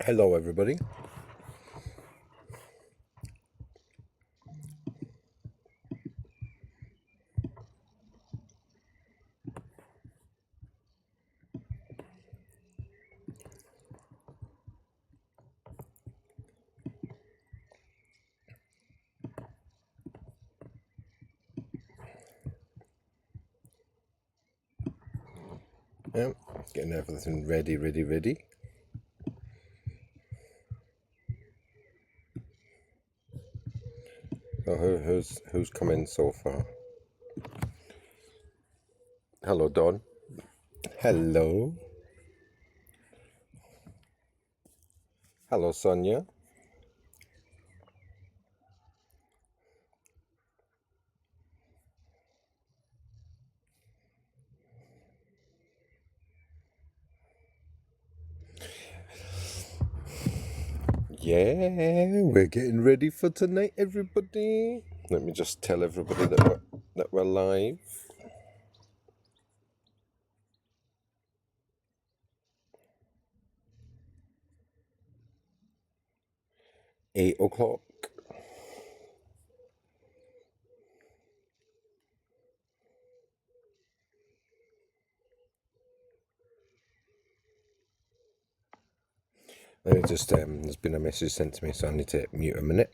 Hello, everybody. Yeah, getting everything ready. So who's come in so far? Hello, Don. Hello. Hello, Sonia. Yeah, we're getting ready for tonight, everybody. Let me just tell everybody that we're live. 8 o'clock. Let me just there's been a message sent to me, so I need to mute a minute.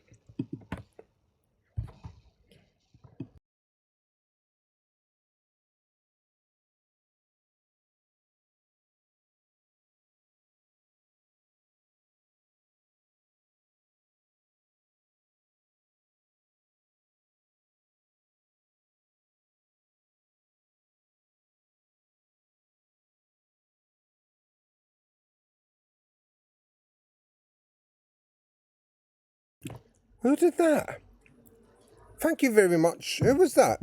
Who did that? Thank you very much. Who was that?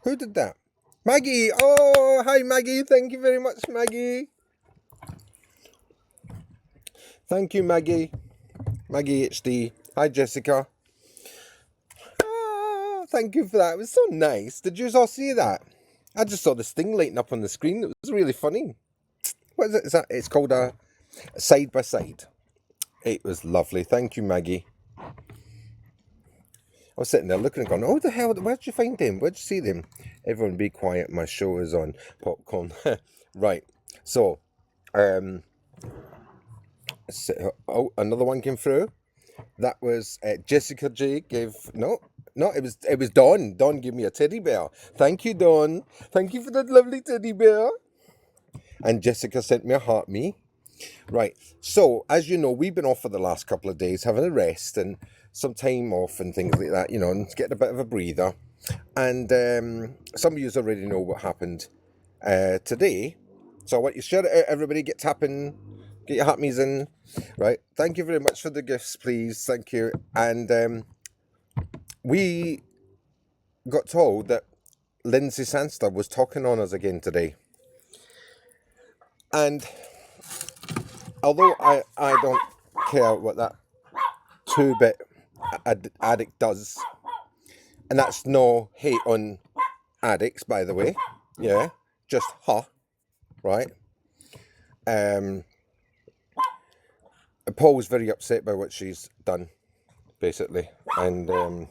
Who did that? Maggie. Oh, hi, Maggie. Thank you very much, Maggie. Thank you, Maggie. Maggie HD. Hi, Jessica. Thank you for that. It was so nice. Did you all see that? I just saw this thing lighting up on the screen. It was really funny. What is it? Is that? It's called a side by side. It was lovely. Thank you, Maggie. I was sitting there looking and going, oh, the hell, where'd you find them? Where'd you see them? Everyone be quiet. My show is on. Popcorn. Right. So, oh, another one came through. That was Jessica J gave no, it was Dawn. Dawn gave me a teddy bear. Thank you, Dawn. Thank you for that lovely teddy bear. And Jessica sent me a heart me. Right. So as you know, we've been off for the last couple of days, having a rest and some time off and things like that. You know, and getting a bit of a breather. And some of you already know what happened today. So I want you to share it out, everybody. Get tapping. Get your hotmies in. Right. Thank you very much for the gifts, please. Thank you. And we got told that Linzie Sangster was talking on us again today. And although I don't care what that 2-bit addict does, and that's no hate on addicts, by the way, yeah, just her, right? Paul was very upset by what she's done, basically, and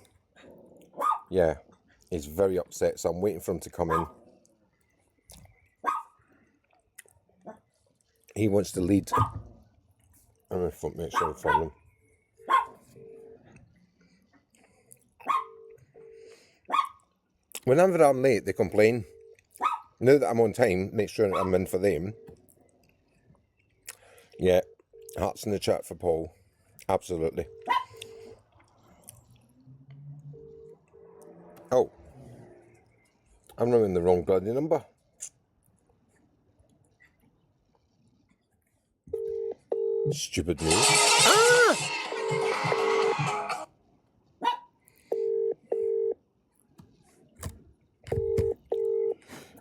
yeah, he's very upset, so I'm waiting for him to come in. He wants to lead. I'm going to make sure I find him. Whenever I'm late, they complain. Now that I'm on time, make sure I'm in for them. Yeah, hearts in the chat for Paul. Absolutely. Oh, I'm ringing the wrong bloody number. Stupid me. Ah!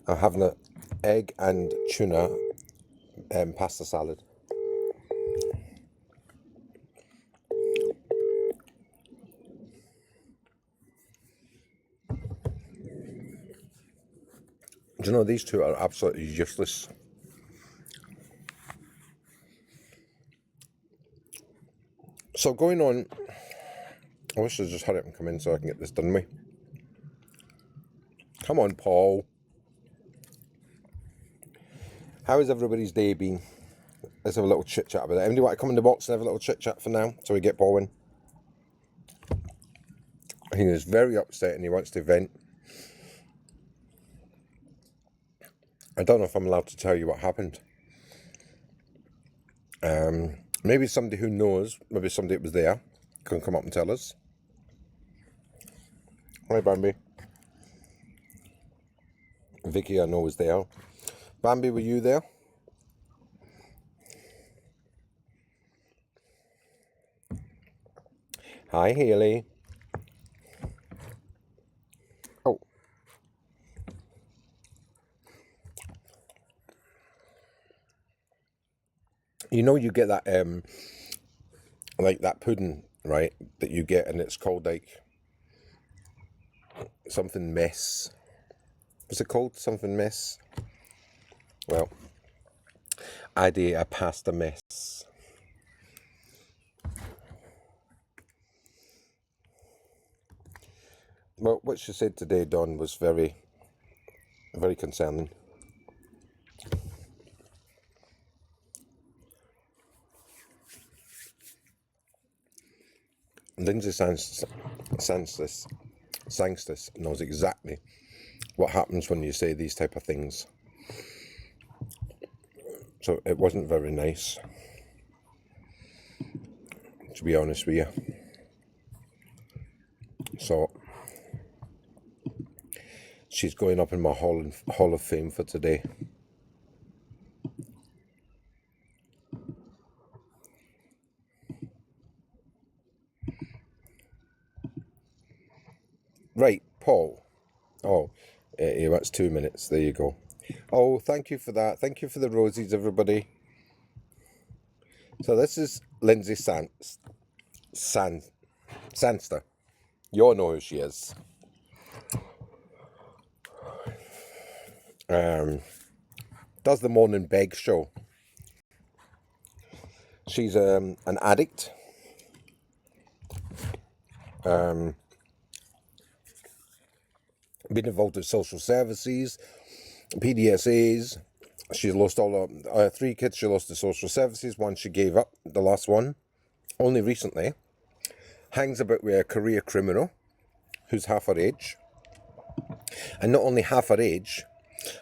I'm having an egg and tuna pasta salad. Do you know, these two are absolutely useless. So going on, I wish I'd just hurry up and come in so I can get this done with. Come on, Paul. How has everybody's day been? Let's have a little chit chat about it. Anybody want to come in the box and have a little chit chat for now so we get Paul in? He is very upset and he wants to vent. I don't know if I'm allowed to tell you what happened. Maybe somebody who knows, maybe somebody that was there, can come up and tell us. Hi, Bambi. Vicky, I know, was there. Bambi, were you there? Hi, Haley. Oh. You know, you get that, like that pudding, right, that you get, and it's called, like, something mess. What's it called? Something mess? Well, I did a pasta mess. Well, what she said today, Dawn, was very, very concerning. Lindsay Sangster knows exactly what happens when you say these type of things. So it wasn't very nice, to be honest with you. So she's going up in my Hall of Fame for today. Right, Paul. Oh, yeah, that's 2 minutes. There you go. Oh, thank you for that. Thank you for the rosies, everybody. So this is Lindsay Sangster. You all know who she is. Does the morning beg show. She's an addict. Been involved with social services, PDSAs. She's lost all her 3 kids. She lost to social services. One she gave up, the last one, only recently. Hangs about with a career criminal who's half her age. And not only half her age,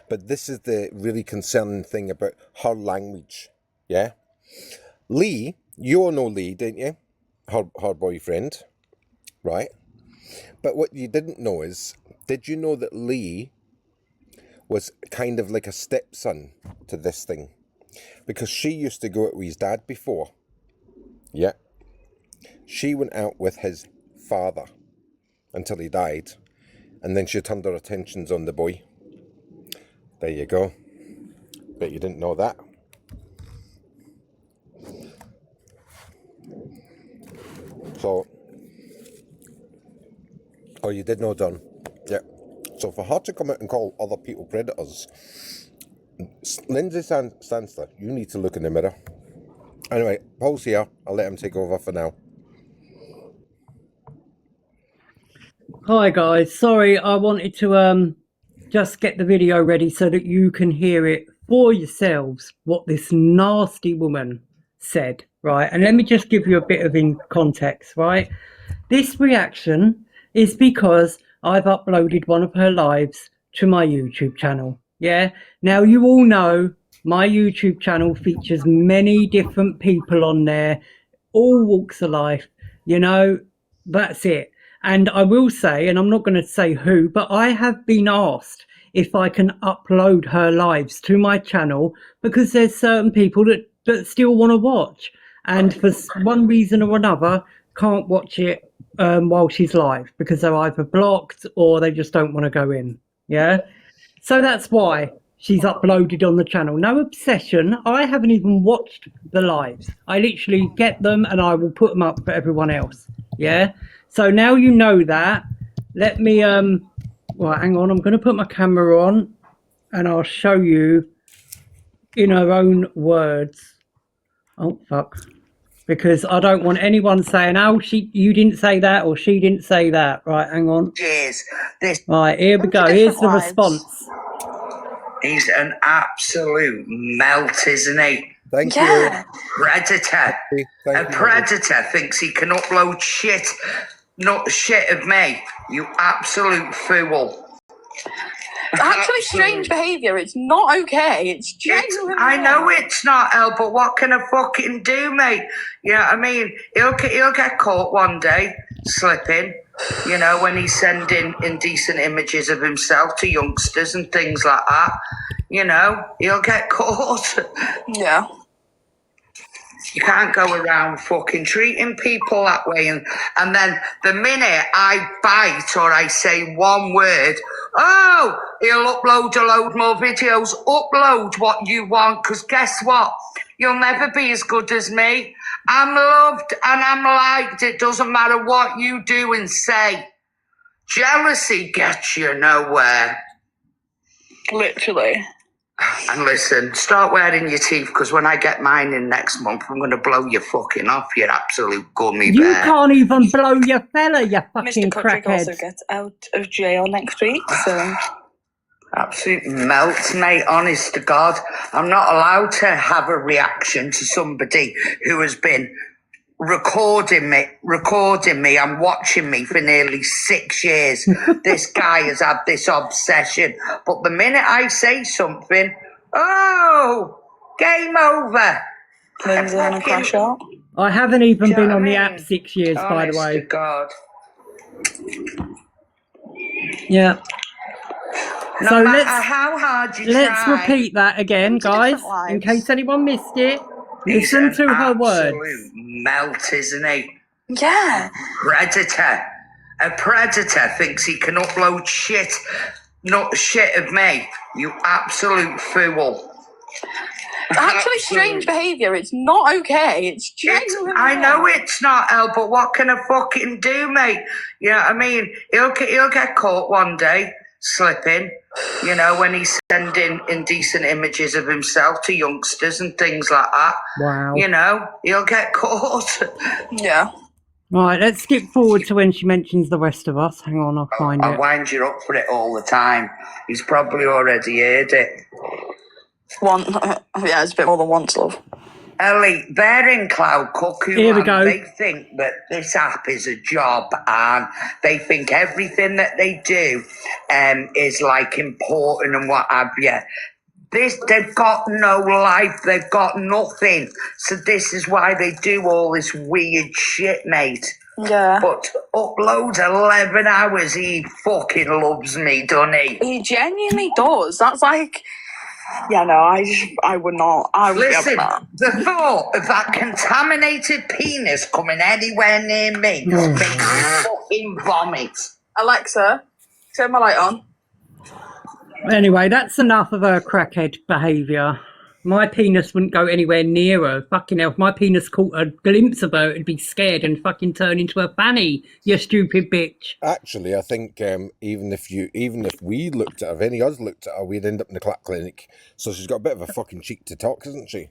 but this is the really concerning thing about her language. Yeah? Lee, you all know Lee, didn't you? Her boyfriend, right? But what you didn't know is, did you know that Lee was kind of like a stepson to this thing? Because she used to go out with his dad before. Yeah. She went out with his father until he died. And then she turned her attentions on the boy. There you go. Bet you didn't know that. So, oh, you did know, Don. Yeah. So for her to come out and call other people predators, Lindsay Sangster, you need to look in the mirror. Anyway, Paul's here. I'll let him take over for now. Hi guys, sorry, I wanted to just get the video ready so that you can hear it for yourselves what this nasty woman said, right? And let me just give you a bit of in context, right? This reaction is because I've uploaded one of her lives to my YouTube channel. Yeah. Now you all know my YouTube channel features many different people on there, all walks of life, you know, that's it. And I will say, and I'm not going to say who, but I have been asked if I can upload her lives to my channel because there's certain people that still want to watch. And for one reason or another, can't watch it while she's live because they're either blocked or they just don't want to go in. Yeah. So that's why she's uploaded on the channel. No obsession. I haven't even watched the lives. I literally get them and I will put them up for everyone else. Yeah. So now you know that. Let me, well, hang on. I'm going to put my camera on and I'll show you in her own words. Oh, fuck. because I don't want anyone saying, "Oh, you didn't say that," or "She didn't say that." Right, hang on. Cheers. This. Right, here we go. Here's the response. He's an absolute melt, isn't he? Thank you. Predator. A predator thinks he can upload shit, not shit of me. You absolute fool. Actually, strange behaviour. It's not okay. It's genuine. I know it's not, El, but what can I fucking do, mate? You know what I mean? He'll get caught one day slipping, you know, when he's sending indecent images of himself to youngsters and things like that. You know, he'll get caught. Yeah. You can't go around fucking treating people that way. And then the minute I bite or I say one word, oh, he'll upload a load more videos. Upload what you want, because guess what? You'll never be as good as me. I'm loved and I'm liked. It doesn't matter what you do and say. Jealousy gets you nowhere. Literally. And listen, start wearing your teeth, because when I get mine in next month, I'm going to blow you fucking off, you absolute gummy bear. You can't even blow your fella, you fucking Mr. Cudrick crackhead. also gets out of jail next week, so... Absolute melt, mate, honest to God. I'm not allowed to have a reaction to somebody who has been recording me and watching me for nearly 6 years. This guy has had this obsession. But the minute I say something, oh, game over. Lindsay on a crash out. I haven't even been on the I mean? app 6 years, by the way. Honest to God. Yeah. No So matter how hard you let's try, repeat that again, Into guys, different lives. in case anyone missed it. he's Listen an to her words. absolute melt, isn't he? Yeah. Predator. A predator thinks he can upload shit, not shit of me. You absolute fool. Actually, strange behaviour. It's not okay. It's genuine. I know it's not, El, but what can I fucking do, mate? You know what I mean? He'll get caught one day slipping, you know, when he's sending indecent images of himself to youngsters and things like that. Wow. You know, he'll get caught. Yeah. Right, let's skip forward to when she mentions the rest of us. Hang on, I'll find I it. wind you up for it all the time. He's probably already heard it. Yeah, it's a bit more than once, love. Ellie, they're in Cloud Cuckoo. Here we and go. They think that this app is a job, and they think everything that they do is like important and what have you. They've got no life. They've got nothing. So this is why they do all this weird shit, mate. Yeah. But upload 11 hours. He fucking loves me, doesn't he? He genuinely does. That's like... Yeah, no, I would not. I would Listen, be up the thought of that contaminated penis coming anywhere near me makes me fucking vomit. Alexa, turn my light on. Anyway, that's enough of her crackhead behaviour. My penis wouldn't go anywhere near her. Fucking hell, if my penis caught a glimpse of her, it'd be scared and fucking turn into a fanny, you stupid bitch. Actually, I think even if we looked at her, if any of us looked at her, we'd end up in the Clare clinic. So she's got a bit of a fucking cheek to talk, hasn't she?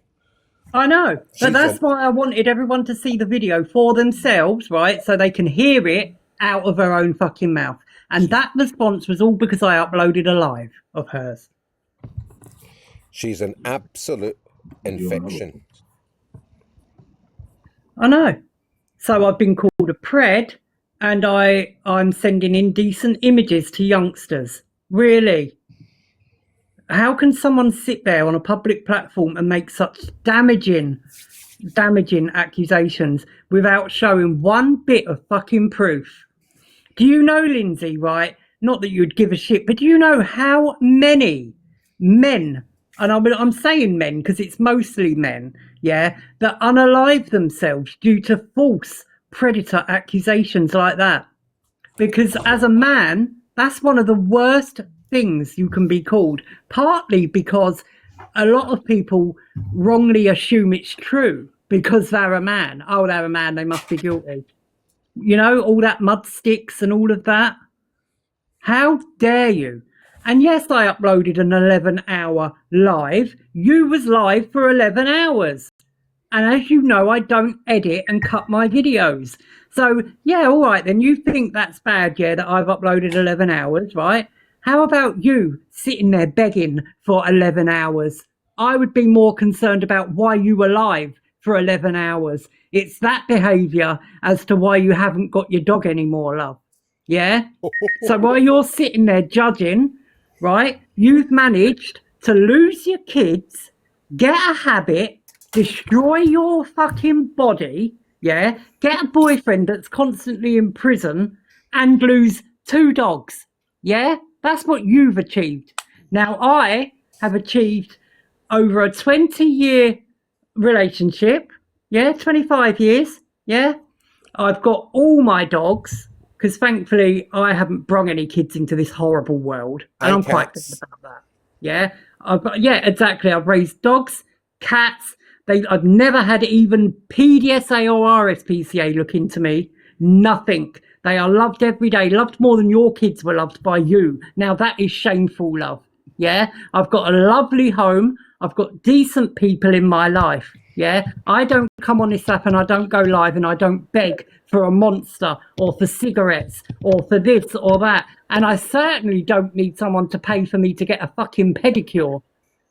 I know, but that's why I wanted everyone to see the video for themselves, right? So they can hear it out of her own fucking mouth. And that response was all because I uploaded a live of hers. She's an absolute infection. I know. So I've been called a pred, and I'm sending indecent images to youngsters. Really? How can someone sit there on a public platform and make such damaging accusations without showing one bit of fucking proof? Do you know, Lindsay, right? Not that you'd give a shit, but do you know how many men, and I'm saying men because it's mostly men, yeah, that unalive themselves due to false predator accusations like that? Because as a man, that's one of the worst things you can be called, partly because a lot of people wrongly assume it's true because they're a man. Oh, they're a man, they must be guilty. You know, all that mud sticks and all of that. How dare you? And yes, I uploaded an 11-hour live. You was live for 11 hours. And as you know, I don't edit and cut my videos. So, yeah, all right, then you think that's bad, yeah, that I've uploaded 11 hours, right? How about you sitting there begging for 11 hours? I would be more concerned about why you were live for 11 hours. It's that behaviour as to why you haven't got your dog anymore, love. Yeah? So while you're sitting there judging, right, you've managed to lose your kids, get a habit, destroy your fucking body, yeah, get a boyfriend that's constantly in prison, and lose 2 dogs. Yeah? That's what you've achieved. Now, I have achieved over a 20-year relationship, yeah, 25 years, yeah. I've got all my dogs because thankfully I haven't brung any kids into this horrible world, and I'm quite good about that. Yeah, yeah, exactly. I've raised dogs, cats. I've never had even PDSA or RSPCA look into me. Nothing. They are loved every day, loved more than your kids were loved by you. Now that is shameful, love. Yeah, I've got a lovely home. I've got decent people in my life. Yeah, I don't come on this app and I don't go live and I don't beg for a monster or for cigarettes or for this or that. And I certainly don't need someone to pay for me to get a fucking pedicure.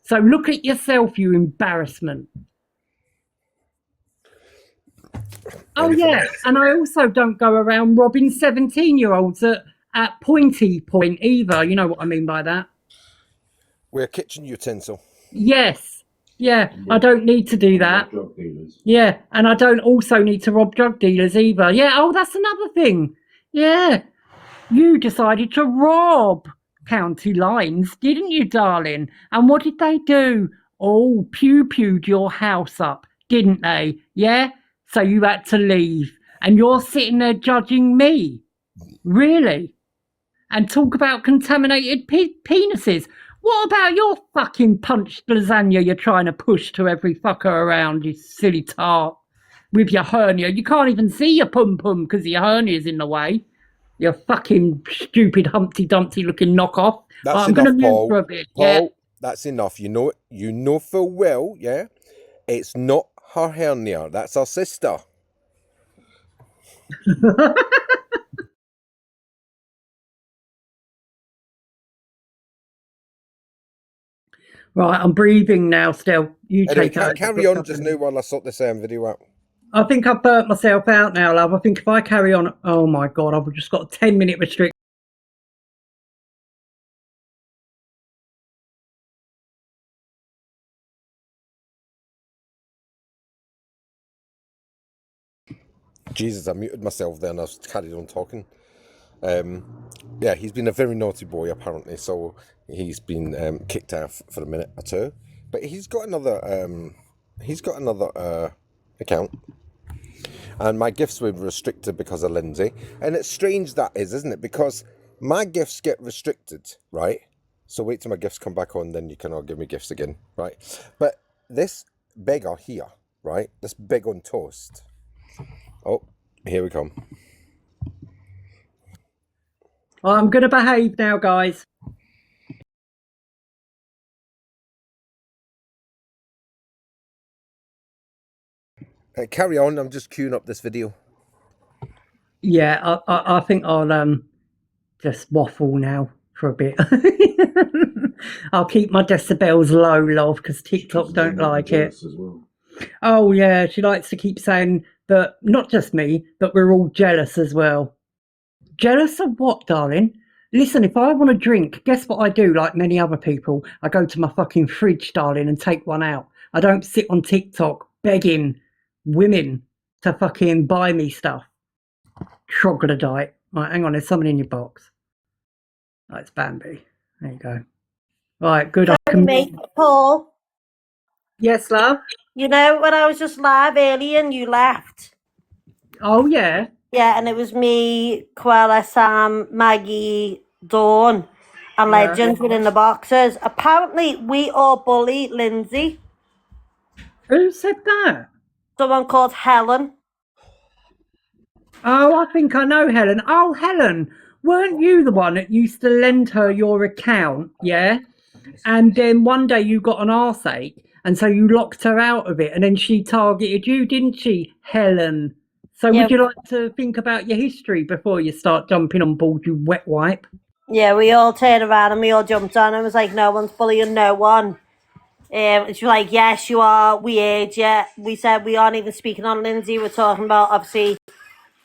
So look at yourself, you embarrassment. Oh, yeah. And I also don't go around robbing 17-year-olds at pointy point either. You know what I mean by that? We're a kitchen utensil. Yes. Yeah, I don't need to do that. Drug dealers. Yeah, and I don't also need to rob drug dealers either. Yeah, oh, that's another thing. Yeah, you decided to rob county lines, didn't you, darling? And what did they do? Oh, pew-pewed your house up, didn't they? Yeah? So you had to leave. And you're sitting there judging me. Really? And talk about contaminated penises. What about your fucking punched lasagna you're trying to push to every fucker around, you silly tart? With your hernia. You can't even see your pum-pum because your hernia's in the way. You fucking stupid Humpty Dumpty looking knockoff. That's I'm enough, gonna mute Paul. for a bit. Paul, Yeah. that's enough. You know full well, yeah? It's not her hernia. That's our sister. Right, I'm breathing now still. You Anyway, take it. carry on just now while I sort this video out. I think I've burnt myself out now, love. I think if I carry on, oh my God, I've just got a 10-minute restriction. Jesus, I muted myself then. I was carried on talking. Yeah, he's been a very naughty boy apparently, so he's been kicked out for a minute or two. But he's got another account, and my gifts were restricted because of Lindsay. And it's strange that is, isn't it? Because my gifts get restricted, right? So wait till my gifts come back on, then you can all give me gifts again, right? But this beggar here, right? This big on toast. Oh, here we come. Well, I'm going to behave now, guys. Carry on, I'm just queuing up this video. Yeah, I think I'll just waffle now for a bit. I'll keep my decibels low, love, because TikTok don't like it. As well. Oh, yeah, she likes to keep saying that, not just me, that we're all jealous as well. Jealous of what, darling? Listen, if I want a drink, guess what I do like many other people? I go to my fucking fridge, darling, and take one out. I don't sit on TikTok begging women to fucking buy me stuff. Troglodyte. Right, hang on, there's someone in your box. Oh, it's Bambi. There you go. Right, good. Me, Paul, Yes, love? you know when I was just live earlier and you left? Oh, yeah. Yeah, and it was me, Quella, Sam, Maggie, Dawn, and Yeah. Legends were in the boxes. Apparently, we all bully Lindsay. Who said that? Someone called Helen. Oh, I think I know Helen. Oh, Helen, weren't you the one that used to lend her your account, yeah? And then one day you got an arseache And so you locked her out of it, and then she targeted you, didn't she, Helen? So Yeah. would you like to think about your history before you start jumping on board, you wet wipe? Yeah, we all turned around and we all jumped on and was like, no one's bullying no one. And she was like, yes, you are. We heard you. We said we aren't even speaking on Lindsay. We're talking about, obviously,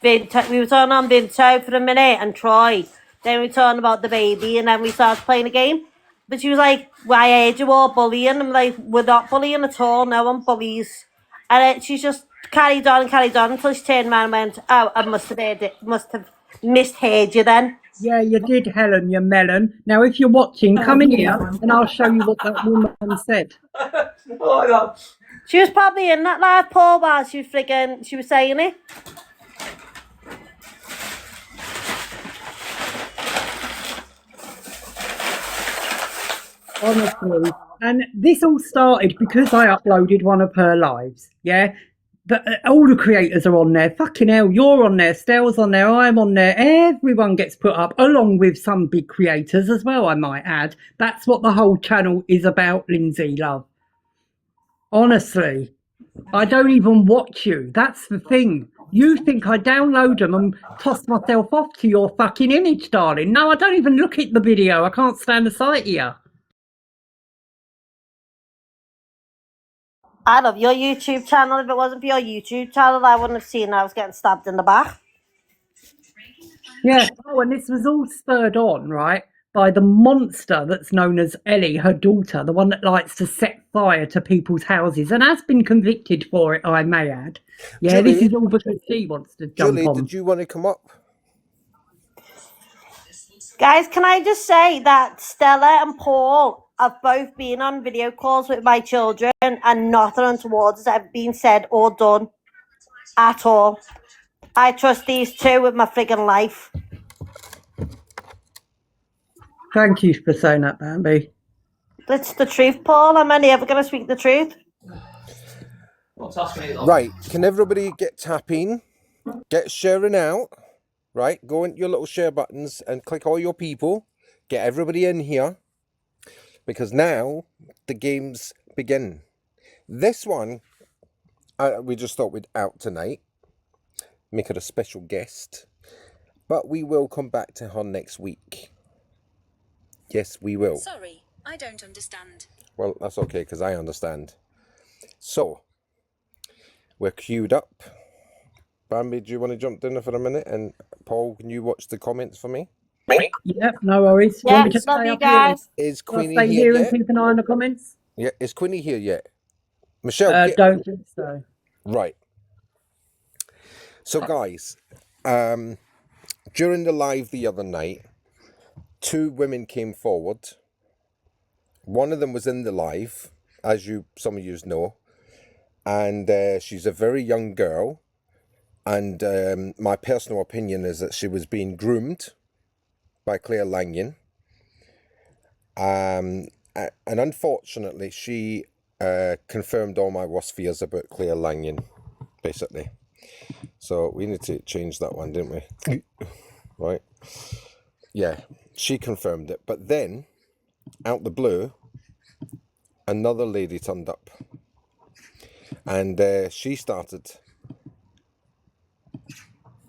we were talking on Vinto for a minute and Troy. Then we were talking about the baby and then we started playing a game. But she was like, well, I heard you all bullying. I'm like, we're not bullying at all. No one bullies. And she's just carried on until she turned around and went, oh, I must have heard it. Must have misheard you then. Yeah, you did, Helen, you melon. Now, if you're watching, come in here and I'll show you what that woman said. Oh my God. She was probably in that live, Paul, while she was saying it. Honestly. And this all started because I uploaded one of her lives, yeah? But all the creators are on there. Fucking hell, you're on there, Stell's on there, I'm on there. Everyone gets put up, along with some big creators as well, I might add. That's what the whole channel is about, Lindsay, love. Honestly. I don't even watch you. That's the thing. You think I download them and toss myself off to your fucking image, darling. No, I don't even look at the video. I can't stand the sight of you. I love your YouTube channel. If it wasn't for your YouTube channel, I wouldn't have seen I was getting stabbed in the back. Yeah. Oh, and this was all spurred on, right, by the monster that's known as Ellie, her daughter, the one that likes to set fire to people's houses and has been convicted for it, I may add. Yeah, Julie, this is all because she wants to jump Julie, on. did you want to come up? Guys, can I just say that Stella and Paul have both been on video calls with my children and nothing untoward has ever been said or done at all. I trust these two with my friggin' life. Thank you for saying that, Bambi. It's the truth, Paul. I'm only ever going to speak the truth. Right, can everybody get tapping? Get sharing out. Right, go into your little share buttons and click all your people. Get everybody in here. Because now the games begin. This one, we just thought we'd out tonight. Make her a special guest. But we will come back to her next week. Yes, we will. Sorry, I don't understand. Well, that's okay, because I understand. So, we're queued up. Bambi, do you want to jump in for a minute? And Paul, can you watch the comments for me? Yep, no worries. Yeah, Want me to love stay you up here? guys. Is Can I Queenie stay here here and yet? keep an eye on the comments? Yeah, is Queenie here yet? Michelle, Don't think so. Right. So, guys, during the live the other night, 2 women came forward. One of them was in the live, as some of you know, and she's a very young girl. And my personal opinion is that she was being groomed by Clare Lanyon. And unfortunately, she confirmed all my worst fears about Clare Lanyon, basically. So we need to change that one, didn't we? Right. Yeah, she confirmed it. But then, out the blue, another lady turned up. And she started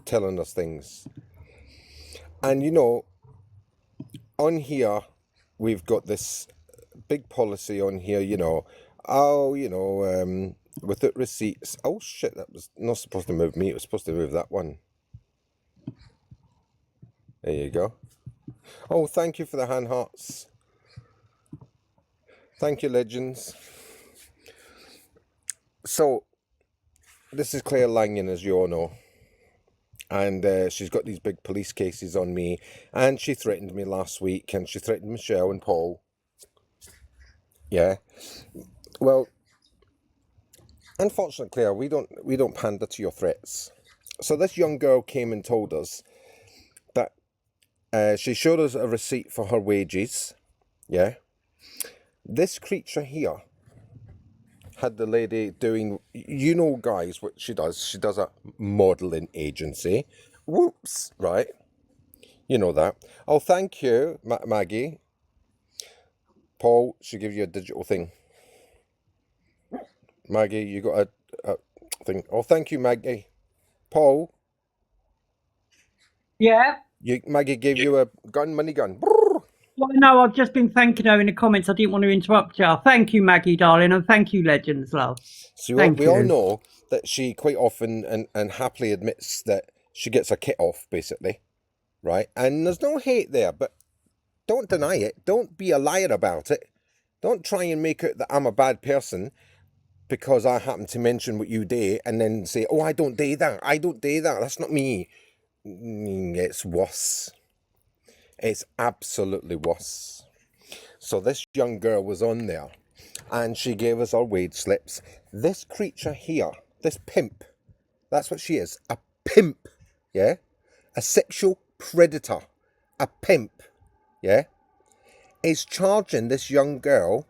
telling us things. And you know, on here we've got this big policy on here, you know, without receipts. Oh shit, that was not supposed to move me, it was supposed to move that one. There you go. Oh, thank you for the hand hearts. Thank you, legends. So this is Clare Lanyon, as you all know. And she's got these big police cases on me, and she threatened me last week, and she threatened Michelle and Paul. Yeah. Well, unfortunately, Claire, we don't pander to your threats. So this young girl came and told us that she showed us a receipt for her wages. Yeah. This creature here had the lady doing, you know, guys, what she does. She does a modelling agency. Whoops, right? You know that. Oh, thank you, Maggie. Paul, she gives you a digital thing. Maggie, you got a thing. Oh, thank you, Maggie. Paul, Yeah. Maggie gave you a gun, money gun. Well, no, I've just been thanking her in the comments. I didn't want to interrupt you. Thank you, Maggie, darling, and thank you, Legends, love. So Thank we all you. know that she quite often and happily admits that she gets her kit off, basically, right? And there's no hate there, but don't deny it. Don't be a liar about it. Don't try and make it that I'm a bad person because I happen to mention what you do and then say, oh, I don't do that. I don't do that. That's not me. It's worse. It's absolutely worse. So this young girl was on there and she gave us our wage slips. This creature here, this pimp, that's what she is, a pimp, yeah? A sexual predator, a pimp, yeah? Is charging this young girl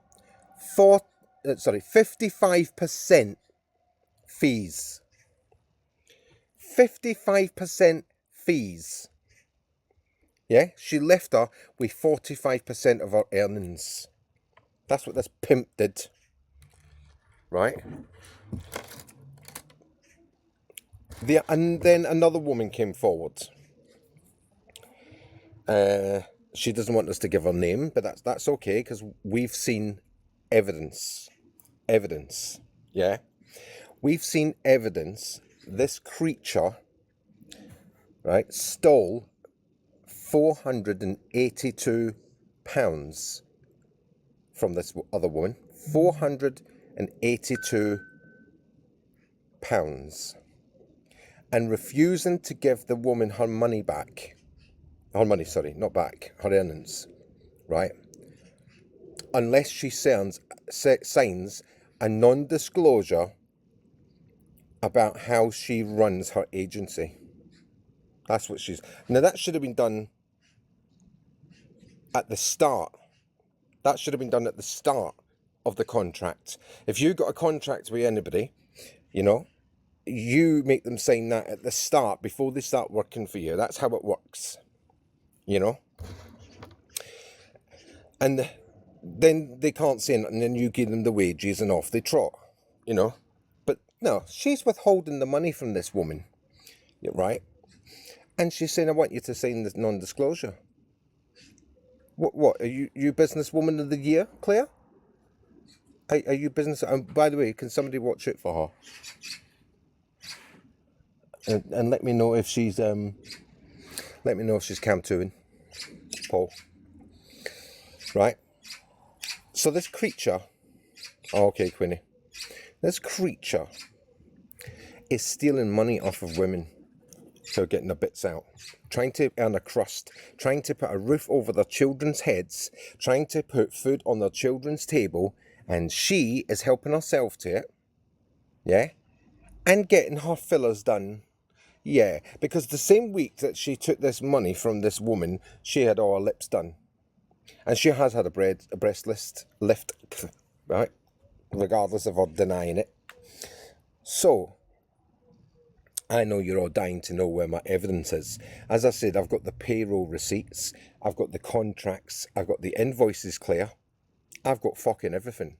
55% fees. 55% fees. Yeah, she left her with 45% of her earnings. That's what this pimp did. Right? And then another woman came forward. She doesn't want us to give her name, but that's okay because we've seen evidence. Evidence. Yeah? We've seen evidence. This creature, right, stole £482 from this other woman. £482. And refusing to give the woman her money back. Her money, sorry, not back. Her earnings. Right? Unless she signs a non-disclosure about how she runs her agency. That's what she's... Now, that should have been done at the start. That should have been done at the start of the contract. If you got a contract with anybody, you know, you make them sign that at the start before they start working for you. That's how it works, you know. And then they can't say nothing and you give them the wages and off they trot, you know. But no, she's withholding the money from this woman, right? And she's saying, I want you to sign this non-disclosure. What? Are you businesswoman of the year, Claire? Are you business... by the way, can somebody watch it for her? And let me know if she's... let me know if she's cam tooing, Paul. Right? So this creature... Oh, okay, Quinny. This creature is stealing money off of women who are getting their bits out. Trying to earn a crust. Trying to put a roof over their children's heads. Trying to put food on their children's table. And she is helping herself to it. Yeah? And getting her fillers done. Yeah. Because the same week that she took this money from this woman, she had all her lips done. And she has had a breast lift, right? Regardless of her denying it. So, I know you're all dying to know where my evidence is. As I said, I've got the payroll receipts. I've got the contracts. I've got the invoices, Claire. I've got fucking everything.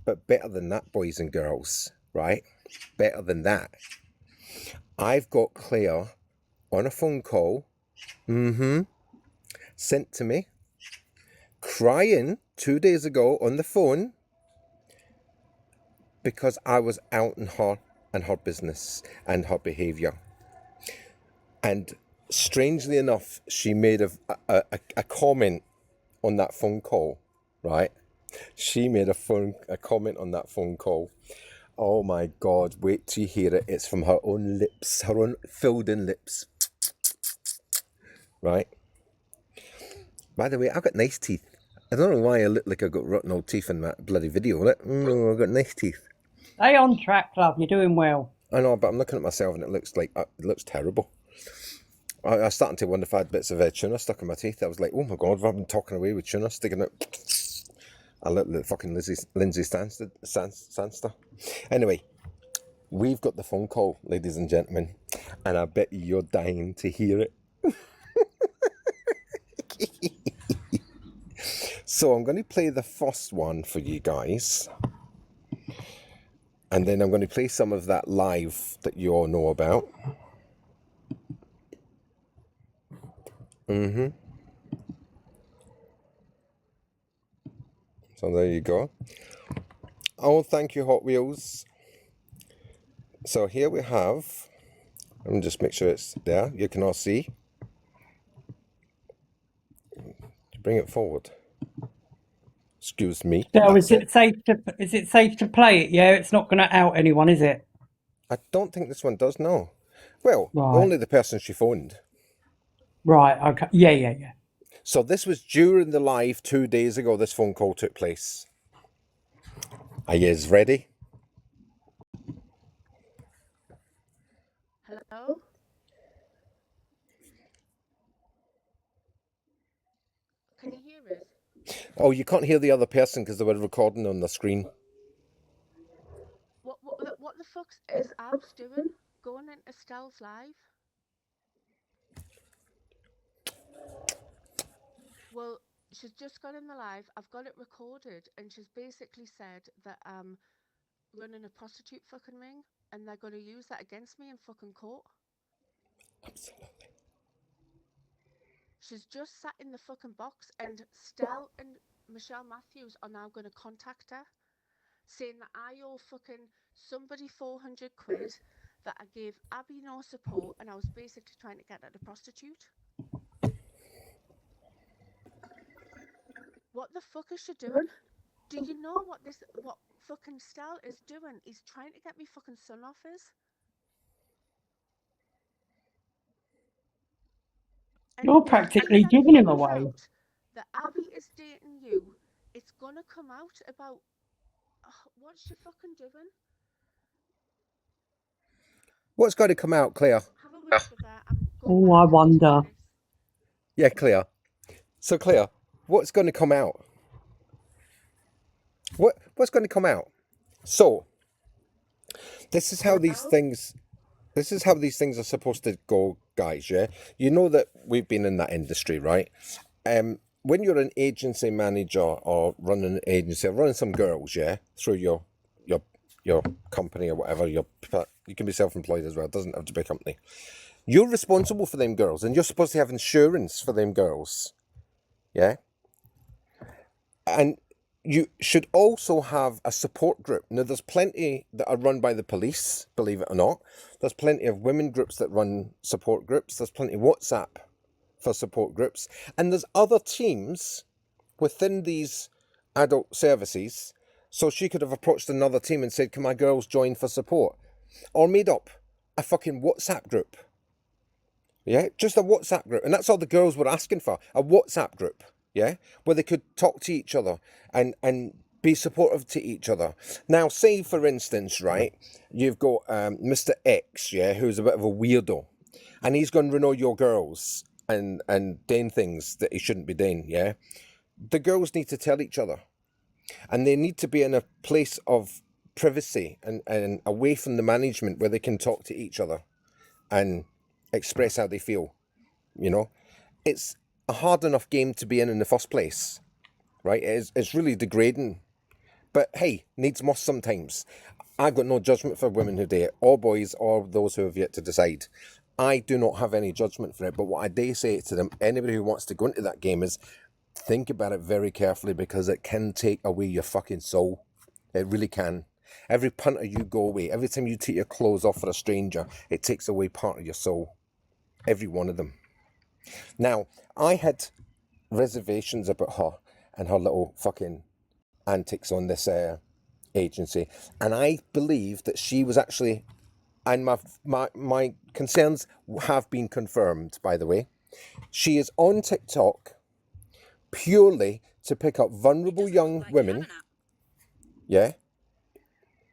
But better than that, boys and girls, right? Better than that. I've got Claire on a phone call, sent to me, crying 2 days ago on the phone because I was outing her and her business and her behaviour. And strangely enough, she made a comment on that phone call, right? She made a comment on that phone call. Oh my God, wait till you hear it. It's from her own lips, her own filled-in lips. Right? By the way, I've got nice teeth. I don't know why I look like I've got rotten old teeth in that bloody video, innit? I've got nice teeth. Stay on track, love. You're doing well. I know, but I'm looking at myself and it looks terrible. I was starting to wonder if I had bits of tuna stuck in my teeth. I was like, oh my God, I've been talking away with tuna sticking out. I look like fucking Lindsay sangster. Anyway, we've got the phone call, ladies and gentlemen, and I bet you're dying to hear it. So I'm going to play the first one for you guys. And then I'm going to play some of that live that you all know about. So there you go. Oh, thank you, Hot Wheels. So here we have, let me just make sure it's there. You can all see. Bring it forward. Excuse me. So That's it. is it safe to play it? Yeah, it's not going to out anyone, is it? I don't think this one does, no. Well, Right. only the person she phoned. Right. Okay. Yeah. So this was during the live 2 days ago, this phone call took place. Are you ready? Hello? Can you hear us? Oh, you can't hear the other person because they were recording on the screen. What the fuck is Abs doing? Going into Stell's live? Well, she's just got in the live. I've got it recorded, and she's basically said that I'm running a prostitute fucking ring, and they're going to use that against me in fucking court. Absolutely. She's just sat in the fucking box, and Stell and Michelle Matthews are now going to contact her, saying that I owe fucking somebody 400 quid, that I gave Abby no support, and I was basically trying to get her to prostitute. What the fuck is she doing? Do you know what fucking Stell is doing? He's trying to get me fucking son off us. And You're as practically soon as that giving him comes away. out that Abby is dating you, it's gonna come out about what's she fucking doing? What's going to come out, Claire? Have a word with her. I'm going Oh, back I to wonder. tennis. Yeah, Claire. So, Claire, what's going to come out? What's going to come out? So, this is how these things are supposed to go, guys, yeah? You know that we've been in that industry, right? When you're an agency manager or running an agency or running some girls, yeah, through your company or whatever, you can be self-employed as well, it doesn't have to be a company. You're responsible for them girls, and you're supposed to have insurance for them girls, yeah? And you should also have a support group. Now, there's plenty that are run by the police, believe it or not. There's plenty of women groups that run support groups. There's plenty of WhatsApp for support groups. And there's other teams within these adult services. So she could have approached another team and said, can my girls join for support? Or made up a fucking WhatsApp group. Yeah, just a WhatsApp group. And that's all the girls were asking for, a WhatsApp group. Yeah, where they could talk to each other and be supportive to each other. Now, say, for instance, right, you've got Mr. X, yeah, who's a bit of a weirdo. And he's going to know your girls and doing things that he shouldn't be doing, yeah? The girls need to tell each other. And they need to be in a place of privacy and away from the management where they can talk to each other and express how they feel, you know? It's a hard enough game to be in the first place, right? It's really degrading. But hey, needs must sometimes. I've got no judgment for women who do it, or boys, or those who have yet to decide. I do not have any judgment for it, but what I do say to them, anybody who wants to go into that game, is think about it very carefully, because it can take away your fucking soul. It really can. Every punter you go away, every time you take your clothes off for a stranger, it takes away part of your soul. Every one of them. Now, I had reservations about her and her little fucking antics on this agency, and I believe that she was actually, and my concerns have been confirmed, by the way. She is on TikTok purely to pick up vulnerable young women, yeah,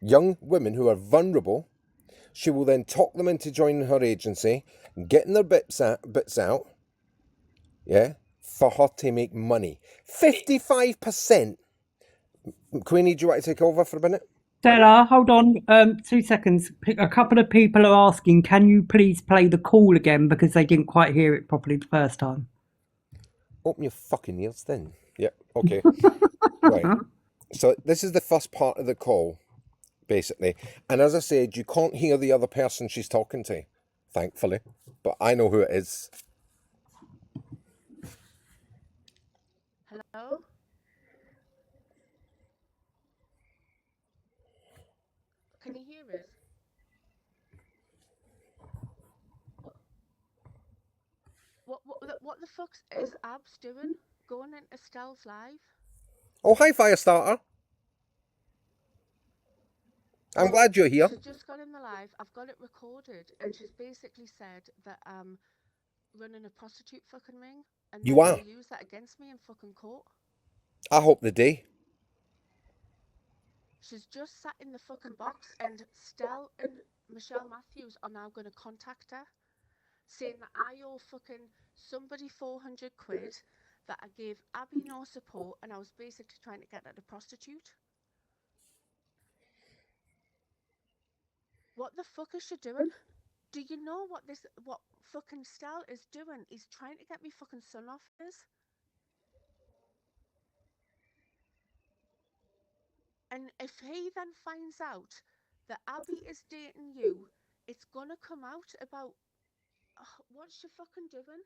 young women who are vulnerable. She will then talk them into joining her agency, getting their bits out, yeah, for her to make money. 55%. Queenie, do you want to take over for a minute? Stella, hold on 2 seconds. A couple of people are asking, can you please play the call again, because they didn't quite hear it properly the first time. Open your fucking ears then. Yeah, okay. Right. So this is the first part of the call basically. And as I said, you can't hear the other person she's talking to, thankfully. But I know who it is. Hello? Can you hear us? What the fuck is Abs doing? Going into Stell's live? Oh, hi, Firestarter. I'm glad you're here. She's just got in the live. I've got it recorded, and she's basically said that I'm running a prostitute fucking ring, and You they're are. gonna use that against me in fucking court. I hope they do. She's just sat in the fucking box, and Stell and Michelle Matthews are now going to contact her, saying that I owe fucking somebody 400 quid, that I gave Abby no support, and I was basically trying to get her to prostitute. What the fuck is she doing? Do you know what fucking Stell is doing? He's trying to get me fucking son off this. And if he then finds out that Abby is dating you, it's gonna come out about what's she fucking doing?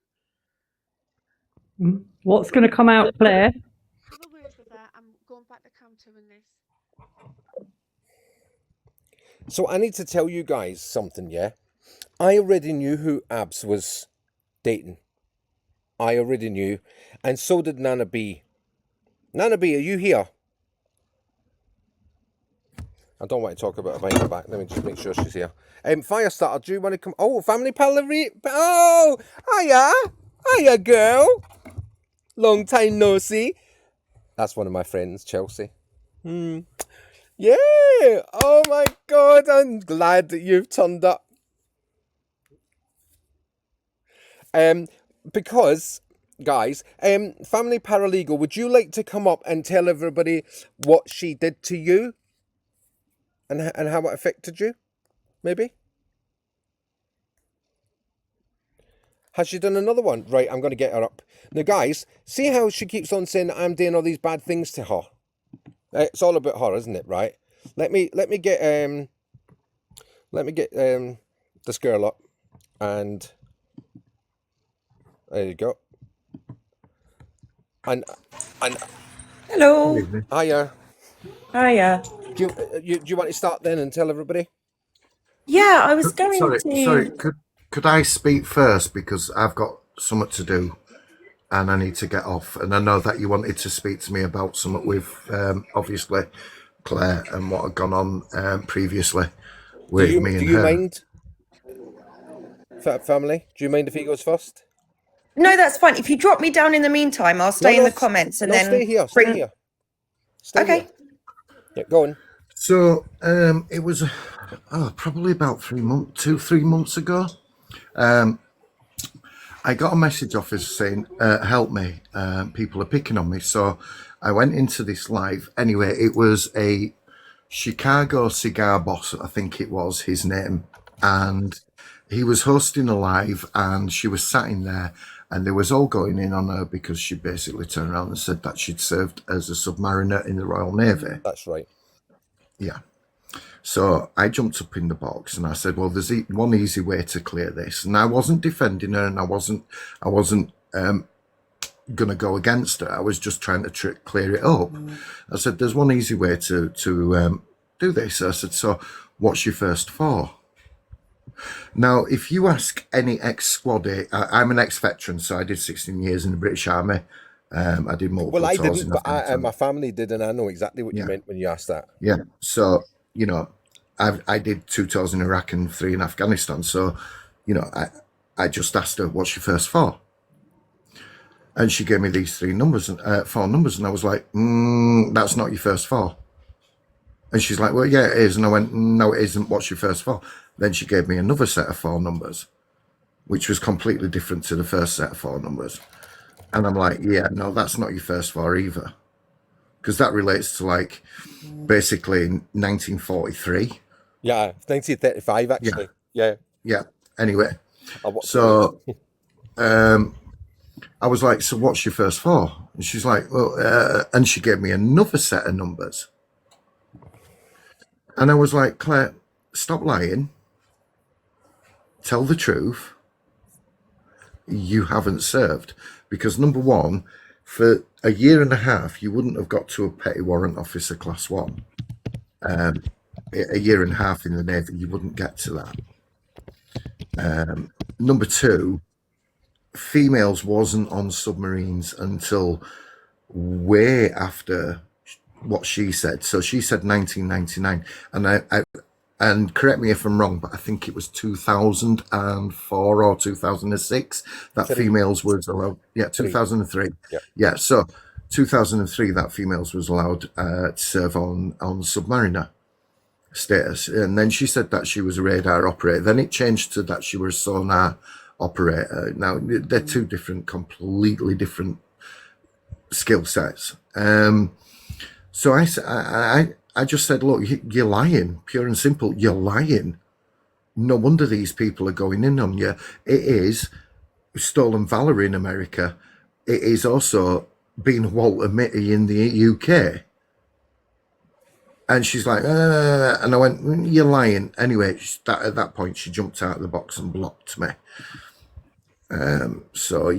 What's going to come out, Claire? Have a word with her. I'm going back to Cam 2 in this. So I need to tell you guys something, yeah? I already knew who Abs was dating. I already knew. And so did Nana B. Nana B, are you here? I don't want to talk about her behind her back. Let me just make sure she's here. Firestarter, do you want to come? Oh, family Pallery. Oh, hiya. Hiya, girl. Long time no see. That's one of my friends, Chelsea. Yeah. Oh, my God. I'm glad that you've turned up. Because, guys, family paralegal, would you like to come up and tell everybody what she did to you? And how it affected you, maybe? Has she done another one? Right, I'm going to get her up. Now, guys, see how she keeps on saying that I'm doing all these bad things to her? It's all about her, isn't it, right? Let me get this girl up. And there you go. And Hello. hiya. Hiya. Do you want to start then and tell everybody? Yeah, I was going Sorry, to. could I speak first, because I've got something to do and I need to get off. And I know that you wanted to speak to me about something with obviously Claire and what had gone on previously with me and her. Do you mind, family? Do you mind if he goes first? No, that's fine. If you drop me down in the meantime, I'll stay in the comments and then stay here. bring. Stay here. Stay Okay. here. Yeah, go on. So it was probably about 3 months ago. I got a message off us saying, help me, people are picking on me. So I went into this live. Anyway, it was a Chicago cigar boss, I think it was his name. And he was hosting a live and she was sat in there and they was all going in on her because she basically turned around and said that she'd served as a submariner in the Royal Navy. That's right. Yeah. So I jumped up in the box and I said, well, there's one easy way to clear this. And I wasn't defending her and I wasn't going to go against her. I was just trying to clear it up. I said, there's one easy way to do this. I said, so what's your first four? Now, if you ask any ex-squaddy, I'm an ex-veteran, so I did 16 years in the British Army. I did multiple Well, I tours didn't, in but Afghanistan. my family did, and I know exactly what you meant when you asked that. Yeah. So, you know, I did 2 tours in Iraq and 3 in Afghanistan. So, you know, I just asked her, what's your first four? And she gave me these 4 numbers, and I was like, that's not your first four. And she's like, well, yeah, it is. And I went, no, it isn't. What's your first four? Then she gave me another set of 4 numbers, which was completely different to the first set of 4 numbers. And I'm like, yeah, no, that's not your first 4 either. Because that relates to, like, basically 1943. Yeah, 1935, actually. Yeah. Anyway, so I was like, so what's your first 4? And she's like, well, and she gave me another set of numbers. And I was like, Claire, stop lying. Tell the truth. You haven't served. Because number one, for a year and a half, you wouldn't have got to a petty warrant officer class 1. A year and a half in the Navy, you wouldn't get to that. Number two, females wasn't on submarines until way after what she said. So she said 1999, and correct me if I'm wrong, but I think it was 2004 or 2006 that females was allowed. Yeah, 2003. Yeah, so 2003 that females was allowed to serve on submariner status. And then she said that she was a radar operator. Then it changed to that she was a sonar operator. Now they're two completely different skill sets. So I just said, look, you're lying, pure and simple. You're lying. No wonder these people are going in on you. It is stolen valor in America. It is also being Walter Mitty in the UK. And she's like, and I went, you're lying. Anyway, at that point, she jumped out of the box and blocked me. So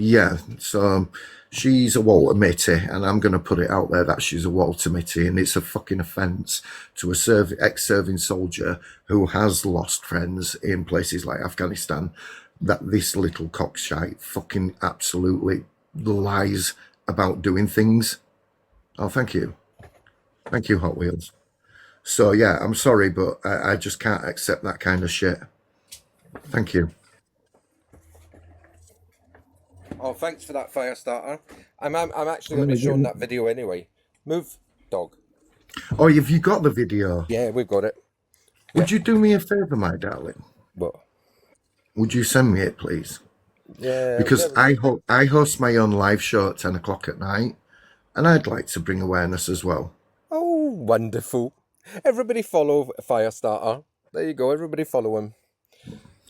she's a Walter Mitty, and I'm going to put it out there that she's a Walter Mitty, and it's a fucking offence to a ex-serving soldier who has lost friends in places like Afghanistan, that this little cockshite fucking absolutely lies about doing things. Oh, thank you. Thank you, Hot Wheels. So, yeah, I'm sorry, but I just can't accept that kind of shit. Thank you. Oh, thanks for that, Firestarter. I'm actually going to show that video anyway. Move, dog. Oh, have you got the video? Yeah, we've got it. Would you do me a favour, my darling? What? Would you send me it, please? Yeah. Because I host my own live show at 10 o'clock at night, and I'd like to bring awareness as well. Oh, wonderful. Everybody follow Firestarter. There you go. Everybody follow him.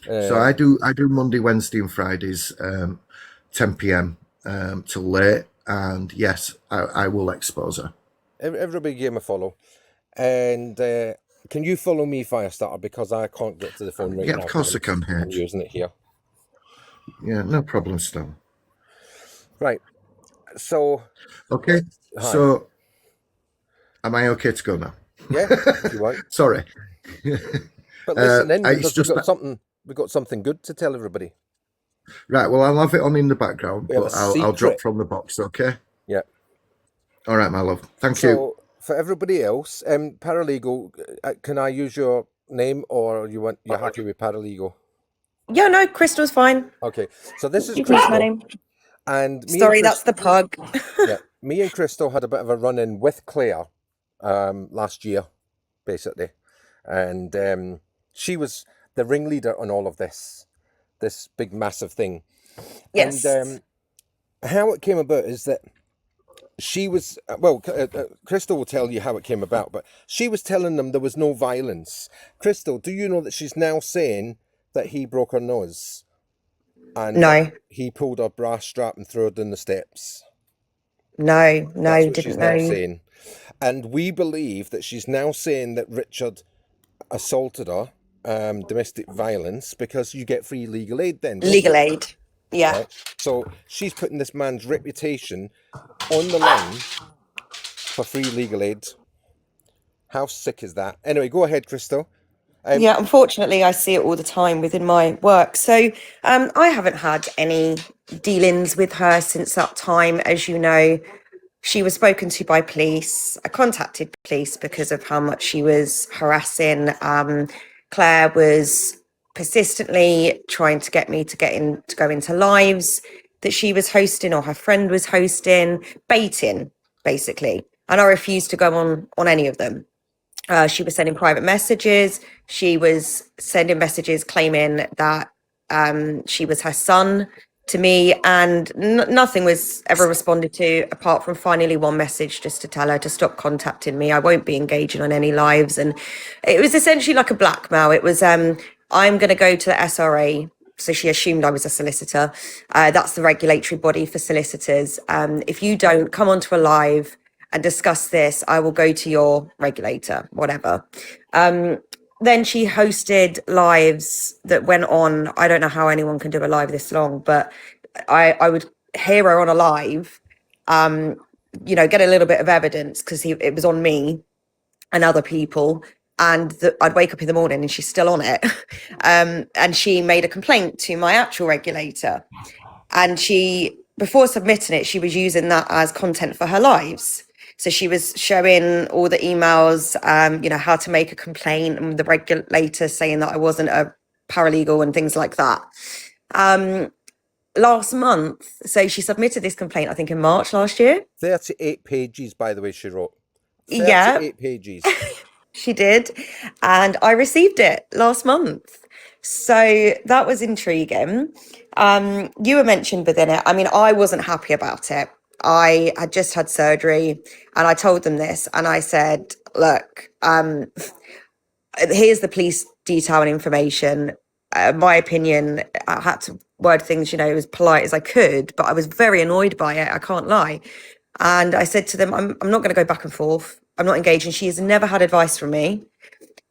So I do Monday, Wednesday, and Fridays, 10 p.m. Till late, and yes, I will expose her. Everybody give him a follow, and can you follow me, Firestarter, because I can't get to the phone right now. Yeah, of course I can. I'm using it here. Yeah, no problem, Stan. Right. So. Okay. Hi. So, am I okay to go now? Yeah, if you want. Sorry. But listen, then we've got something good to tell everybody. Right. Well, I'll have it on in the background, but I'll drop from the box. Okay. Yeah. All right, my love. Thank you. So for everybody else, paralegal, can I use your name, or you're happy with paralegal? Yeah, no, Crystal's fine. Okay. So this is Crystal. My name. And sorry, that's the pug. Yeah, me and Crystal had a bit of a run-in with Clare last year, basically, and she was the ringleader on all of this big massive thing. Yes. And how it came about is that she was Crystal will tell you how it came about, but she was telling them there was no violence. Crystal, do you know that she's now saying that he broke her nose? And no, he pulled her bra strap and threw her down the steps. No, didn't know. Saying. And we believe that she's now saying that Richard assaulted her, domestic violence, because you get free legal aid then. Legal aid, yeah. Right? So she's putting this man's reputation on the line for free legal aid. How sick is that? Anyway, go ahead, Crystal. Yeah, unfortunately, I see it all the time within my work. So I haven't had any dealings with her since that time. As you know, she was spoken to by police. I contacted police because of how much she was harassing. Claire was persistently trying to get me to go into lives that she was hosting or her friend was hosting, baiting, basically. And I refused to go on any of them. She was sending private messages. She was sending messages claiming that she was her son to me, and nothing was ever responded to apart from finally one message just to tell her to stop contacting me. I won't be engaging on any lives. And it was essentially like a blackmail. It was, I'm going to go to the SRA. So she assumed I was a solicitor. That's the regulatory body for solicitors. If you don't come onto a live and discuss this, I will go to your regulator, whatever. Then she hosted lives that went on. I don't know how anyone can do a live this long, but I would hear her on a live, get a little bit of evidence because it was on me and other people. And I'd wake up in the morning and she's still on it. And she made a complaint to my actual regulator. And before submitting it, she was using that as content for her lives. So she was showing all the emails, how to make a complaint, and the regulator saying that I wasn't a paralegal and things like that. Last month, so she submitted this complaint, I think in March last year. 38 pages, by the way, she wrote. 38 Yeah. pages. She did. And I received it last month. So that was intriguing. You were mentioned within it. I mean, I wasn't happy about it. I had just had surgery and I told them this and I said, look, here's the police detail and information. My opinion, I had to word things, as polite as I could, but I was very annoyed by it. I can't lie. And I said to them, I'm not going to go back and forth. I'm not engaging. She has never had advice from me.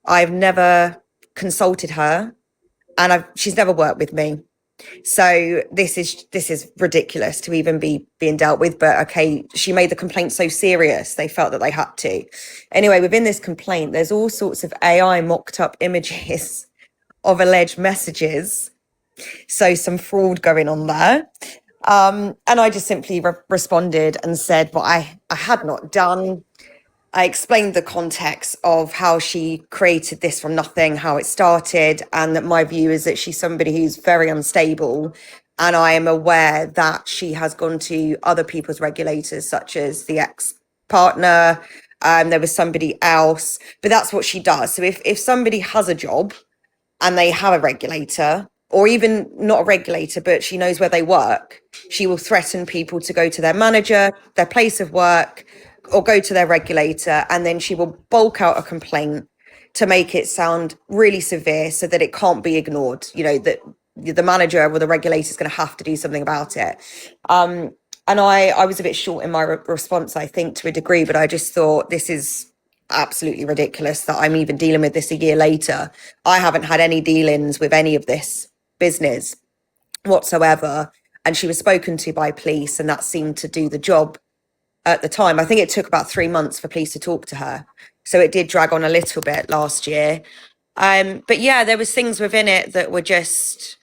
I've never consulted her and she's never worked with me. So this is ridiculous to even be being dealt with. But okay, she made the complaint so serious, they felt that they had to. Anyway, within this complaint, there's all sorts of AI mocked up images of alleged messages. So some fraud going on there. And I just simply responded and said what I had not done. I explained the context of how she created this from nothing, how it started, and that my view is that she's somebody who's very unstable. And I am aware that she has gone to other people's regulators, such as the ex-partner. There was somebody else, but that's what she does. So if somebody has a job and they have a regulator, or even not a regulator, but she knows where they work, she will threaten people to go to their manager, their place of work, or go to their regulator, and then she will bulk out a complaint to make it sound really severe so that it can't be ignored, that the manager or the regulator is going to have to do something about it. And I was a bit short in my response, I think, to a degree, but I just thought this is absolutely ridiculous that I'm even dealing with this a year later. I haven't had any dealings with any of this business whatsoever. And she was spoken to by police, and that seemed to do the job. At the time, I think it took about 3 months for police to talk to her. So it did drag on a little bit last year. But yeah, there was things within it that were just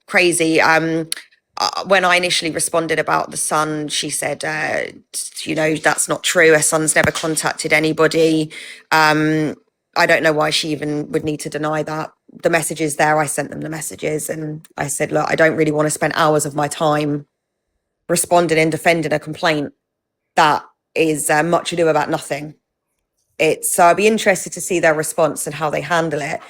crazy. When I initially responded about the son, she said, that's not true. Her son's never contacted anybody. I don't know why she even would need to deny that. The messages there, I sent them the messages and I said, look, I don't really want to spend hours of my time responding and defending a complaint that is much ado about nothing. So I'd be interested to see their response and how they handle it.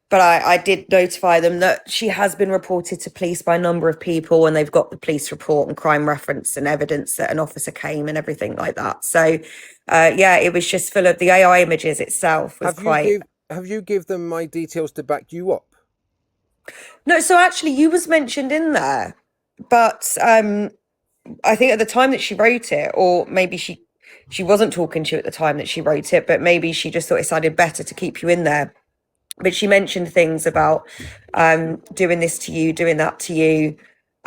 But I did notify them that she has been reported to police by a number of people, and they've got the police report and crime reference and evidence that an officer came and everything like that. So it was just full of the AI images itself. Have you give them my details to back you up? No, so actually you was mentioned in there, but I think at the time that she wrote it, or maybe she wasn't talking to you at the time that she wrote it, but maybe she just thought it sounded better to keep you in there. But she mentioned things about doing this to you, doing that to you.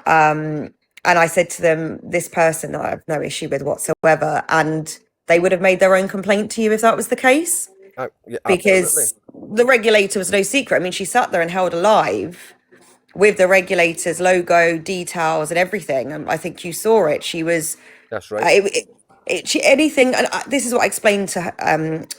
And I said to them, this person I have no issue with whatsoever. And they would have made their own complaint to you if that was the case. Yeah, because the regulator was no secret. I mean, she sat there and held a live with the regulator's logo, details, and everything. And I think you saw it. She was. That's right. Anything, and this is what I explained to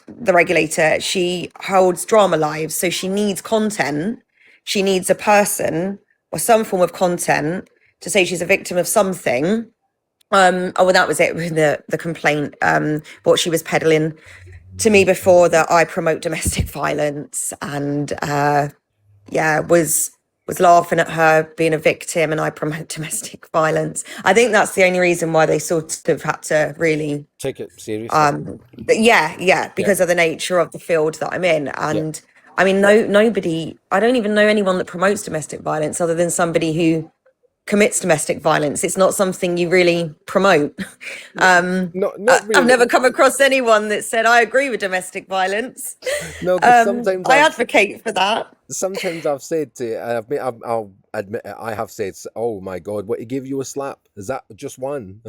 the regulator. She holds drama lives, so she needs content. She needs a person or some form of content to say she's a victim of something. That was it with the complaint. What she was peddling to me before, that I promote domestic violence, and was laughing at her being a victim and I promote domestic violence. I think that's the only reason why they sort of had to really take it seriously. Because of the nature of the field that I'm in. And I mean, nobody, I don't even know anyone that promotes domestic violence other than somebody who commits domestic violence. It's not something you really promote. Not I've really. never come across anyone that said I agree with domestic violence. No, because sometimes I advocate for that. I've said to, I'll admit it, I have said, oh my God, what, he give you a slap? Is that just one?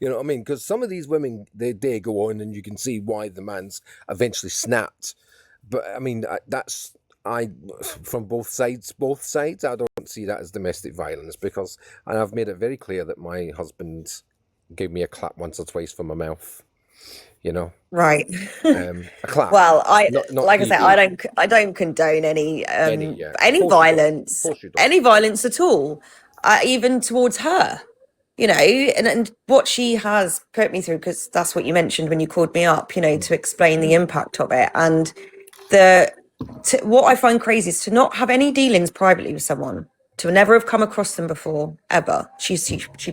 You know what I mean? Because some of these women, they go on and you can see why the man's eventually snapped. But I mean, from both sides, I don't see that as domestic violence, because, and I've made it very clear that my husband gave me a clap once or twice for my mouth, you know. Right. A clap. Well, not like I said, DV. I don't condone any Yeah. Of any course you don't. violence, Of course you don't. any violence at all, even towards her. You know, and what she has put me through, because that's what you mentioned when you called me up, you know, to explain the impact of it. And what I find crazy is to not have any dealings privately with someone, to never have come across them before, ever. She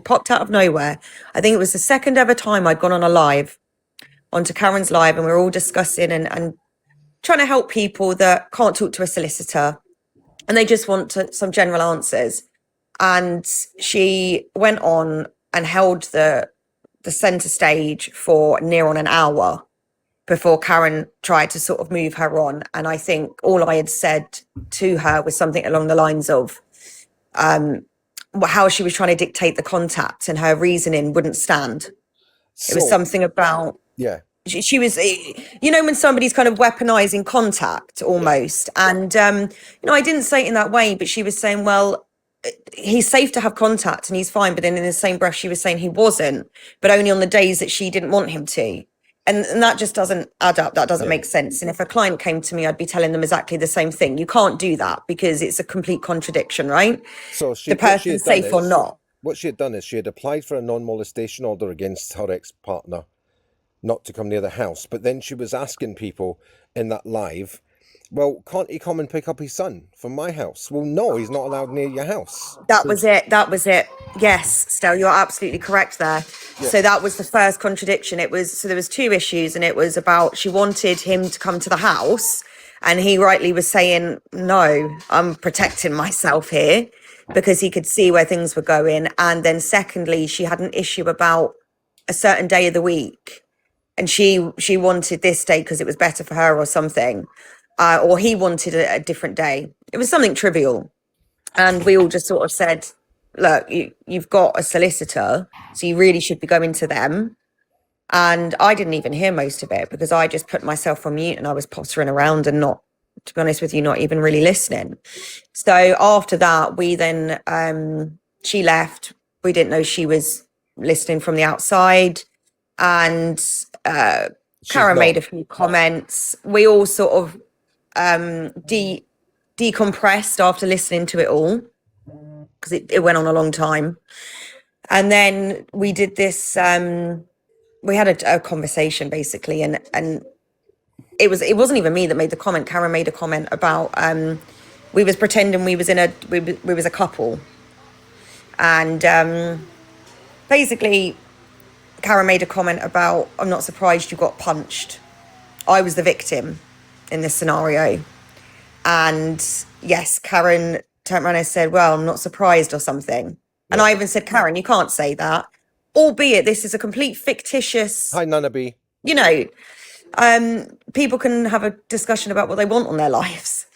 popped out of nowhere. I think it was the second ever time I'd gone on a live, onto Karen's live, and we were all discussing and trying to help people that can't talk to a solicitor and they just want some general answers. And she went on and held the center stage for near on an hour before Karen tried to sort of move her on. And I think all I had said to her was something along the lines of how she was trying to dictate the contact, and her reasoning wouldn't stand. It was something about, yeah. She was, you know, when somebody's kind of weaponizing contact almost. And, you know, I didn't say it in that way, but she was saying, well, he's safe to have contact and he's fine. But then in the same breath, she was saying he wasn't, but only on the days that she didn't want him to. And that just doesn't add up. That doesn't make sense. And if a client came to me, I'd be telling them exactly the same thing. You can't do that because it's a complete contradiction, right? So the person's safe or not. What she had done is she had applied for a non-molestation order against her ex-partner, not to come near the house. But then she was asking people in that live, well, can't he come and pick up his son from my house? Well, no, he's not allowed near your house. That was it. Yes, Stel, you're absolutely correct there. Yeah. So that was the first contradiction. There was two issues, and it was about, she wanted him to come to the house, and he rightly was saying, no, I'm protecting myself here, because he could see where things were going. And then secondly, she had an issue about a certain day of the week, and she wanted this day because it was better for her or something, or he wanted a different day. It was something trivial. And we all just sort of said, look, you've got a solicitor, so you really should be going to them. And I didn't even hear most of it because I just put myself on mute and I was pottering around and not, to be honest with you, not even really listening. So after that, we then, she left. We didn't know she was listening from the outside. And Karen made a few comments. We all sort of decompressed after listening to it all, because it went on a long time. And then we did this, we had a conversation basically, and it wasn't even me that made the comment. Karen made a comment about we was pretending we was a couple. And basically Karen made a comment about, I'm not surprised you got punched. I was the victim in this scenario. And yes, Karen turned around and said, well, I'm not surprised or something. Yeah. And I even said, Karen, you can't say that. Albeit this is a complete fictitious... Hi, Nana B. You know, people can have a discussion about what they want on their lives.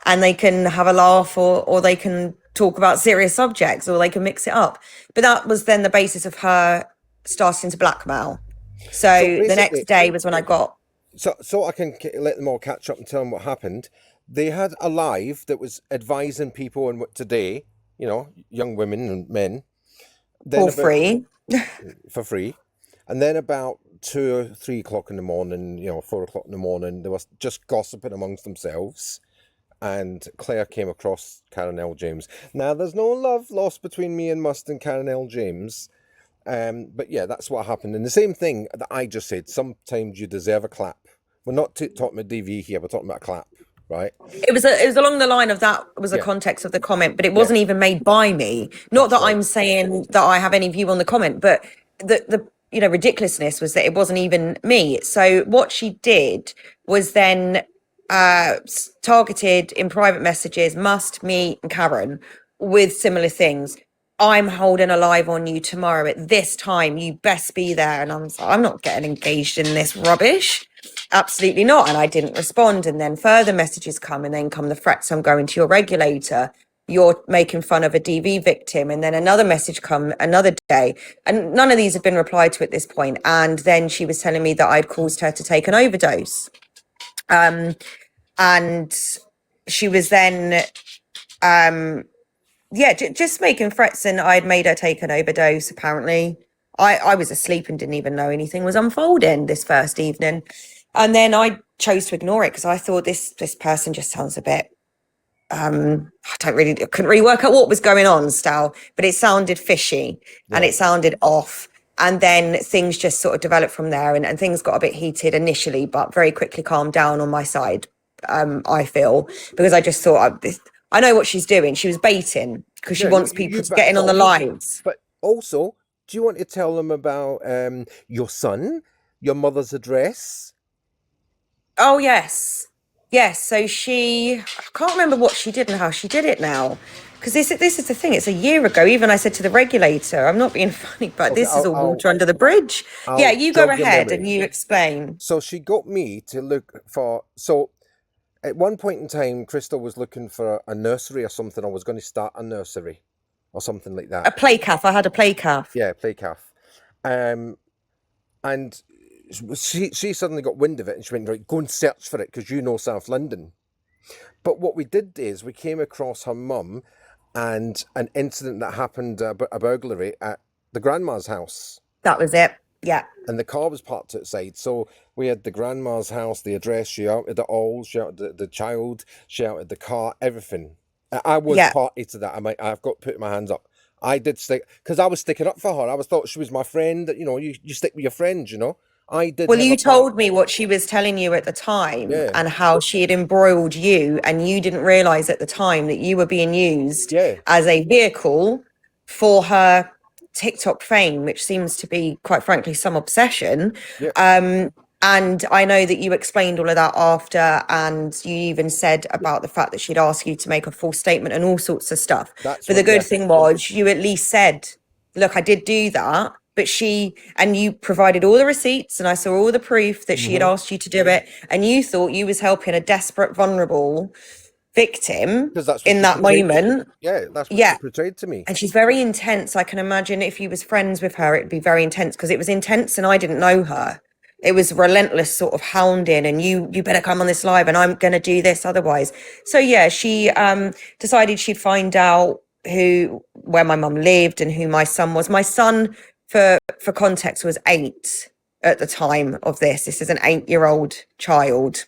And they can have a laugh, or they can talk about serious subjects, or they can mix it up. But that was then the basis of her starting to blackmail. So the next day was when I got... So I can let them all catch up and tell them what happened. They had a live that was advising people on what today, you know, young women and men. For free. For free. And then about 2 or 3 o'clock in the morning, you know, 4 o'clock in the morning, they were just gossiping amongst themselves. And Claire came across Karen L. James. Now, there's no love lost between me and Must and Karen L. James. But yeah, that's what happened. And the same thing that I just said, sometimes you deserve a clap. We're not talking about DV here, we're talking about a clap, right? It was along the line of that was the context of the comment, but it wasn't even made by me. Not that I'm saying that I have any view on the comment, but the you know, ridiculousness was that it wasn't even me. So what she did was then targeted in private messages, Must, me and Karen with similar things. I'm holding a live on you tomorrow at this time. You best be there. And I'm not getting engaged in this rubbish. Absolutely not. And I didn't respond. And then further messages come, and then come the threats. I'm going to your regulator. You're making fun of a DV victim. And then another message come another day. And none of these have been replied to at this point. And then she was telling me that I'd caused her to take an overdose. And she was then, just making threats, and I'd made her take an overdose, apparently. I was asleep and didn't even know anything was unfolding this first evening. And then I chose to ignore it because I thought this person just sounds a bit, I couldn't really work out what was going on still, but it sounded fishy and it sounded off. And then things just sort of developed from there, and things got a bit heated initially, but very quickly calmed down on my side, I feel, because I just thought, I know what she's doing. She was baiting because she wants people to get in on the lives. But also, do you want to tell them about your son, your mother's address? Oh, yes. Yes. So I can't remember what she did and how she did it now. Because this is the thing. It's a year ago. Even I said to the regulator, I'm not being funny, but this is all water under the bridge. Yeah, you go ahead and you explain. So she got me to look for... So at one point in time, Crystal was looking for a nursery or something. I was going to start a nursery or something like that. A play calf. I had a play calf. Yeah, play calf. And she suddenly got wind of it and she went, right, go and search for it because you know South London. But what we did is we came across her mum and an incident that happened, a burglary at the grandma's house. That was it. Yeah. And the car was parked outside. So we had the grandma's house, the address, she outed it all, she outed the child, she outed the car, everything. I was party to that. I've got to put my hands up. I did stick, because I was sticking up for her. I thought she was my friend. You know, you stick with your friends, you know. I did. Well, you told me what she was telling you at the time and how she had embroiled you, and you didn't realise at the time that you were being used as a vehicle for her TikTok fame, which seems to be, quite frankly, some obsession. And I know that you explained all of that after, and you even said about the fact that she'd asked you to make a false statement and all sorts of stuff. But the good thing was you at least said, look, I did do that. But you provided all the receipts, and I saw all the proof that she had asked you to do it, and you thought you was helping a desperate, vulnerable victim in that moment. Yeah, that's what she portrayed to me. And she's very intense. I can imagine if you was friends with her, it'd be very intense, because it was intense and I didn't know her. It was relentless sort of hounding, and you better come on this live and I'm going to do this otherwise. So yeah, she decided she'd find out where my mum lived and who my son was. My son, for context, was 8 at the time of this. This is an 8-year-old child.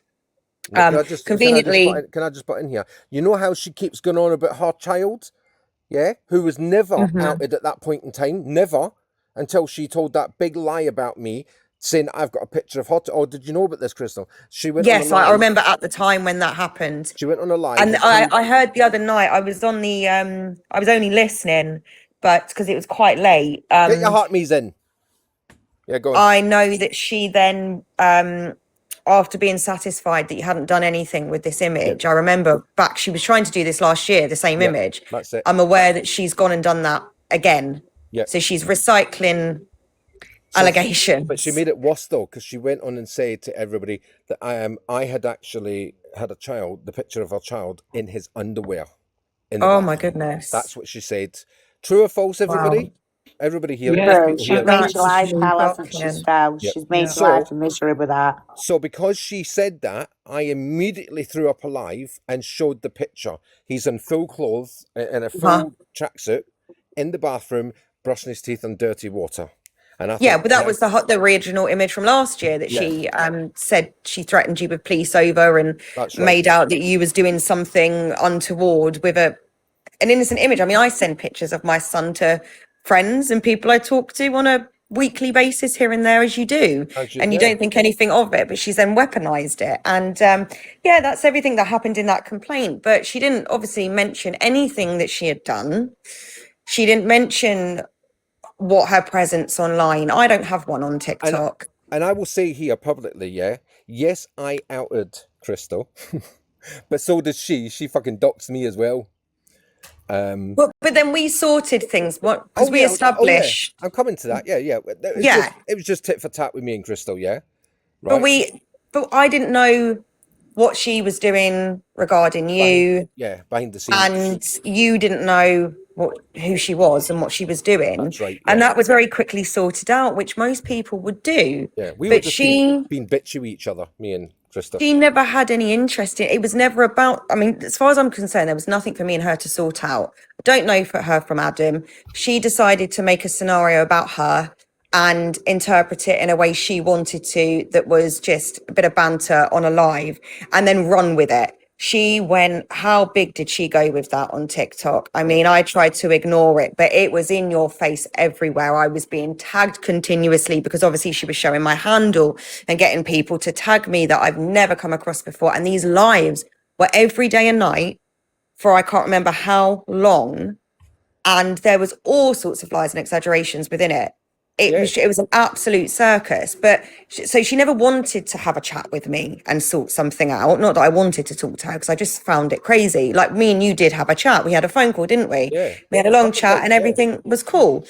Conveniently, can I just put in here? You know how she keeps going on about her child, who was never outed at that point in time, never, until she told that big lie about me, saying I've got a picture of her. Oh, did you know about this, Crystal? She went. Yes, I remember at the time when that happened. She went on a live, and I heard the other night. I was on the. I was only listening, but because it was quite late. Get your heart me's in. Yeah, go on. I know that she then, after being satisfied that you hadn't done anything with this image, I remember back, she was trying to do this last year, the same image. That's it. I'm aware that she's gone and done that again. Yeah. So she's recycling allegations. But she made it worse though, because she went on and said to everybody that I had actually had a child, the picture of her child, in his underwear. My goodness. That's what she said. True or false, everybody? Wow. Everybody here. Yeah, she's made your life hell, hasn't she, Stel? She's made your life a misery with that. So because she said that, I immediately threw up a live and showed the picture. He's in full clothes, in a full tracksuit, in the bathroom, brushing his teeth in dirty water. And but that was the original image from last year that she said she threatened you with police over and made out that you was doing something untoward with an innocent image. I mean, I send pictures of my son to friends and people I talk to on a weekly basis here and there, as you do, and you don't think anything of it, but she's then weaponized it. And that's everything that happened in that complaint. But she didn't obviously mention anything that she had done. She didn't mention what her presence online. I don't have one on TikTok. And I will say here publicly, yes, I outed Crystal, but so did she. She fucking doxed me as well. But then we sorted things because we established. I'm coming to that. Yeah. It was just tit for tat with me and Crystal. Yeah. Right. But I didn't know what she was doing regarding you. Behind the scenes. And you didn't know who she was and what she was doing. That's right. And that was very quickly sorted out, which most people would do. Yeah, we were just being bitchy with each other, me and Krista. She never had any interest in it. It was never about, I mean, as far as I'm concerned, there was nothing for me and her to sort out. I don't know for her from Adam. She decided to make a scenario about her and interpret it in a way she wanted to, that was just a bit of banter on a live, and then run with it. She went, how big did she go with that on TikTok? I mean, I tried to ignore it, but it was in your face everywhere. I was being tagged continuously because obviously she was showing my handle and getting people to tag me that I've never come across before. And these lives were every day and night for I can't remember how long. And there was all sorts of lies and exaggerations within it. It was an absolute circus. But so she never wanted to have a chat with me and sort something out. Not that I wanted to talk to her, because I just found it crazy. Like, me and you did have a chat. We had a phone call, didn't we? Yeah. We had a long chat and everything was cool.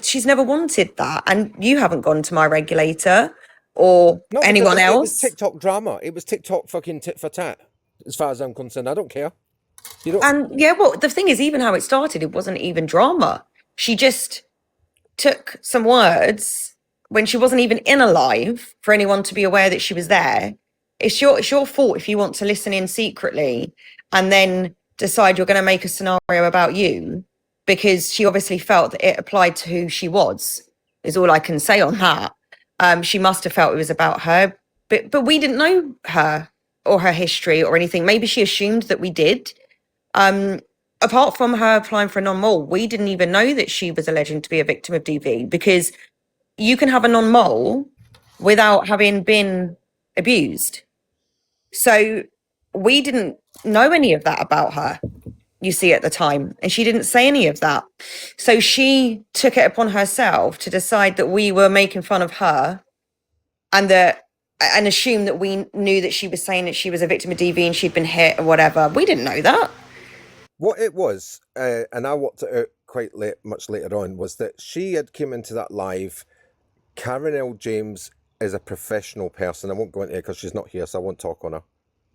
She's never wanted that. And you haven't gone to my regulator or anyone else. It was TikTok drama. It was TikTok fucking tit for tat. As far as I'm concerned, I don't care. And well, the thing is, even how it started, it wasn't even drama. She just took some words when she wasn't even in a live for anyone to be aware that she was there. It's your fault if you want to listen in secretly and then decide you're going to make a scenario about you, because she obviously felt that it applied to who she was, is all I can say on that. She must have felt it was about her, but we didn't know her or her history or anything. Maybe she assumed that we did. Apart from her applying for a non-mole, we didn't even know that she was alleged to be a victim of DV, because you can have a non-mole without having been abused. So we didn't know any of that about her, you see, at the time. And she didn't say any of that. So she took it upon herself to decide that we were making fun of her and assume that we knew that she was saying that she was a victim of DV and she'd been hit or whatever. We didn't know that. What it was, and I watched it out quite much later on, was that she had come into that live. Karen L. James is a professional person. I won't go into it because she's not here, so I won't talk on her,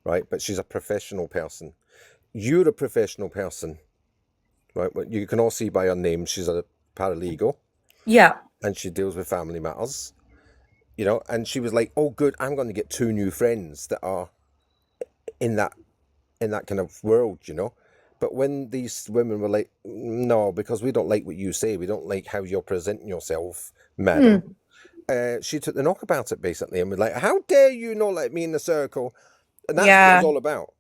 right? But she's a professional person. You're a professional person, right? You can all see by her name, she's a paralegal. Yeah. And she deals with family matters, and she was like, oh, good, I'm going to get 2 new friends that are in that kind of world, But when these women were like, no, because we don't like what you say, we don't like how you're presenting yourself, madam. She took the knock about it, basically, and was like, how dare you not let me in the circle? And that's what it was all about.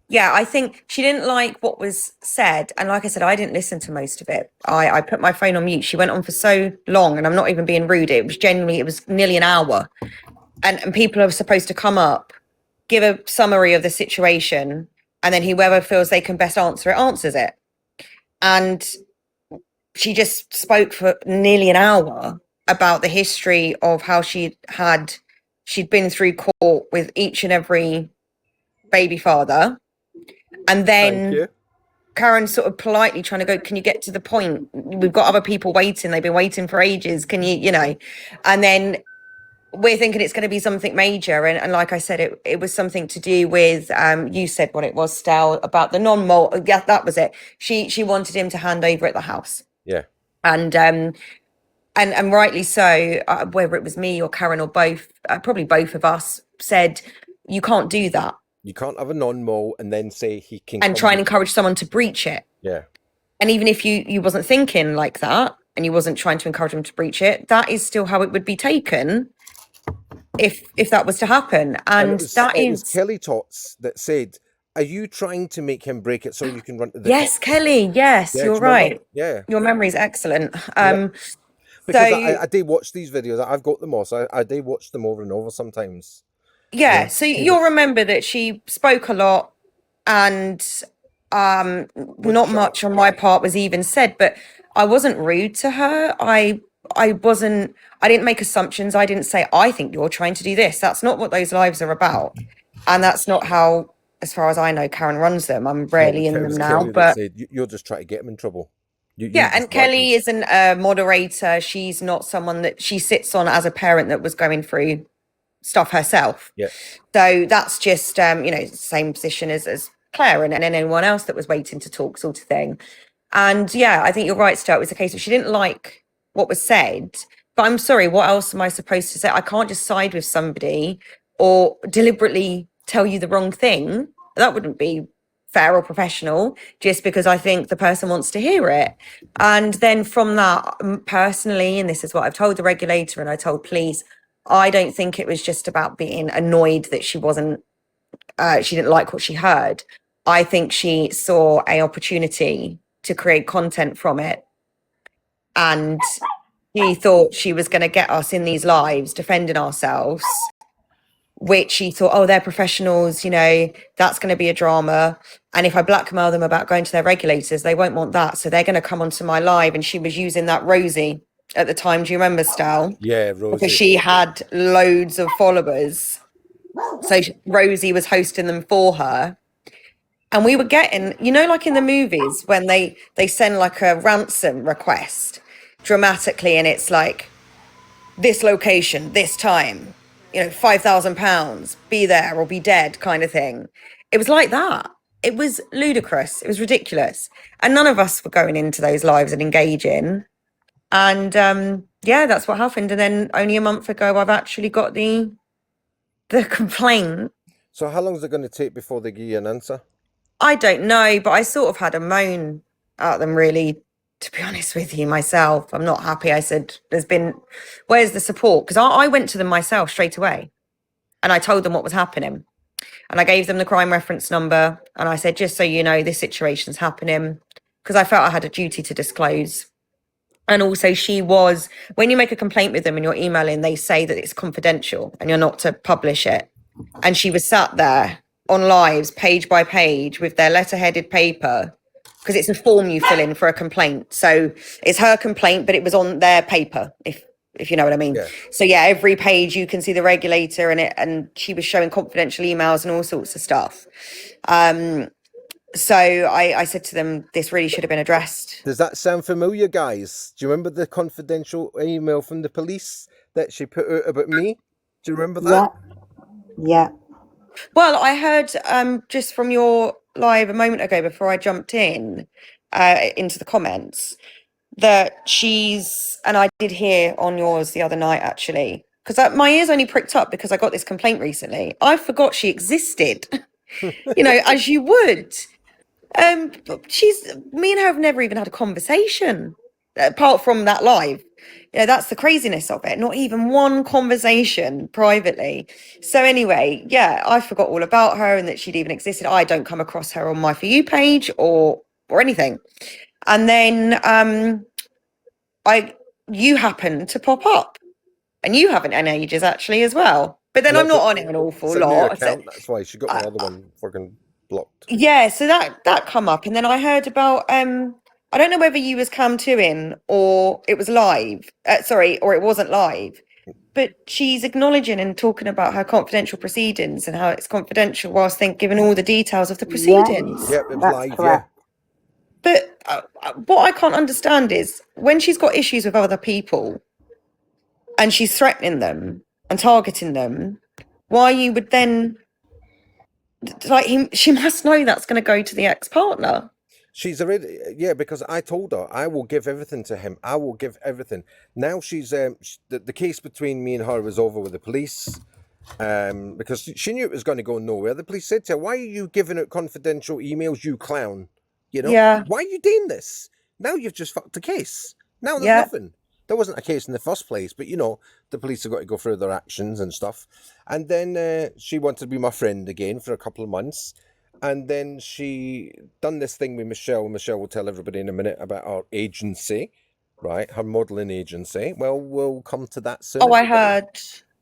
Yeah, I think she didn't like what was said. And like I said, I didn't listen to most of it. I put my phone on mute. She went on for so long, and I'm not even being rude. It was nearly an hour. And people are supposed to come up, give a summary of the situation, and then whoever feels they can best answer it, answers it. And she just spoke for nearly an hour about the history of how she'd been through court with each and every baby father. And then Karen sort of politely trying to go, can you get to the point? We've got other people waiting. They've been waiting for ages. Can you, and then we're thinking it's going to be something major. And like I said, it was something to do with, you said what it was, Stel, about the non-mole. Yeah, that was it. She wanted him to hand over at the house. Yeah. And rightly so, whether it was me or Karen or both, probably both of us, said, you can't do that. You can't have a non-mole and then say he can... And try and encourage someone to breach it. Yeah. And even if you wasn't thinking like that, and you wasn't trying to encourage them to breach it, that is still how it would be taken if that was to happen. And it was Kelly Tots that said, are you trying to make him break it so you can run to the Yes, top? Kelly, yes, you're right. Yeah. Your memory is excellent. Because I do watch these videos. I've got them all, so I do watch them over and over sometimes. Yeah, so you'll remember that she spoke a lot, and not much on my part was even said, but I wasn't rude to her. I didn't make assumptions. I didn't say, I think you're trying to do this. That's not what those lives are about. And that's not how as far as I know, Karen runs them. I'm No, rarely in it them was now, Kelly that but said you're just trying to get him in trouble. You yeah, just and want Kelly him. isn't a moderator. She's not someone that she sits on as a parent that was going through stuff herself. Yeah. So that's just, same position as Claire and anyone else that was waiting to talk, sort of thing. And yeah, I think you're right, Stuart. It was the case that she didn't like what was said. But I'm sorry, what else am I supposed to say? I can't just side with somebody or deliberately tell you the wrong thing. That wouldn't be fair or professional, just because I think the person wants to hear it. And then from that, personally, and this is what I've told the regulator and I told police, I don't think it was just about being annoyed that she didn't like what she heard. I think she saw a opportunity to create content from it, and she thought she was going to get us in these lives defending ourselves, which she thought, oh, they're professionals, that's going to be a drama. And if I blackmail them about going to their regulators, they won't want that. So they're going to come onto my live. And she was using that Rosie at the time. Do you remember, Stal? Yeah, Rosie. Because she had loads of followers. So Rosie was hosting them for her. And we were getting, like in the movies when they send like a ransom request dramatically, and it's like this location, this time, £5,000, be there or be dead kind of thing. It was like that. It was ludicrous. It was ridiculous. And none of us were going into those lives and engaging. And yeah, that's what happened. And then only a month ago, I've actually got the complaint. So how long is it going to take before they give you an answer? I don't know, but I sort of had a moan at them, really, to be honest with you, myself. I'm not happy. I said, where's the support? Because I went to them myself straight away and I told them what was happening. And I gave them the crime reference number. And I said, just so you know, this situation's happening, because I felt I had a duty to disclose. And also when you make a complaint with them and you're emailing, they say that it's confidential and you're not to publish it. And she was sat there on lives, page by page, with their letter-headed paper, because it's a form you fill in for a complaint. So it's her complaint, but it was on their paper, if you know what I mean. Yeah. So yeah, every page you can see the regulator in it, and she was showing confidential emails and all sorts of stuff. So I said to them, this really should have been addressed. Does that sound familiar, guys? Do you remember the confidential email from the police that she put out about me? Do you remember that? Yeah. Well, I heard just from your live a moment ago before I jumped into the comments that and I did hear on yours the other night, actually, because my ears only pricked up because I got this complaint recently. I forgot she existed, as you would. Me and her have never even had a conversation apart from that live. That's the craziness of it. Not even one conversation privately. So anyway, yeah, I forgot all about her and that she'd even existed. I don't come across her on my For You page or anything. And then you happen to pop up, and you haven't in ages actually as well. But then I'm not on it an awful lot. That's why she got my other one fucking blocked. Yeah, so that come up, and then I heard about I don't know whether you was cam 2-ing or it was live. Or it wasn't live. But she's acknowledging and talking about her confidential proceedings and how it's confidential, whilst giving all the details of the proceedings. Yeah, it was live. Correct. Yeah. But what I can't understand is when she's got issues with other people and she's threatening them and targeting them, why you would then she must know that's going to go to the ex-partner. She's already, because I told her I will give everything to him. I will give everything. Now she's the case between me and her was over with the police, because she knew it was going to go nowhere. The police said to her, "Why are you giving out confidential emails, you clown? Yeah. Why are you doing this? Now you've just fucked the case. Now there's nothing. There wasn't a case in the first place, but the police have got to go through their actions and stuff." And then she wanted to be my friend again for a couple of months. And then she done this thing with Michelle. Michelle will tell everybody in a minute about our agency, right? Her modelling agency. Well, we'll come to that soon. Oh, I heard.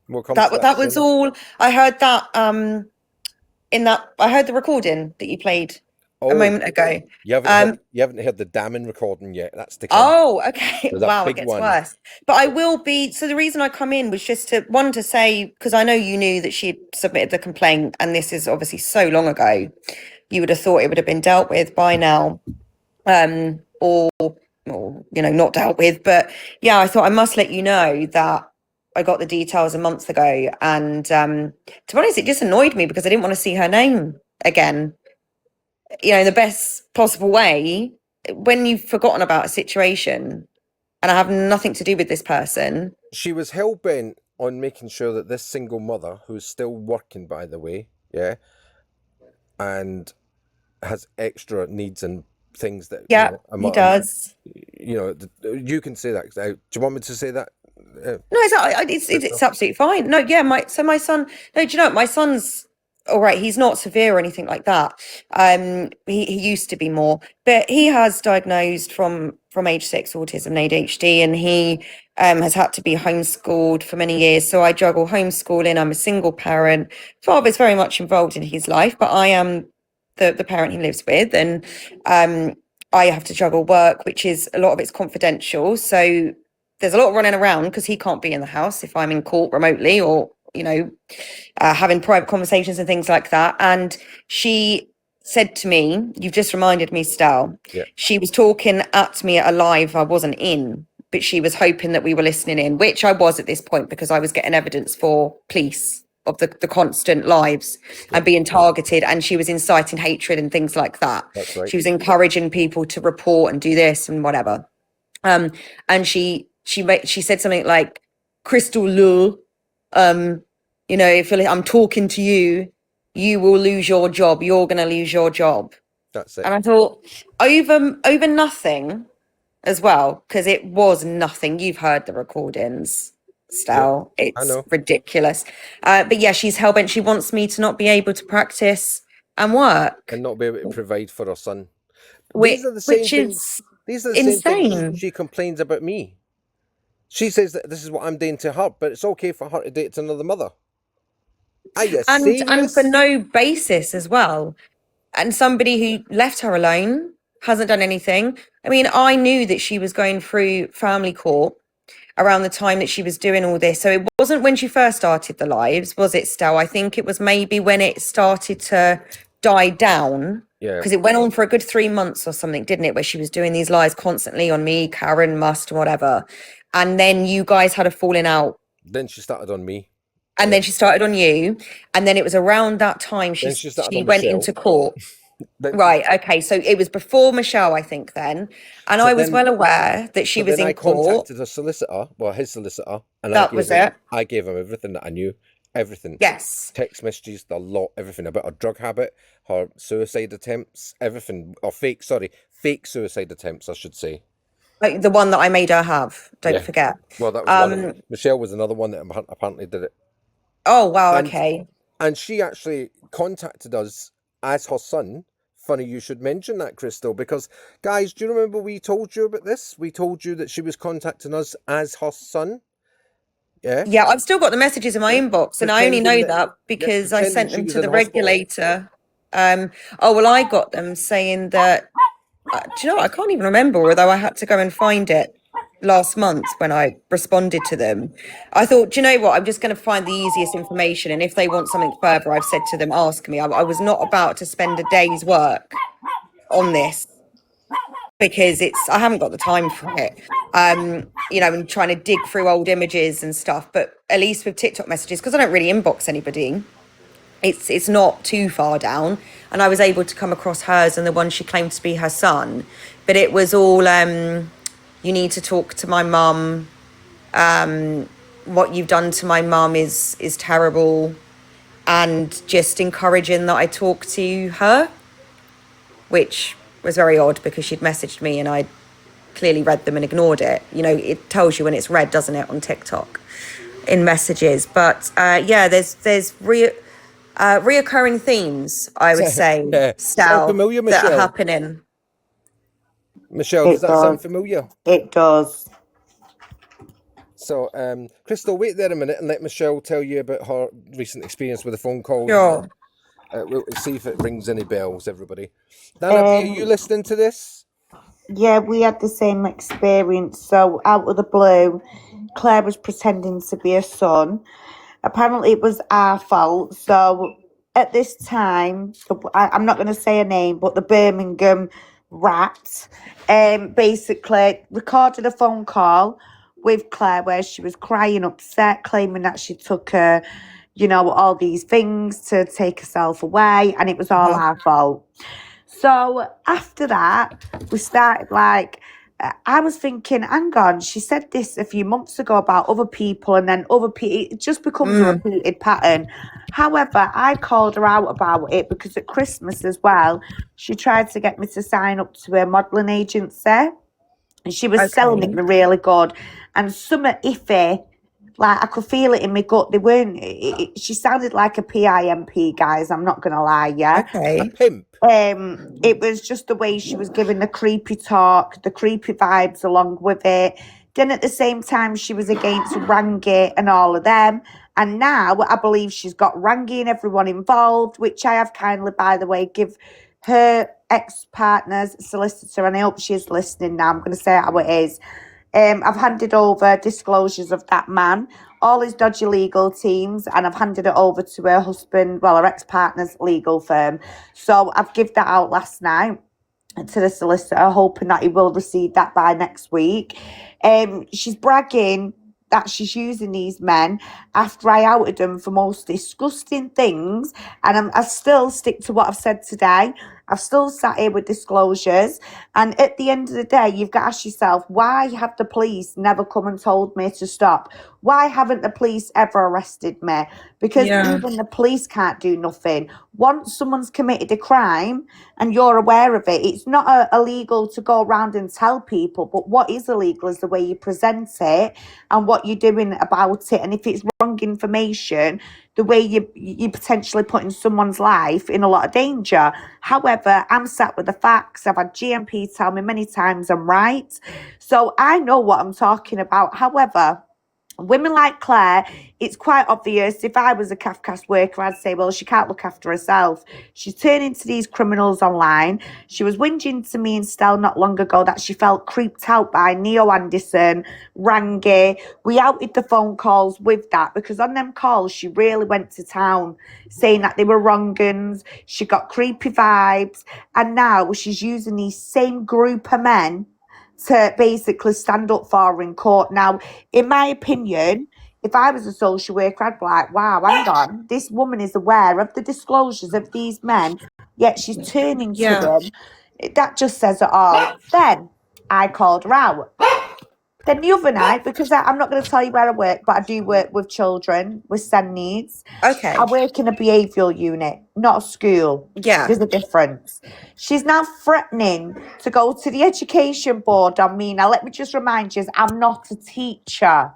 We'll come that. To that that was soon. all. I heard that. I heard the recording that you played. a moment ago. You haven't heard the damning recording yet. That's to come. Oh, okay. There's a Wow, it big gets one. worse. But I will be. So the reason I come in was just to say, because I know you knew that she had submitted the complaint, and this is obviously so long ago. You would have thought it would have been dealt with by now, or not dealt with. But yeah, I thought I must let you know that I got the details a month ago, and to be honest, it just annoyed me because I didn't want to see her name again. In the best possible way, when you've forgotten about a situation and I have nothing to do with this person. She was hell-bent on making sure that this single mother, who's still working, by the way, yeah, and has extra needs and things that... Yeah, he does. You can say that. Do you want me to say that? No, it's absolutely fine. No, yeah, my son... No, do you know what? My son's... all right, he's not severe or anything like that. He used to be more, but he has diagnosed from age 6 autism and ADHD, and he has had to be homeschooled for many years. So I juggle homeschooling. I'm a single parent. Father's very much involved in his life, but I am the parent he lives with, and I have to juggle work, which is a lot of it's confidential. So there's a lot running around because he can't be in the house if I'm in court remotely or having private conversations and things like that. And she said to me, you've just reminded me, Stal, she was talking at me at a live I wasn't in, but she was hoping that we were listening in, which I was at this point because I was getting evidence for police of the constant lives and being targeted, and she was inciting hatred and things like that. That's right. She was encouraging people to report and do this and whatever. And she said something like, Crystal Lure, if I'm talking to you, you will lose your job. You're going to lose your job. That's it. And I thought, over nothing as well, because it was nothing. You've heard the recordings, Stal. Yeah, it's ridiculous. But yeah, she's hellbent. She wants me to not be able to practice and work. And not be able to provide for her son. Which These are the same is same things she complains about me. She says that this is what I'm doing to her, but it's okay for her to do it to another mother. Are you serious? And for no basis as well. And somebody who left her alone, hasn't done anything. I mean, I knew that she was going through family court around the time that she was doing all this. So it wasn't when she first started the lives, was it, Stel? I think it was maybe when it started to die down. Yeah. Because it went on for a good 3 months or something, didn't it? Where she was doing these lies constantly on me, Karen, Must, whatever. And then you guys had a falling out. Then she started on me. And then she started on you. And then it was around that time she went into court. Right, okay. So it was before Michelle, I think, then. And I was well aware that she was in court. I contacted her solicitor, his solicitor. And I gave him everything that I knew. Everything. Yes. Text messages, the lot, everything about her drug habit, her suicide attempts, everything. Or fake suicide attempts, I should say. Like the one that I made her have, don't forget. Well, that was one of them. Michelle was another one that apparently did it. Oh, wow, okay. And she actually contacted us as her son. Funny you should mention that, Crystal, because, guys, do you remember we told you about this? We told you that she was contacting us as her son. Yeah? Yeah, I've still got the messages in my inbox, and I only know that because I sent them to the regulator. I got them saying that... do you know what? I can't even remember, although I had to go and find it last month when I responded to them. I thought, do you know what? I'm just going to find the easiest information. And if they want something further, I've said to them, ask me. I was not about to spend a day's work on this because I haven't got the time for it. And trying to dig through old images and stuff. But at least with TikTok messages, because I don't really inbox anybody, it's not too far down. And I was able to come across hers and the one she claimed to be her son. But it was all, you need to talk to my mum. What you've done to my mum is terrible. And just encouraging that I talk to her, which was very odd because she'd messaged me and I clearly read them and ignored it. It tells you when it's read, doesn't it, on TikTok in messages. But there's reoccurring themes, I would say, Stal, familiar, that are happening. Michelle, does that sound familiar? It does. So, Crystal, wait there a minute and let Michelle tell you about her recent experience with the phone call. Sure. We'll see if it rings any bells, everybody. Nana, are you listening to this? Yeah, we had the same experience. So out of the blue, Claire was pretending to be her son. Apparently it was our fault. So at this time, I'm not going to say a name, but the Birmingham rat basically recorded a phone call with Claire where she was crying upset, claiming that she took her, all these things to take herself away, and it was all our fault. So after that, we started I was thinking, hang on, she said this a few months ago about other people, and then other people, it just becomes a repeated pattern. However, I called her out about it because at Christmas as well, she tried to get me to sign up to a modelling agency, and she was selling it really good. And some iffy, I could feel it in my gut. They weren't, she sounded like a PIMP, guys, I'm not going to lie, yeah? A pimp. It was just the way she was giving the creepy talk, the creepy vibes along with it. Then at the same time, she was against Rangi and all of them. And now I believe she's got Rangi and everyone involved, which I have kindly, by the way, give her ex-partner's solicitor, and I hope she is listening now. I'm going to say how it is. I've handed over disclosures of that man, all his dodgy legal teams, and I've handed it over to her husband, her ex-partner's legal firm. So I've given that out last night to the solicitor, hoping that he will receive that by next week. She's bragging that she's using these men after I outed them for most disgusting things, and I still stick to what I've said today. I've still sat here with disclosures, and at the end of the day, you've got to ask yourself, why have the police never come and told me to stop? Why haven't the police ever arrested me? Because even the police can't do nothing. Once someone's committed a crime and you're aware of it, it's not illegal to go around and tell people, but what is illegal is the way you present it and what you're doing about it. And if it's wrong information, the way you're potentially putting someone's life in a lot of danger. However, I'm sat with the facts. I've had GMP tell me many times I'm right. So I know what I'm talking about. However, women like Claire, it's quite obvious. If I was a Kafkas worker, I'd say, well, she can't look after herself. She's turning to these criminals online. She was whinging to me and Stell not long ago that she felt creeped out by Neo Anderson, Rangi. We outed the phone calls with that because on them calls, she really went to town saying that they were wrong uns. She got creepy vibes. And now she's using these same group of men to basically stand up for her in court. Now, in my opinion, if I was a social worker, I'd be like, wow, hang on, this woman is aware of the disclosures of these men, yet she's turning to them. That just says it all. Then I called her out. Then the other night, because I'm not going to tell you where I work, but I do work with children with SEND needs. Okay. I work in a behavioural unit, not a school. Yeah. There's a difference. She's now threatening to go to the education board on me. Now, let me just remind you, I'm not a teacher,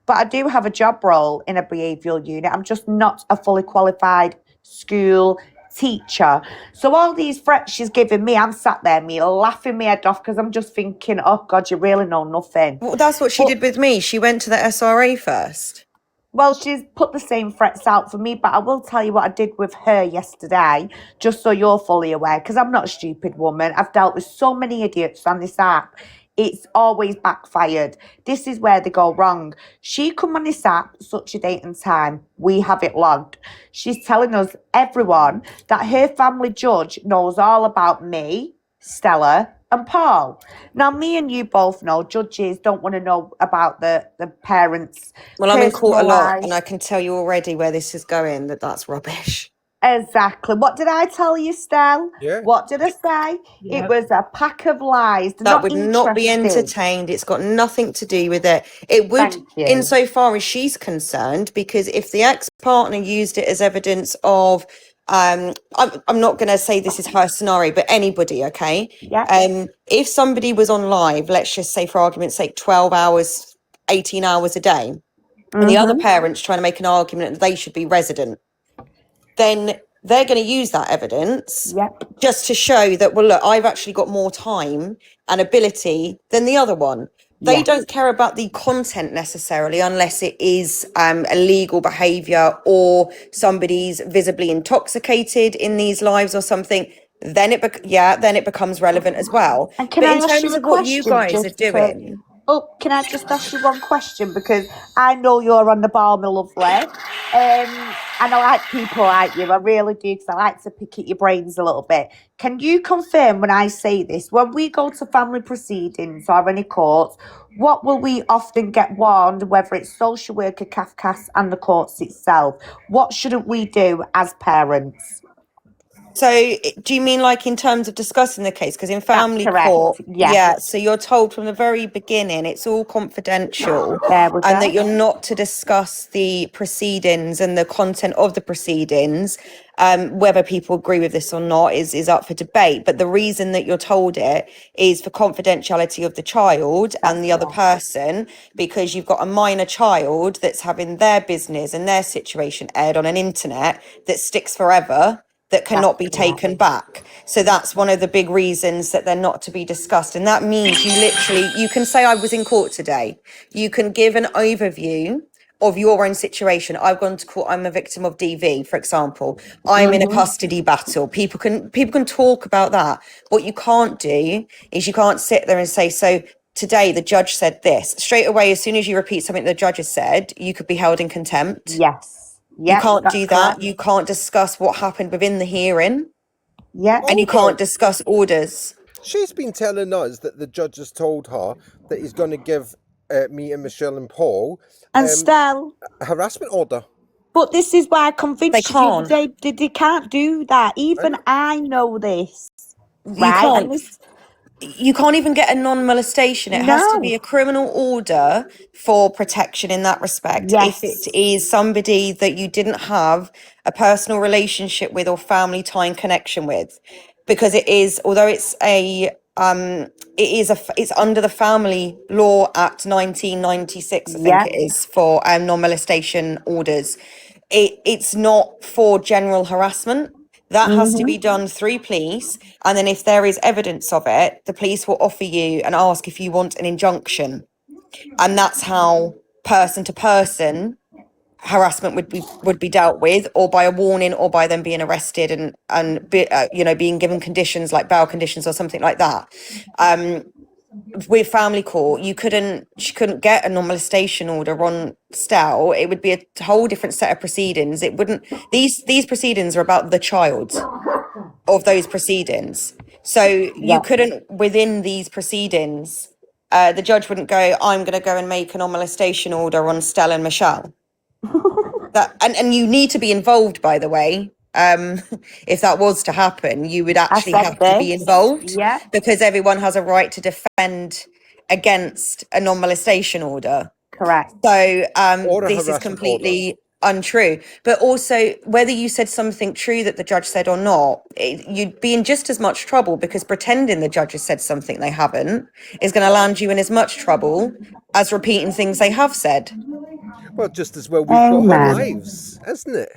but I do have a job role in a behavioural unit. I'm just not a fully qualified school teacher. So all these threats she's giving me, I'm sat there, me laughing my head off because I'm just thinking, oh God, you really know nothing. Well, that's what she did with me. She went to the SRA first. Well, she's put the same threats out for me, but I will tell you what I did with her yesterday, just so you're fully aware, because I'm not a stupid woman. I've dealt with so many idiots on this app. It's always backfired. This is where they go wrong. She come on this app, such a date and time. We have it logged. She's telling us, everyone, that her family judge knows all about me, Stella, and Paul. Now, me and you both know judges don't want to know about the parents. Well, I'm in court a lot, life. and I can tell you already where this is going, that's rubbish. Exactly. What did I tell you, Stell? Yeah. What did I say? Yeah. It was a pack of lies. That would not be entertained. It's got nothing to do with it. It would, insofar as she's concerned, because if the ex-partner used it as evidence of, I'm not going to say this is her scenario, but anybody, okay? Yeah. If somebody was on live, let's just say for argument's sake, 12 hours, 18 hours a day, and the other parent's trying to make an argument that they should be resident, then they're going to use that evidence just to show that, well, look, I've actually got more time and ability than the other one. they Yes. don't care about the content necessarily unless it is illegal behavior or somebody's visibly intoxicated in these lives or something. Then then it becomes relevant as well. And can But I in ask you terms a of what you question guys are just to... doing, Oh, can I just ask you one question? Because I know you're on the ball, my lovely. And I like people like you. I really do, because I like to pick at your brains a little bit. Can you confirm when I say this? When we go to family proceedings or any courts, what will we often get warned, whether it's social worker, CAFCAS and the courts itself? What shouldn't we do as parents? so do you mean like in terms of discussing the case? Because in That's family correct. court, Yes. yeah, so you're told from the very beginning it's all confidential There we and that go. you're not to discuss the proceedings and the content of the proceedings. Whether people agree with this or not is up for debate. But the reason that you're told it is for confidentiality of the child and the other person, because you've got a minor child that's having their business and their situation aired on an internet that sticks forever, that cannot be taken back. So that's one of the big reasons that they're not to be discussed. And that means you can say, I was in court today. You can give an overview of your own situation. I've gone to court, I'm a victim of DV, for example. I'm in a custody battle. People can talk about that. What you can't do is you can't sit there and say, so today the judge said this. Straight away, as soon as you repeat something the judge has said, you could be held in contempt. Yes. You Yep, can't that's do that. correct. You can't discuss what happened within the hearing, Yep. and you can't discuss orders. She's been telling us that the judge has told her that he's going to give me and Michelle and Paul And Stell. a harassment order. But this is why I convinced They you the other can't. day. They can't do that. Even I know this. You Right? And can't. this... You can't even get a non-molestation. It has to be No. a criminal order for protection in that respect. If it Yes. is somebody that you didn't have a personal relationship with or family tie and connection with, because it is, although it's it's under the Family Law Act 1996, I think Yep. it is, for non-molestation orders. It's not for general harassment. That has to be done through police. And then if there is evidence of it, the police will offer you and ask if you want an injunction. And that's how person to person harassment would be dealt with, or by a warning, or by them being arrested and being given conditions like bail conditions or something like that. With family court, she couldn't get a non-molestation order on Stell. It would be a whole different set of proceedings. It wouldn't, these proceedings are about the child of those proceedings. So you Yep. couldn't, within these proceedings, the judge wouldn't go, I'm going to go and make a non-molestation order on Stella and Michelle. And you need to be involved, by the way. If that was to happen, you would actually said have to be this. involved, Yeah. because everyone has a right to defend against a non-molestation order. Correct. So Or a this is harassment completely untrue. But also, whether you said something true that the judge said or not, you'd be in just as much trouble, because pretending the judge has said something they haven't is going to land you in as much trouble as repeating things they have said. Well, just as well we've got our Amen. lives, isn't it?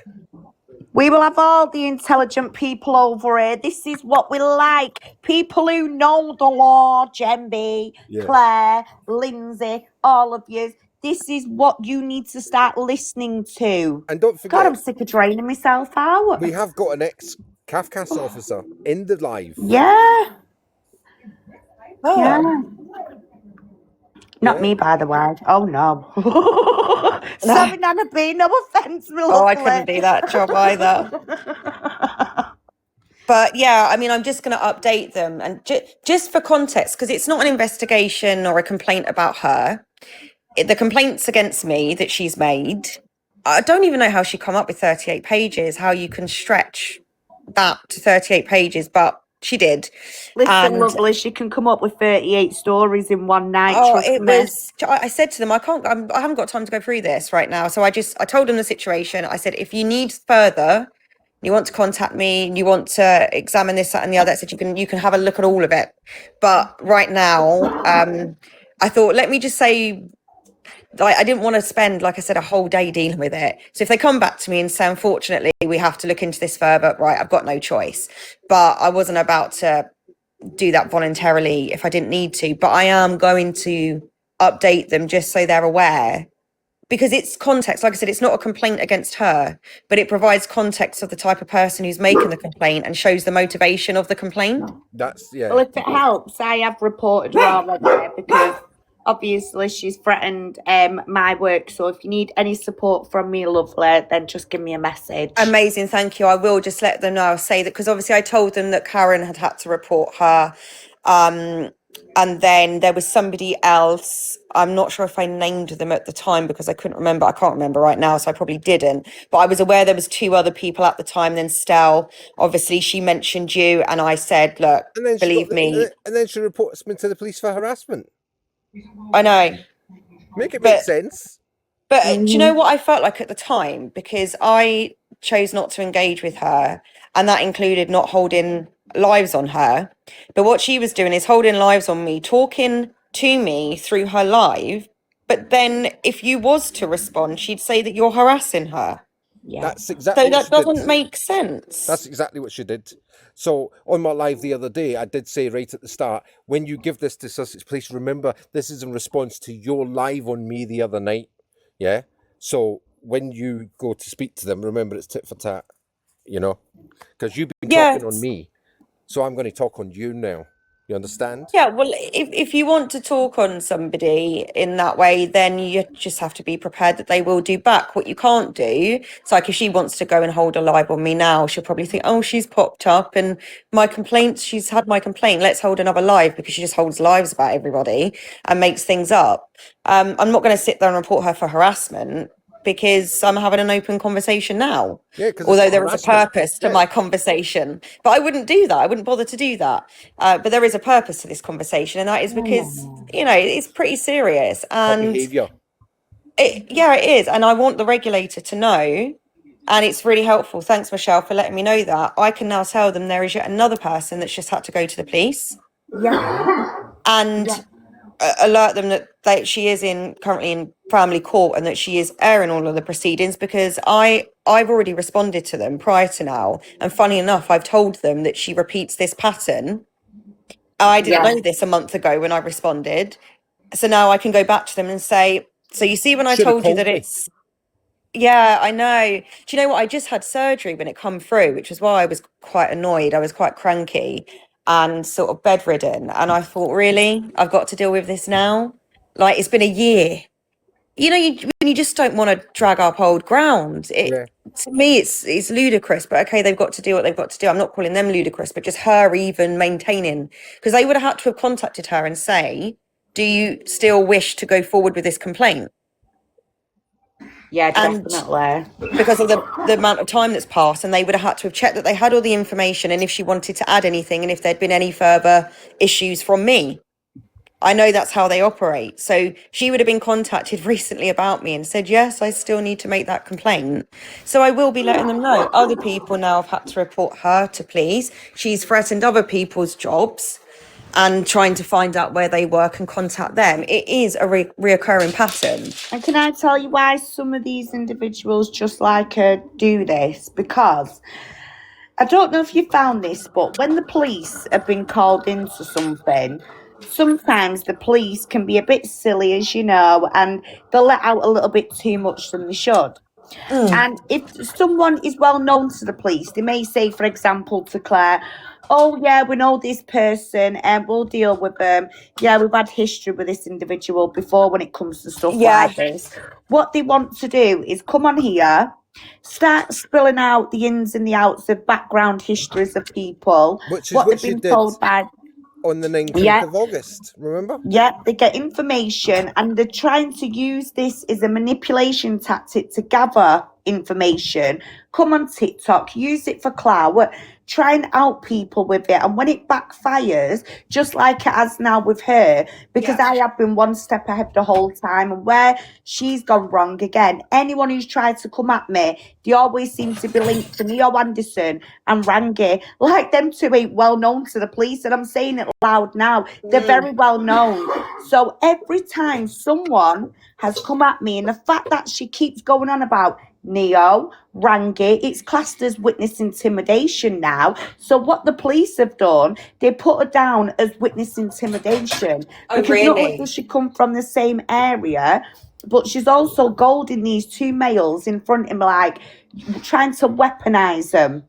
We will have all the intelligent people over here. This is what we like. People who know the law, Gemby, Yeah. Claire, Lindsay, all of you. This is what you need to start listening to. And don't God, I'm forget, sick of draining myself out. we have got an ex-CAFCAS officer in the live. Yeah. Oh. Yeah. Not Yeah. me, by the way. Oh, no. Sorry, Nana B. No offence, my Oh, I lovely. couldn't do that job either. But yeah, I mean, I'm just going to update them, and just for context, because it's not an investigation or a complaint about her. The complaints against me that she's made, I don't even know how she come up with 38 pages, how you can stretch that to 38 pages, but she did. Listen, And lovely, she can come up with 38 stories in one night. oh, trust it me. was, I said to them, I haven't got time to go through this right now. So I told them the situation. I said, if you need further, you want to contact me, and you want to examine this, that, and the other, I said, you can have a look at all of it. But right now, I thought, let me just say, I didn't want to spend, like I said, a whole day dealing with it. So if they come back to me and say, unfortunately, we have to look into this further, right, I've got no choice. But I wasn't about to do that voluntarily if I didn't need to. But I am going to update them just so they're aware. Because it's context, like I said, it's not a complaint against her, but it provides context of the type of person who's making the complaint and shows the motivation of the complaint. That's, yeah. Well, if it helps, I have reported her already because obviously she's threatened my work. So if you need any support from me, lovely, then just give me a message. Amazing, thank you. I will just let them know. I'll say that because obviously I told them that Karen had to report her. And then there was somebody else. I'm not sure if I named them at the time because I couldn't remember. I can't remember right now, so I probably didn't. But I was aware there was 2 other people at the time. Then Stell, obviously, she mentioned you, and I said, "Look, And then believe me." And then she reports me to the police for harassment. I know. Make it make sense. But do you know what I felt like at the time? Because I chose not to engage with her, and that included not holding lives on her. But what she was doing is holding lives on me, talking to me through her live. But then if you was to respond, she'd say that you're harassing her. Yeah. That's exactly So what that she doesn't did. make sense. That's exactly what she did. So on my live the other day, I did say right at the start, when you give this to Sussex Police, remember this is in response to your live on me the other night. Yeah. So when you go to speak to them, remember it's tit for tat, you know, because you've been talking on me. So I'm going to talk on you now. You understand? Yeah, well, if you want to talk on somebody in that way, then you just have to be prepared that they will do back. What you can't do, it's like if she wants to go and hold a live on me now, she'll probably think, oh, she's popped up and my complaints, she's had my complaint, let's hold another live, because she just holds lives about everybody and makes things up. I'm not going to sit there and report her for harassment, because I'm having an open conversation now. Yeah, because although there is a purpose to my conversation, but I wouldn't do that. I wouldn't bother to do that. But there is a purpose to this conversation, and that is because you know it's pretty serious and behavior. It is, and I want the regulator to know. And it's really helpful. Thanks, Michelle, for letting me know that. I can now tell them there is yet another person that's just had to go to the police. Yeah. And alert them that she is currently in family court and that she is airing all of the proceedings, because I've already responded to them prior to now. And funny enough, I've told them that she repeats this pattern. I didn't know this a month ago when I responded. So now I can go back to them and say, so you see when I told you that it's... Yeah, I know. Do you know what? I just had surgery when it come through, which was why I was quite annoyed. I was quite cranky and sort of bedridden. And I thought, really? I've got to deal with this now? Like, it's been a year. You know, you just don't want to drag up old ground. To me, it's ludicrous. But okay, they've got to do what they've got to do. I'm not calling them ludicrous, but just her even maintaining. Because they would have had to have contacted her and say, do you still wish to go forward with this complaint? Yeah, definitely. Because of the amount of time that's passed, and they would have had to have checked that they had all the information, and if she wanted to add anything, and if there'd been any further issues from me. I know that's how they operate. So she would have been contacted recently about me and said, yes, I still need to make that complaint. So I will be letting them know. Other people now have had to report her to police. She's threatened other people's jobs and trying to find out where they work and contact them. It is a reoccurring pattern. And can I tell you why some of these individuals just like her do this? Because I don't know if you found this, but when the police have been called into something, sometimes the police can be a bit silly, as you know, and they'll let out a little bit too much than they should. And if someone is well known to the police, they may say, for example, to Claire, oh, yeah, we know this person and we'll deal with them. Yeah, we've had history with this individual before when it comes to stuff like this. What they want to do is come on here, start spilling out the ins and the outs of background histories of people. Which is what they've been told by... on the 19th of August, remember? Yeah, they get information and they're trying to use this as a manipulation tactic to gather information. Come on TikTok, use it for clout, try and out people with it. And when it backfires, just like it has now with her, because I have been one step ahead the whole time, and where she's gone wrong again, anyone who's tried to come at me, they always seem to be linked to Neo Anderson and Rangi. Like them two ain't well known to the police, and I'm saying it loud now. They're very well known. So every time someone has come at me, and the fact that she keeps going on about Neo, rang it. It's classed as witness intimidation now. So what the police have done, they put her down as witness intimidation. Oh, Because not only really? does she come from the same area, but she's also golding these two males in front of him, like trying to weaponize them.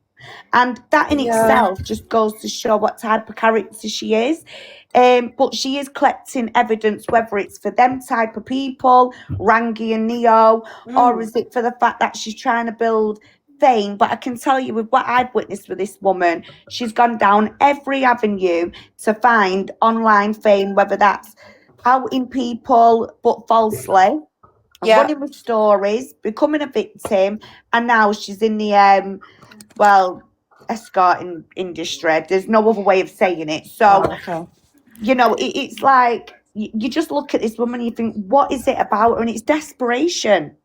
And that in Yeah. itself just goes to show what type of character she is. But she is collecting evidence, whether it's for them type of people, Rangi and Neo, or is it for the fact that she's trying to build fame? But I can tell you, with what I've witnessed with this woman, she's gone down every avenue to find online fame, whether that's outing people but falsely, Yeah. running with stories, becoming a victim, and now she's in the escorting industry. There's no other way of saying it. So, Okay. you know, it's like you just look at this woman and you think, what is it about her? And it's desperation.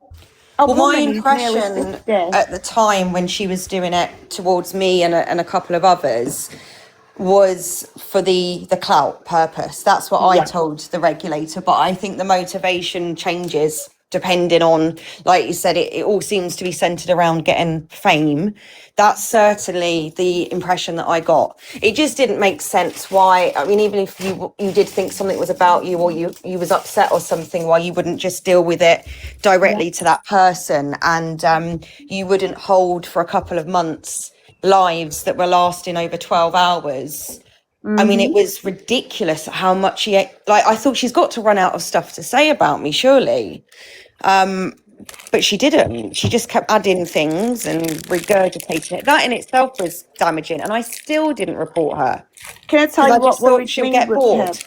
A Well, my woman who's nearly impression 50. at the time when she was doing it towards me and a couple of others was for the clout purpose. That's what I Yeah. told the regulator. But I think the motivation changes depending on, like you said, it all seems to be centered around getting fame. That's certainly the impression that I got. It just didn't make sense why. I mean, even if you did think something was about you, or you was upset or something, why you wouldn't just deal with it directly to that person, and you wouldn't hold for a couple of months lives that were lasting over 12 hours. I mean, it was ridiculous how much she ate. Like, I thought she's got to run out of stuff to say about me, surely. But she didn't. She just kept adding things and regurgitating it. That in itself was damaging, and I still didn't report her Can I tell because you I what just thought worried she'll me get with her? bored.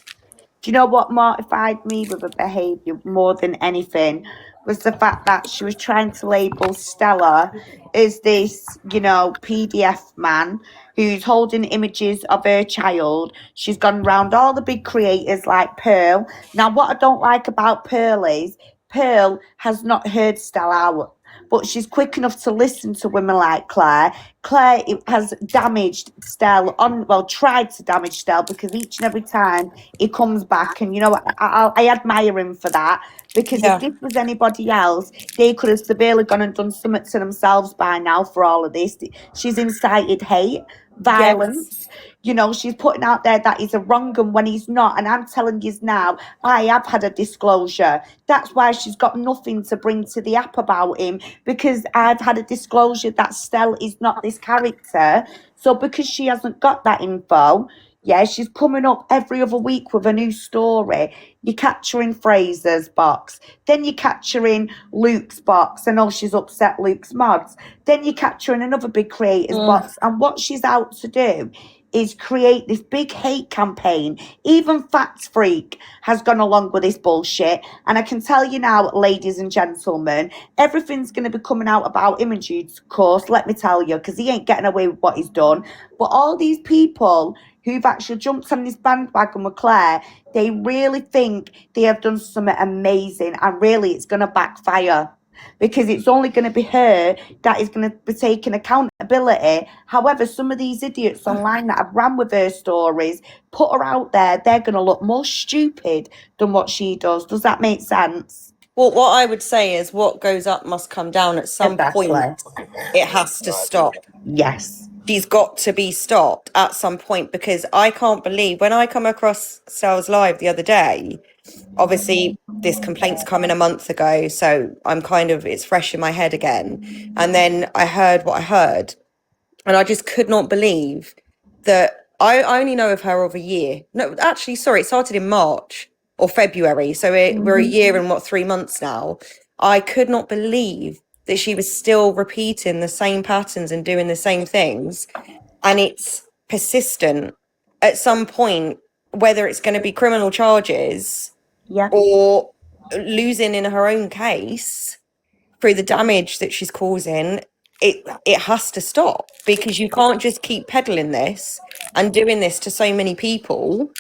Do you know what mortified me with her behaviour more than anything was the fact that she was trying to label Stella as this, PDF man who's holding images of her child. She's gone round all the big creators like Pearl. Now, what I don't like about Pearl is Pearl has not heard Stella out, but she's quick enough to listen to women like Claire. Claire has damaged Stella tried to damage Stella, because each and every time he comes back, and I admire him for that, because if this was anybody else, they could have severely gone and done something to themselves by now for all of this. She's incited hate, violence. She's putting out there that he's a wrong one when he's not. And I'm telling you now, I have had a disclosure. That's why she's got nothing to bring to the app about him, because I've had a disclosure that Stell is not this character. So because she hasn't got that info, she's coming up every other week with a new story. You catch her in Fraser's box. Then you catch her in Luke's box. I know she's upset Luke's mods. Then you catch her in another big creator's box. And what she's out to do is create this big hate campaign. Even Fact Freak has gone along with this bullshit. And I can tell you now, ladies and gentlemen, everything's going to be coming out about him in due course, let me tell you, because he ain't getting away with what he's done. But all these people who've actually jumped on this bandwagon with Claire, they really think they have done something amazing, and really it's going to backfire, because it's only going to be her that is going to be taking accountability. However, some of these idiots online that have ran with her stories, put her out there, they're going to look more stupid than what she does. Does that make sense? Well, what I would say is what goes up must come down at some point. It has to stop. Yes. She's got to be stopped at some point, because I can't believe when I come across Stell's live the other day, obviously this complaint's come in a month ago, so it's fresh in my head again. And then I heard what I heard, and I just could not believe that I only know of her over a year. No, actually, sorry, it started in March or February. So we're a year and 3 months now. I could not believe that she was still repeating the same patterns and doing the same things. And it's persistent. At some point, whether it's going to be criminal charges or losing in her own case through the damage that she's causing, it has to stop, because you can't just keep peddling this and doing this to so many people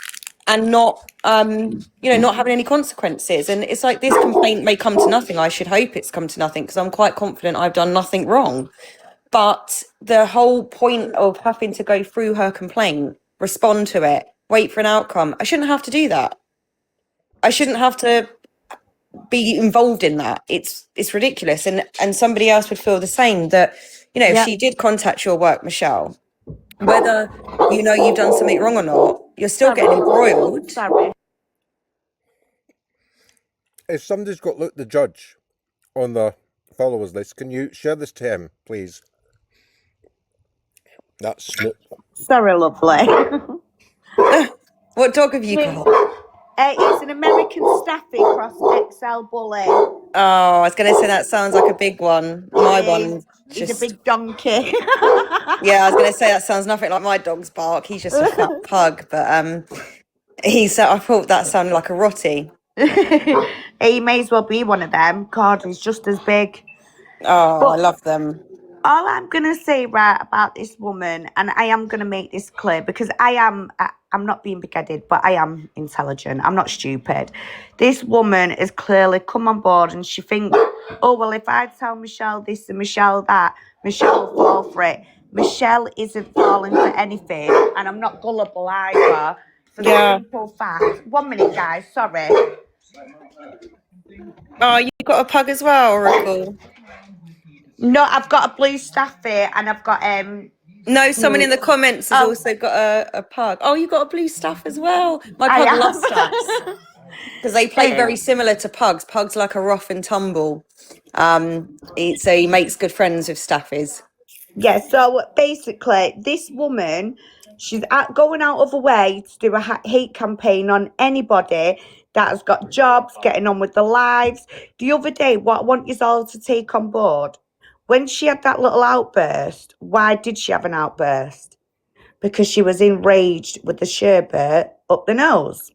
and not not having any consequences. And it's like, this complaint may come to nothing. I should hope it's come to nothing, because I'm quite confident I've done nothing wrong. But the whole point of having to go through her complaint, respond to it, wait for an outcome, I shouldn't have to do that. I shouldn't have to be involved in that. It's ridiculous. And somebody else would feel the same, that, you know, if Yep. she did contact your work, Michelle, whether you know you've done something wrong or not, you're still getting embroiled. Sorry. If somebody's got Luke the Judge on the followers list, can you share this to him, please? That's Snoop. Sorry, lovely. What dog have you got? It's an American Staffy cross XL Bully. Oh, I was going to say that sounds like a big one. My one He's just... a big donkey. Yeah, I was going to say that sounds nothing like my dog's bark. He's just a fat pug, but I thought that sounded like a rotty. He may as well be one of them. God, he's just as big. Oh, I love them. All I'm going to say, right, about this woman, and I am going to make this clear, because I'm not being big-headed, but I am intelligent. I'm not stupid. This woman has clearly come on board and she thinks, oh, well, if I tell Michelle this and Michelle that, Michelle will fall for it. Michelle isn't falling for anything, and I'm not gullible either. For the simple fact. 1 minute, guys, sorry. Oh, you got a pug as well, Oracle? No, I've got a blue Staffy, and I've got No, someone in the comments has also got a pug. Oh, you got a blue Staff as well. My pug loves Staffs because they play very similar to pugs. Pugs like a rough and tumble. So he makes good friends with Staffies. Yeah, so basically, this woman, she's going out of her way to do a hate campaign on anybody that has got jobs, getting on with their lives. The other day, what I want you all to take on board, when she had that little outburst, why did she have an outburst? Because she was enraged with the sherbet up the nose.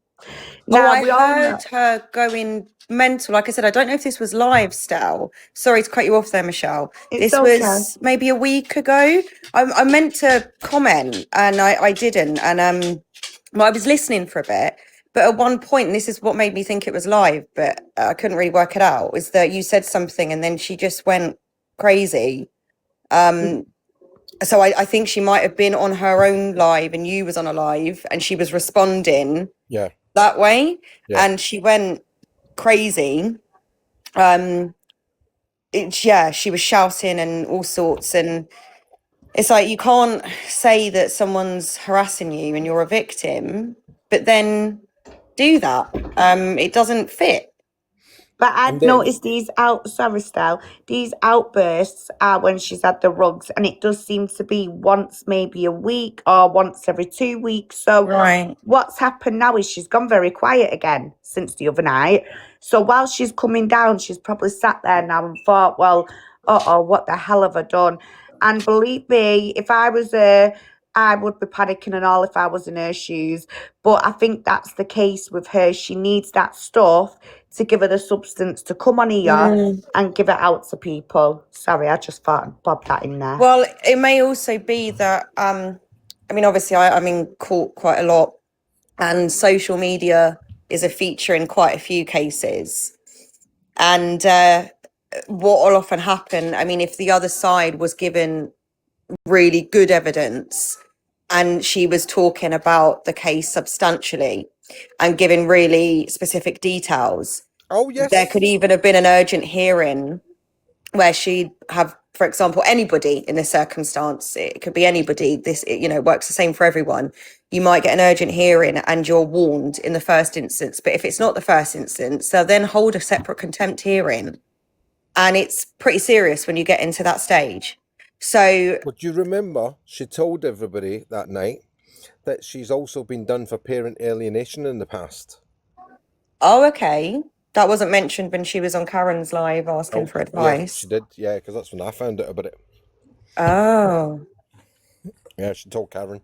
Now, I heard her going mental. Like I said, I don't know if this was live still. Sorry to cut you off there, Michelle. This was maybe a week ago. I meant to comment and I didn't. And I was listening for a bit. But at one point, and this is what made me think it was live, but I couldn't really work it out, was that you said something and then she just went crazy. So I think she might have been on her own live and you was on a live and she was responding that way. And she went crazy. She was shouting and all sorts. And it's like, you can't say that someone's harassing you and you're a victim, but then do that. It doesn't fit. But I've noticed these outbursts are when she's had the rugs, and it does seem to be once maybe a week or once every 2 weeks. So what's happened now is she's gone very quiet again since the other night. So while she's coming down, she's probably sat there now and thought, well, what the hell have I done? And believe me, if I was I would be panicking and all if I was in her shoes. But I think that's the case with her. She needs that stuff to give her the substance to come on here and give it out to people. Sorry, I just thought I'd bob that in there. Well, it may also be that, obviously I'm in court quite a lot and social media is a feature in quite a few cases. And what will often happen, if the other side was given really good evidence and she was talking about the case substantially and giving really specific details. Oh, yes. There could even have been an urgent hearing where she'd have, for example, anybody in this circumstance. It could be anybody. This, works the same for everyone. You might get an urgent hearing and you're warned in the first instance. But if it's not the first instance, they'll then hold a separate contempt hearing. And it's pretty serious when you get into that stage. So, but you remember she told everybody that night that she's also been done for parent alienation in the past. Oh, okay. That wasn't mentioned when she was on Karen's live asking for advice. Yeah, she did. Yeah, because that's when I found out about it. Oh. Yeah, she told Karen.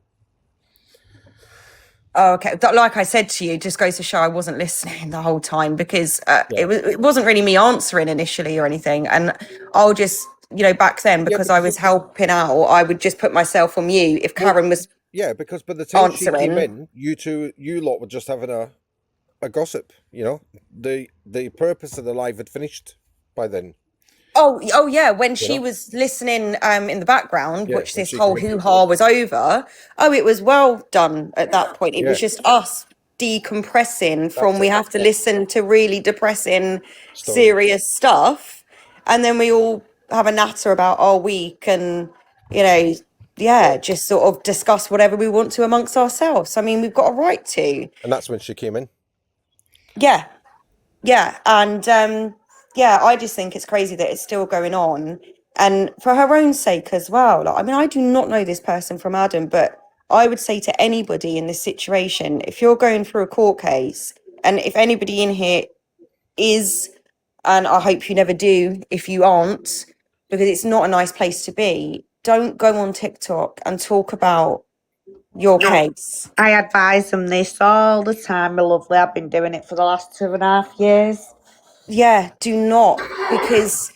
Oh, okay. Like I said to you, just goes to show I wasn't listening the whole time because it wasn't really me answering initially or anything. And I'll just, back then, because I was helping out, I would just put myself on mute if Karen was because by the time she came in, you lot were just having a gossip, The purpose of the live had finished by then. Oh yeah, when she was listening in the background, which this whole hoo-ha was over, it was well done at that point. It was just us decompressing from That's we it. have to listen to really depressing, Stories. serious stuff, and then we all have a natter about our week and, you know, just sort of discuss whatever we want to amongst ourselves. I mean, we've got a right to. And that's when she came in. Yeah. And I just think it's crazy that it's still going on, and for her own sake as well. Like, I mean, I do not know this person from Adam, but I would say to anybody in this situation, if you're going through a court case, and if anybody in here is, and I hope you never do if you aren't, because it's not a nice place to be, don't go on TikTok and talk about your case. I advise them this all the time, my lovely. I've been doing it for the last 2.5 years. Yeah, do not, because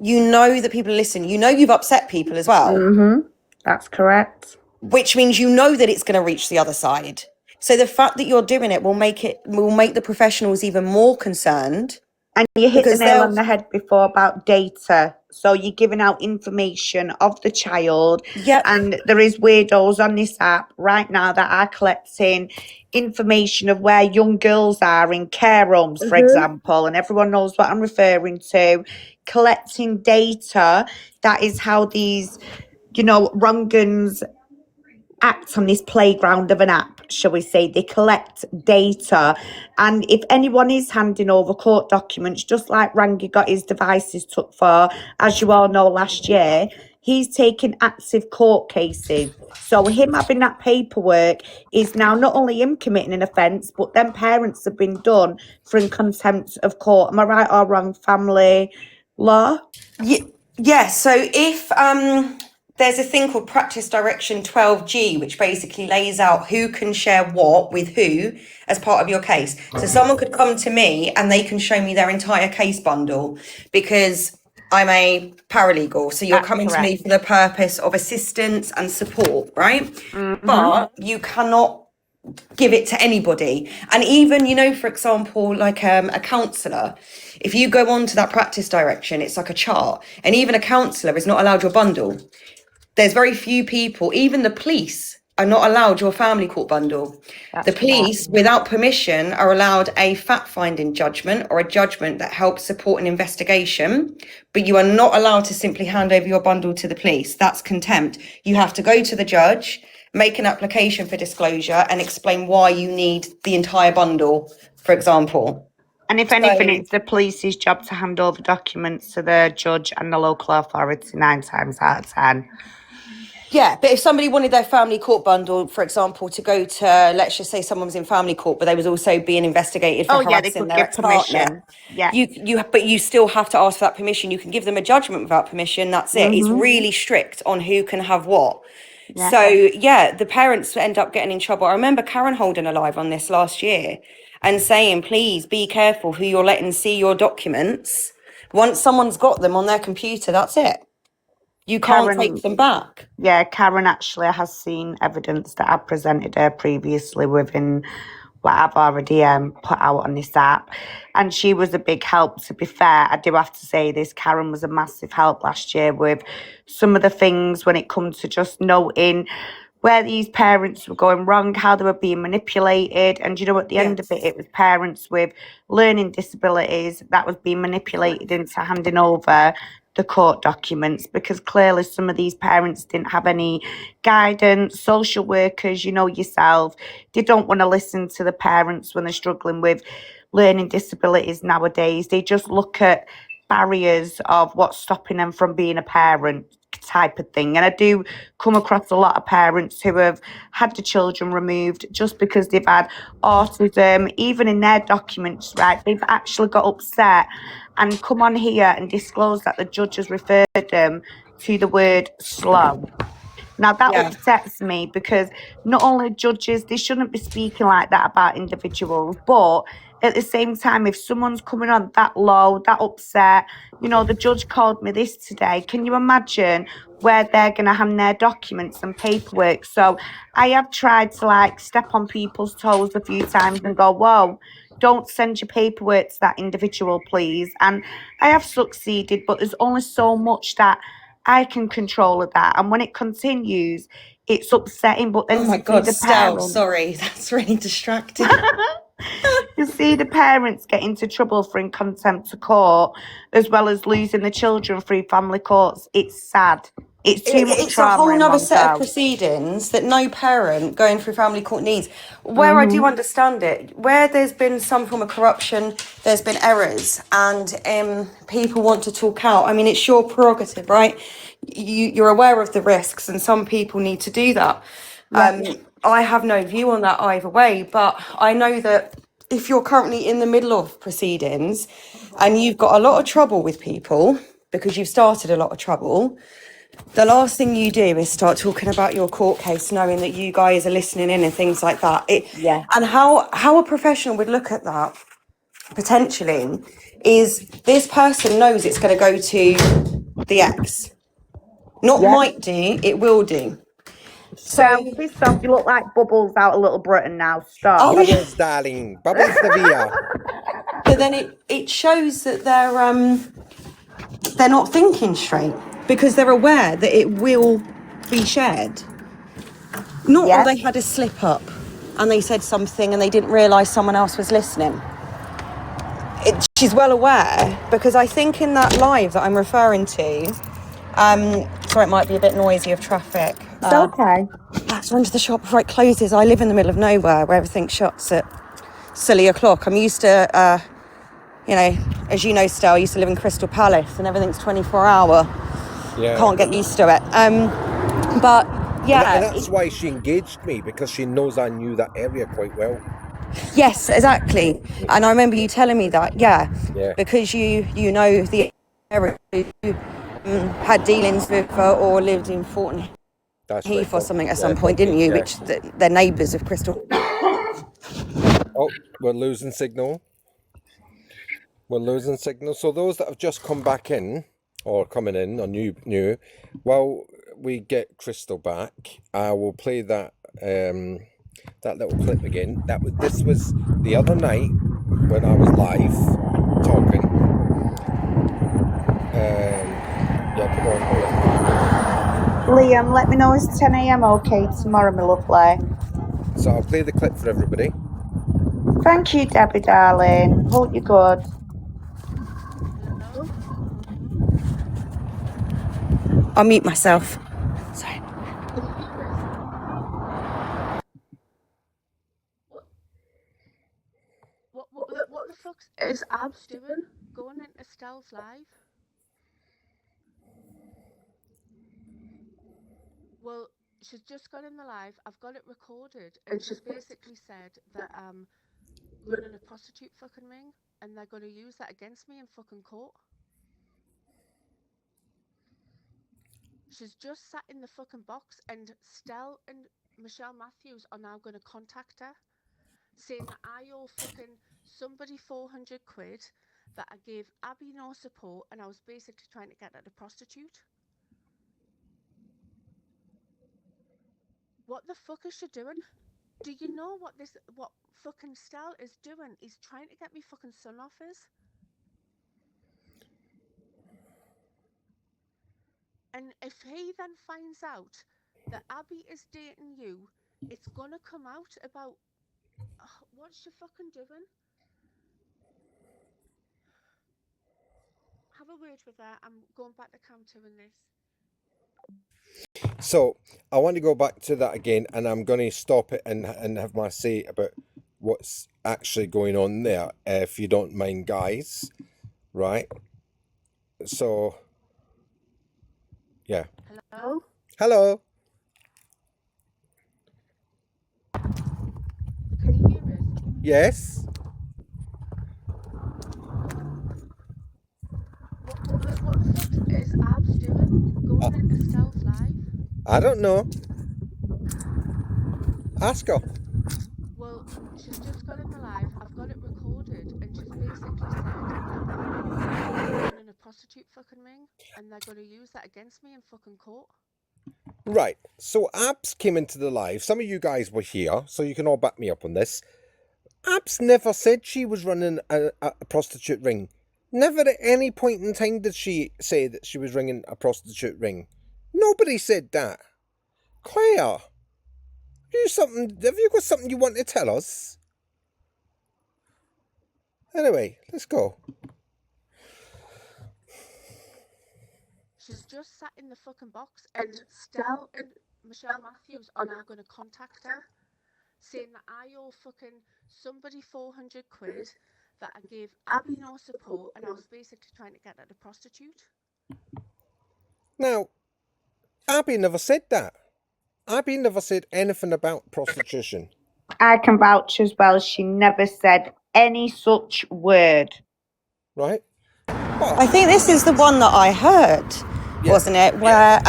you know that people listen. You know you've upset people as well. That's correct. Which means you know that it's going to reach the other side. So the fact that you're doing it will make the professionals even more concerned. And you hit the because nail they'll- on the head before about data. So you're giving out information of the child. Yep. And there is weirdos on this app right now that are collecting information of where young girls are in care homes, for example. And everyone knows what I'm referring to. Collecting data. That is how these, wrong-uns act on this playground of an app, shall we say. They collect data, and if anyone is handing over court documents, just like Rangi got his devices took for, as you all know, last year, he's taking active court cases. So him having that paperwork is now not only him committing an offence, but then parents have been done for in contempt of court. Am I right or wrong, family law? Yeah, so if there's a thing called Practice Direction 12G, which basically lays out who can share what with who as part of your case. So someone could come to me and they can show me their entire case bundle, because I'm a paralegal. So you're That's coming to me correct. for the purpose of assistance and support, right? But you cannot give it to anybody. And even, for example, like a counsellor, if you go on to that practice direction, it's like a chart, and even a counsellor is not allowed your bundle. There's very few people, even the police are not allowed your family court bundle. The police, without permission, are allowed a fact-finding judgment or a judgment that helps support an investigation, but you are not allowed to simply hand over your bundle to the police. That's contempt. You have to go to the judge, make an application for disclosure, and explain why you need the entire bundle, for example. And if anything, it's the police's job to hand over documents to the judge and the local authority 9 times out of 10. Yeah, but if somebody wanted their family court bundle, for example, to go to, let's just say someone was in family court, but they was also being investigated for they harassing could their give ex-partner. permission. Yeah. But you still have to ask for that permission. You can give them a judgment without permission. That's it. It's really strict on who can have what. Yeah. So, the parents end up getting in trouble. I remember Karen Holden alive on this last year and saying, please be careful who you're letting see your documents. Once someone's got them on their computer, that's it. You can't take them back. Yeah, Karen actually has seen evidence that I presented her previously within what I've already put out on this app. And she was a big help, to be fair. I do have to say this, Karen was a massive help last year with some of the things when it comes to just noting where these parents were going wrong, how they were being manipulated. And, at the end of it, it was parents with learning disabilities that was being manipulated into handing over the court documents, because clearly some of these parents didn't have any guidance. Social workers, yourself, they don't want to listen to the parents when they're struggling with learning disabilities nowadays. They just look at barriers of what's stopping them from being a parent type of thing. And I do come across a lot of parents who have had the children removed just because they've had autism. Even in their documents, right, they've actually got upset and come on here and disclose that the judge has referred them to the word slow. Now that upsets me, because not only judges, they shouldn't be speaking like that about individuals, but at the same time, if someone's coming on that low, that upset, the judge called me this today. Can you imagine where they're going to hand their documents and paperwork? So I have tried to step on people's toes a few times and go, whoa, don't send your paperwork to that individual, please. And I have succeeded, but there's only so much that I can control of that. And when it continues, it's upsetting. But then Oh my to see God, the Stel, parents, sorry, that's really distracting. you see the parents get into trouble for in contempt of court, as well as losing the children through family courts. It's sad. It's too much It's a trauma whole in nother one set of go. proceedings that no parent going through family court needs. Where I do Mm-hmm. understand it, where there's been some form of corruption, there's been errors, and people want to talk out. I mean, it's your prerogative, right? You're aware of the risks, and some people need to do that. Yeah. I have no view on that either way, but I know that if you're currently in the middle of proceedings and you've got a lot of trouble with people because you've started a lot of trouble, the last thing you do is start talking about your court case, knowing that you guys are listening in and things like that. Yeah. And how a professional would look at that potentially is this person knows it's going to go to the ex. Not Yeah. might do, it will do. So, So, piss off. You look like Bubbles out of Little Britain now. Stop. oh yeah. Bubbles, darling. Bubbles Navia. But then it shows that they're not thinking straight because they're aware that it will be shared. Not Yeah. or they had a slip up and they said something and they didn't realise someone else was listening. She's well aware because I think in that live that I'm referring to, sorry, it might be a bit noisy of traffic. It's okay. Let's run to the shop before it closes. I live in the middle of nowhere where everything shuts at silly o'clock. I'm used to, as you know, Stel, I used to live in Crystal Palace and everything's 24-hour. Yeah. Can't get used to it. But yeah. And that's why she engaged me, because she knows I knew that area quite well. Yes, exactly. And I remember you telling me that, yeah. Because you know the area you had dealings with or lived in Thornton Heath or something at some point, didn't you? Yeah. Which they're neighbours of Crystal. Oh, we're losing signal. We're losing signal. So those that have just come back in or coming in or new, while we get Crystal back, I will play that that little clip again. This was the other night when I was live talking. Yeah, come on. Liam, let me know it's 10 a.m. okay tomorrow, my lovely. So I'll play the clip for everybody. Thank you, Debbie, darling. Hope you're good. I'll mute myself. Sorry. What the fuck is Abs doing? Going into Stel's live? Well, she's just got in the live. I've got it recorded, and she's basically said that running a prostitute fucking ring, and they're going to use that against me in fucking court. She's just sat in the fucking box, and Stel and Michelle Matthews are now going to contact her, saying that I owe fucking somebody 400 quid, that I gave Abby no support, and I was basically trying to get her to prostitute. What the fuck is she doing? Do you know what fucking Stel is doing? He's trying to get me fucking son offers. And if he then finds out that Abby is dating you, it's gonna come out about what's she fucking doing? Have a word with her. I'm going back to Cam 2 in this. So I want to go back to that again, and I'm going to stop it and have my say about what's actually going on there, if you don't mind, guys. Right? So, yeah. Hello? Hello. Can you hear us? Yes. What the fuck is Abs doing? Going into Stel's live? I don't know. Ask her. Well, she's just got in the live. I've got it recorded, and she's basically said that I'm running a prostitute fucking ring, and they're going to use that against me in fucking court. Right. So Abs came into the live. Some of you guys were here, so you can all back me up on this. Abs never said she was running a prostitute ring. Never at any point in time did she say that she was ringing a prostitute ring. Nobody said that. Claire, have you got something you want to tell us? Anyway, let's go. She's just sat in the fucking box, and Stell and Michelle Matthews are now going to contact her, saying that I owe fucking somebody 400 quid, that I gave Abby no support, and I was basically trying to get at a prostitute. Now, Abby never said that. Abby never said anything about prostitution. I can vouch as well. She never said any such word. Right? I think this is the one that I heard, wasn't it? Where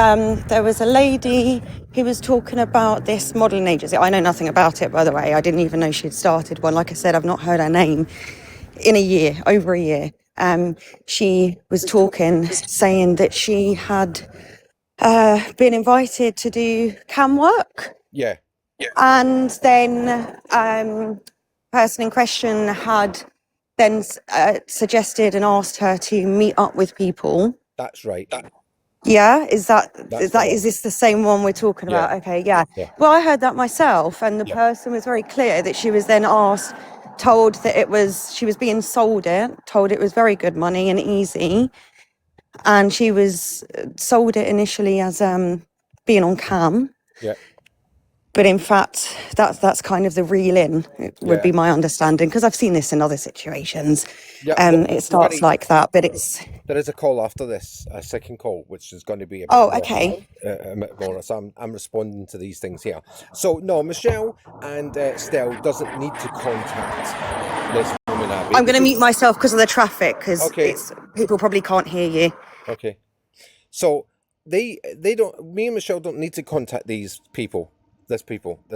there was a lady who was talking about this modelling agency. I know nothing about it, by the way. I didn't even know she'd started one. Like I said, I've not heard her name in a year, over a year. She was talking, saying that she had been invited to do cam work. Yeah. And then person in question had then suggested and asked her to meet up with people. That's right. Yeah, is That's the one. this the same one we're talking Yeah. about? Okay, yeah. Yeah. Well, I heard that myself, and the person was very clear that she was then told that she was being sold it, told it was very good money and easy, and she was sold it initially as being on cam. Yeah. But in fact, that's kind of the reel in, would be my understanding, because I've seen this in other situations. Yeah. It starts like that, but it's... There is a call after this, a second call, which is going to be a bit Oh, more, okay. a bit more. So I'm responding to these things here. So no, Michelle and Stell doesn't need to contact this woman, Abby. I'm going to mute myself because of the traffic, because Okay. people probably can't hear you. Okay. So they don't. Me and Michelle don't need to contact these people. This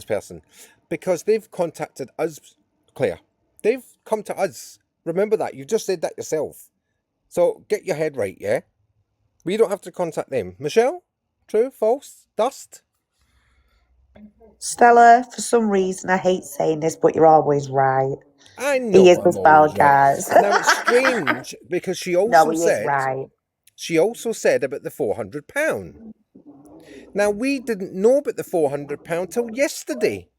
person, because they've contacted us, Claire. They've come to us. Remember that. You just said that yourself. So get your head right, yeah? We don't have to contact them. Michelle? True? False? Dust? Stella, for some reason, I hate saying this, but you're always right. I know. He is I'm as well, always right. guys. Now it's strange because she also No, he said is right. she also said about the £400. Now we didn't know about the £400 till yesterday.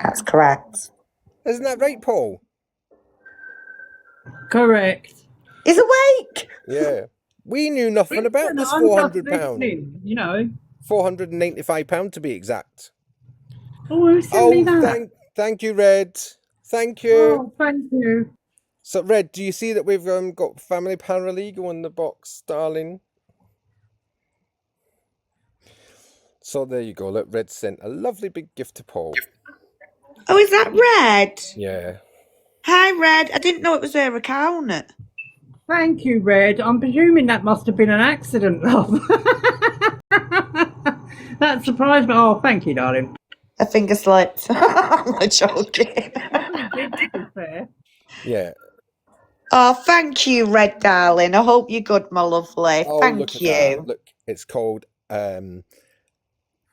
That's correct. Isn't that right, Paul? Correct. He's awake. Yeah. We knew nothing about this I'm just £400. listening, you know. £495 to be exact. Oh, who sent me that? Thank you, Red. Thank you. Oh, thank you. So, Red, do you see that we've got Family Paralegal in the box, darling? So there you go. Look, Red sent a lovely big gift to Paul. Oh, is that Red? Yeah. Hi, Red. I didn't know it was her account. Thank you, Red. I'm presuming that must have been an accident, love. That surprised me. Oh, thank you, darling. A finger slipped. I'm not joking. Yeah. Oh, thank you, Red darling. I hope you're good, my lovely. Oh, thank look at you. that. Look, it's called,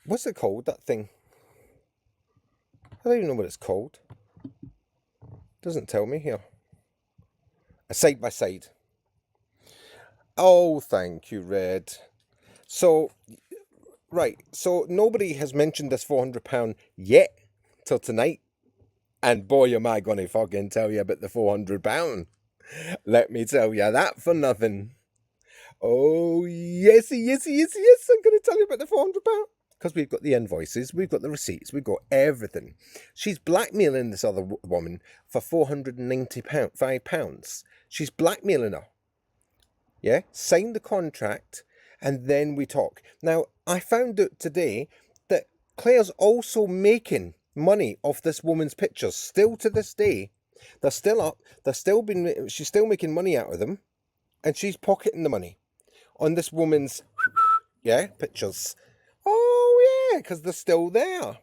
what's it called, that thing? I don't even know what it's called. Doesn't tell me here. A side by side. Oh, thank you, Red. So, right. So nobody has mentioned this £400 yet till tonight. And boy, am I going to fucking tell you about the £400. Let me tell you that for nothing. Oh, yes. I'm going to tell you about the £400. Because we've got the invoices, we've got the receipts, we've got everything. She's blackmailing this other woman for £495. She's blackmailing her. Yeah? Sign the contract and then we talk. Now, I found out today that Claire's also making money off this woman's pictures. Still to this day. They're still up. She's still making money out of them. And she's pocketing the money on this woman's, pictures. Oh, yeah, because they're still there.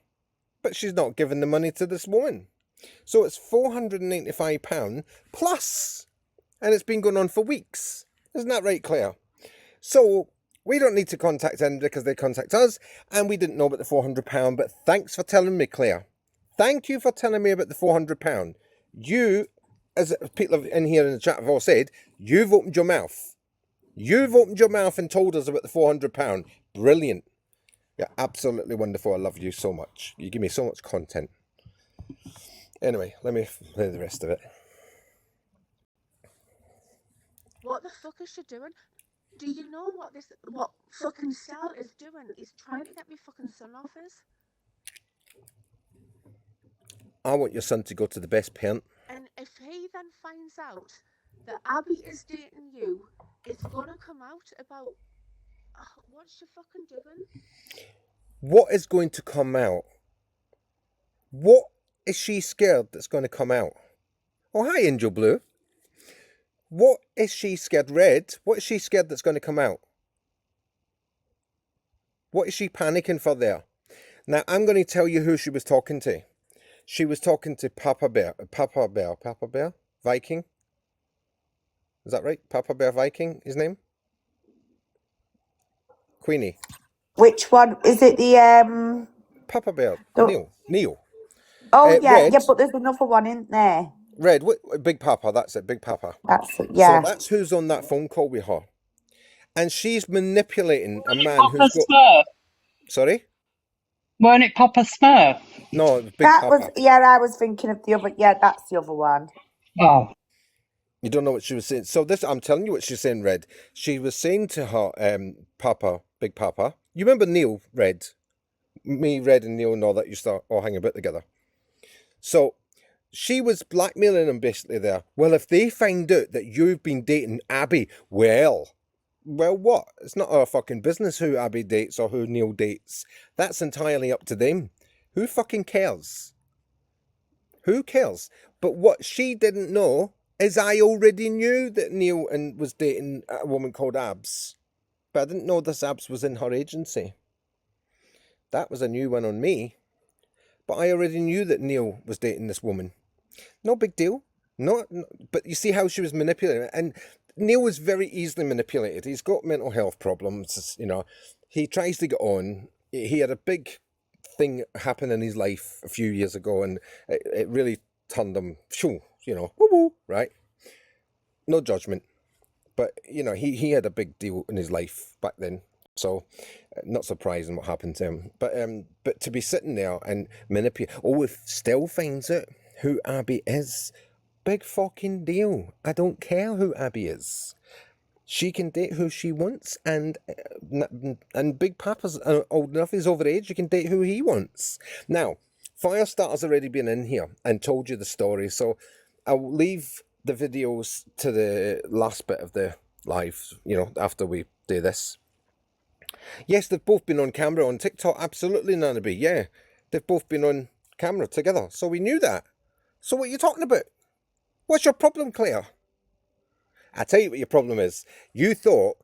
But she's not giving the money to this woman. So it's £495 plus. And it's been going on for weeks. Isn't that right, Claire? So we don't need to contact anybody because they contact us. And we didn't know about the £400. But thanks for telling me, Claire. Thank you for telling me about the £400. You as people in here in the chat have all said, you've opened your mouth. You've opened your mouth and told us about the £400. Brilliant. You're absolutely wonderful. I love you so much. You give me so much content. Anyway, let me play the rest of it. What the fuck is she doing? Do you know what fucking Sal is doing? He's trying to get me fucking son off us. I want your son to go to the best parent. And if he then finds out that Abby is dating you, it's gonna come out about what's she fucking doing? What is going to come out? What is she scared that's going to come out? Oh, hi, Angel Blue. What is she scared? Red, what is she scared that's going to come out? What is she panicking for there? Now, I'm going to tell you who she was talking to. She was talking to Papa Bear, Viking. Is that right? Papa Bear Viking, his name? Queenie. Which one? Is it the Papa Bear, the- Neil. Oh yeah, Red, yeah, but there's another one in there. Red, Big Papa, that's it, Big Papa. That's it, yeah. So that's who's on that phone call with her. And she's manipulating a man Papa who's got... Smurf. Sorry? Weren't it Papa Smurf? No, Big That Papa. was, yeah, I was thinking of the other, yeah, that's the other one. Oh. You don't know what she was saying. So this, I'm telling you what she's saying, Red. She was saying to her, Papa, Big Papa. You remember Neil, Red? Me, Red and Neil and all that used to all hang a bit together. So she was blackmailing him basically there. Well, if they find out that you've been dating Abby, well, what? It's not our fucking business who Abby dates or who Neil dates. That's entirely up to them. Who fucking cares? Who cares? But what she didn't know is I already knew that Neil was dating a woman called Abs. But I didn't know this Abs was in her agency. That was a new one on me. But I already knew that Neil was dating this woman. No big deal. No, but you see how she was manipulating. And Neil was very easily manipulated. He's got mental health problems, you know. He tries to get on. He had a big thing happen in his life a few years ago, and it really turned him, you know, woo-woo, right? No judgment. But, you know, he had a big deal in his life back then. So, not surprising what happened to him. But to be sitting there and manipulate... Oh, if Stell finds out who Abby is, big fucking deal. I don't care who Abby is. She can date who she wants, and Big Papa's old enough, he's over age, you can date who he wants. Now, Firestarter's already been in here and told you the story, so I'll leave the videos to the last bit of the live, you know, after we do this. Yes, they've both been on camera on TikTok, absolutely, Nanaby, yeah. They've both been on camera together, so we knew that. So what are you talking about? What's your problem, Claire? I tell you what your problem is. You thought,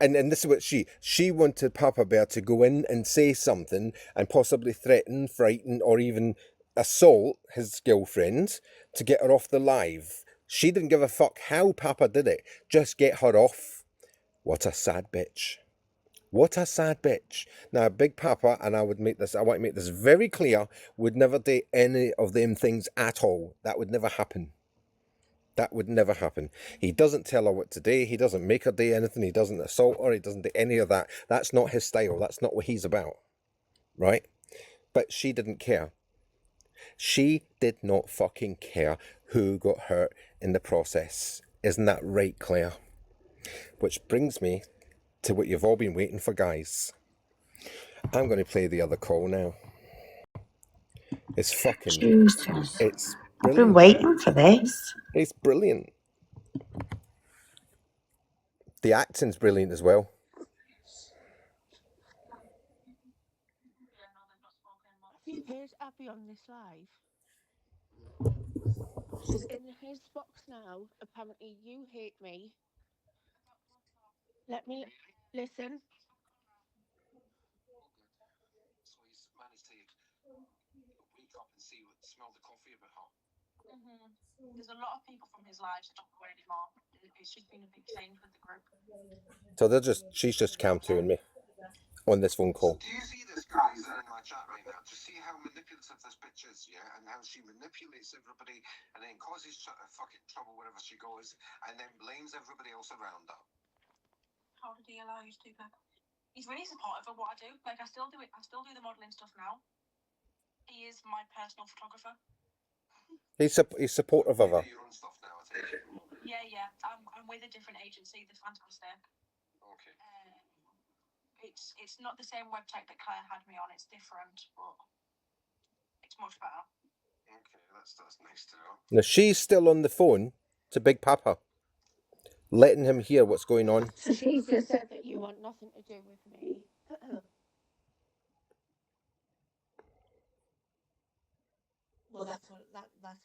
and this is what she wanted Papa Bear to go in and say something and possibly threaten, frighten, or even assault his girlfriend to get her off the live. She didn't give a fuck how Papa did it. Just get her off. What a sad bitch. What a sad bitch. Now, Big Papa, and I want to make this very clear, would never date any of them things at all. That would never happen. That would never happen. He doesn't tell her what to do. He doesn't make her do anything. He doesn't assault her. He doesn't do any of that. That's not his style. That's not what he's about. Right? But she didn't care. She did not fucking care who got hurt in the process. Isn't that right, Claire? Which brings me to what you've all been waiting for, guys. I'm going to play the other call now. It's fucking... Jesus. It's brilliant. I've been waiting for this. It's brilliant. The acting's brilliant as well. Have you heard Abby on this live? She's in his box now. Apparently, you hate me. Let me listen. So he's managed to wake up and smell the coffee about her. There's a lot of people from his lives that don't go anymore. It's just been a big change with the group. So she's just counteracting me. on this phone call. Do you see this, guys, in my chat right now? Do you see how manipulative this bitch is, yeah? And how she manipulates everybody and then causes fucking trouble wherever she goes and then blames everybody else around her? How did he allow you to do that? He's really supportive of what I do. Like, I still do it. I still do the modelling stuff now. He is my personal photographer. He's supportive of her. Your own stuff now, I take it. Yeah. I'm with a different agency. They're fantastic. Okay. It's not the same website that Claire had me on. It's different, but it's much better. Okay, that's nice to know. Now she's still on the phone to Big Papa, letting him hear what's going on. So she just said that you want nothing to do with me. Well, that's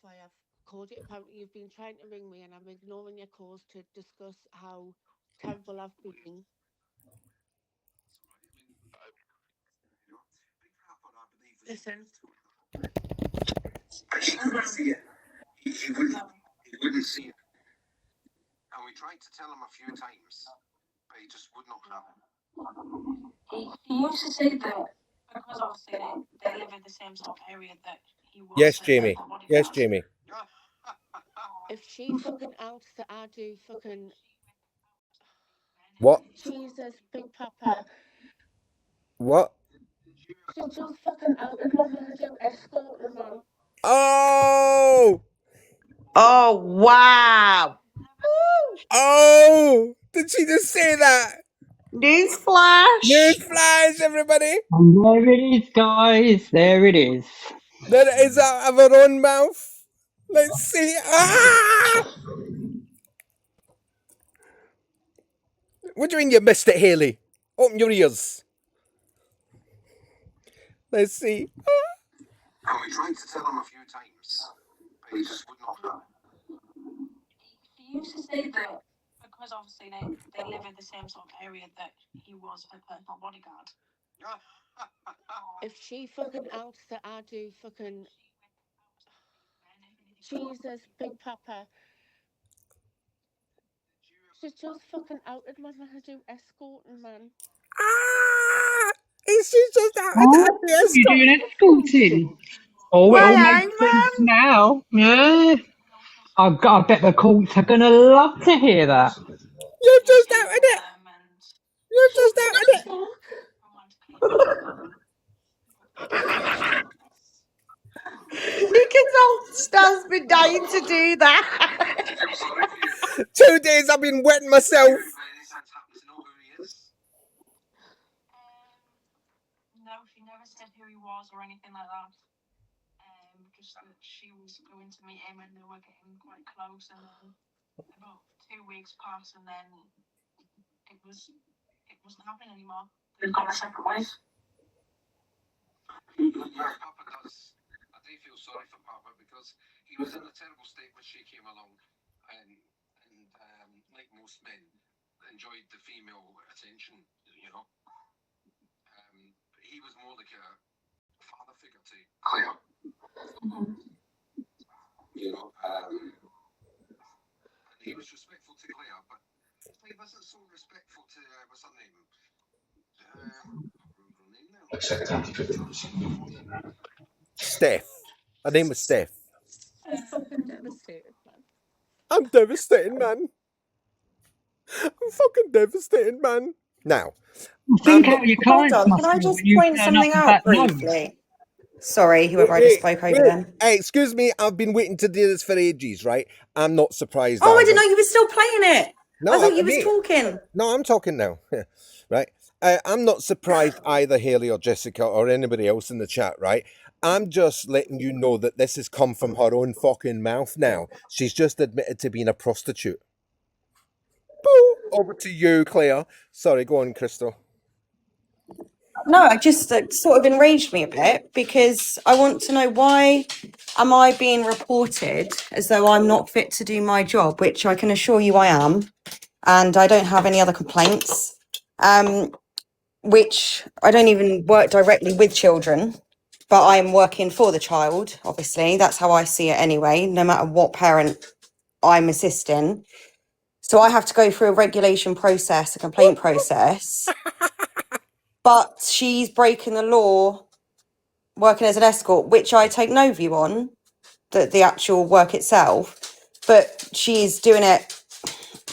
why I've called it. Apparently, you've been trying to ring me, and I'm ignoring your calls to discuss how terrible I've been. Listen. He wouldn't see it. He wouldn't see it. And we tried to tell him a few times, but he just would not have it. He used to say that because obviously they live in the same sort of area that he was. Yes, Jamie. Yes, Jamie. If she fucking outs that I do fucking What? Jesus, Big Papa. What? She just fucking outed my manager escorting, man. Oh! Oh, wow. Oh! Did she just say that? Newsflash. Newsflash, everybody! And there it is, guys. There it is. That is out of her own mouth. Let's see. Ah! What do you mean you missed it, Haley? Open your ears. Let's see. And we tried to tell him a few times, but he just would not have it. He used to say that because obviously they live in the same sort of area that he was her personal bodyguard. If she fucking outs that I do fucking Jesus, Big Papa. She just fucking outed my manager escorting, man. Ah! Is she just out Oh, you're doing escorting. Oh, it all Why, makes sense now. Yeah. I bet the courts are going to love to hear that. You've just outed it. You've just outed it. Because Star's been dying to do that. 2 days I've been wetting myself. No, she never said who he was or anything like that. Just that she was going to meet him and they were getting quite close, and then about 2 weeks passed, and then it wasn't happening anymore. They've gone their separate ways. Yeah, Papa does. I do feel sorry for Papa because he was in a terrible state when she came along, and like most men, enjoyed the female attention, you know. He was more like a father figure to Claire. You know, and he was respectful to Claire, but he wasn't so respectful to what's her name? Steph. Her name was Steph. I'm fucking devastated, man. I'm devastated, man. I'm fucking devastated, man. Now, Think out your Hold clients on, must can I be just when you point turn something up with out that nose. briefly? Sorry, whoever I just spoke over them. Hey, excuse me. I've been waiting to do this for ages, right? I'm not surprised. Oh, I either. didn't know you were still playing it. No, I thought you was hey. talking. No, I'm talking now. Right? I'm not surprised either, Haley or Jessica or anybody else in the chat, right? I'm just letting you know that this has come from her own fucking mouth now. She's just admitted to being a prostitute. Boo! Over to you, Claire. Sorry, go on, Crystal. No, it just sort of enraged me a bit because I want to know why am I being reported as though I'm not fit to do my job, which I can assure you I am, and I don't have any other complaints. Which I don't even work directly with children, but I'm working for the child, obviously. That's how I see it anyway, no matter what parent I'm assisting. So I have to go through a regulation process, a complaint process. but she's breaking the law working as an escort, which I take no view on, the actual work itself, but she's doing it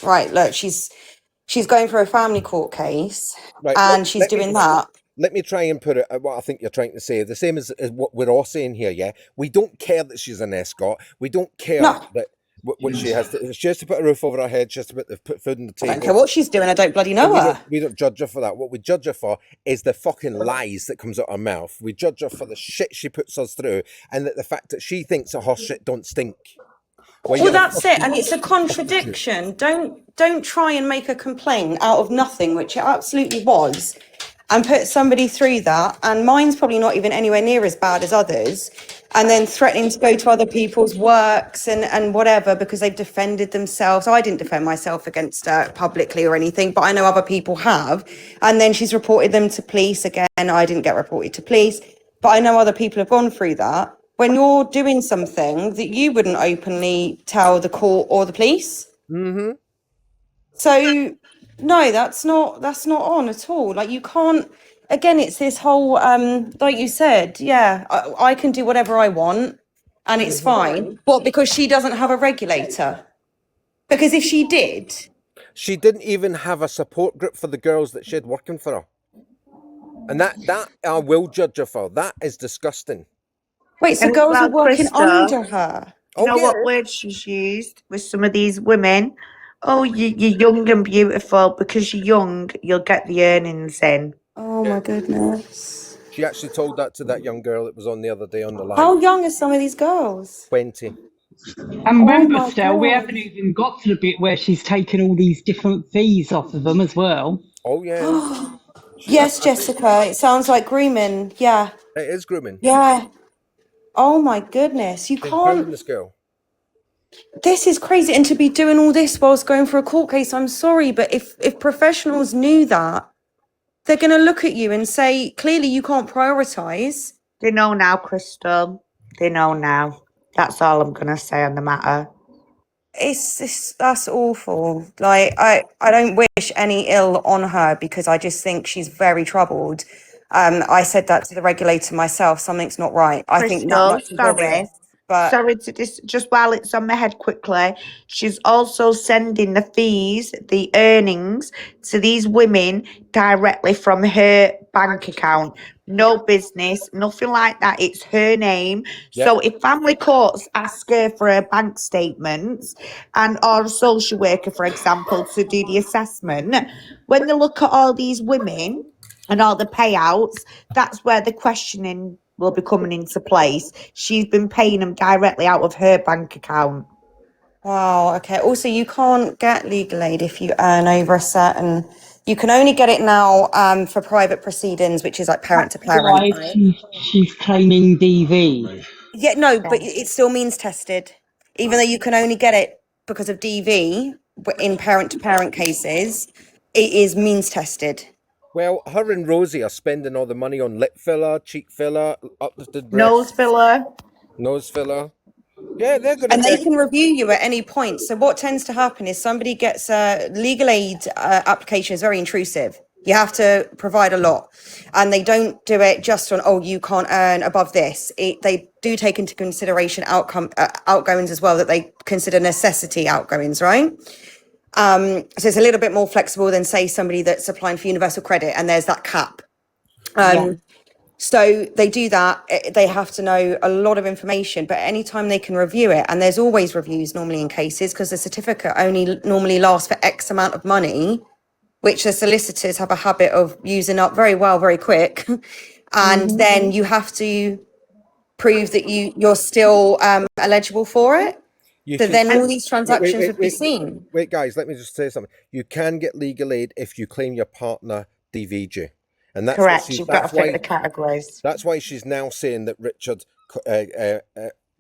right. Look, she's going for a family court case, Right, and she's doing that. let me try and put it at what I think you're trying to say. The same as what we're all saying here, yeah? We don't care that she's an escort. We don't care No. that what she has to... She has to put a roof over her head. She has to put food on the I table. don't care what she's doing. I don't bloody know her. We don't judge her for that. What we judge her for is the fucking lies that comes out her mouth. We judge her for the shit she puts us through, and that the fact that she thinks that her shit don't stink. Well, that's it, and it's a contradiction. Don't try and make a complaint out of nothing, which it absolutely was, and put somebody through that. And mine's probably not even anywhere near as bad as others, and then threatening to go to other people's works and whatever because they've defended themselves. I didn't defend myself against her publicly or anything, but I know other people have. And then she's reported them to police again. I didn't get reported to police, but I know other people have gone through that. When you're doing something that you wouldn't openly tell the court or the police. Mm-hmm. So, no, that's not on at all. Like, you can't, again, it's this whole, like you said, yeah, I can do whatever I want and it's fine. What, because she doesn't have a regulator? Because if she did... She didn't even have a support group for the girls that she had working for her. And that I will judge her for. That is disgusting. Wait, so girls are working under her? You know what word she's used with some of these women? Oh, you're young and beautiful. Because you're young, you'll get the earnings in. Oh, my goodness. She actually told that to that young girl that was on the other day on the line. How young are some of these girls? 20. And remember, Stell, we haven't even got to the bit where she's taken all these different fees off of them as well. Oh, yeah. Yes, Jessica, it sounds like grooming. Yeah. It is grooming. Yeah. Oh my goodness, you can't. This girl. This is crazy, and to be doing all this whilst going for a court case. I'm sorry, but if professionals knew that, they're going to look at you and say, clearly you can't prioritise. They know now, Crystal. They know now. That's all I'm going to say on the matter. That's awful. Like, I don't wish any ill on her because I just think she's very troubled. I said that to the regulator myself. Something's not right. I think that much is obvious. But sorry to just while it's on my head quickly, she's also sending the fees, the earnings to these women directly from her bank account. No business, nothing like that. It's her name. Yep. So if family courts ask her for her bank statements and or a social worker, for example, to do the assessment, when they look at all these women and all the payouts, that's where the questioning will be coming into place. She's been paying them directly out of her bank account. Wow, okay. Also, you can't get legal aid if you earn over a certain... You can only get it now for private proceedings, which is like parent to parent. Why she's claiming DV. Yeah, no, but it still means tested. Even though you can only get it because of DV, but in parent to parent cases, it is means tested. Well, her and Rosie are spending all the money on lip filler, cheek filler, uplifted breasts. Nose filler. Yeah, they're good. And they can review you at any point. So what tends to happen is somebody gets a legal aid application is very intrusive. You have to provide a lot. And they don't do it just on, oh, you can't earn above this. They do take into consideration outgoings as well, that they consider necessity outgoings, right? So it's a little bit more flexible than, say, somebody that's applying for universal credit and there's that cap. So they do that. They have to know a lot of information, but anytime they can review it, and there's always reviews normally in cases because the certificate only normally lasts for X amount of money, which the solicitors have a habit of using up very well, very quick. And then you have to prove that you're still eligible for it. So then all these transactions would be seen. Wait, guys, let me just say something. You can get legal aid if you claim your partner DV'd you. And that's correct. You've got to fit the categories. That's why she's now saying that Richard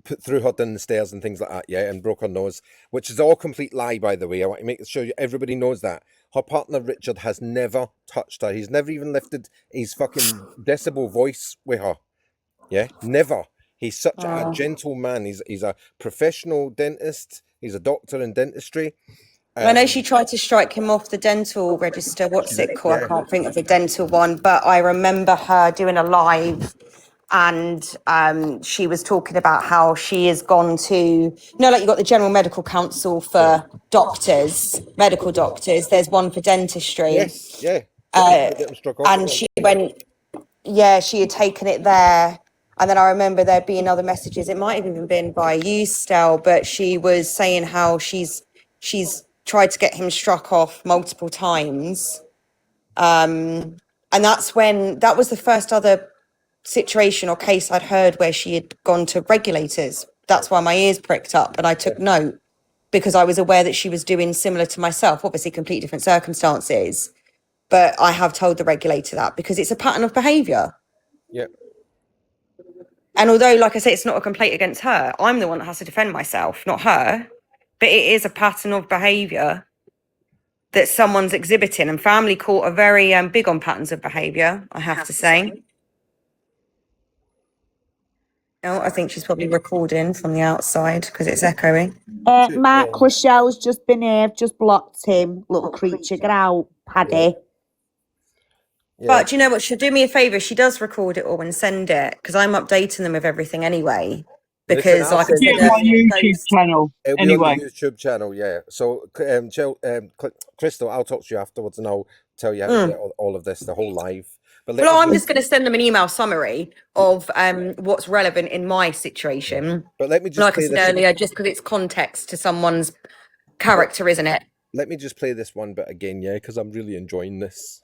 put threw her down the stairs and things like that, yeah, and broke her nose, which is all complete lie, by the way. I want to make sure everybody knows that. Her partner Richard has never touched her. He's never even lifted his fucking decibel voice with her. Yeah, never. He's such a gentle man. He's a professional dentist. He's a doctor in dentistry. I know she tried to strike him off the dental register. What's it called? Yeah. I can't think of the dental one, but I remember her doing a live and she was talking about how she has gone to, like you got the General Medical Council for doctors, medical doctors. There's one for dentistry. Yes, yeah. Get them struck off And again. she went, she had taken it there. And then I remember there being other messages. It might have even been by you, Stel, but she was saying how she's tried to get him struck off multiple times. And that was the first other situation or case I'd heard where she had gone to regulators. That's why my ears pricked up and I took note because I was aware that she was doing similar to myself, obviously completely different circumstances. But I have told the regulator that because it's a pattern of behaviour. Yeah. And although, like I say, it's not a complaint against her, I'm the one that has to defend myself, not her. But it is a pattern of behaviour that someone's exhibiting. And family court are very big on patterns of behaviour, I have to say. Oh, I think she's probably recording from the outside because it's echoing. Mark Rochelle's just been here, just blocked him. Little creature, get out, Paddy. Yeah. But do you know what? She'll do me a favour. She does record it all and send it because I'm updating them with everything anyway. Because like I said, my YouTube channel. It'll be Anyway. on the YouTube channel, yeah. So, Crystal, I'll talk to you afterwards and I'll tell you how to get all of this, the whole live. But well, I'm just going to send them an email summary of what's relevant in my situation. But let me just like I said earlier, just because it's context to someone's character, isn't it? Let me just play this one bit again, yeah, because I'm really enjoying this.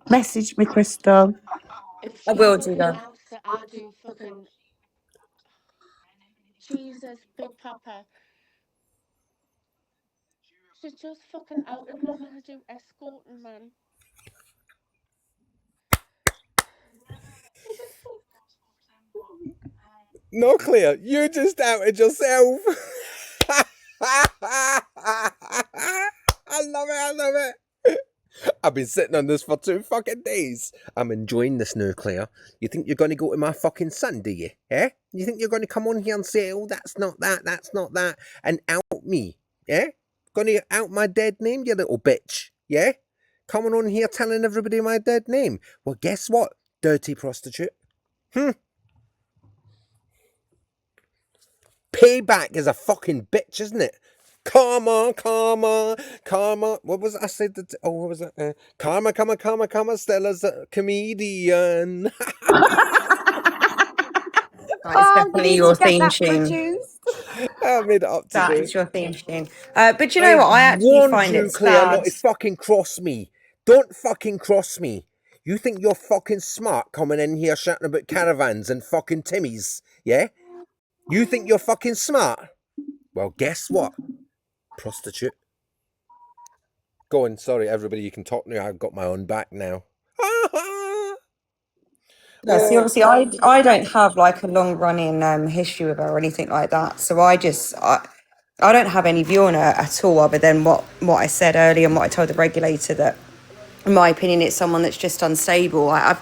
Message me, Crystal. I will do that. I do fucking Jesus, Big Papa. She's just fucking outed me when I do escorting, man. No, Claire, you just outed yourself. I love it. I've been sitting on this for 2 fucking days. I'm enjoying this now, Claire. You think you're going to go to my fucking son, do you? Eh? You think you're going to come on here and say, oh, that's not that, and out me, yeah? Going to out my dead name, you little bitch, yeah? Coming on here telling everybody my dead name. Well, guess what, dirty prostitute? Payback is a fucking bitch, isn't it? Karma. What was it I said? What was it? Karma. Stella's a comedian. That's definitely your theme tune. I made it up today. That is your theme tune. But you know what? I actually find it Claire, sad. not to fucking cross me. Don't fucking cross me. You think you're fucking smart coming in here shouting about caravans and fucking Timmies, yeah? You think you're fucking smart? Well, guess what? Prostitute. Go on, sorry, everybody, you can talk now. I've got my own back now. No, see, obviously, I don't have like a long running history with her or anything like that. So I don't have any view on her at all, other than what I said earlier and what I told the regulator, that in my opinion, it's someone that's just unstable. I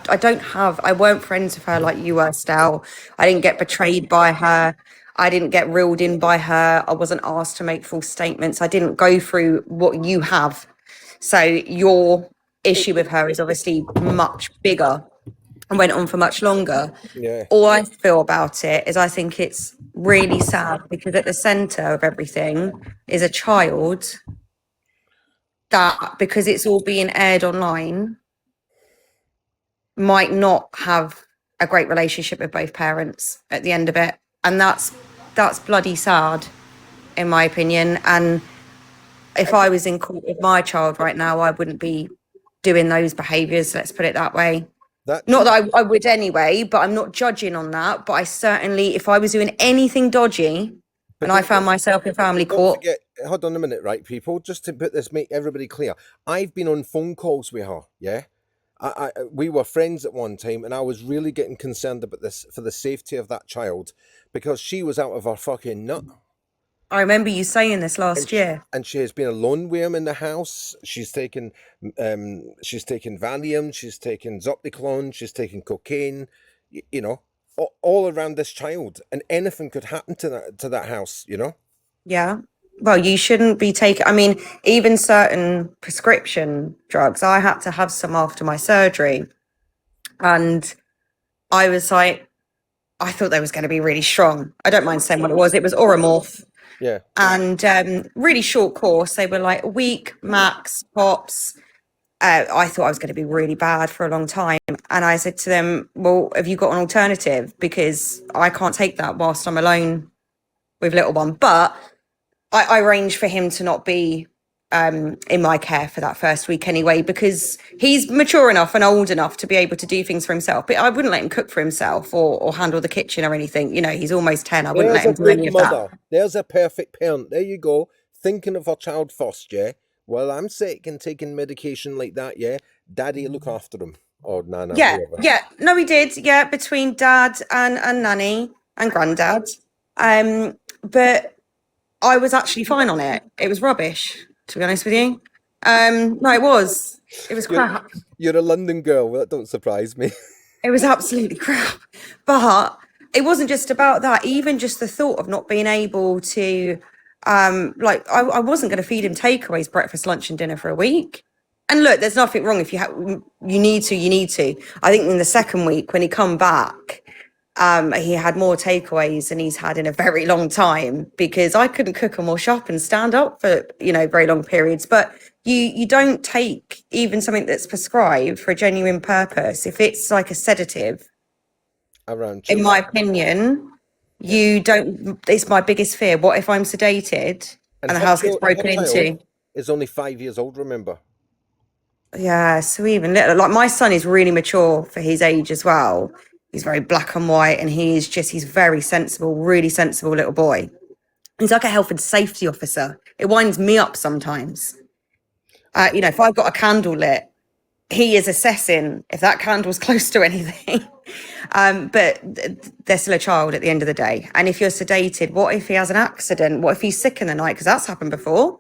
weren't friends with her like you were, Stal. I didn't get betrayed by her. I didn't get reeled in by her. I wasn't asked to make false statements. I didn't go through what you have. So your issue with her is obviously much bigger and went on for much longer. Yeah. All I feel about it is I think it's really sad because at the centre of everything is a child that, because it's all being aired online, might not have a great relationship with both parents at the end of it. And that's bloody sad, in my opinion. And if I was in court with my child right now, I wouldn't be doing those behaviours, let's put it that way. Not that I would anyway, but I'm not judging on that. But I certainly, if I was doing anything dodgy and I found myself in family court. Hold on a minute, right, people? Just to put this, make everybody clear. I've been on phone calls with her, yeah? We were friends at one time, and I was really getting concerned about this for the safety of that child because she was out of her fucking nut. I remember you saying this last year. And she has been alone with him in the house. She's taken Valium, she's taken Zopiclone, she's taken cocaine, you know, all around this child. And anything could happen to that house, you know? Yeah. Well, you shouldn't be taking, I mean, even certain prescription drugs, I had to have some after my surgery. And I was like, I thought they was going to be really strong. I don't mind saying what it was. It was Oromorph. Yeah. And really short course. They were like a week max, pops. I thought I was going to be really bad for a long time. And I said to them, well, have you got an alternative? Because I can't take that whilst I'm alone with little one. But I arranged for him to not be in my care for that first week anyway, because he's mature enough and old enough to be able to do things for himself. But I wouldn't let him cook for himself or handle the kitchen or anything. You know, he's almost 10. I wouldn't There's let a him do good any of mother. that. There's a perfect parent. There you go. Thinking of her child first, yeah? While I'm sick and taking medication like that, yeah? Daddy look after him. Or Nana, whoever. Yeah. No, he did. Yeah, between dad and nanny and granddad. But I was actually fine on it. It was rubbish, to be honest with you. No, it was. It was crap. You're a London girl. Well, that don't surprise me. It was absolutely crap. But it wasn't just about that. Even just the thought of not being able to, I wasn't going to feed him takeaways, breakfast, lunch, and dinner for a week. And look, there's nothing wrong if you need to. I think in the second week when he come back, he had more takeaways than he's had in a very long time, because I couldn't cook them or shop and stand up for, very long periods. But you don't take even something that's prescribed for a genuine purpose. If it's like a sedative, Around in my opinion, you don't. It's my biggest fear. What if I'm sedated and the house gets broken into? Is only 5 years old, remember? Yeah, so even little, like my son is really mature for his age as well. He's very black and white, and he's very sensible, really sensible little boy. He's like a health and safety officer. It winds me up sometimes. If I've got a candle lit, he is assessing if that candle's close to anything. But they're still a child at the end of the day. And if you're sedated, what if he has an accident? What if he's sick in the night? Because that's happened before.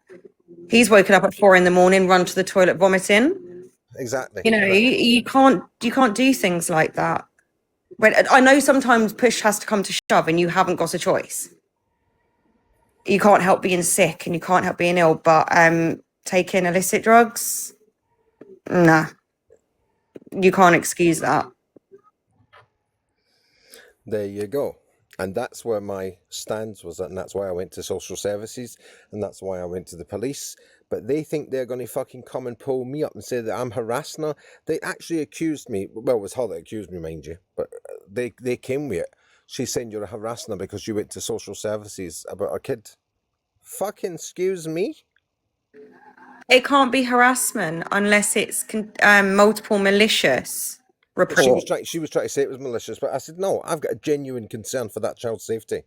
He's woken up at 4 a.m, run to the toilet vomiting. Exactly. You can't do things like that. When I know sometimes push has to come to shove and you haven't got a choice. You can't help being sick and you can't help being ill, but taking illicit drugs, nah. You can't excuse that. There you go. And that's where my stance was at, and that's why I went to social services, and that's why I went to the police. But they think they're going to fucking come and pull me up and say that I'm harassing her. They actually accused me. Well, it was her that accused me, mind you. But they came with it. She's saying you're harassing her because you went to social services about her kid. Fucking excuse me? It can't be harassment unless it's multiple malicious report. She was trying to say it was malicious, but I said, no, I've got a genuine concern for that child's safety.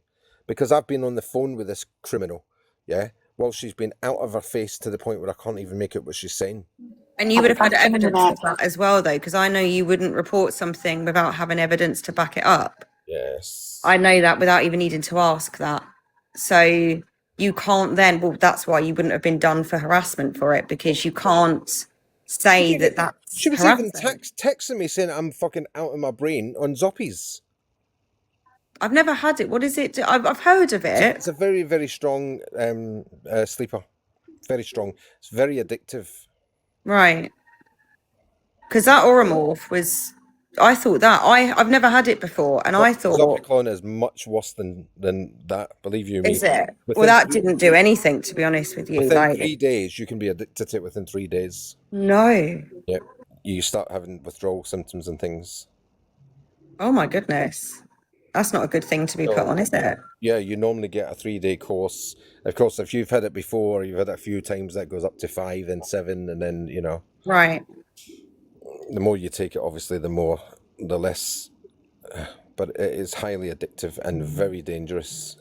Because I've been on the phone with this criminal, yeah? Well, she's been out of her face to the point where I can't even make out what she's saying. And you would have had evidence of that as well, though, because I know you wouldn't report something without having evidence to back it up. Yes. I know that without even needing to ask that. So you can't then, well, that's why you wouldn't have been done for harassment for it, because you can't say that's She was even texting me saying I'm fucking out of my brain on Zoppies. I've never had it. What is it? I've heard of it. It's a very, very strong sleeper. Very strong. It's very addictive. Right. Because that Oromorph was, I thought that, I've never had it before, and I thought... Zopicon is much worse than that, believe you me. Is it? Well, that didn't do anything, to be honest with you. Within 3 days, you can be addicted to it within 3 days. No. Yep. You start having withdrawal symptoms and things. Oh my goodness. That's not a good thing to be put on, is it? Yeah, you normally get a 3-day course. Of course, if you've had it before, you've had it a few times, that goes up to 5, then 7, and then, Right. The more you take it, obviously, the less. But it is highly addictive and very dangerous.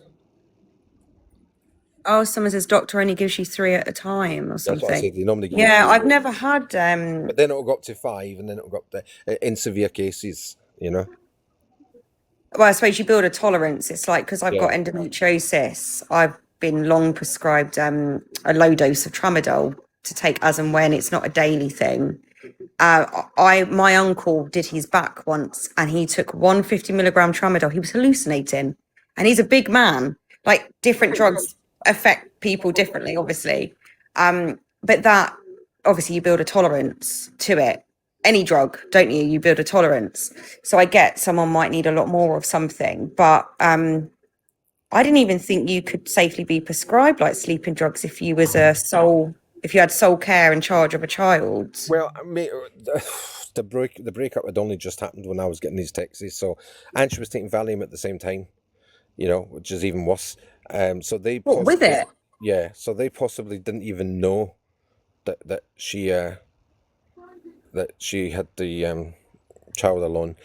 Oh, someone says doctor only gives you 3 at a time or something. That's what I said. They normally give you I've never had... But then it'll go up to 5, and then it'll go up to, in severe cases, Well, I suppose you build a tolerance. It's like, because I've got endometriosis, I've been long prescribed a low dose of tramadol to take as and when. It's not a daily thing. My uncle did his back once, and he took 150 milligram tramadol. He was hallucinating, and he's a big man. Like, different drugs affect people differently, obviously. But that obviously you build a tolerance to it. Any drug, don't you? You build a tolerance. So I get someone might need a lot more of something, but I didn't even think you could safely be prescribed like sleeping drugs if you was if you had sole care in charge of a child. Well, mate, the breakup had only just happened when I was getting these texts. So, and she was taking Valium at the same time, which is even worse. So they What with it? yeah. So they possibly didn't even know that she had the child alone.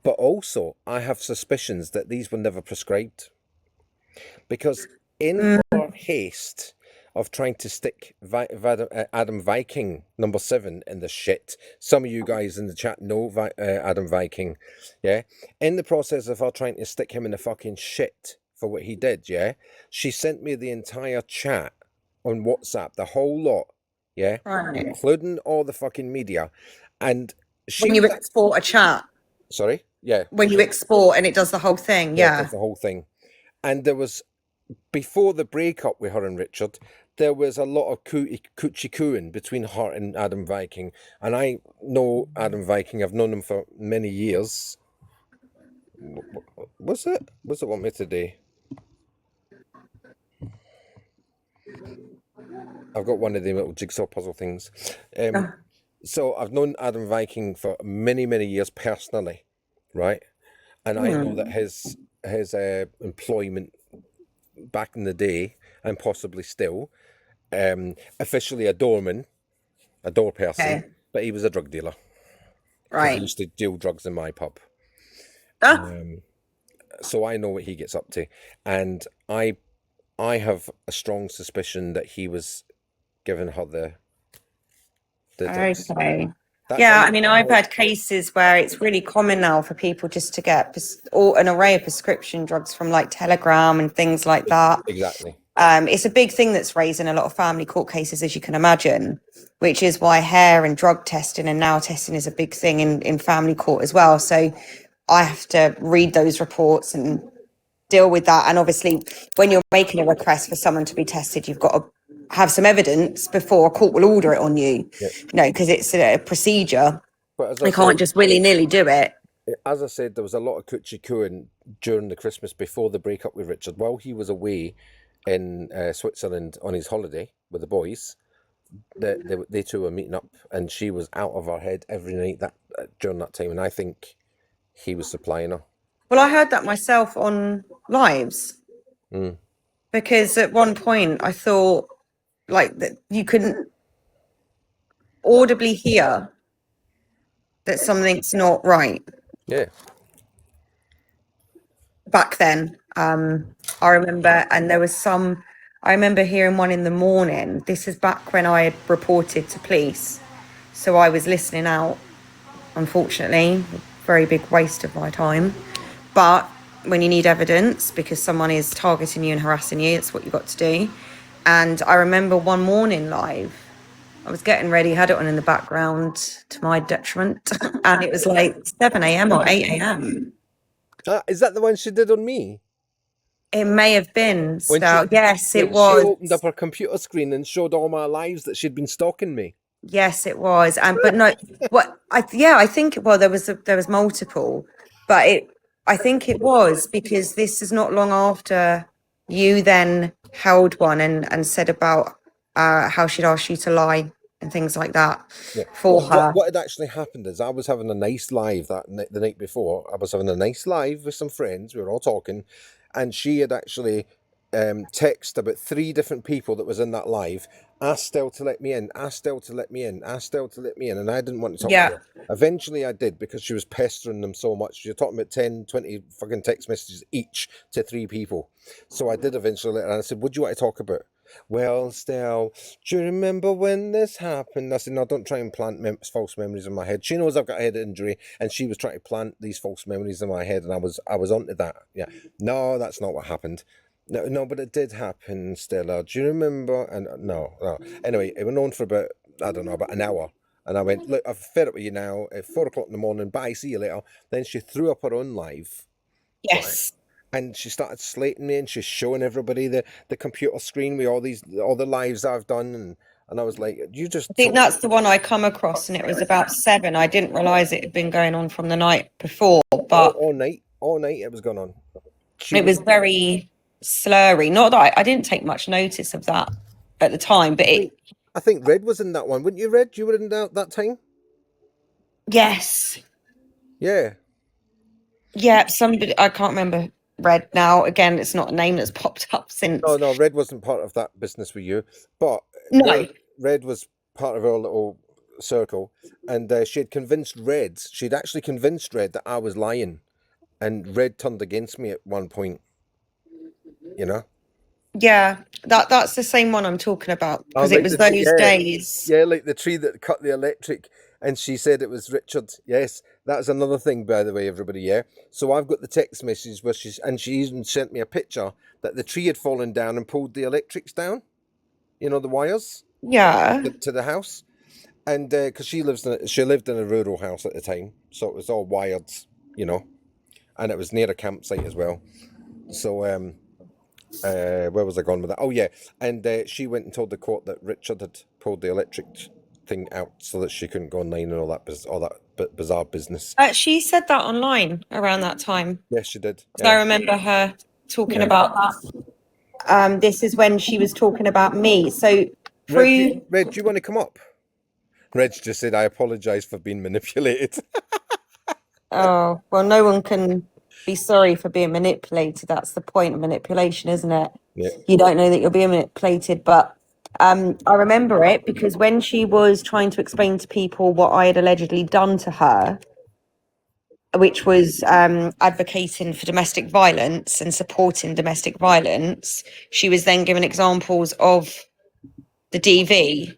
But also, I have suspicions that these were never prescribed, because in her haste of trying to stick Adam Viking #7 in the shit. Some of you guys in the chat know Adam Viking, yeah? In the process of her trying to stick him in the fucking shit for what he did, yeah? She sent me the entire chat on WhatsApp, the whole lot, yeah? Right. Including all the fucking media. And she When you was... export a chat. Sorry? Yeah. When you export and it does the whole thing, Yeah, it yeah. does the whole thing. And there was... Before the breakup with her and Richard, there was a lot of coochie cooing between her and Adam Viking. And I know Adam Viking. I've known him for many years. What's it? What's it want me today? I've got one of them little jigsaw puzzle things. So I've known Adam Viking for many, many years personally, right? And I know that his employment back in the day, and possibly still, officially a door person, but he was a drug dealer. Right. He used to deal drugs in my pub. So I know what he gets up to, and I have a strong suspicion that he was giving her the drugs. Okay. I mean, I've had cases where it's really common now for people just to get an array of prescription drugs from like Telegram and things like that. Exactly. It's a big thing that's raised in a lot of family court cases, as you can imagine, which is why hair and drug testing and now testing is a big thing in family court as well. So I have to read those reports and deal with that. And obviously, when you're making a request for someone to be tested, you've got to have some evidence before a court will order it on you, because it's a procedure. But they can't just willy-nilly do it. As I said, there was a lot of coochie cooing during the Christmas before the breakup with Richard. While he was away in Switzerland on his holiday with the boys, they two were meeting up, and she was out of her head every night during that time, and I think he was supplying her. Well, I heard that myself on lives, because at one point I thought like that you couldn't audibly hear that something's not right. Yeah. Back then, I remember, and there was I remember hearing one in the morning. This is back when I had reported to police, so I was listening out. Unfortunately, very big waste of my time. But when you need evidence because someone is targeting you and harassing you, it's what you got to do. And I remember one morning live, I was getting ready, had it on in the background to my detriment, and it was like 7 a.m. or 8 a.m. Is that the one she did on me? It may have been. Yes, it was. She opened up her computer screen and showed all my lives that she'd been stalking me. Yes, it was. But no, I think there was multiple, but I think it was because this is not long after you then held one and said about how she'd asked you to lie and things like that for her. What had actually happened is I was having a nice live the night before. I was having a nice live with some friends. We were all talking, and she had actually texted about 3 different people that was in that live. Asked Stell to let me in, asked Stell to let me in, asked Stell to let me in, and I didn't want to talk to her. Eventually I did, because she was pestering them so much. You're talking about 10, 20 fucking text messages each to 3 people. So I did eventually let her, and I said, what do you want to talk about? Well, Stell, do you remember when this happened? I said, no, don't try and plant false memories in my head. She knows I've got a head injury, and she was trying to plant these false memories in my head, and I was onto that. Yeah, no, that's not what happened. No, but it did happen, Stella. Do you remember? And no. Anyway, it went on for about an hour. And I went, look, I've fed up with you now. At 4 o'clock in the morning. Bye, see you later. Then she threw up her own live. Yes. and she started slating me, and she's showing everybody the computer screen with all the lives I've done, and I was like, you just I think that's the one I come across, and it was about 7. I didn't realise it had been going on from the night before, but all night it was going on. it was very slurry. Not that I didn't take much notice of that at the time, but I think Red was in that one, wouldn't you, Red? You were in that time? Yes. Yeah. Yeah, somebody, I can't remember Red now. Again, it's not a name that's popped up since. No, Red wasn't part of that business with you, but No. Red was part of our little circle, and she'd actually convinced Red that I was lying, and Red turned against me at one point, you know? Yeah, that's the same one I'm talking about, because like it was those days. Yeah, like the tree that cut the electric, and she said it was Richard. Yes, that's another thing, by the way, everybody. Yeah, so I've got the text message where she even sent me a picture that the tree had fallen down and pulled the electrics down. You know, the wires. Yeah. To the house, and because she lived in a rural house at the time, so it was all wired, you know, and it was near a campsite as well. So where was I going with that? Oh yeah, and she went and told the court that Richard had pulled the electric thing out so that she couldn't go online and all that bizarre business. She said that online around that time. Yes, she did. So I remember her talking about that. This is when she was talking about me. So Red, do you want to come up? Reg just said, I apologise for being manipulated. Oh, well, no one can be sorry for being manipulated. That's the point of manipulation, isn't it? Yeah. You don't know that you're being manipulated, but I remember it because when she was trying to explain to people what I had allegedly done to her, which was advocating for domestic violence and supporting domestic violence, she was then given examples of the DV.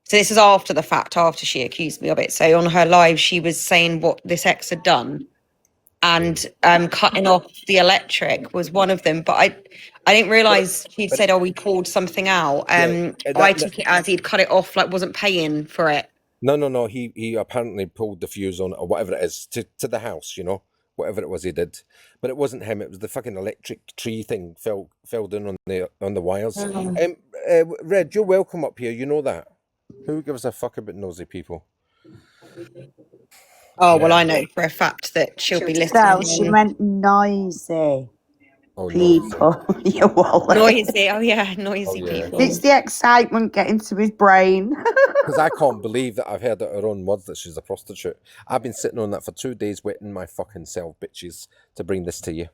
So this is after the fact, after she accused me of it. So on her live, she was saying what this ex had done, and cutting off the electric was one of them. But I didn't realise she'd said, "Oh, we pulled something out." I took it as he'd cut it off, like wasn't paying for it. No. He apparently pulled the fuse on it, or whatever it is, to the house, you know, whatever it was he did. But it wasn't him. It was the fucking electric tree thing fell down on the wires. Red, you're welcome up here. You know that. Who gives a fuck about nosy people? Oh, well, I know for a fact that she'll be listening. So she meant noisy Oh, people. You wallet. Noisy. Oh, yeah, noisy people. It's the excitement getting to his brain. Because I can't believe that I've heard her own words that she's a prostitute. I've been sitting on that for 2 days waiting my fucking self, bitches, to bring this to you.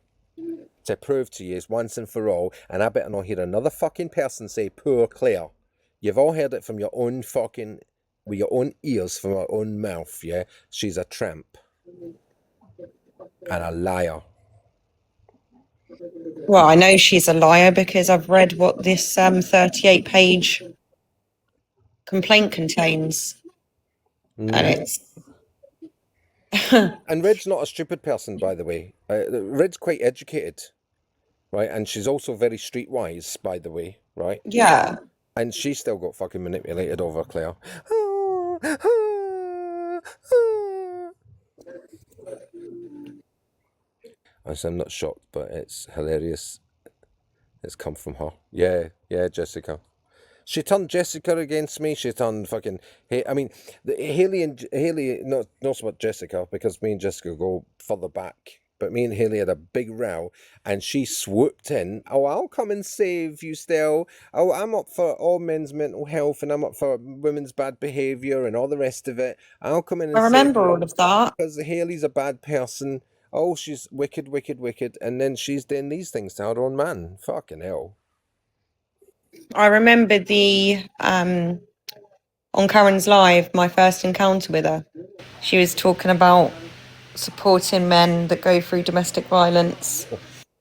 To prove to you once and for all, and I better not hear another fucking person say, poor Clare. You've all heard it from your own fucking, with your own ears, from her own mouth, yeah? She's a tramp. And a liar. Well, I know she's a liar because I've read what this 38-page complaint contains. And it's... And Red's not a stupid person, by the way. Red's quite educated, right? And she's also very streetwise, by the way, right? Yeah. And she still got fucking manipulated over Clare. I'm not shocked, but it's hilarious. It's come from her. Yeah, Jessica. She turned Jessica against me. She turned fucking... Haley, not so much Jessica, because me and Jessica go further back. But me and Haley had a big row, and she swooped in. Oh, I'll come and save you still. Oh, I'm up for all men's mental health, and I'm up for women's bad behaviour and all the rest of it. I'll come in and I remember all of that. Because Haley's a bad person. Oh, she's wicked. And then she's doing these things to her own man. Fucking hell. I remember on Karen's live, my first encounter with her. She was talking about supporting men that go through domestic violence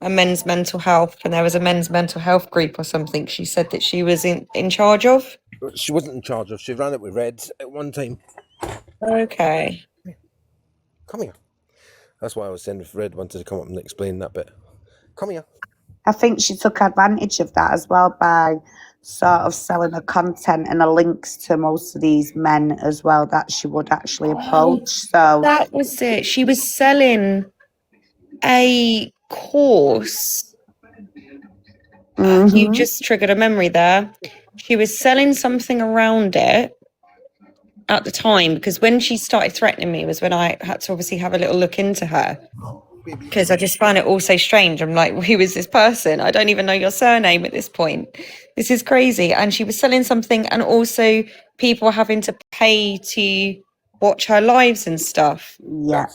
and men's mental health, and there was a men's mental health group or something she said that she was in charge of. She wasn't in charge of. She ran it with Red at one time. Okay. Come here. That's why I was saying if Red wanted to come up and explain that bit. Come here. I think she took advantage of that as well by sort of selling her content and the links to most of these men as well that she would actually approach. So that was it. She was selling a course, you just triggered a memory there. She was selling something around it at the time, because when she started threatening me was when I had to obviously have a little look into her, because I just found it all so strange. I'm like, who is this person? I don't even know your surname at this point. This is crazy. And she was selling something, and also people were having to pay to watch her lives and stuff. Yeah.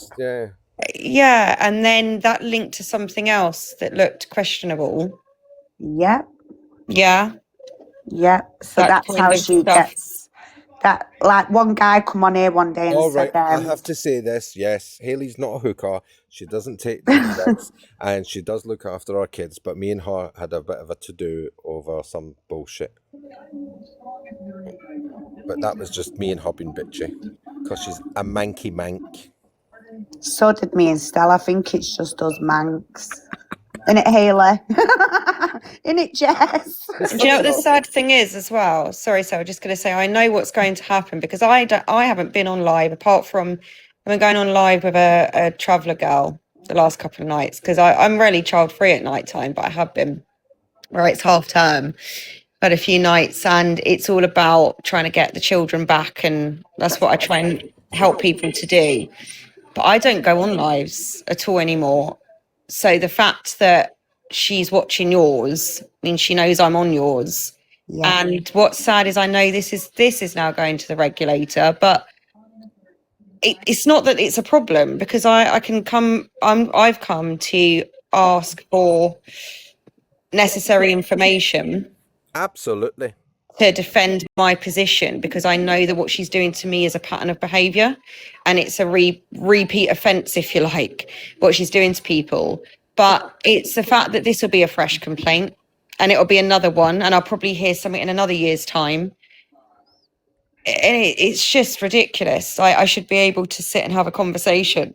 Yeah, and then that linked to something else that looked questionable. Yeah. Yeah. Yeah. So That that's kind how of she stuff. gets that. Like one guy come on here one day and All said, right, I have to say this. Yes, Haley's not a hooker. She doesn't take drugs, and she does look after our kids. But me and her had a bit of a to-do over some bullshit. But that was just me and her being bitchy, because she's a manky mank. so did me and Stella. I think it's just us Manx. Innit, Haley? Innit, Jess? And do you know what the sad thing is as well? Sorry, so I'm just going to say, I know what's going to happen, because I haven't been on live, apart from I've been going on live with a traveller girl the last couple of nights, because I'm really child free at night time, but I have been, where it's half term, but a few nights, and it's all about trying to get the children back, and that's what I try and help people to do. But I don't go on lives at all anymore. So the fact that she's watching yours means she knows I'm on yours. Yeah. And what's sad is I know this is now going to the regulator, but it's not that it's a problem, because I've come to ask for necessary information. Absolutely. To defend my position, because I know that what she's doing to me is a pattern of behaviour, and it's a repeat offence, if you like, what she's doing to people. But it's the fact that this will be a fresh complaint, and it'll be another one, and I'll probably hear something in another year's time. And it's just ridiculous. I should be able to sit and have a conversation.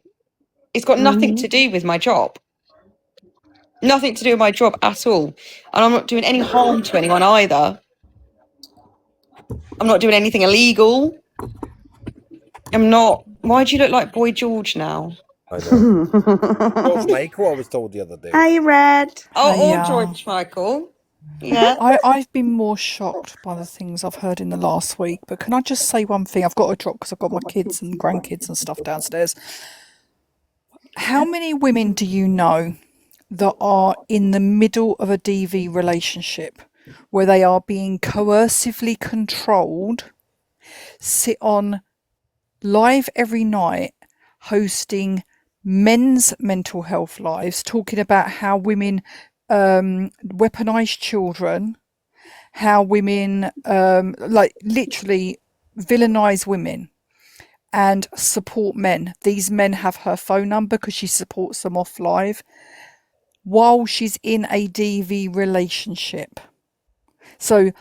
It's got nothing to do with my job. Nothing to do with my job at all. And I'm not doing any harm to anyone either. I'm not doing anything illegal. I'm not. Why do you look like Boy George now? I know. George Michael, I was told the other day. Hi, Red. Oh, or George Michael. Yeah. I've been more shocked by the things I've heard in the last week. But can I just say one thing? I've got to drop, because I've got my kids and grandkids and stuff downstairs. How many women do you know that are in the middle of a DV relationship where they are being coercively controlled, sit on live every night hosting men's mental health lives, talking about how women weaponize children, how women like literally villainize women and support men. These men have her phone number because she supports them off live while she's in a DV relationship. So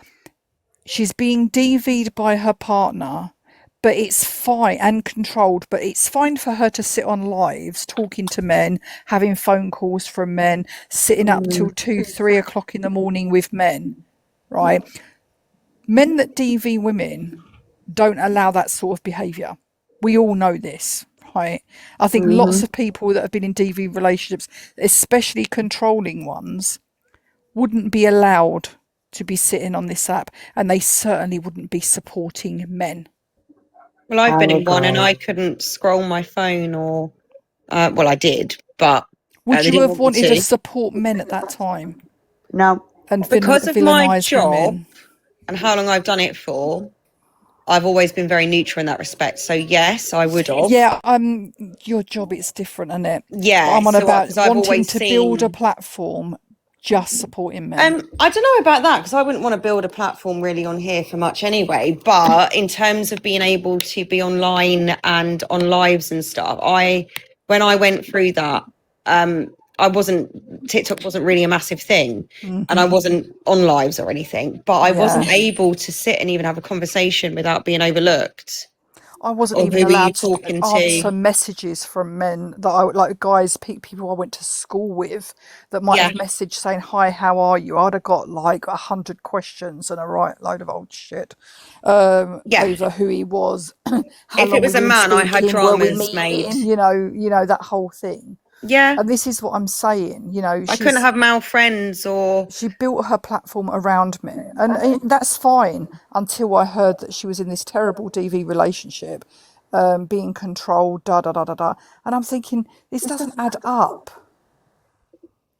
she's being DV'd by her partner, but it's fine, and controlled, but it's fine for her to sit on lives talking to men, having phone calls from men, sitting up till 2, 3 o'clock in the morning with men, right? Men that DV women don't allow that sort of behaviour. We all know this, right? I think lots of people that have been in DV relationships, especially controlling ones, wouldn't be allowed to be sitting on this app, and they certainly wouldn't be supporting men. Well, I've been in one, and I couldn't scroll my phone, or well, I did, but would you have wanted to support men at that time? No. And because of my villainize job women? and how long I've done it for, I've always been very neutral in that respect. So yes, I would have. Yeah, your job is different, isn't it? Yeah, but I'm on so about I've wanting always to build a platform just supporting men. I don't know about that, because I wouldn't want to build a platform really on here for much anyway. But in terms of being able to be online and on lives and stuff, when I went through that, TikTok wasn't really a massive thing, and I wasn't on lives or anything, but I wasn't able to sit and even have a conversation without being overlooked. I wasn't even allowed to answer messages from men that I like, guys, people I went to school with that might have messaged saying, "Hi, how are you?" I'd have got like 100 questions and a right load of old shit over who he was. How if long it was a man, I had dramas, mate. you know that whole thing. Yeah. And this is what I'm saying, you know, I couldn't have male friends or... She built her platform around me. And that's fine until I heard that she was in this terrible DV relationship, being controlled, da da da da da. And I'm thinking, this doesn't add up.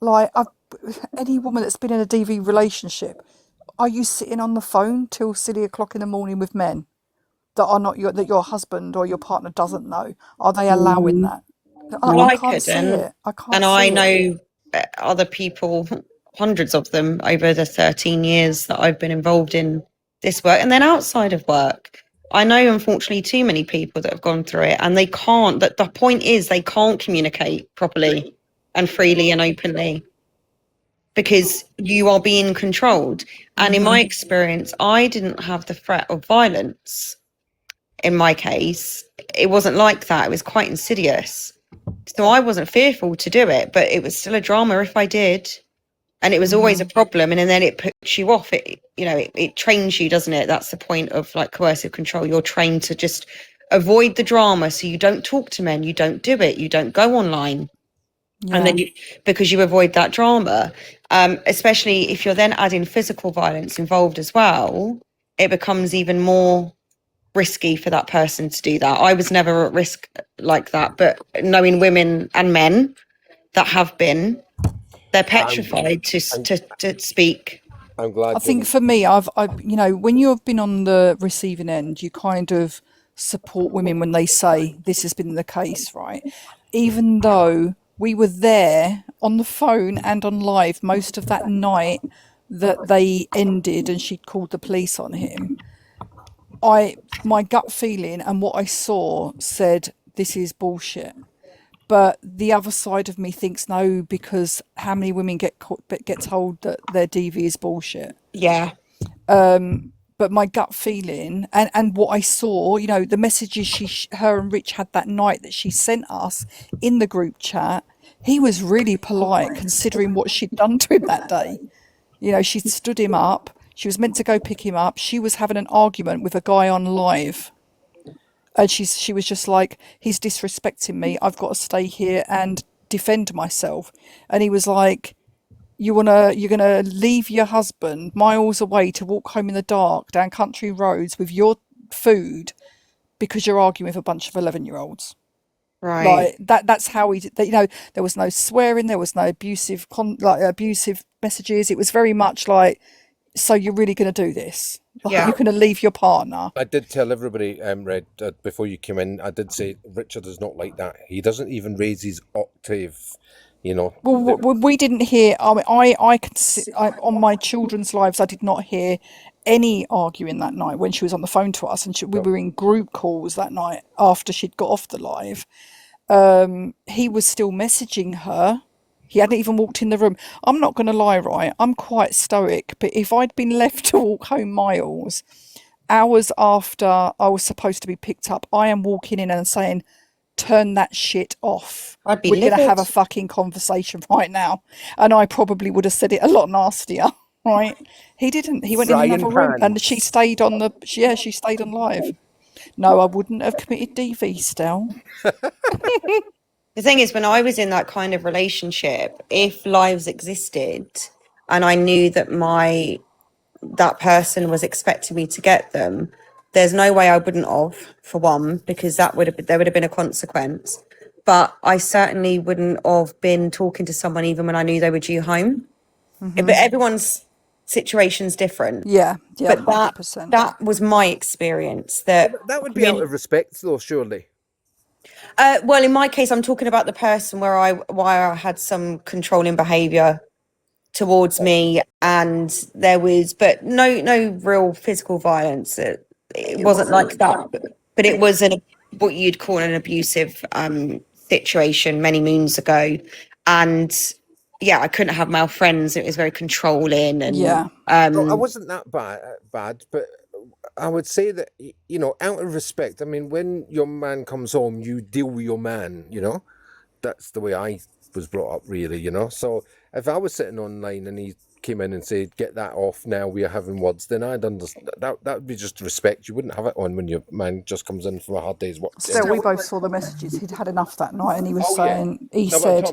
Like, any woman that's been in a DV relationship, are you sitting on the phone till silly o'clock in the morning with men that are not that your husband or your partner doesn't know? Are they allowing that? Well, I I can't see couldn't. it. I can't And see I it. know other people, hundreds of them over the 13 years that I've been involved in this work, and then outside of work. I know, unfortunately, too many people that have gone through it, and they can't. That the point is, they can't communicate properly and freely and openly because you are being controlled. And in my experience, I didn't have the threat of violence. In my case, it wasn't like that. It was quite insidious. So I wasn't fearful to do it, but it was still a drama if I did. And it was always a problem. And then it puts you off. It trains you, doesn't it? That's the point of like coercive control. You're trained to just avoid the drama. So you don't talk to men, you don't do it, you don't go online. Yeah. And then because you avoid that drama, especially if you're then adding physical violence involved as well, it becomes even more risky for that person to do that. I was never at risk like that, but knowing women and men that have been, they're petrified to speak. I'm glad. I think for me, I've you know, when you've been on the receiving end, you kind of support women when they say this has been the case, right? Even though we were there on the phone and on live most of that night that they ended and she'd called the police on him, my gut feeling and what I saw said this is bullshit. But the other side of me thinks no, because how many women get told that their DV is bullshit? Yeah. But my gut feeling and what I saw, you know, the messages her and Rich had that night that she sent us in the group chat, he was really polite considering what she'd done to him that day. You know, she'd stood him up. She was meant to go pick him up. She was having an argument with a guy on live. And she was just like, he's disrespecting me. I've got to stay here and defend myself. And he was like, you're gonna leave your husband miles away to walk home in the dark down country roads with your food because you're arguing with a bunch of 11-year-olds. Right. Like that's how he did. You know, there was no swearing, there was no abusive messages. It was very much like, so you're really going to do this? Like, Yeah. you're going to leave your partner? I did tell everybody, Red, before you came in, I did say Richard is not like that. He doesn't even raise his octave, you know. Well, we didn't hear. I mean, I could see on my children's lives, I did not hear any arguing that night when she was on the phone to us, and we were in group calls that night after she'd got off the live. He was still messaging her. He hadn't even walked in the room. I'm not going to lie, right? I'm quite stoic, but if I'd been left to walk home miles, hours after I was supposed to be picked up, I am walking in and saying, turn that shit off. I'd be We're going to livid. have a fucking conversation right now. And I probably would have said it a lot nastier, right? He didn't. He went in Frying another room and pans. she stayed on she stayed on live. No, I wouldn't have committed DV, Stell. The thing is, when I was in that kind of relationship, if lives existed and I knew that that person was expecting me to get them, there's no way I wouldn't have, for one, because there would have been a consequence. But I certainly wouldn't have been talking to someone even when I knew they were due home. But everyone's situation's different. Yeah, But 100%. that was my experience. That would be out of respect, though, surely. Well, in my case, I'm talking about the person where I had some controlling behaviour towards me, and there was, but no real physical violence. It wasn't like that, but it was what you'd call an abusive situation many moons ago, and yeah, I couldn't have male friends. It was very controlling, and yeah. Well, I wasn't that bad, but I would say that, you know, out of respect, I mean, when your man comes home, you deal with your man, you know? That's the way I was brought up, really, you know? So if I was sitting online and he came in and said, "Get that off now. We are having words," then I'd understand. That would be just respect. You wouldn't have it on when your man just comes in from a hard day's work. Still, we both saw the messages. He'd had enough that night, and he was Oh, yeah. saying, he No, but said,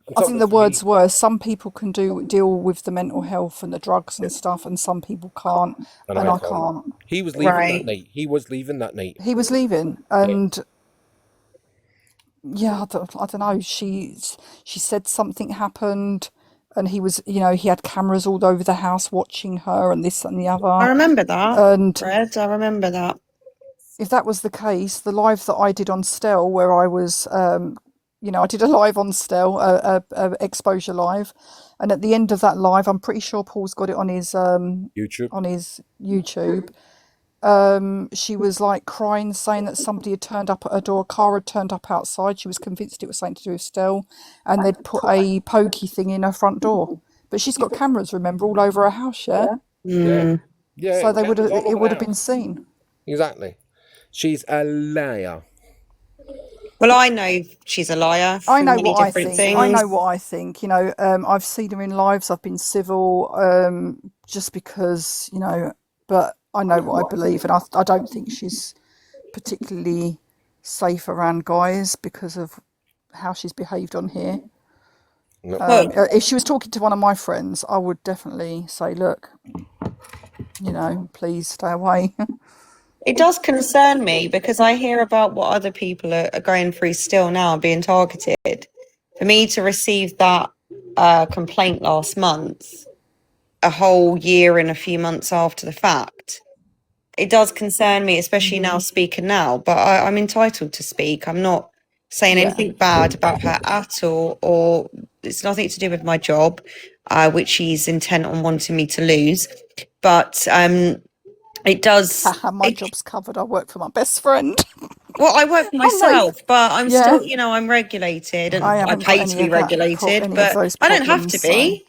I'm I talking think the for me. words were, some people can deal with the mental health and the drugs and stuff, and some people can't, and I can't. He was leaving Right. that night. He was leaving that night. He was leaving, and yeah, I don't know. She said something happened, and he was, he had cameras all over the house watching her, and this and the other. I remember that. And Fred, I remember that. if that was the case, the live that I did on Stel, where I was, I did a live on Stel, a exposure live, and at the end of that live, I'm pretty sure Paul's got it on his YouTube. She was like crying, saying that somebody had turned up at her door, a car had turned up outside. She was convinced it was something to do with Stel, and they'd put a pokey thing in her front door. But she's got cameras, remember, all over her house, yeah. Yeah. So it would have been seen. Exactly. She's a liar. Well, I know she's a liar. I know many what I different think. things. I know what I think. I've seen her in lives. I've been civil, just because, but I know what I believe, and I don't think she's particularly safe around guys because of how she's behaved on here. No. If she was talking to one of my friends, I would definitely say, look, please stay away. It does concern me because I hear about what other people are going through still now, being targeted. For me to receive that complaint last month, a whole year and a few months after the fact, it does concern me, especially now speaking now. But I'm entitled to speak. I'm not saying anything bad about her at all, or it's nothing to do with my job, which she's intent on wanting me to lose. But it does. My job's covered. I work for my best friend. Well, I work for myself, but I'm still, I'm regulated, and I pay to be regulated, but I don't have to be.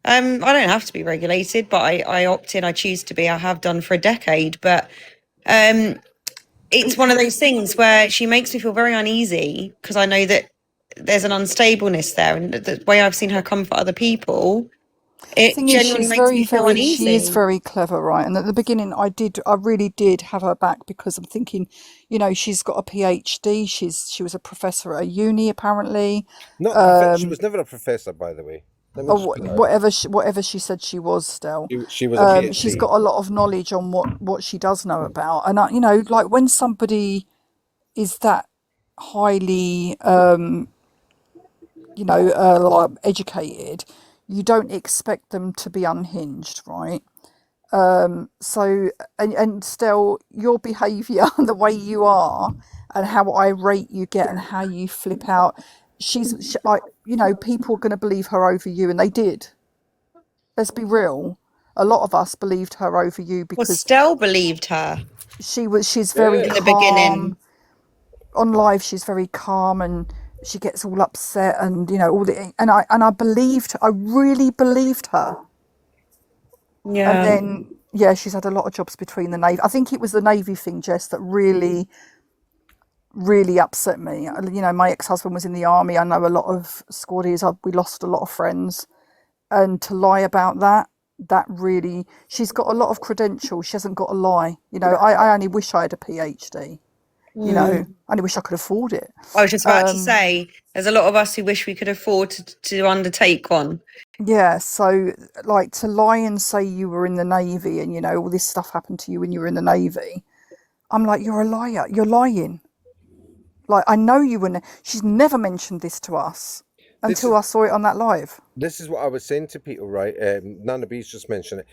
I don't have to be regulated, but I opt in. I choose to be. I have done for a decade, but it's one of those things where she makes me feel very uneasy because I know that there's an unstableness there, and the way I've seen her come for other people, it genuinely makes me feel uneasy. She is very clever, right? And at the beginning, I really did have her back because I'm thinking, she's got a PhD. She was a professor at a uni, apparently. She was never a professor, by the way. Whatever she said she was, still. She was a PhD. She's got a lot of knowledge on what she does know about, and like when somebody is that highly, like educated, you don't expect them to be unhinged, right? So and still, your behaviour, the way you are, and how irate you get, and how you flip out. She's like, people are going to believe her over you, and they did. Let's be real. A lot of us believed her over you because Stell believed her. She's very calm. In the beginning. On live, she's very calm, and she gets all upset, and I believed. I really believed her. Yeah. And then she's had a lot of jobs between the Navy. I think it was the Navy thing, Jess, that really upset me. My ex-husband was in the army. I know a lot of squaddies. We lost a lot of friends, and to lie about that really, she's got a lot of credentials. She hasn't got to lie. I only wish I had a PhD. I only wish I could afford it. I was just about to say, there's a lot of us who wish we could afford to undertake one. Yeah, so like to lie and say you were in the Navy and all this stuff happened to you when you were in the Navy, I'm like, you're a liar. You're lying. Like, I know you were. She's never mentioned this to us until I saw it on that live. This is what I was saying to people, right? Nana B's just mentioned it.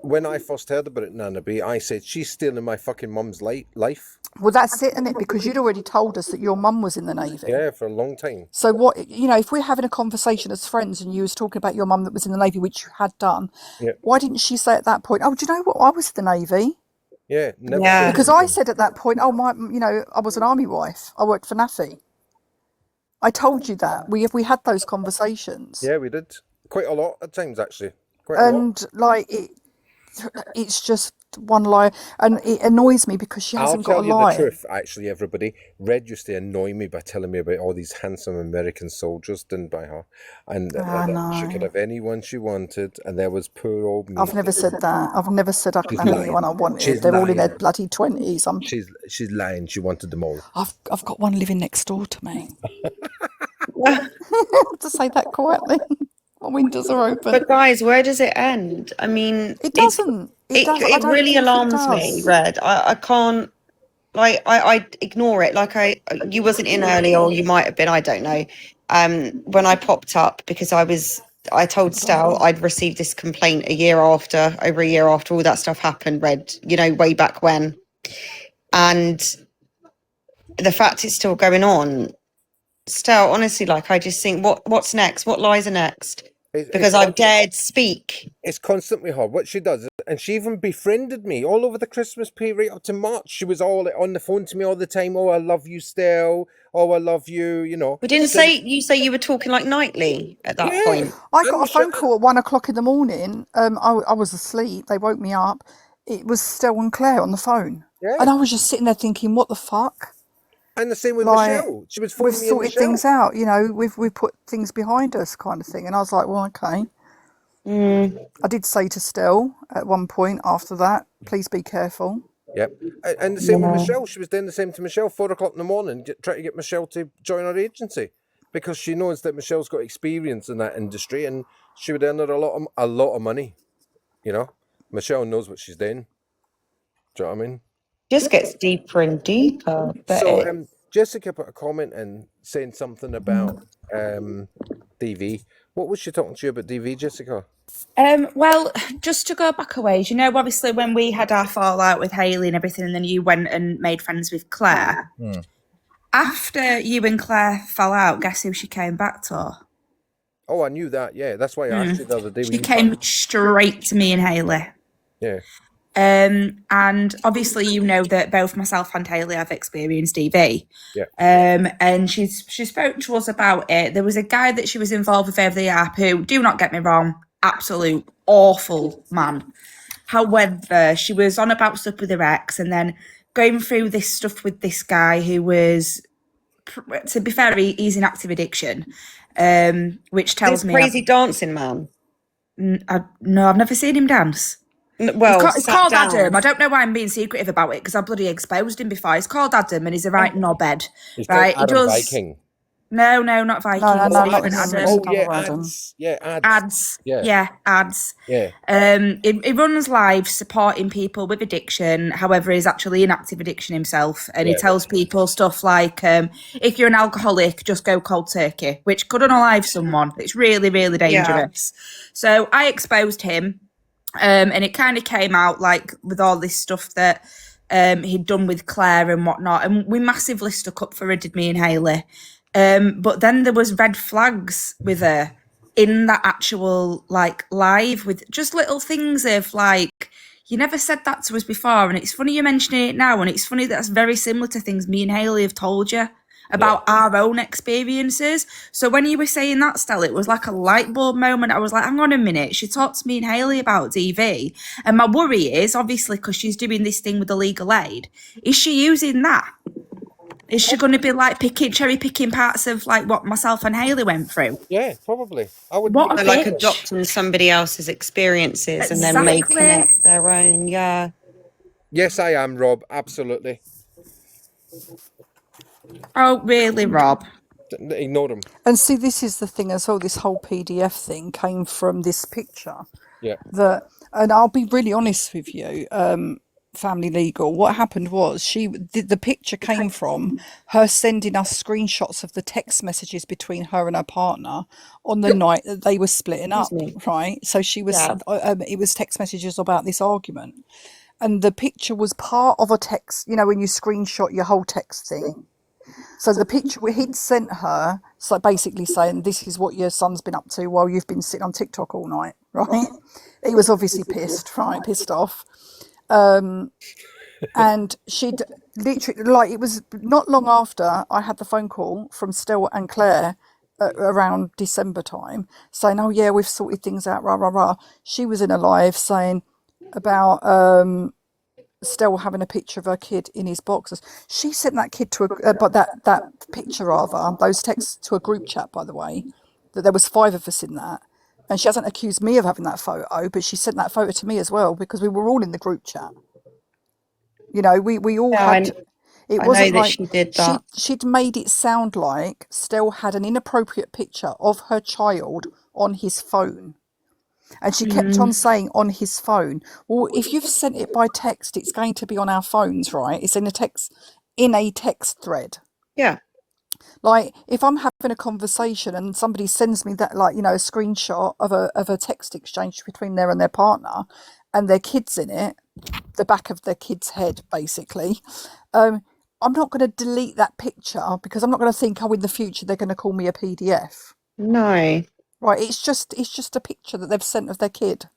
When I first heard about it, Nana B, I said, she's stealing my fucking mum's life. Well, that's it, isn't it? Because you'd already told us that your mum was in the Navy. Yeah, for a long time. So what, if we're having a conversation as friends and you was talking about your mum that was in the Navy, which you had done, why didn't she say at that point, oh, do you know what? I was in the Navy. Yeah, never. Yeah. Because I said at that point, oh, I was an army wife. I worked for NAFI. I told you that. We had those conversations. Yeah, we did. Quite a lot at times, actually. it's just one lie, and it annoys me because she I'll hasn't got tell a you the lie. truth, actually, everybody. Red used to annoy me by telling me about all these handsome American soldiers done by her, and that she could No, have anyone she wanted, and there was poor old me. I've never said that. I've never said I could She's have lying. anyone I wanted. She's They're all in their lying. bloody 20s. She's lying. She wanted them all. I've got one living next door to me. To say that quietly. My windows are open. But guys, where does it end? I mean, It doesn't. It does. I it don't really think it alarms me, does. Red. I can't, like, I ignore it. Like, you wasn't in early, or you might have been, I don't know. When I popped up, because I told Stel I'd received this complaint over a year after all that stuff happened, Red, way back when. And the fact it's still going on, Stel, honestly, like, I just think, what's next? What lies are next? Because I've dared speak. It's constantly her. What she does, and she even befriended me all over the Christmas period up to March. She was all on the phone to me all the time. Oh, I love you, Stel. Oh, I love you. We didn't you say you were talking like nightly at that point. I got a phone call at 1 o'clock in the morning. I was asleep. They woke me up. It was Stel and Claire on the phone. Yeah. And I was just sitting there thinking, what the fuck? And the same with Michelle. She was phoning we've me and sorted Michelle. things out, we've put things behind us, kind of thing. And I was like, well, okay. I did say to Stel at one point after that, please be careful. Yep. And the same with Michelle. She was doing the same to Michelle, 4 o'clock in the morning, trying to get Michelle to join our agency, because she knows that Michelle's got experience in that industry, and she would earn her a lot of money. Michelle knows what she's doing. Do you know what I mean? Just gets deeper and deeper. So Jessica put a comment in saying something about DV. What was she talking to you about DV, Jessica? Well, just to go back a ways, obviously when we had our fallout with Hayley and everything, and then you went and made friends with Claire. After you and Claire fell out, guess who she came back to? Oh, I knew that. Yeah, that's why I asked you the other day. She came straight to me and Hayley. Yeah. And obviously, that both myself and Hayley have experienced DV. Yeah. And she spoke to us about it. There was a guy that she was involved with over the app who, do not get me wrong, absolute awful man. However, she was on about stuff with her ex, and then going through this stuff with this guy who was, to be fair, he's in active addiction, which tells me crazy dancing man. No, I've never seen him dance. Well, it's called Adam. I don't know why I'm being secretive about it, because I bloody exposed him before. He's called Adam, and he's a right knobhead. He's right? Adam He does. Viking. No, not Viking. No, not Adam. Oh yeah, ads. Yeah, ads. Ads. Yeah, ads. Yeah. He runs live supporting people with addiction. However, he's actually in active addiction himself, and he tells people stuff like, if you're an alcoholic, just go cold turkey, which could unalive someone. It's really, really dangerous. Yeah. So I exposed him. And it kind of came out like with all this stuff that he'd done with Claire and whatnot, and we massively stuck up for her, did me and Hayley. But then there was red flags with her in that actual like live, with just little things of like, you never said that to us before, and it's funny you're mentioning it now, and it's funny that's very similar to things me and Hayley have told you about our own experiences. So when you were saying that, Stella, it was like a light bulb moment. I was like, hang on a minute, she talked to me and Hayley about DV, and my worry is, obviously, because she's doing this thing with the legal aid, is she using that? Is she going to be like cherry picking parts of like what myself and Hayley went through? Yeah, probably. I would. What like adopting somebody else's experiences and then making it their own. Yeah. Yes, I am, Rob. Absolutely. Oh, really, Rob? Ignore them. And see, this is the thing as well. This whole PDF thing came from this picture. Yeah. And I'll be really honest with you, Family Legal. What happened was the picture came from her sending us screenshots of the text messages between her and her partner on the night that they were splitting up. Right. So she was. It was text messages about this argument, and the picture was part of a text. When you screenshot your whole text thing. So the picture he'd sent her, so basically saying, this is what your son's been up to while you've been sitting on TikTok all night, right? He was obviously pissed off. And she'd literally, like, it was not long after I had the phone call from Stel and Claire around December time saying, oh yeah, we've sorted things out, rah, rah, rah. She was in a live saying, about Stell having a picture of her kid in his boxers. She sent that kid to but that picture rather, those texts to a group chat, by the way, that there was 5 of us in that. And she hasn't accused me of having that photo, but she sent that photo to me as well because we were all in the group chat. You know, we all Yeah, had. It I wasn't know that like she did that. she'd made it sound like Stell had an inappropriate picture of her child on his phone. And she kept on saying on his phone. Well, if you've sent it by text, it's going to be on our phones, right? It's in a text thread. Yeah. Like if I'm having a conversation and somebody sends me that, like, you know, a screenshot of a text exchange between there and their partner, and their kids in it, the back of their kid's head, basically. I'm not going to delete that picture because I'm not going to think, oh, in the future they're going to call me a PDF. No. Right? It's just a picture that they've sent of their kid.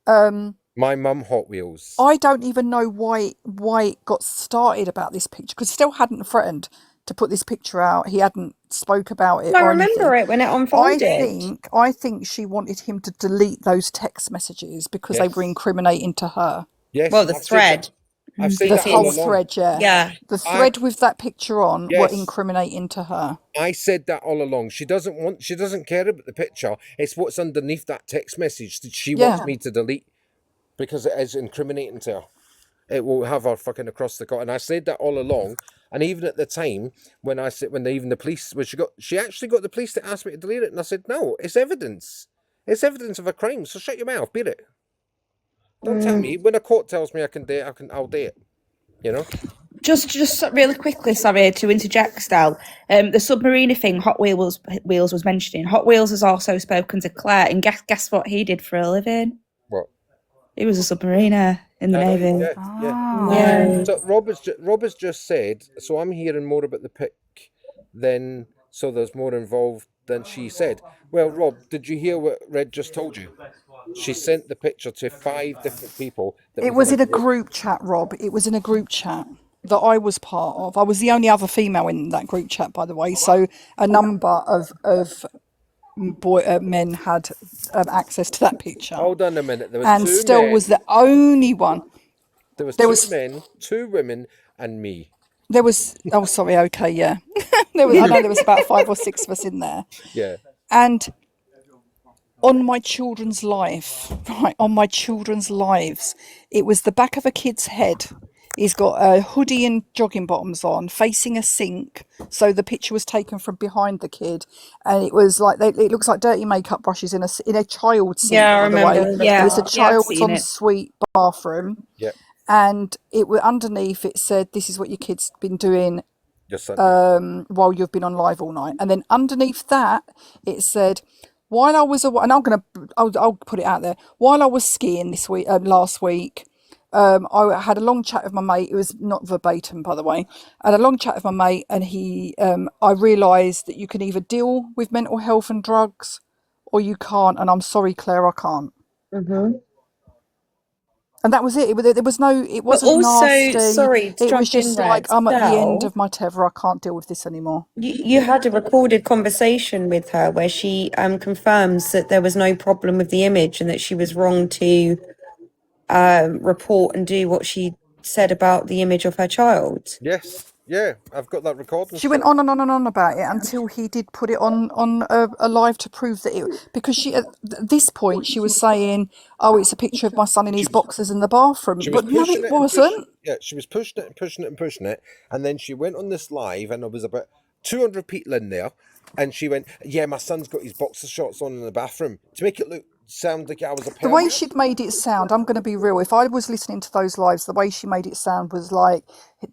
My mum Hot Wheels. I don't even know why it got started about this picture, because Still hadn't threatened to put this picture out. He hadn't spoke about it. I or remember anything. it when it unfolded. I think she wanted him to delete those text messages because they were Yes. incriminating to her. Yes. Well, the thread. I've said The that all whole along. thread, yeah. Yeah. The thread with that picture on were Yes. incriminating to her. I said that all along. She doesn't care about the picture. It's what's underneath that text message that she wants me to delete because it is incriminating to her. It will have her fucking across the court. And I said that all along. And even at the time when she actually got the police to ask me to delete it, and I said, no, it's evidence. It's evidence of a crime. So shut your mouth, beat it. Don't tell me when a court tells me I can do it, I'll do it. You know. Just really quickly, sorry to interject, Stel. The submariner thing, Hot Wheels was mentioning. Hot Wheels has also spoken to Claire, and guess what he did for a living? What? He was a submariner in the Navy. Yeah. So Rob has just said. So I'm hearing more about the pic than. So there's more involved than she said. Well, Rob, did you hear what Red just told you? She sent the picture to 5 different people. It was in a group chat, Rob. It was in a group chat that I was part of. I was the only other female in that group chat, by the way. So a number of men had access to that picture. Hold on a minute. There was and 2 Still men. was the only one. There was 2 men, 2 women, and me. There was. Oh, sorry. Okay, yeah. I know there was about 5 or 6 of us in there. Yeah. And on my children's life, right, on my children's lives, it was the back of a kid's head. He's got a hoodie and jogging bottoms on, facing a sink. So the picture was taken from behind the kid, and it was like it looks like dirty makeup brushes in a child's sink. Yeah, I by the way. remember. Yeah, And it's a child's I've seen it. ensuite bathroom. Yeah. And it were underneath. It said, "This is what your kid's been doing Just while you've been on live all night." And then underneath that, it said, "While I was away," and I'll put it out there. While I was skiing last week, I had a long chat with my mate. It was not verbatim, by the way. I had a long chat with my mate, and I realised that you can either deal with mental health and drugs, or you can't. And I'm sorry, Claire, I can't. And that was it. There was no. It wasn't also, nasty. sorry to It was jump in, just like, Red, I'm at the end Stell. of my tether. I can't deal with this anymore. You had a recorded conversation with her where she confirms that there was no problem with the image and that she was wrong to report and do what she said about the image of her child. Yes. Yeah. I've got that recording. She went on and on and on about it until he did put it on a live to prove that it, because she at this point she was saying, "Oh, it's a picture of my son in his boxers in the bathroom," but no, it wasn't. She was pushing it and pushing it and pushing it, and then she went on this live, and there was about 200 people in there, and she went, "Yeah, my son's got his boxer shorts on in the bathroom," to make it sound like I was a The way pervert. she'd made it sound, I'm going to be real. If I was listening to those lives, the way she made it sound was like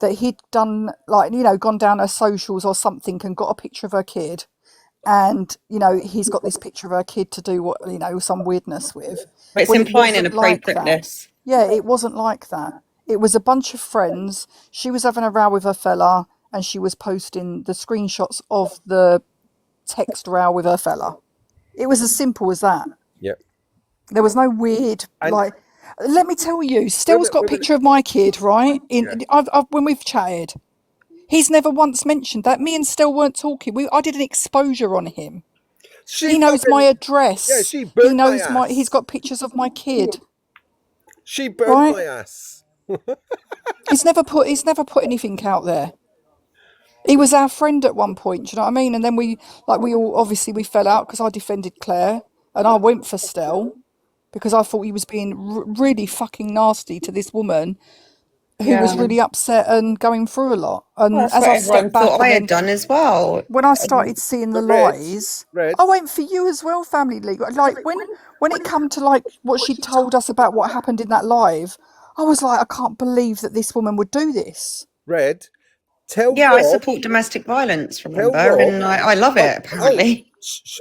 that he'd done, like, you know, gone down her socials or something and got a picture of her kid, and you know he's got this picture of her kid to do what, you know, some weirdness with. But it's Well, it implying wasn't like that. inappropriateness. Yeah, it wasn't like that. It was a bunch of friends. She was having a row with her fella, and she was posting the screenshots of the text row with her fella. It was as simple as that. Yeah. There was no weird, like, let me tell you, Still's got a picture of my kid, right? When we've chatted, he's never once mentioned that. Me and Still weren't talking. I did an exposure on him. He knows my address. Yeah, she burnt He knows my ass. he's got pictures of my kid. She burnt Right. my ass. He's never put anything out there. He was our friend at one point, do you know what I mean? And then we all obviously we fell out because I defended Claire and I went for Stell because I thought he was being really fucking nasty to this woman who was Yeah. really upset and going through a lot. Well, And that's as what I everyone stepped back thought and I had then done as well. when I started seeing the But Red, lies, Red, I went for you as well, Family League. Like when it come to like what she told us about what happened in that live, I was like, I can't believe that this woman would do this. Red, tell Yeah, I Rob. support domestic violence, Tell remember? Rob. And I love it, apparently.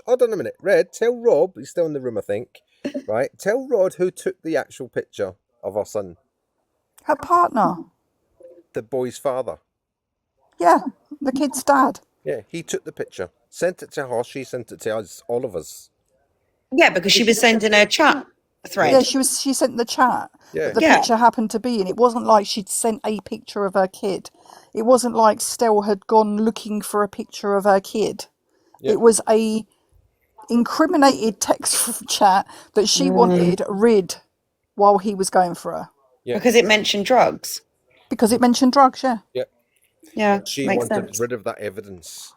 Hold on a minute. Red, tell Rob, he's still in the room, I think. Right? Tell Rod who took the actual picture of our son. Her partner. The boy's father. Yeah, the kid's dad. Yeah, he took the picture. Sent it to her, she sent it to us, all of us. Yeah, because she was sending her chat thread. Yeah, she sent the chat that the picture happened to be in. It wasn't like she'd sent a picture of her kid. It wasn't like Stell had gone looking for a picture of her kid. Yeah. It was a incriminated text chat that she wanted read while he was going for her. Yeah. Because it mentioned drugs. Because it mentioned drugs, yeah. Yeah. Yeah, She makes wanted sense. rid of that evidence.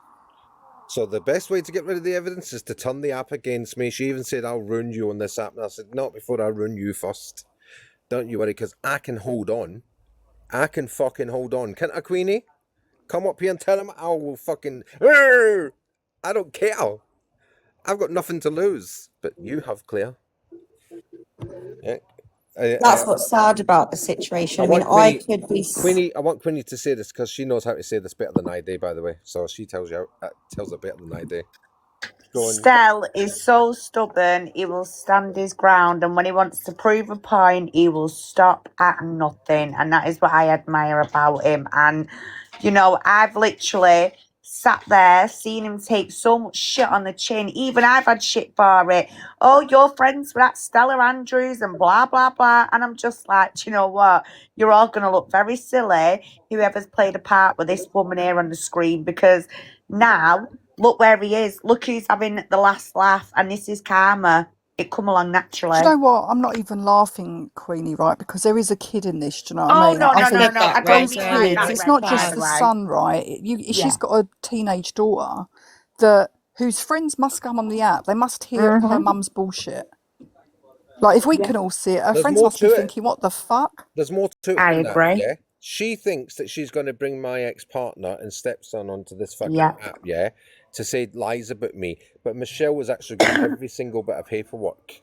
So the best way to get rid of the evidence is to turn the app against me. She even said, I'll ruin you on this app. And I said, not before I ruin you first. Don't you worry, because I can hold on. I can fucking hold on. Can't I, Queenie? Come up here and tell him I will fucking... I don't care. I've got nothing to lose. But you have, Claire. Yeah. That's what's sad about the situation. I mean, I could be... Queenie, I want Queenie to say this because she knows how to say this better than I do, by the way. So she tells it better than I do. Stell is so stubborn, he will stand his ground, and when he wants to prove a point, he will stop at nothing. And that is what I admire about him. And, you know, I've literally sat there, seen him take so much shit on the chin. Even I've had shit for it. Oh, you're friends with that Stella Andrews and blah, blah, blah. And I'm just like, do you know what? You're all going to look very silly, whoever's played a part with this woman here on the screen, because now... look where he is. Look who's having the last laugh, and this is karma. It come along naturally. Do you know what? I'm not even laughing, Queenie, right? Because there is a kid in this. Do you know what Oh, I mean? no. I don't those mean like kids. that, It's Red, not by just the the way. son, right? She's got a teenage daughter whose friends must come on the app. They must hear her mum's bullshit. Like, if we can all see it, her friends must be thinking, what the fuck? There's more to it I than agree. that, yeah? She thinks that she's going to bring my ex-partner and stepson onto this fucking app, yeah? To say lies about me. But Michelle was actually got every single bit of paperwork.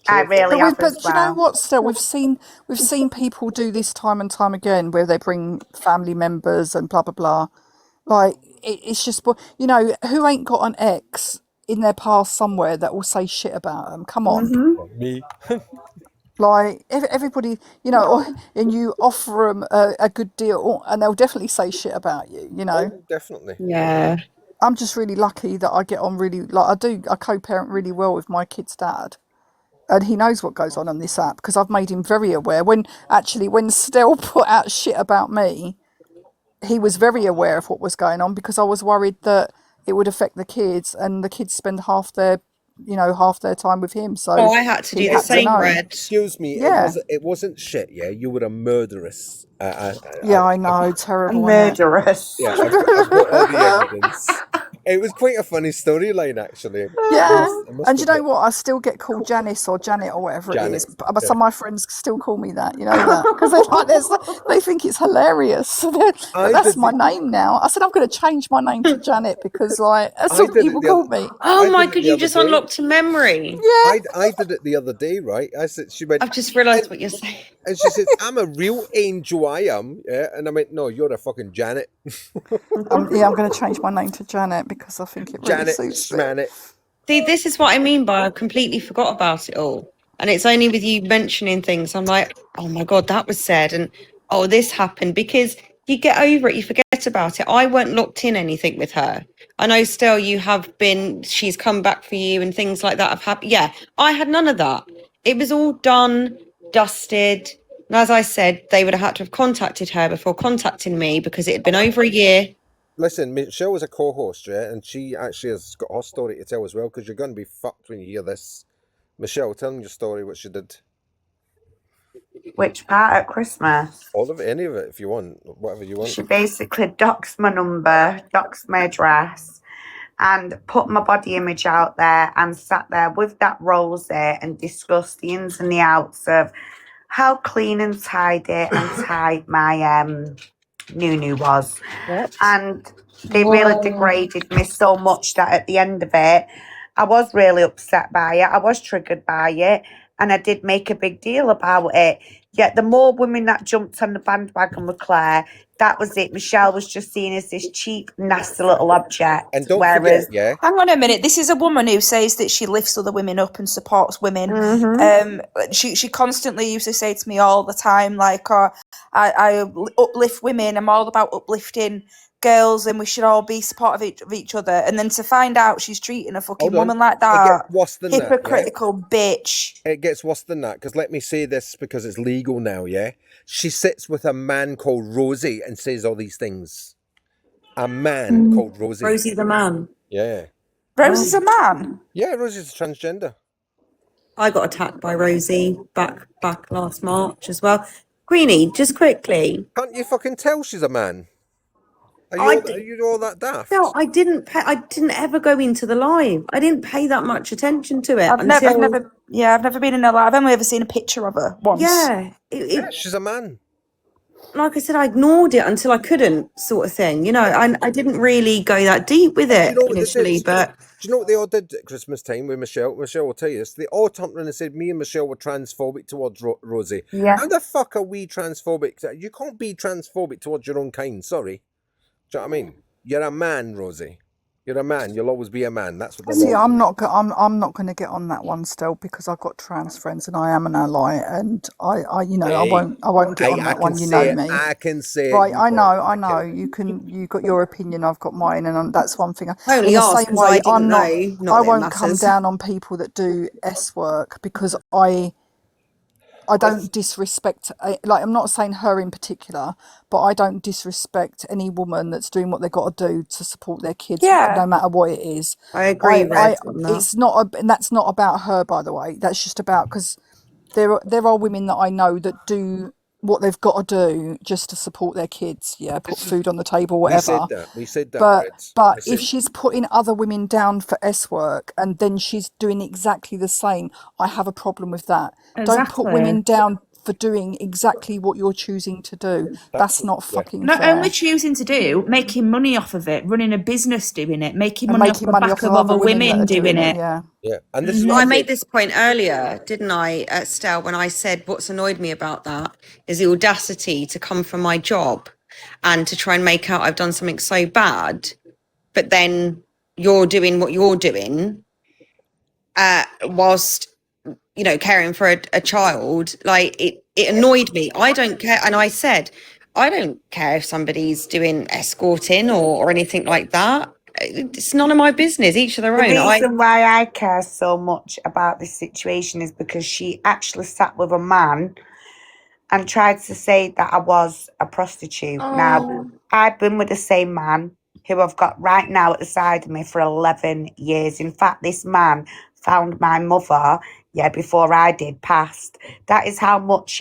I really have But as do you know well. what? Still, we've seen people do this time and time again, where they bring family members and blah blah blah. Like it's just, you know, who ain't got an ex in their past somewhere that will say shit about them? Come on, Me. like everybody, you know, and you offer them a good deal, and they'll definitely say shit about you. You know. Oh, definitely. Yeah. I'm just really lucky that I get on really, I co-parent really well with my kid's dad. And he knows what goes on this app because I've made him very aware. When Stell put out shit about me, he was very aware of what was going on because I was worried that it would affect the kids, and the kids spend half their time with him. So I had to do the same, Red. Excuse me, Yeah. it wasn't shit, yeah? You were a murderess. I know, terrible. Murderous. Yeah, I've got all the evidence. It was quite a funny storyline, actually. Yeah, I must and you know admit. what? I still get called Janice or Janet or whatever it is. Janet, But some of my friends still call me that. You know that because they think it's hilarious. But that's my name now. I said I'm going to change my name to Janet because that's what people call me. Oh my god, you just unlocked a memory. Yeah, I did it the other day, right? I said, she went. I've just realised what you're saying. And she said, I'm a real angel, I am. Yeah, and I went, no, you're a fucking Janet. I'm going to change my name to Janet because I think it really Janet, suits me. Smanet. See, this is what I mean by I completely forgot about it all. And it's only with you mentioning things, I'm like, oh my God, that was said. And oh, this happened, because you get over it, you forget about it. I weren't locked in anything with her. I know still you have been, she's come back for you and things like that have happened. Yeah, I had none of that. It was all done, dusted. And as I said, they would have had to have contacted her before contacting me because it had been over a year. Listen, Michelle was a co-host, yeah, and she actually has got her story to tell as well, because you're going to be fucked when you hear this. Michelle, tell them your story, what she did. Which part at Christmas? All of it, any of it, if you want, whatever you want. She basically doxed my number, doxed my address, and put my body image out there and sat there with that Rosie and discussed the ins and the outs of how clean and tidy and tight my Nunu was. What? And they really degraded me so much that at the end of it, I was really upset by it. I was triggered by it. And I did make a big deal about it. Yet the more women that jumped on the bandwagon with Claire, that was it. Michelle was just seen as this cheap, nasty little object. And don't whereas, forget, yeah, Hang on a minute. This is a woman who says that she lifts other women up and supports women. She constantly used to say to me all the time, like, I uplift women. I'm all about uplifting girls, and we should all be supportive of each other. And then to find out she's treating a fucking hold on. woman like It that, gets worse than that, yeah? hypocritical bitch. It gets worse than that, because let me say this because it's legal now, yeah? She sits with a man called Rosie and says all these things. A man called Rosie. Rosie the man. Yeah. Rosie's a man. Yeah, Rosie's transgender. I got attacked by Rosie back last March as well. Queenie, just quickly. Can't you fucking tell she's a man? Are you all that daft? No, I didn't ever go into the live. I didn't pay that much attention to it I've never been in her live. I've only ever seen a picture of her once. Yeah, Yeah, she's a man. like I said, I ignored it until I couldn't, sort of thing. You know, I didn't really go that deep with it initially, but Do you know what they all did at Christmas time with Michelle? Michelle will tell you this. They all turned around and said, me and Michelle were transphobic towards Rosie. Yeah. How the fuck are we transphobic? You can't be transphobic towards your own kind, sorry. Do you know what I mean? You're a man, Rosie. You're a man. You'll always be a man. That's what the See, law I'm not going to get on that one still because I've got trans friends and I am an ally, and I won't get on that one. You know me. I can say it. Right, I know. You got your opinion, I've got mine, and that's one thing. I only In the asked same 'cause I way, didn't I'm not. know, not I that it won't come matters. down on people that do S work because I don't disrespect. Like, I'm not saying her in particular, but I don't disrespect any woman that's doing what they've got to do to support their kids, Yeah. no matter what it is. I agree, Red, on that. It's not, and that's not about her, by the way. That's just about because there are women that I know that do what they've got to do just to support their kids. Yeah, put food on the table, whatever. We said that. But Reds. but I if said- she's putting other women down for S work and then she's doing exactly the same, I have a problem with that. Don't put women down for doing exactly what you're choosing to do. That's not fucking Not fair. only choosing to do, making money off of it, running a business doing it, making And money making off the money back off of of other other women women that are doing it. Yeah. Yeah, and this is Well, what I I'm made saying. this point earlier, didn't I, Estelle, when I said what's annoyed me about that is the audacity to come from my job and to try and make out I've done something so bad, but then you're doing what you're doing whilst, you know, caring for a child. Like, it annoyed me. I don't care. And I said, I don't care if somebody's doing escorting or anything like that. It's none of my business. Each of their The own. reason why I care so much about this situation is because she actually sat with a man and tried to say that I was a prostitute. Now, I've been with the same man who I've got right now at the side of me for 11 years. In fact, this man found my mother, before I did, passed. That is how much,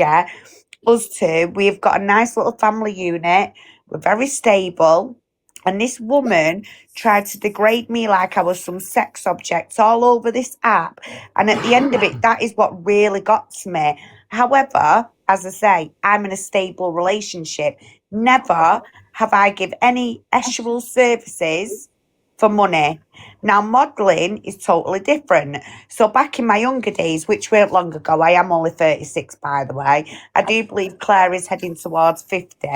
us two, we've got a nice little family unit. We're very stable. And this woman tried to degrade me like I was some sex object all over this app. And at the end of it, that is what really got to me. However, as I say, I'm in a stable relationship. Never have I give any sexual services for money. Now, modelling is totally different. So back in my younger days, which weren't long ago, I am only 36, by the way. I do believe Clare is heading towards 50.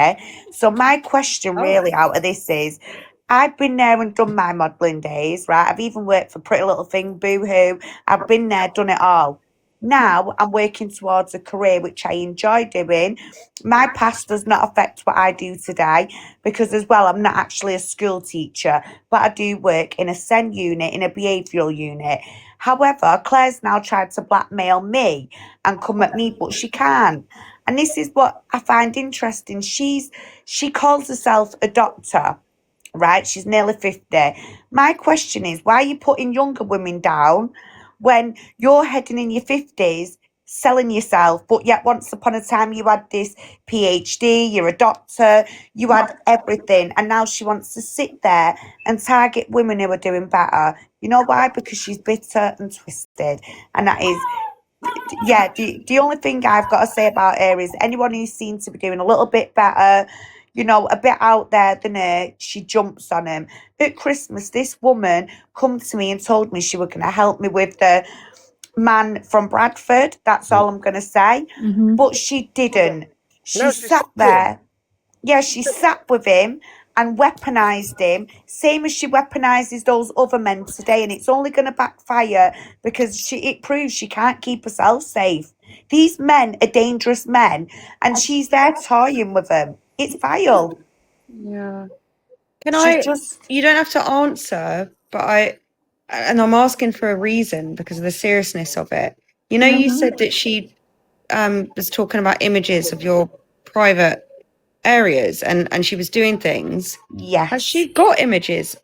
So my question really out of this is, I've been there and done my modelling days, right? I've even worked for Pretty Little Thing, Boohoo. I've been there, done it all. Now I'm working towards a career which I enjoy doing. My past does not affect what I do today because, as well, I'm not actually a school teacher, but I do work in a SEN unit, in a behavioural unit. However, Claire's now tried to blackmail me and come at me, but she can't. And this is what I find interesting. She calls herself a doctor, right? She's nearly 50. My question is, why are you putting younger women down when you're heading in your 50s, selling yourself, but yet once upon a time you had this PhD, you're a doctor, you had everything, and now she wants to sit there and target women who are doing better. You know why? Because she's bitter and twisted, and that is, yeah, the only thing I've got to say about her is anyone who seems to be doing a little bit better, you know, a bit out there than her, she jumps on him. At Christmas, this woman come to me and told me she was going to help me with the man from Bradford. That's all I'm going to say. But she didn't. She No, she sat fucked him. there. Yeah, she sat with him and weaponized him, same as she weaponizes those other men today. And it's only going to backfire because it proves she can't keep herself safe. These men are dangerous men, and she's there toying with them. It's vile. Yeah. You don't have to answer, but I'm asking for a reason because of the seriousness of it. You know, you said that she was talking about images of your private areas and she was doing things. Yes. Has she got images?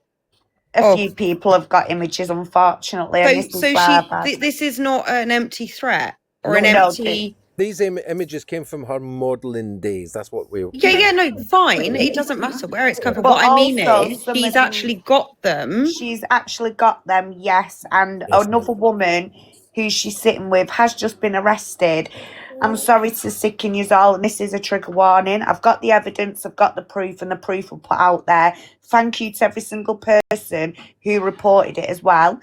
A few people have got images, unfortunately, and this is bad. This is not an empty threat or No, an empty. These images came from her modelling days. That's what we. No, fine. It doesn't matter where it's come from. But What I mean also is, she's actually got them. She's actually got them, yes. And another woman who she's sitting with has just been arrested. I'm sorry to sicken you all, and this is a trigger warning. I've got the evidence, I've got the proof, and the proof will put out there. Thank you to every single person who reported it as well.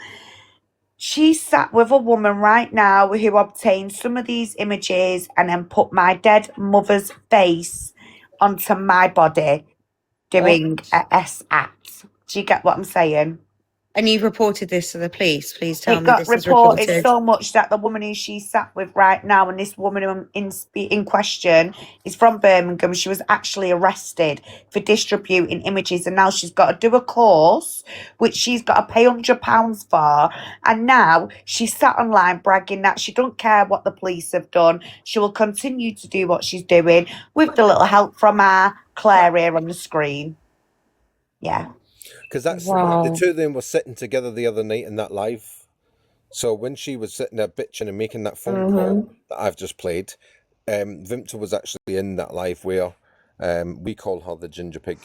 She sat with a woman right now who obtained some of these images and then put my dead mother's face onto my body doing a S act. Do you get what I'm saying? And you've reported this to the police. Please tell It me got this is reported reported. so much that the woman who she sat with right now, and this woman in question is from Birmingham. She was actually arrested for distributing images, and now she's got to do a course, which she's got to pay £100 for. And now she's sat online bragging that she don't care what the police have done. She will continue to do what she's doing with the little help from our Clare here on the screen. Yeah. Because the two of them were sitting together the other night in that live. So when she was sitting there bitching and making that phone call that I've just played, Vimta was actually in that live where we call her the ginger pig.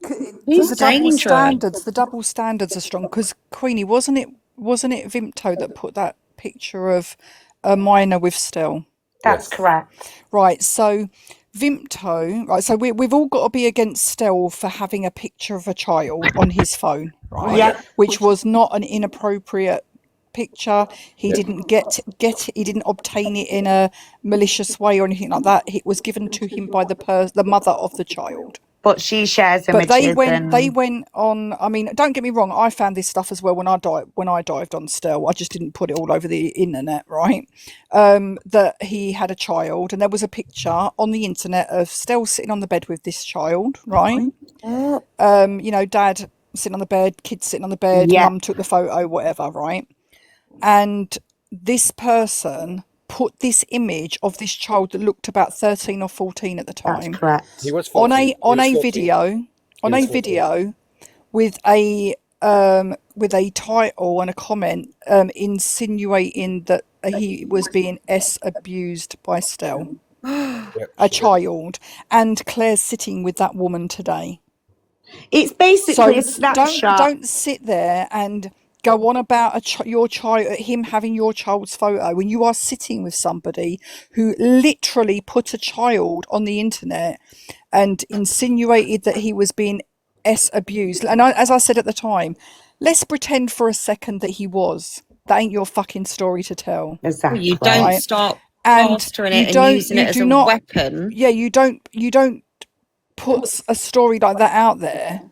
The double standards are strong because Queenie, wasn't it Vimto that put that picture of a minor with Stell? That's correct. Right, so Vimto, right, so we've all got to be against Stell for having a picture of a child on his phone, right? Yeah. Which was not an inappropriate picture. He didn't he didn't obtain it in a malicious way or anything like that. It was given to him by the mother of the child. But she shares images. But they went on. I mean, don't get me wrong. I found this stuff as well when I dived on Stell. I just didn't put it all over the internet, right? That he had a child, and there was a picture on the internet of Stell sitting on the bed with this child, right? You know, dad sitting on the bed, kids sitting on the bed, mum took the photo, whatever, right? And this person put this image of this child that looked about 13 or 14 at the time. That's correct. He was 14. on a video with a title and a comment insinuating that he was being abused by Stell, a child, and Claire's sitting with that woman today. It's basically a snapshot. Don't sit there and go on about your child, him having your child's photo when you are sitting with somebody who literally put a child on the internet and insinuated that he was being abused. And as I said at the time, let's pretend for a second that he was. That ain't your fucking story to tell. Exactly. You don't start plastering it and using it as a weapon. Yeah, you don't put a story like that out there.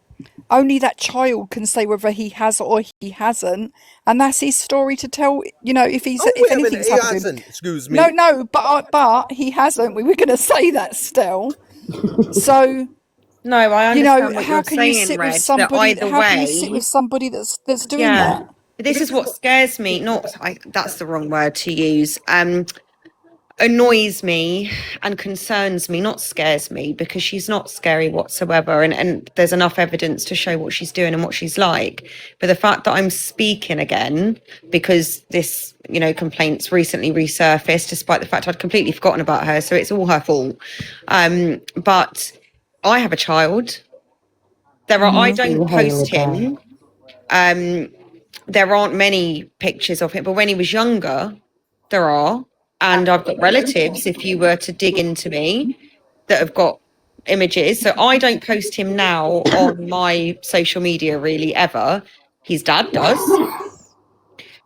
Only that child can say whether he has or he hasn't, and that's his story to tell. You know, if anything's happened. Excuse me. No, but he hasn't. We were going to say that still. So no, I understand what how you're can saying, you sit Reg, with somebody? that either how way, can you sit with somebody that's doing that? This is what scares me. That's the wrong word to use. annoys me and concerns me, not scares me, because she's not scary whatsoever, and there's enough evidence to show what she's doing and what she's like. But the fact that I'm speaking again because this, complaints recently resurfaced, despite the fact I'd completely forgotten about her, so it's all her fault. But I have a child. I don't post him. There aren't many pictures of him, but when he was younger, there are. And I've got relatives, if you were to dig into me, that have got images. So I don't post him now on my social media really ever. His dad does.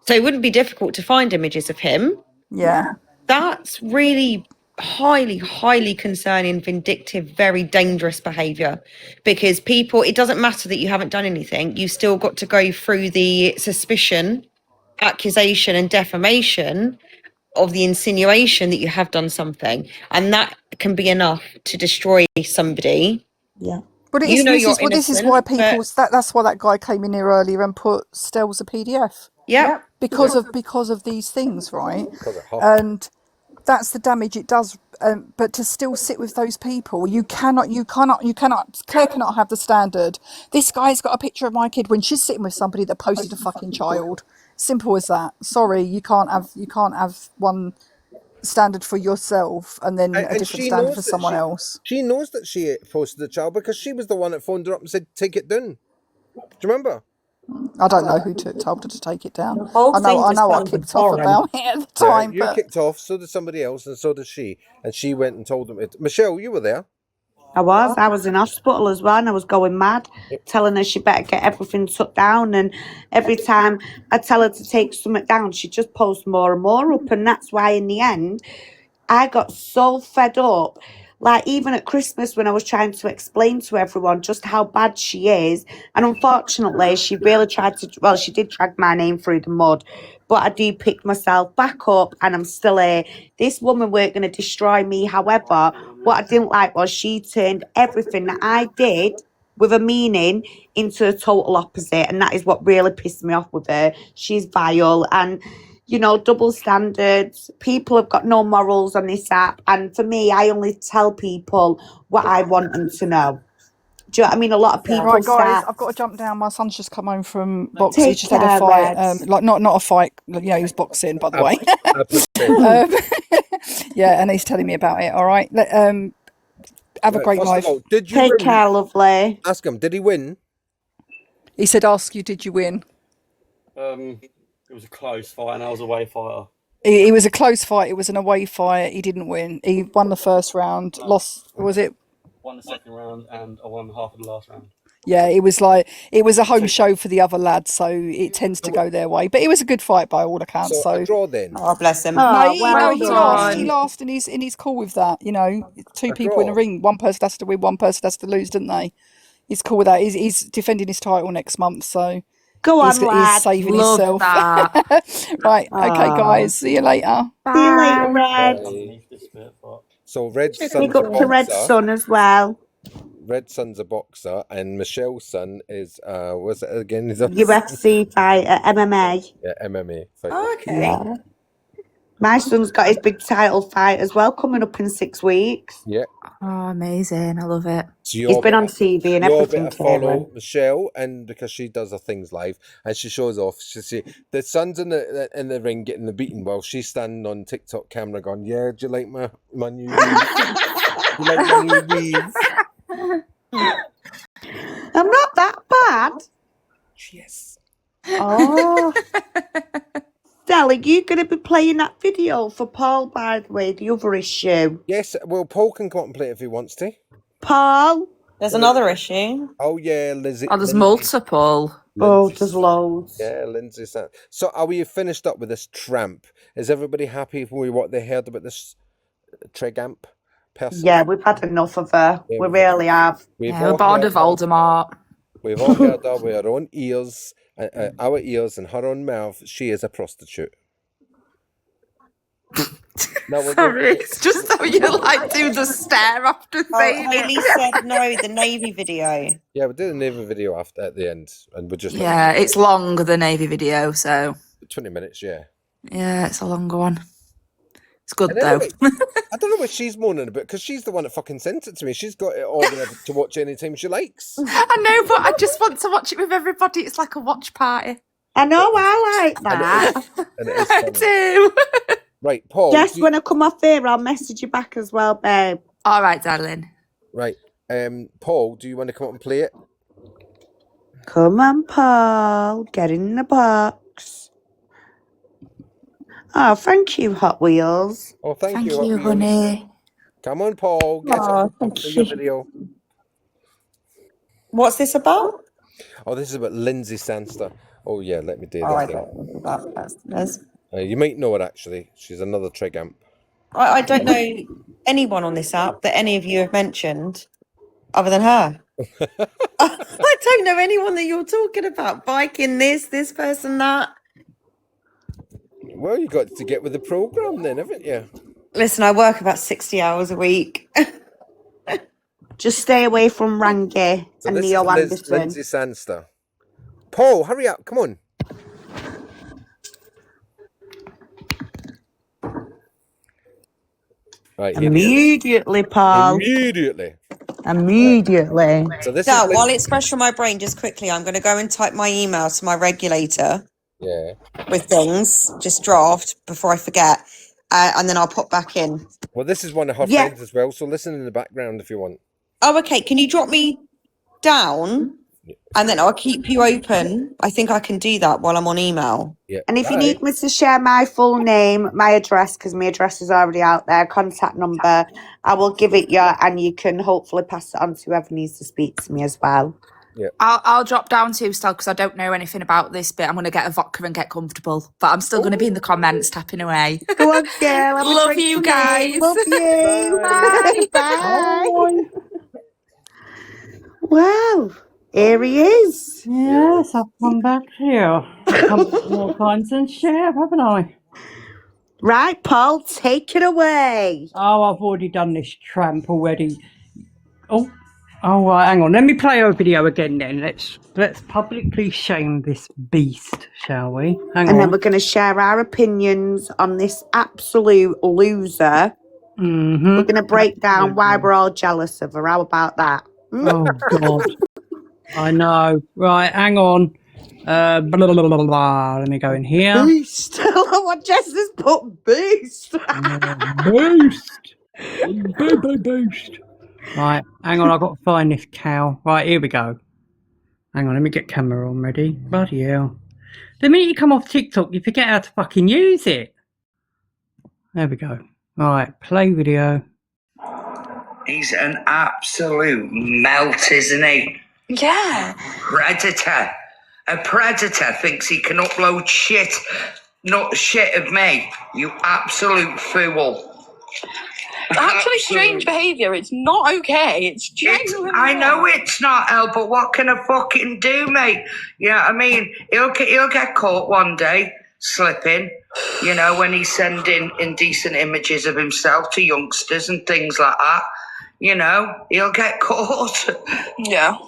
So it wouldn't be difficult to find images of him. Yeah. That's really highly, highly concerning, vindictive, very dangerous behaviour, because it doesn't matter that you haven't done anything. You still got to go through the suspicion, accusation and defamation of the insinuation that you have done something, and that can be enough to destroy somebody. Yeah. But this is why people that's why that guy came in here earlier and put Stell's a PDF. Yeah. Because of these things, right? And that's the damage it does. But to still sit with those people, you cannot. Claire cannot have the standard. This guy's got a picture of my kid when she's sitting with somebody that posted a fucking child. Simple as that. Sorry, you can't have one standard for yourself and then a different standard for someone else. She knows that she posted the child because she was the one that phoned her up and said, take it down. Do you remember? I don't know who told her to take it down. I know I kicked off about it at the time. You kicked off, so did somebody else, and so did she. And she went and told them. Michelle, you were there. I was in hospital as well, and I was going mad, telling her she better get everything took down. And every time I tell her to take something down, she just posts more and more up. And that's why in the end, I got so fed up. Like, even at Christmas when I was trying to explain to everyone just how bad she is. And unfortunately, she really she did drag my name through the mud. But I do pick myself back up and I'm still here. This woman weren't going to destroy me. However, what I didn't like was she turned everything that I did with a meaning into a total opposite. And that is what really pissed me off with her. She's vile and... double standards. People have got no morals on this app. And for me, I only tell people what I want them to know. Do you know what I mean? A lot of people Right, guys, I've got to jump down. My son's just come home from boxing. He just had a fight. Reds. Not a fight. He was boxing, by the way. Yeah, and he's telling me about it. All right. Have a great life. Did you Take care, lovely. Ask him, did he win? He said, ask you, did you win? It was a close fight and I was a away fighter. It was a close fight. It was an away fight. He didn't win. He won the first round. Lost, was it? Won the second round and I won half of the last round. Yeah, it was a home show for the other lads, so it tends to go their way. But it was a good fight by all accounts. So a draw then. Oh, bless him. No, he lost, and he's cool with that. Two people in a ring. One person has to win, one person has to lose, didn't they? He's cool with that. He's defending his title next month, so go on, he's saving himself. Right, okay, guys. See you later. Bye. See you later, Red. So Red's son's Big up to Red's son as well. Red's son's a boxer, and Michelle's son is what's it again? UFC fighter, MMA. Yeah, MMA fighter. Oh, okay. Yeah. My son's got his big title fight as well coming up in 6 weeks. Yeah. Oh, amazing. I love it. So he's been on TV and everything. You follow Michelle, and because she does her things live and she shows off. She the son's in the ring getting the beating while she's standing on TikTok camera going, "Yeah, do you like my new weave? You like my new weave?" I'm not that bad. Yes. Oh. Del, are you going to be playing that video for Paul, by the way, the other issue? Yes, well, Paul can come and play it if he wants to. Paul? There's another issue. Oh, yeah, Lizzie. Oh, there's multiple. Oh, there's loads. Yeah, Lindsay's that. So are we finished up with this tramp? Is everybody happy with what they heard about this Tregamp person? Yeah, we've had enough of her. Yeah, we really have. We're bored of Voldemort. We've all heard her with our own ears. Our ears and her own mouth, she is a prostitute. Sorry, it's just how you do the stare after saying it. Haley said no, the Navy video. Yeah, we did a Navy video at the end, and we're just it's long, the Navy video, so 20 minutes. Yeah, it's a longer one. It's good And I don't though. know I don't know what she's moaning about because she's the one that fucking sent it to me. She's got it all there to watch anytime she likes. I know, but I just want to watch it with everybody. It's like a watch party. I know, I like And that. and it is I funny. do. Right, Paul. Just when I come off here, I'll message you back as well, babe. All right, darling. Right. Paul, do you want to come up and play it? Come on, Paul. Get in the box. Oh, thank you, Hot Wheels. Oh, thank you, you, Hot Wheels. honey. Come on, Paul. Get up and play your video. What's this about? Oh, this is about Lindsay Sangster. Oh, yeah, let me do Oh, I that. don't know about that. You might know her, actually. She's another trig amp. I don't know anyone on this app that any of you have mentioned other than her. I don't know anyone that you're talking about. Biking this person that. Well, you got to get with the programme then, haven't you? Listen, I work about 60 hours a week. Just stay away from Rangi So and this Neo is Anderson. Lindsay Sangster. Paul, hurry up. Come on. Right, here we Immediately, go. Paul. Immediately. Immediately. So this Now, is while it's fresh on my brain, just quickly, I'm going to go and type my email to my regulator Yeah. with things, just draft before I forget, and then I'll pop back in. Well, this is one of her Yeah. friends as well, so listen in the background if you want. Oh, okay. Can you drop me down, and then I'll keep you open? I think I can do that while I'm on email. Yeah. And if you Right. need me to share my full name, my address, because my address is already out there, contact number, I will give it you, and you can hopefully pass it on to whoever needs to speak to me as well. I'll drop down too, still, because I don't know anything about this bit. I'm going to get a vodka and get comfortable, but I'm still going to be in the comments tapping away. Go on, girl. Have a Love drink you for me. guys. Love you. Bye. Bye. Wow. Here he is. Yes, I've come back here. I've come back more times than share, haven't I? Right, Paul, take it away. Oh, I've already done this tramp already. Oh, right, hang on. Let me play our video again then. Let's publicly shame this beast, shall we? Hang And on. then we're going to share our opinions on this absolute loser. Mm-hmm. We're going to break down why we're all jealous of her. How about that? Oh, God. I know. Right, hang on. Blah, blah, blah, blah, blah. Let me go in here. Beast. What Jess has put beast. Boost. Boost. Right, hang on. I've got to find this cow. Right, here we go. Hang on, let me get camera on ready. Bloody hell. The minute you come off TikTok, you forget how to fucking use it. There we go. Right, play video. He's an absolute melt, isn't he? Yeah. Predator. A predator thinks he can upload shit, not shit of me. You absolute fool. Actually, strange behaviour. It's not okay. It's genuinely. I know it's not, El, but what can I fucking do, mate? You know what I mean? He'll get caught one day slipping, you know, when he's sending indecent images of himself to youngsters and things like that. You know, he'll get caught. Yeah.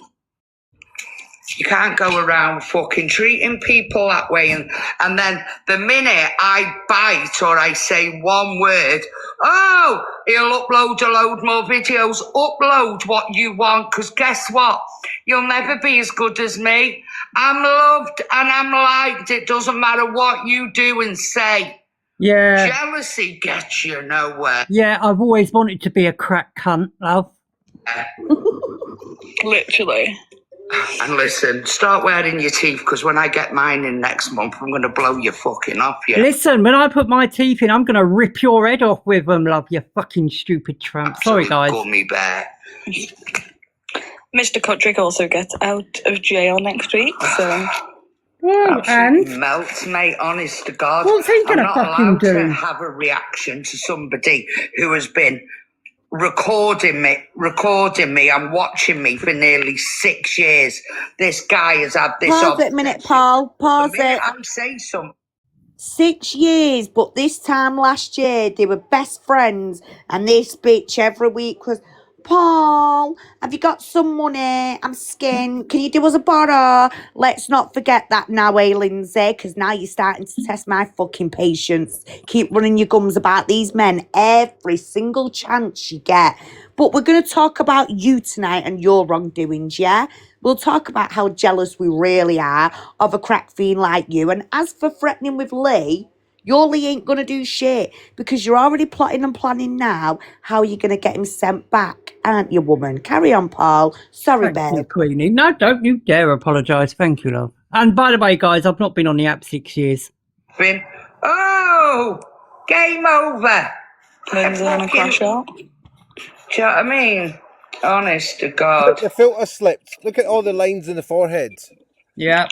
You can't go around fucking treating people that way. And then the minute I bite or I say one word, oh, he'll upload a load more videos. Upload what you want, because guess what? You'll never be as good as me. I'm loved and I'm liked. It doesn't matter what you do and say. Yeah. Jealousy gets you nowhere. Yeah, I've always wanted to be a crack cunt, love. Literally. And listen, start wearing your teeth, because when I get mine in next month, I'm going to blow your fucking off you. Listen, when I put my teeth in, I'm going to rip your head off with them, love, you fucking stupid tramp. Sorry, guys. Gummy bear. Mr. Kuttrick also gets out of jail next week, so. Oh, and? Melts, mate, honest to God. What's he going to I'm not fucking allowed do? to have a reaction to somebody who has been recording me and watching me for nearly 6 years. This guy has had this. Pause it a minute, Paul. Pause it. I'm saying something. 6 years, but this time last year they were best friends, and this bitch every week was, Paul, have you got some money? I'm skint. Can you do us a borrow? Let's not forget that now, Lindsay, because now you're starting to test my fucking patience. Keep running your gums about these men every single chance you get. But we're going to talk about you tonight and your wrongdoings, yeah? We'll talk about how jealous we really are of a crack fiend like you. And as for threatening with Lee, your Lee ain't going to do shit because you're already plotting and planning now how you're going to get him sent back, aren't you, woman? Carry on, Paul. Sorry, Thank you, babe. Queenie. No, don't you dare apologise. Thank you, love. And by the way, guys, I've not been on the app 6 years. Oh, game over. Lindsay on a crash out. Do you know what I mean? Honest to God. Look, the filter slipped. Look at all the lines in the forehead. Yeah.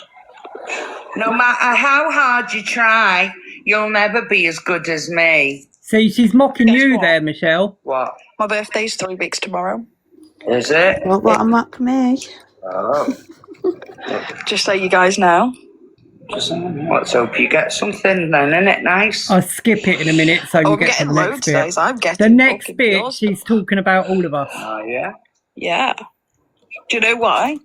No matter how hard you try, you'll never be as good as me. See, she's mocking Guess you what? there, Michelle. What? My birthday's 3 weeks tomorrow. Is it? Well, what a mock me. Oh. Just so you guys know. Let's hope you get something then, innit? Nice. I'll skip it in a minute so you I'm get to getting the next loads bit. today, so I'm getting The next fucking bit, yours. she's talking about all of us. Oh, yeah? Yeah. Do you know why?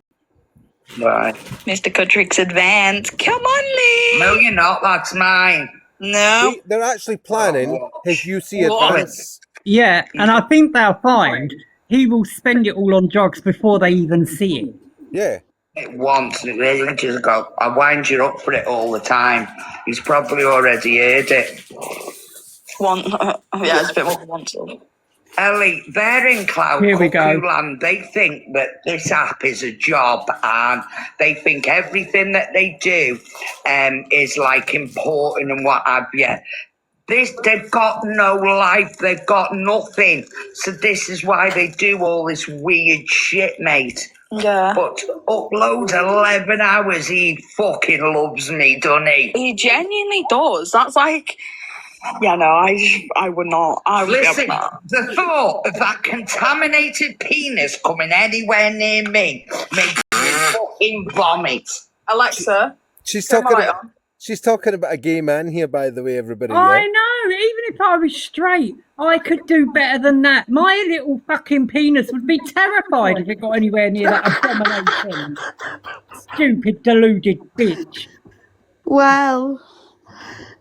Right. Mr. Kudrick's advance. Come on, Lee. No, you're not. That's mine. No. They're actually planning his UC What? advance. Yeah, and I think they'll find he will spend it all on drugs before they even see it. Yeah. It once, it really just go. I wind you up for it all the time. He's probably already heard it. Yeah, it's a bit more once. Ellie, they're in cloud Here we go. cuckoo land. They think that this app is a job, and they think everything that they do is like important and what have you. They've got no life. They've got nothing. So this is why they do all this weird shit, mate. Yeah. But uploads 11 hours. He fucking loves me, doesn't he? He genuinely does. That's like, yeah, no, I would not. I would Listen, be able to. the thought of that contaminated penis coming anywhere near me makes me fucking vomit. Alexa, She's turn my talking light about. on. She's talking about a gay man here, by the way, everybody. I Yeah? know, even if I was straight, I could do better than that. My little fucking penis would be terrified if it got anywhere near that abomination. Stupid, deluded bitch. Well,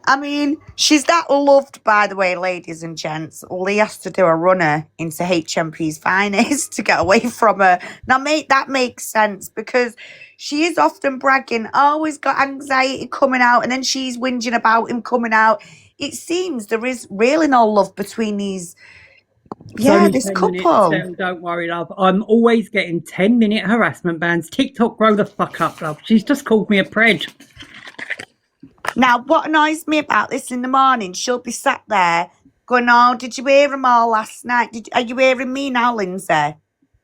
I mean, she's that loved, by the way, ladies and gents. Lee has to do a runner into HMP's finest to get away from her. Now, mate, that makes sense because she is often bragging, always got anxiety coming out, and then she's whinging about him coming out. It seems there is really no love between these, this 10 minutes, couple. Stell, don't worry, love. I'm always getting 10-minute harassment bans. TikTok, grow the fuck up, love. She's just called me a pred. Now, what annoys me about this in the morning, she'll be sat there going, oh, did you hear them all last night? Are you hearing me now, Lindsay?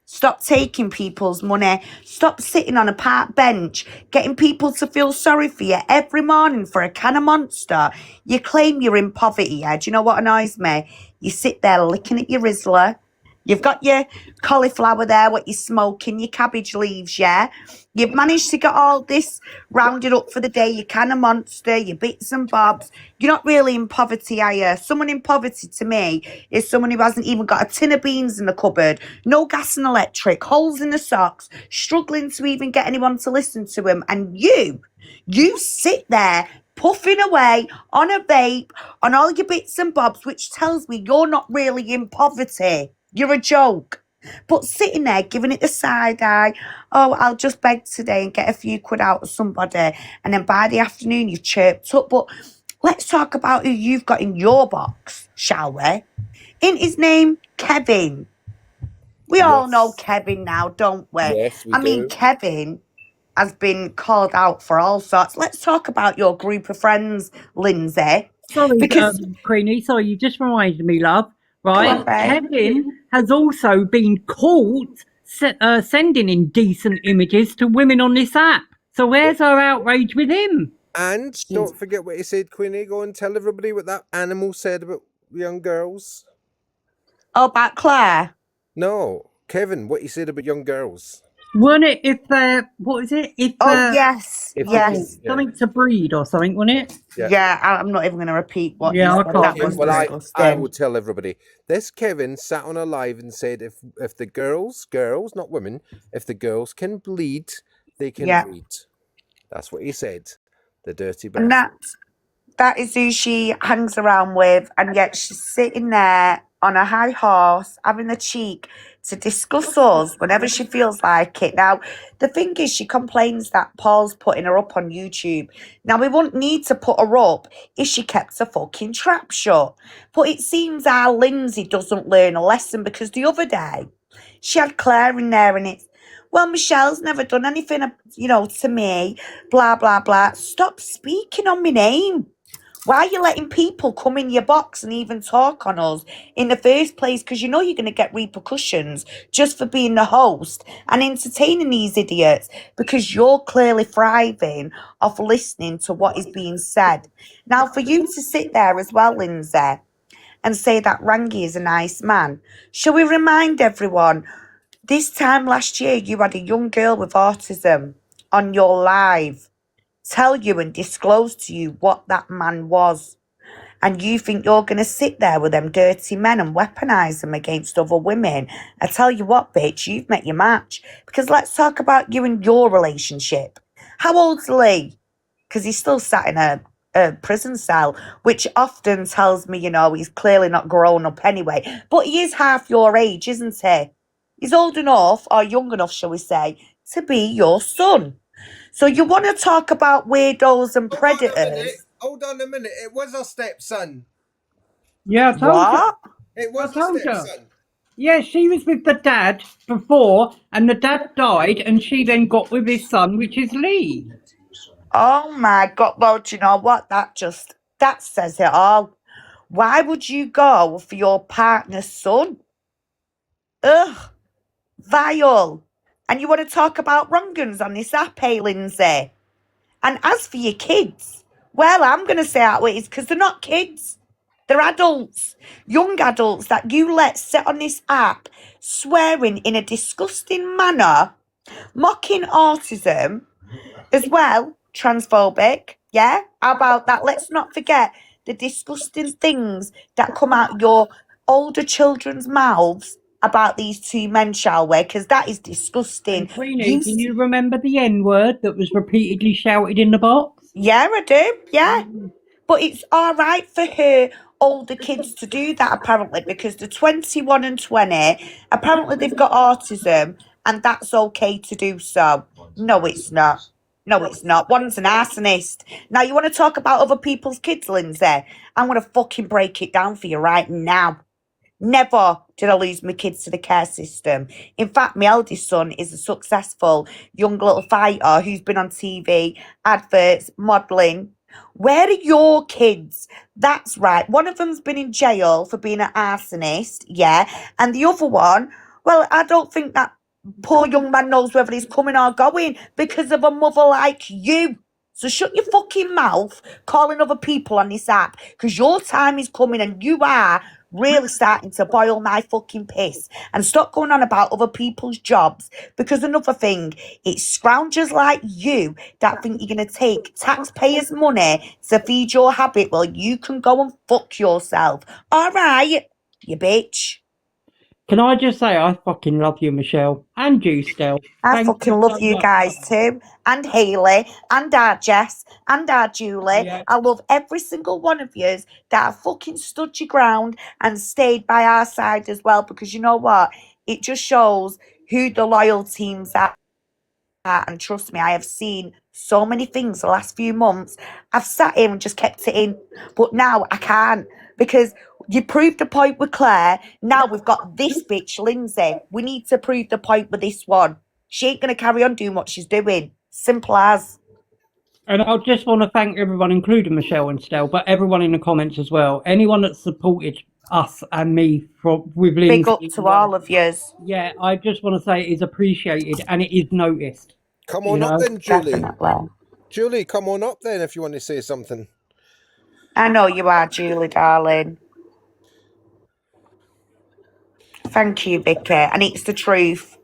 Stop taking people's money. Stop sitting on a park bench, getting people to feel sorry for you every morning for a can of Monster. You claim you're in poverty, yeah? Do you know what annoys me? You sit there licking at your Rizzler. You've got your cauliflower there, what you're smoking, your cabbage leaves, yeah? You've managed to get all this rounded up for the day, your can of Monster, your bits and bobs. You're not really in poverty, are you? Someone in poverty, to me, is someone who hasn't even got a tin of beans in the cupboard, no gas and electric, holes in the socks, struggling to even get anyone to listen to him. And you sit there puffing away on a vape, on all your bits and bobs, which tells me you're not really in poverty. You're a joke. But sitting there giving it the side eye, oh, I'll just beg today and get a few quid out of somebody. And then by the afternoon, you've chirped up. But let's talk about who you've got in your box, shall we? In his name, Kevin. We all know Kevin now, don't we? Yes, we I mean, do. Kevin has been called out for all sorts. Let's talk about your group of friends, Lindsay. Sorry, Because Queenie, sorry, you just reminded me, love. Go Right? on, babe. Kevin has also been caught sending indecent images to women on this app. So where's our outrage with him? And don't forget what he said, Queenie. Go and tell everybody what that animal said about young girls. Oh, about Claire? No, Kevin, what he said about young girls. Wasn't it if what is it? If Oh yes, If they can, yes, something to breed or something, wasn't it? yeah. yeah. I'm not even going to repeat what you Yeah, I said. can't That was Well, I disgusting. will tell everybody. This Kevin sat on a live and said, if the girls, not women, if the girls can bleed, they can Yeah, breed. That's what he said. The dirty and bastard. that is who she hangs around with, and yet she's sitting there on a high horse having the cheek to discuss us whenever she feels like it. Now, the thing is, she complains that Paul's putting her up on YouTube. Now, we wouldn't need to put her up if she kept her fucking trap shut. But it seems our Lindsay doesn't learn a lesson, because the other day she had Clare in there and it's, well, Michelle's never done anything, to me, blah, blah, blah. Stop speaking on my name. Why are you letting people come in your box and even talk on us in the first place? Because you know you're going to get repercussions just for being the host and entertaining these idiots, because you're clearly thriving off listening to what is being said. Now, for you to sit there as well, Lindsay, and say that Rangi is a nice man, shall we remind everyone, this time last year you had a young girl with autism on your live tell you and disclose to you what that man was. And you think you're going to sit there with them dirty men and weaponise them against other women. I tell you what, bitch, you've met your match. Because let's talk about you and your relationship. How old's Lee? Because he's still sat in a prison cell, which often tells me, he's clearly not grown up anyway. But he is half your age, isn't he? He's old enough, or young enough, shall we say, to be your son. So you want to talk about weirdos and predators? Hold on a minute. It was our stepson. Yeah, I told What? you. It was I told a you. stepson. Yeah, she was with the dad before, and the dad died, and she then got with his son, which is Lee. Oh my God, well, do you know what? That says it all. Why would you go for your partner's son? Ugh, vile. And you want to talk about wrong-uns on this app, eh, Lindsay? And as for your kids, well, I'm going to say out what it is, because they're not kids. They're adults, young adults that you let sit on this app swearing in a disgusting manner, mocking autism as well, transphobic. Yeah, how about that? Let's not forget the disgusting things that come out your older children's mouths about these two men, shall we? Because that is disgusting. And Queenie, do you remember the N word that was repeatedly shouted in the box? Yeah, I do. Yeah. But it's all right for her older kids to do that, apparently, because they're 21 and 20. Apparently, they've got autism, and that's okay to do so. No, it's not. No, it's not. One's an arsonist. Now, you want to talk about other people's kids, Lindsay? I'm going to fucking break it down for you right now. Never did I lose my kids to the care system. In fact, my eldest son is a successful young little fighter who's been on TV, adverts, modelling. Where are your kids? That's right. One of them's been in jail for being an arsonist, yeah. And the other one, well, I don't think that poor young man knows whether he's coming or going because of a mother like you. So shut your fucking mouth calling other people on this app, because your time is coming and you are really starting to boil my fucking piss. And stop going on about other people's jobs, because another thing, it's scroungers like you that think you're going to take taxpayers' money to feed your habit. Well, you can go and fuck yourself. All right, you bitch. Can I just say I fucking love you, Michelle, and you, Stel. I Thank fucking you love so you much. guys too. And Hayley, and our Jess, and our Julie. Yeah. I love every single one of yous that have fucking stood your ground and stayed by our side as well, because you know what? It just shows who the loyal teams are. And trust me, I have seen so many things the last few months. I've sat here and just kept it in. But now I can't, because you proved the point with Claire. Now we've got this bitch, Lindsay. We need to prove the point with this one. She ain't going to carry on doing what she's doing. Simple as. And I just want to thank everyone, including Michelle and Stel, but everyone in the comments as well. Anyone that supported us and me with Lindsay. Big up to all of yous. Yeah, I just want to say it is appreciated and it is noticed. Come on up then, Julie. Definitely. Julie, come on up then if you want to say something. I know you are, Julie, darling. Thank you, Vicky. And it's the truth.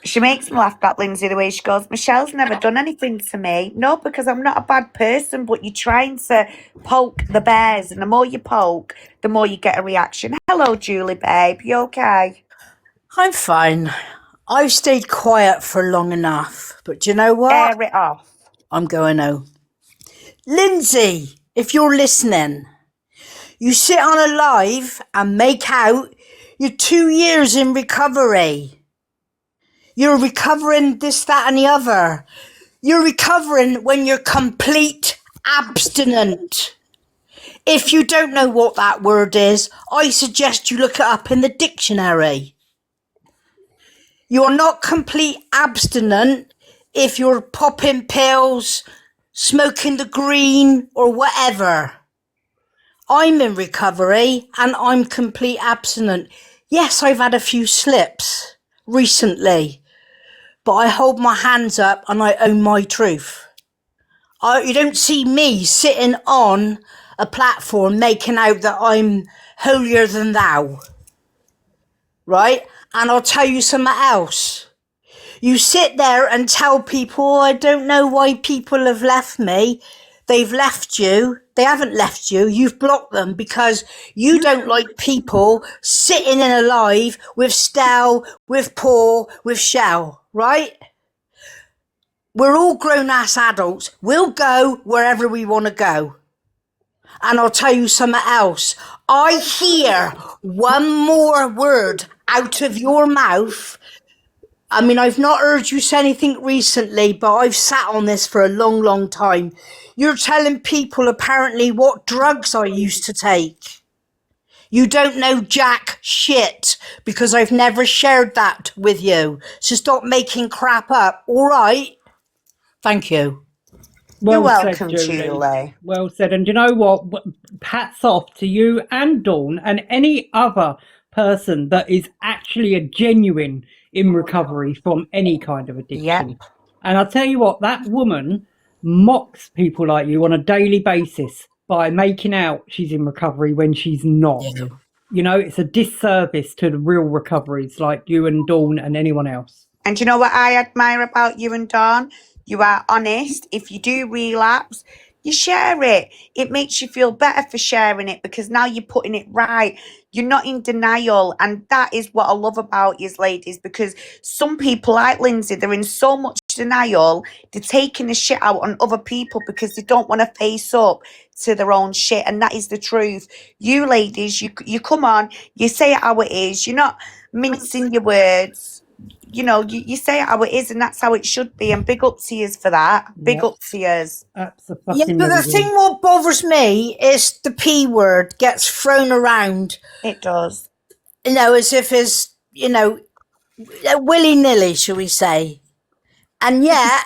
She makes me laugh, that Lindsay, the way she goes, Michelle's never done anything to me. No, because I'm not a bad person, but you're trying to poke the bears, and the more you poke, the more you get a reaction. Hello, Julie, babe. You okay? I'm fine. I've stayed quiet for long enough, but do you know what? Air it off. I'm going home. Lindsay, if you're listening, you sit on a live and make out you're 2 years in recovery. You're recovering this, that, and the other. You're recovering when you're complete abstinent. If you don't know what that word is, I suggest you look it up in the dictionary. You're not complete abstinent if you're popping pills, smoking the green, or whatever. I'm in recovery and I'm complete abstinent. Yes, I've had a few slips recently, but I hold my hands up and I own my truth. You don't see me sitting on a platform making out that I'm holier than thou, right? And I'll tell you something else. You sit there and tell people, oh, I don't know why people have left me. They've left you. They haven't left you. You've blocked them because you don't like people sitting in a live with Stel, with Paul, with Shell, right? We're all grown-ass adults. We'll go wherever we want to go. And I'll tell you something else. I hear one more word out of your mouth. I mean, I've not heard you say anything recently, but I've sat on this for a long, long time. You're telling people apparently what drugs I used to take. You don't know jack shit because I've never shared that with you. So stop making crap up, all right? Thank you. You're Well said, welcome, Julie. Julie. Well said. And you know what? Hats off to you and Dawn and any other person that is actually a genuine in recovery from any kind of addiction. Yep. And I'll tell you what, that woman mocks people like you on a daily basis by making out she's in recovery when she's not. Yeah. You know, it's a disservice to the real recoveries like you and Dawn and anyone else. And do you know what I admire about you and Dawn? You are honest. If you do relapse, you share it. It makes you feel better for sharing it because now you're putting it right. You're not in denial. And that is what I love about you ladies, because some people like Lindsay, they're in so much denial, they're taking the shit out on other people because they don't want to face up to their own shit. And that is the truth. You ladies, you come on, you say it how it is. You're not mincing your words. You know, you say it how it is, and that's how it should be. And big up to yous for that. Big Yep. up to yous. Yeah, Absolutely. but the thing what bothers me is the P word gets thrown around, It does. you know, as if it's, you know, willy-nilly, shall we say. And yet,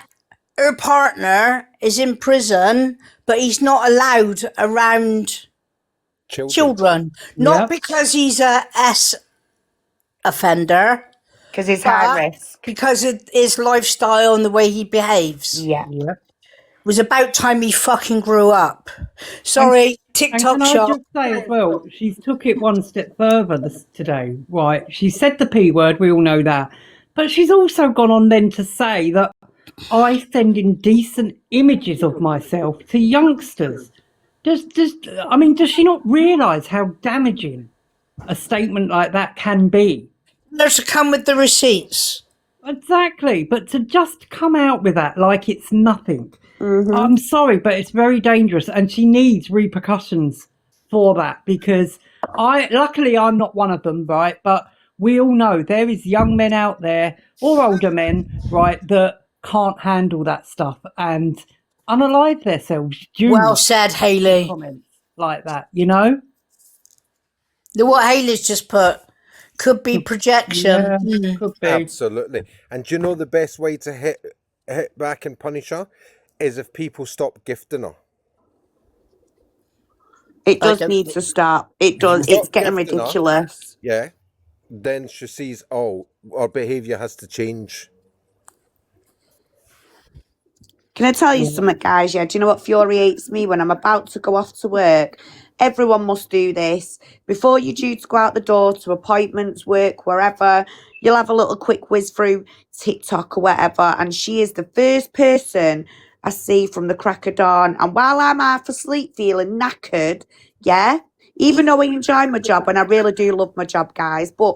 her partner is in prison, but he's not allowed around children. Not Yep. because he's a S offender, Because he's high but risk. because of his lifestyle and the way he behaves. Yeah. Yep. It was about time he fucking grew up. Sorry, And TikTok can I shop. just say as well, she's took it one step further today, right? She said the P word, we all know that. But she's also gone on then to say that I send indecent images of myself to youngsters. Does she not realise how damaging a statement like that can be? There's to come with the receipts. Exactly, but to just come out with that like it's nothing. Mm-hmm. I'm sorry, but it's very dangerous, and she needs repercussions for that because luckily I'm not one of them, right? But we all know there is young men out there or older men, right, that can't handle that stuff and unalive themselves due Well said, to Hayley. comments like that, you know? What Hayley's just put could be projection. Yeah, could be. Absolutely. And do you know the best way to hit back and punish her is if people stop gifting her. It does need to stop. It does. It's getting gifting her, ridiculous. yeah. Then she sees, oh, our behaviour has to change. Can I tell you something, guys? Yeah, do you know what infuriates me when I'm about to go off to work? everyone must do this. Before you're due to go out the door to appointments, work, wherever, you'll have a little quick whiz through TikTok or whatever. And she is the first person I see from the crack of dawn. And while I'm half asleep feeling knackered, yeah, even though I enjoy my job, and I really do love my job, guys, but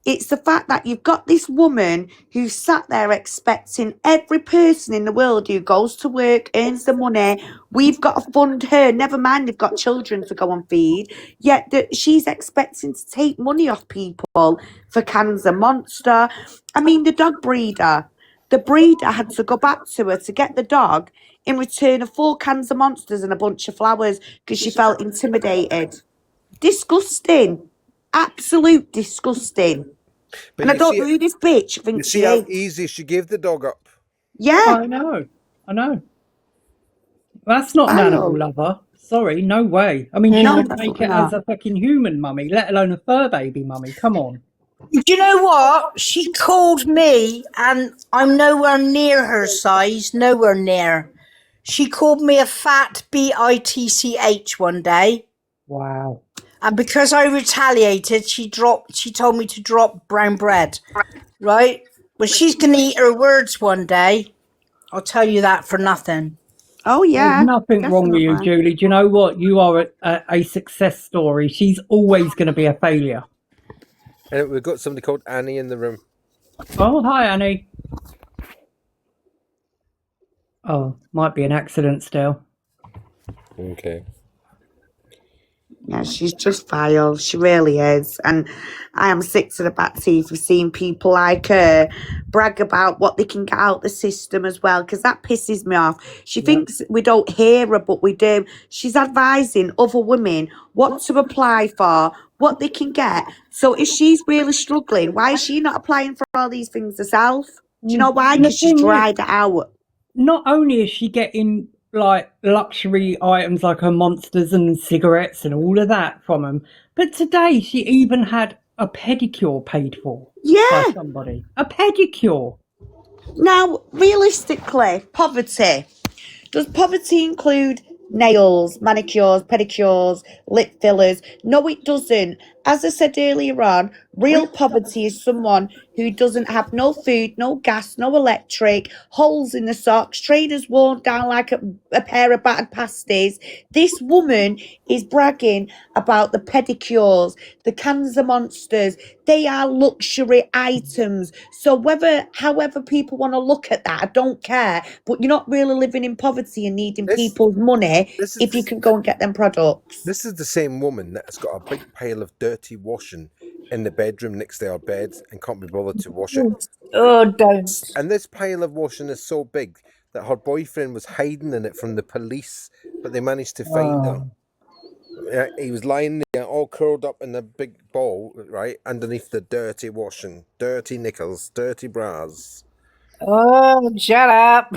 it's the fact that you've got this woman who sat there expecting every person in the world who goes to work, earns the money, we've got to fund her, never mind they've got children to go and feed, yet she's expecting to take money off people for cans of Monster. I mean, the dog breeder, the breeder had to go back to her to get the dog in return of 4 cans of Monsters and a bunch of flowers because she felt intimidated. Disgusting. Absolute disgusting. But And I you don't see, know who this bitch you thinks see she how is. easy she gave the dog up. Yeah. I know. That's not an I animal know. lover. Sorry, no way. I mean, she No, couldn't make definitely it as not. a fucking human mummy, let alone a fur baby mummy. Come on. Do you know what? She called me, and I'm nowhere near her size, nowhere near. She called me a fat bitch one day, Wow. and because I retaliated, she told me to drop brown bread, right? Well, she's gonna eat her words one day. I'll tell you that for nothing. Oh, There's yeah. nothing wrong with you, Definitely. Julie. Do you know what? You are a success story. She's always going to be a failure. And we've got somebody called Annie in the room. Oh, hi, Annie. Oh, might be an accident still. Okay. Yeah, she's just vile. She really is. And I am sick to the back teeth of seeing people like her brag about what they can get out the system as well, because that pisses me off. She thinks we don't hear her, but we do. She's advising other women what to apply for, what they can get. So if she's really struggling, why is she not applying for all these things herself? Do you know why? And the Because she's thing is, dried it out. not only is she getting like luxury items like her Monsters and cigarettes and all of that from them, but today she even had a pedicure paid for by Yeah. somebody. A pedicure. Now, realistically, poverty. Does poverty include nails, manicures, pedicures, lip fillers? No, it doesn't. As I said earlier on, real poverty is someone who doesn't have no food, no gas, no electric, holes in the socks, trainers worn down like a pair of battered pasties. This woman is bragging about the pedicures, the cans of Monsters. They are luxury items. So however people want to look at that, I don't care. But you're not really living in poverty and needing people's money if you can go and get them products. This is the same woman that's got a big pile of dirty washing in the bedroom next to her bed and can't be bothered to wash it. Oh, don't. And this pile of washing is so big that her boyfriend was hiding in it from the police, but they managed to find her. He was lying there all curled up in a big ball, right, underneath the dirty washing, dirty knickers, dirty bras. Oh, shut up.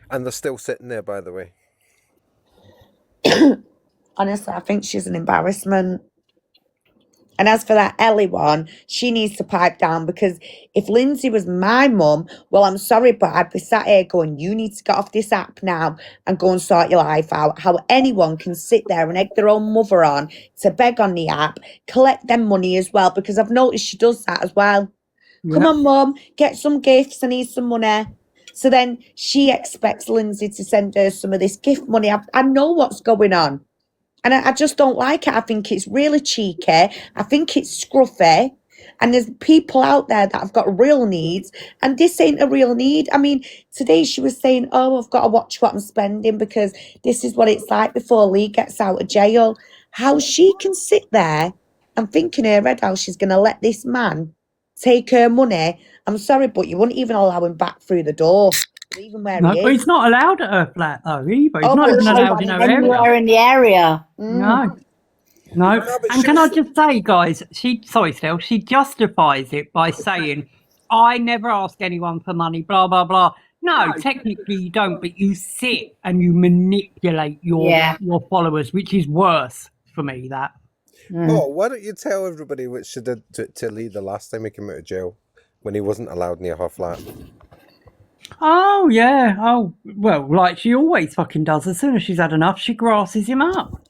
And they're still sitting there, by the way. Honestly, I think she's an embarrassment. And as for that Ellie one, she needs to pipe down, because if Lindsay was my mum, well, I'm sorry, but I'd be sat here going, you need to get off this app now and go and sort your life out. How anyone can sit there and egg their own mother on to beg on the app, collect them money as well, because I've noticed she does that as well. Come on, mum, get some gifts, I need some money. So then she expects Lindsay to send her some of this gift money. I know what's going on. And I just don't like it. I think it's really cheeky. I think it's scruffy. And there's people out there that have got real needs, and this ain't a real need. I mean, today she was saying, oh, I've got to watch what I'm spending because this is what it's like before Lee gets out of jail. How she can sit there and think in her head how she's going to let this man take her money. I'm sorry, but you wouldn't even allow him back through the door, even where No, he but is. he's not allowed at her flat though either. He's Oh, not but even she's allowed in her area. Anywhere in the area. No. No. And can I just say, guys, she justifies it by saying, I never ask anyone for money, blah, blah, blah. No, technically you don't, but you sit and you manipulate your followers, which is worse for me, that. Oh, why don't you tell everybody what she did to Lee the last time he came out of jail when he wasn't allowed near her flat? Oh, yeah. Oh, well, like she always fucking does. As soon as she's had enough, she grasses him up.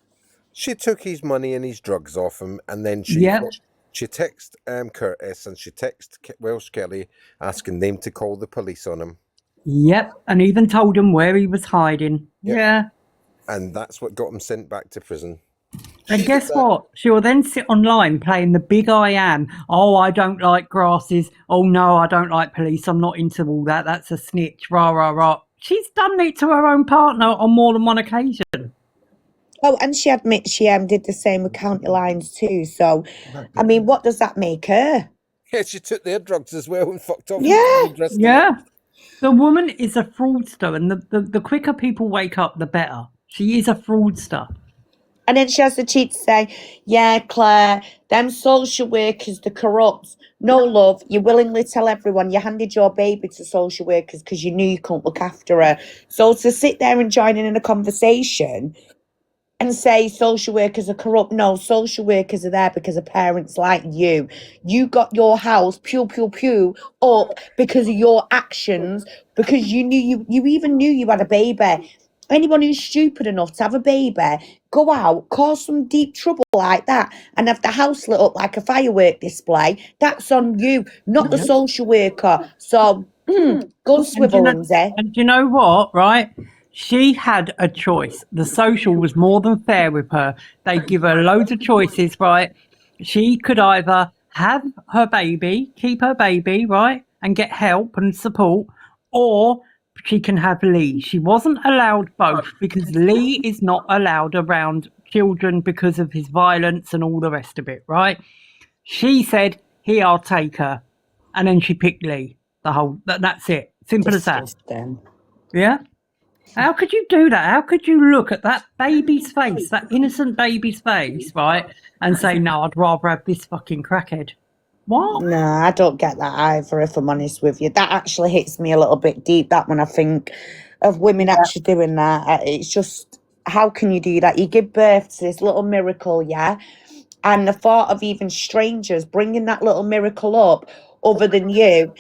She took his money and his drugs off him, and then Yep. she texted Curtis and she texted Welsh Kelly asking them to call the police on him. Yep. And even told him where he was hiding. Yep. Yeah. And that's what got him sent back to prison. And guess what? She'll then sit online playing the big I am. Oh, I don't like grasses. Oh, no, I don't like police. I'm not into all that. That's a snitch. Rah, rah, rah. She's done it to her own partner on more than one occasion. Oh, and she admits she did the same with County Lines too. So, I mean, what does that make her? Yeah, she took their drugs as well and fucked off. Yeah. Yeah. The woman is a fraudster, and the quicker people wake up, the better. She is a fraudster. And then she has the cheek to say, yeah, Claire, them social workers, the corrupt. No, love, you willingly tell everyone you handed your baby to social workers because you knew you couldn't look after her. So to sit there and join in a conversation and say social workers are corrupt. No, social workers are there because of parents like you. You got your house pew pew pew up because of your actions, because you knew you even knew you had a baby. Anyone who's stupid enough to have a baby, go out, cause some deep trouble like that, and have the house lit up like a firework display. That's on you, not the social worker. So go swivel, Lindsay. And do you know what, right? She had a choice. The social was more than fair with her. They give her loads of choices, right? She could either have her baby, keep her baby, right, and get help and support, or she can have Lee. She wasn't allowed both because Lee is not allowed around children because of his violence and all the rest of it, right? She said, here, I'll take her. And then she picked Lee. That's it. Simple as that. Yeah? How could you do that? How could you look at that baby's face, that innocent baby's face, right, and say, no, I'd rather have this fucking crackhead? What? No, I don't get that either, if I'm honest with you. That actually hits me a little bit deep, that when I think of women actually doing that. It's just, how can you do that? You give birth to this little miracle, yeah? And the thought of even strangers bringing that little miracle up other than you.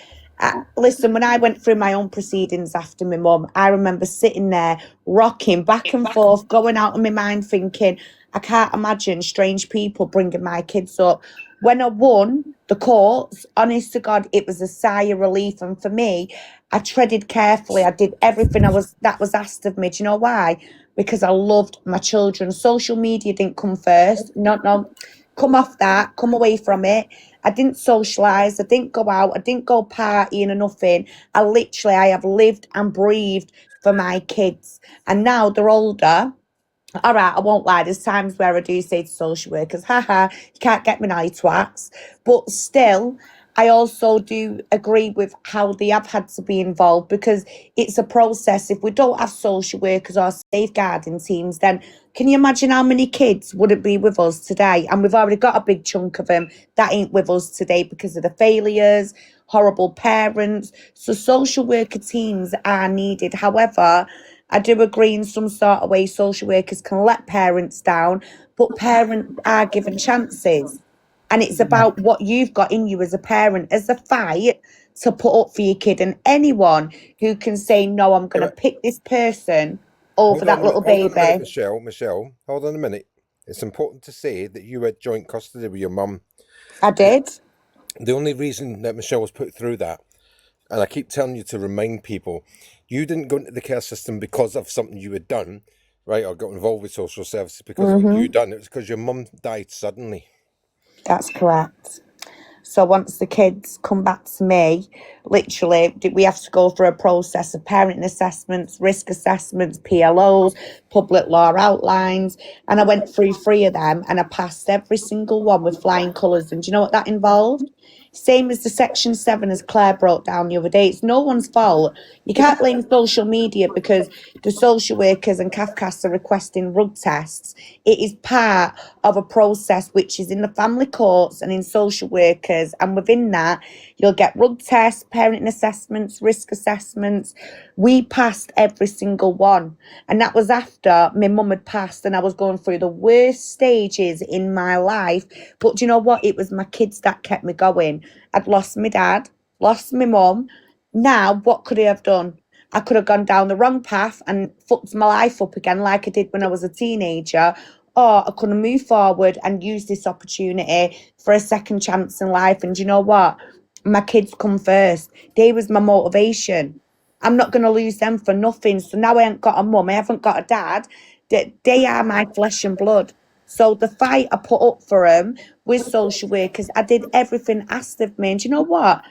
Listen, when I went through my own proceedings after my mum, I remember sitting there rocking back and forth, going out of my mind thinking, I can't imagine strange people bringing my kids up. When I won the courts, honest to God, it was a sigh of relief. And for me, I treaded carefully. I did everything that was asked of me. Do you know why? Because I loved my children. Social media didn't come first. No, come off that. Come away from it. I didn't socialise. I didn't go out. I didn't go partying or nothing. I have lived and breathed for my kids. And now they're older. All right, I won't lie. There's times where I do say to social workers, haha, you can't get me now, you twats. But still, I also do agree with how they have had to be involved because it's a process. If we don't have social workers or safeguarding teams, then can you imagine how many kids wouldn't be with us today? And we've already got a big chunk of them that ain't with us today because of the failures, horrible parents. So social worker teams are needed. However, I do agree in some sort of way social workers can let parents down, but parents are given chances. And it's about what you've got in you as a parent, as a fight to put up for your kid. And anyone who can say, no, I'm going to pick this person over that little baby. Hold on a minute, Michelle, hold on a minute. It's important to say that you had joint custody with your mum. I did. The only reason that Michelle was put through that, and I keep telling you to remind people, you didn't go into the care system because of something you had done, right, or got involved with social services because of what you had done. It was because your mum died suddenly. That's correct. So once the kids come back to me, literally, we have to go through a process of parenting assessments, risk assessments, PLOs, public law outlines. And I went through 3 of them and I passed every single one with flying colours. And do you know what that involved? Same as the Section 7 as Claire brought down the other day. It's no one's fault. You can't blame social media because the social workers and CAFCAS are requesting rug tests. It is part of a process which is in the family courts and in social workers. And within that, you'll get rug tests, parenting assessments, risk assessments. We passed every single one. And that was after my mum had passed and I was going through the worst stages in my life. But do you know what? It was my kids that kept me going. I'd lost my dad, lost my mum, Now, what could I have done? I could have gone down the wrong path and fucked my life up again like I did when I was a teenager. Or I could have moved forward and used this opportunity for a second chance in life. And you know what? My kids come first. They was my motivation. I'm not going to lose them for nothing. So now I ain't got a mum. I haven't got a dad. They are my flesh and blood. So the fight I put up for them with social workers, I did everything asked of me. And you know what?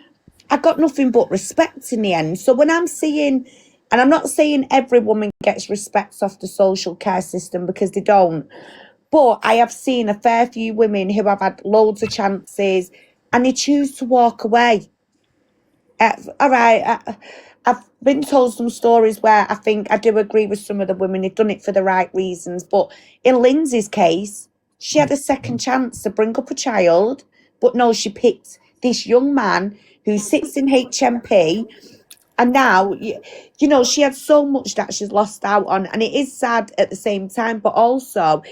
I got nothing but respect in the end. So when I'm seeing, and I'm not saying every woman gets respect off the social care system because they don't, but I have seen a fair few women who have had loads of chances and they choose to walk away. All right, I've been told some stories where I think I do agree with some of the women who've done it for the right reasons. But in Lindsay's case, she had a second chance to bring up a child, but no, she picked this young man who sits in HMP. And now, you know, she had so much that she's lost out on. And it is sad at the same time, but also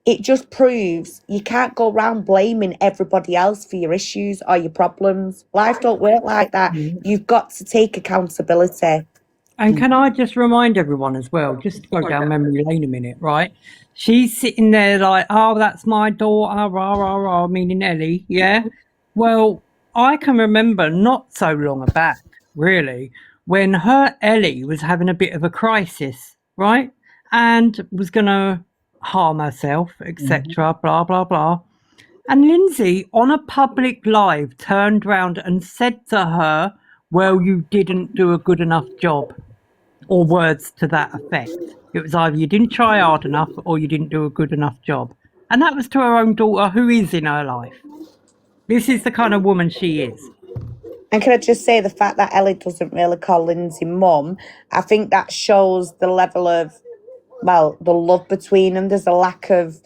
it just proves you can't go around blaming everybody else for your issues or your problems. Life don't work like that. You've got to take accountability. And can I just remind everyone as well, just to go down memory lane a minute, right? She's sitting there like, oh, that's my daughter, rah, rah, rah, meaning Ellie, yeah? Well, I can remember not so long back, really, when her Ellie was having a bit of a crisis, right? And was going to harm herself, etc., blah, blah, blah. And Lindsay, on a public live, turned round and said to her, well, you didn't do a good enough job, or words to that effect. It was either you didn't try hard enough or you didn't do a good enough job. And that was to her own daughter, who is in her life. This is the kind of woman she is. And can I just say the fact that Ellie doesn't really call Lindsay mum, I think that shows the level of, well, the love between them. There's a lack of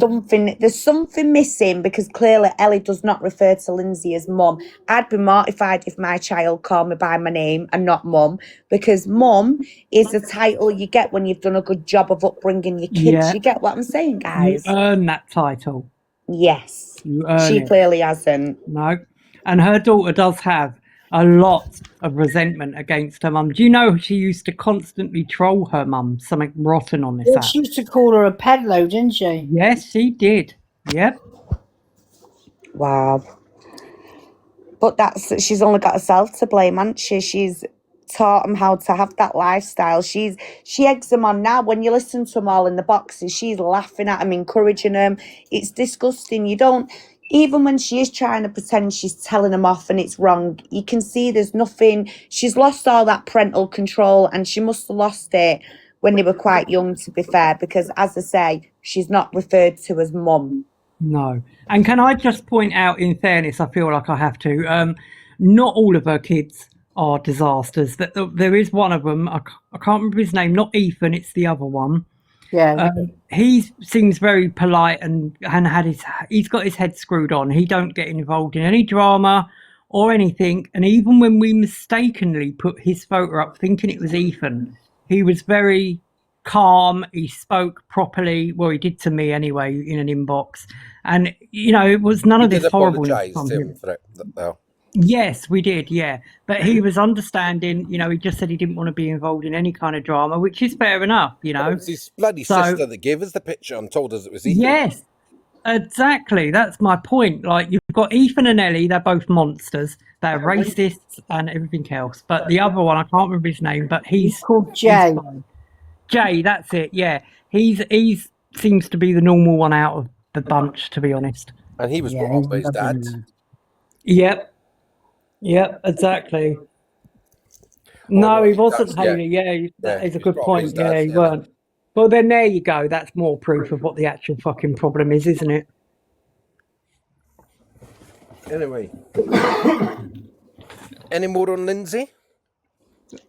something, there's something missing because clearly Ellie does not refer to Lindsay as mum. I'd be mortified if my child called me by my name and not mum, because mum is the title you get when you've done a good job of upbringing your kids. Yeah. You get what I'm saying, guys? You earn that title. Yes. You earn She it. clearly hasn't. No. And her daughter does have a lot of resentment against her mum. Do you know she used to constantly troll her mum, something rotten on this Well, app? she used to call her a peddler, didn't she? Yes, she did. Yep. Wow. But she's only got herself to blame, hasn't she? She's taught them how to have that lifestyle. She eggs them on now. When you listen to them all in the boxes, she's laughing at them, encouraging them. It's disgusting. You don't, even when she is trying to pretend she's telling them off and it's wrong, you can see there's nothing. She's lost all that parental control, and she must have lost it when they were quite young, to be fair, because as I say, she's not referred to as mum. No. And can I just point out, in fairness, I feel like I have to, not all of her kids are disasters. There is one of them, I can't remember his name, not Ethan, it's the other one. Yeah. He seems very polite and he's got his head screwed on. He don't get involved in any drama or anything. And even when we mistakenly put his photo up thinking it was Ethan, he was very calm. He spoke properly. Well, he did to me anyway in an inbox. And, you know, it was none of this horribleness from him. For it, though. Yes, we did, yeah. But he was understanding, you know, he just said he didn't want to be involved in any kind of drama, which is fair enough, you know. It was his bloody sister that gave us the picture and told us it was Ethan. Yes, exactly. That's my point. Like, you've got Ethan and Ellie, they're both monsters. They're racists and everything else. But the other one, I can't remember his name, but he's called Jay. Jay, that's it, yeah. He's seems to be the normal one out of the bunch, to be honest. And he was brought up by his dad. Yep, exactly. No, he wasn't, Haley. Yeah, that is a good point. Yeah, he weren't. Well, then there you go. That's more proof of what the actual fucking problem is, isn't it? Anyway. Any more on Lindsay?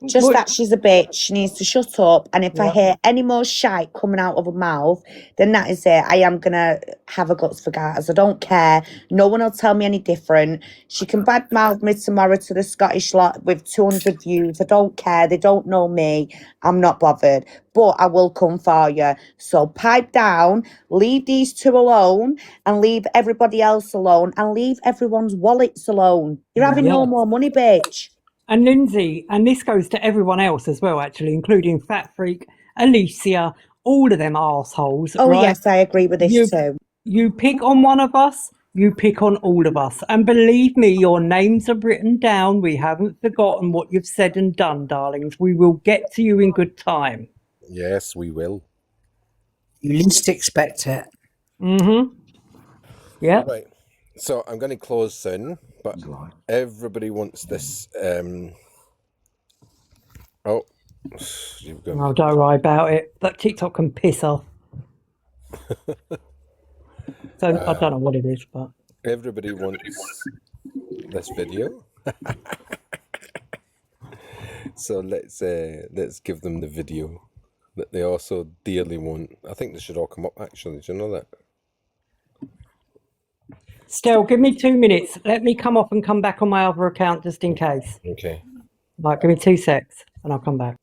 Just that she's a bitch. She needs to shut up. And if I hear any more shite coming out of her mouth, then that is it. I am going to have a guts for garters. I don't care. No one will tell me any different. She can badmouth me tomorrow to the Scottish lot with 200 views. I don't care. They don't know me. I'm not bothered. But I will come for you. So pipe down, leave these two alone, and leave everybody else alone, and leave everyone's wallets alone. You're having no more money, bitch. And Lindsay, and this goes to everyone else as well, actually, including Fat Freak, Alicia, all of them arseholes, Oh, right? yes, I agree with this too. You pick on one of us, you pick on all of us. And believe me, your names are written down. We haven't forgotten what you've said and done, darlings. We will get to you in good time. Yes, we will. You least expect it. Mm-hmm. Yeah. Right. So I'm going to close soon, but everybody wants this. Oh, you've got. Oh, don't worry about it. That TikTok can piss off. So I don't know what it is, but Everybody wants this video. So let's give them the video that they also dearly want. I think they should all come up, actually. Do you know that? Stell, give me 2 minutes. Let me come off and come back on my other account just in case. Okay. Right, give me 2 secs and I'll come back.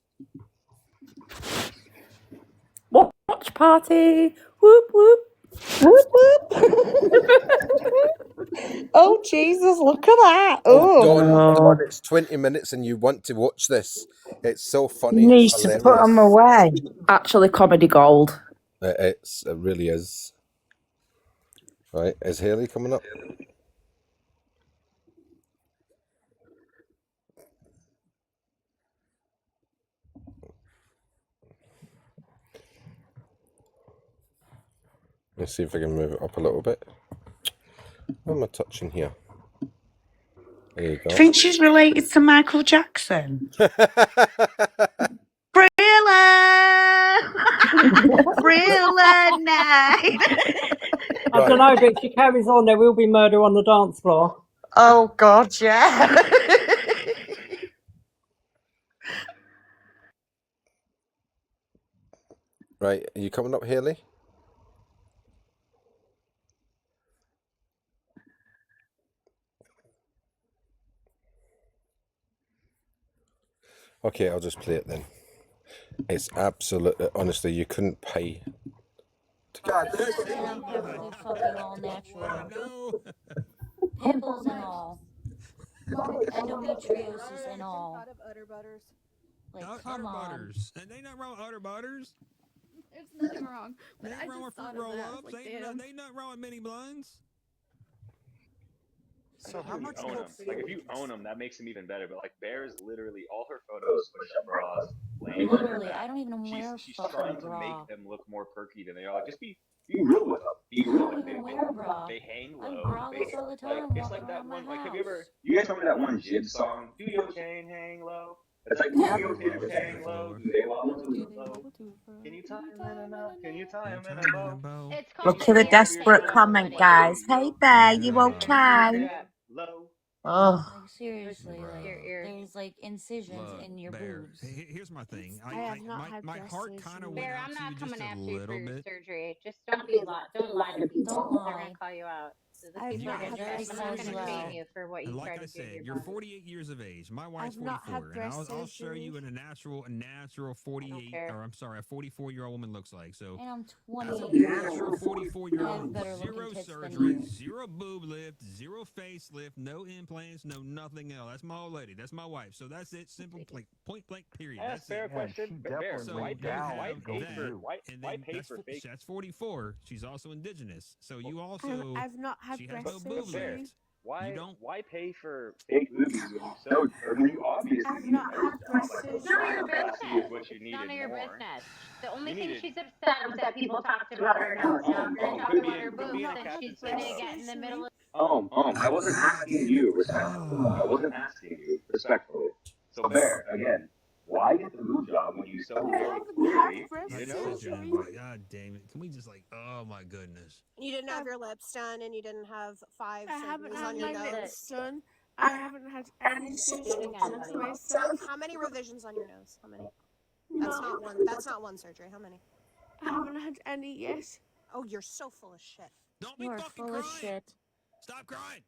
Watch party. Whoop, whoop. Whoop, whoop. Oh, Jesus, look at that. Oh, Oh, Dawn, it's 20 minutes and you want to watch this. It's so funny. You need It's to hilarious. put them away. Actually, comedy gold. It really is. Right, is Haley coming up? Let's see if I can move it up a little bit. What am I touching here? There you go. I think she's related to Michael Jackson. Thriller! Thriller night! I don't know, but if she carries on, there will be murder on the dance floor. Oh, God, yeah. Right, are you coming up, Haley? Okay, I'll just play it then. It's absolutely, honestly, you couldn't pay to get this. I'm perfectly fucking all natural. Pimples and all. Endometriosis and all. Like, come on. Butters. And ain't nothing wrong with utter butters. There's nothing wrong. But Ain't I wrong with just fruit thought of roll that. I was ups. like, Ain't damn. nothing wrong with mini blunts. So how much own them? Like if you own them, that makes them even better. But like Bear is literally all her photos push-up bras, laying on her Literally, back. I don't even wear a She's fucking trying to bra. make them look more perky than they are. Like, just be real with them. Be real. Like, wear a bra. they hang I'm low. braless all the time. It's like that walking one. around my Like, have you ever? house. You guys remember that one Jib song? Do your chain hang low? It's like, do your chain low? Do they wobble to the low? Can you tie them in a knot? Can you tie them in a bow? It's Look called at the the Bear desperate thing. comment, guys. Hey, Bear, you okay? Low. Oh. Like, seriously, like, there's like incisions Look, in your Bear, boobs. Here's my thing. I have not had my breast heart kind of surgery. went Bear, out I'm to you not just coming a after you for little your bit. surgery. Just don't lie to people. Don't They're lie. gonna call you out. The I've people not are had gonna. breast I'm not surgery. gonna shame you for what you And like tried I to do to said, your you're body. 48 years of age. My wife's I've not 44, had and breast I'll show you surgery. a natural 48, or I'm sorry, a 44-year-old woman looks like. So And I'm that's 28 a natural years old. 44-year-old I have woman. better Zero looking tits than surgery, you. zero boob lift, zero facelift, no implants, no nothing else. That's my old lady. That's my wife. So that's it. Simple, point blank, period. That's That's fair it. question. But Bear, So why you pay have for that, and why then pay for fake? that's 44. She's also indigenous. So you also I've not had she has breast no boob surgery. lift. Why pay for fake boobies when you so or when you obviously I've need a not nose had job? breast Like It's none of your rhinoplasty is what business. you It's none needed of your more. business. The only You thing needed she's upset was that people talked about her nose. Now, if you're gonna talk quit about her being boobs, a then captain she's gonna save get in the middle of. I wasn't asking you respectfully. I wasn't asking you respectfully. So Bear, again, why get the boob job when you so very clearly breast know? surgery. God damn it! Can we just oh my goodness. You didn't have your lips done, and you didn't have 5 I haven't surgeries had on your my nose. lips done. I haven't had any surgery since my son. How many revisions on your nose? How many? No. That's not one. That's not one surgery. How many? I haven't had any yet. Oh, you're so full of shit. Don't You are full of shit. Stop crying.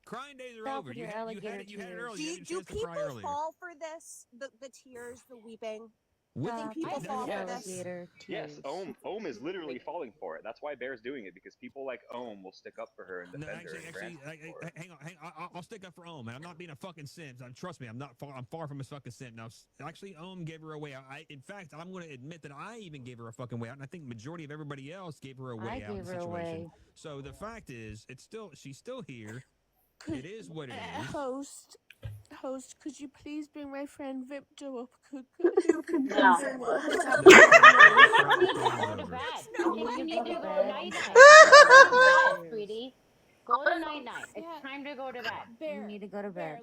Crying days are Stop over. with You your had alligator it earlier. tears. You had a Do chance to people cry earlier. fall for this? The tears, the weeping. With, I think people fall for this. Yes, Ohm is literally falling for it. That's why Bear's doing it, because people like Ohm will stick up for her and no, defend her. And grant hang on. I'll stick up for Ohm, and I'm not being a fucking simp. Trust me, I'm not far. I'm far from a fucking simp. Now, actually, Ohm gave her a way out. In fact, I'm going to admit that I even gave her a fucking way out, and I think majority of everybody else gave her a way out in the situation. So the fact is, she's still here. It is what it is. Host, could you please bring my friend Vipto up? Who can No. confirm what's happened to my nose? You need to go to bed. I think you need to go night night. Go to bed, sweetie. Go to night night. It's time to go to bed. Bear, you need to go to bed.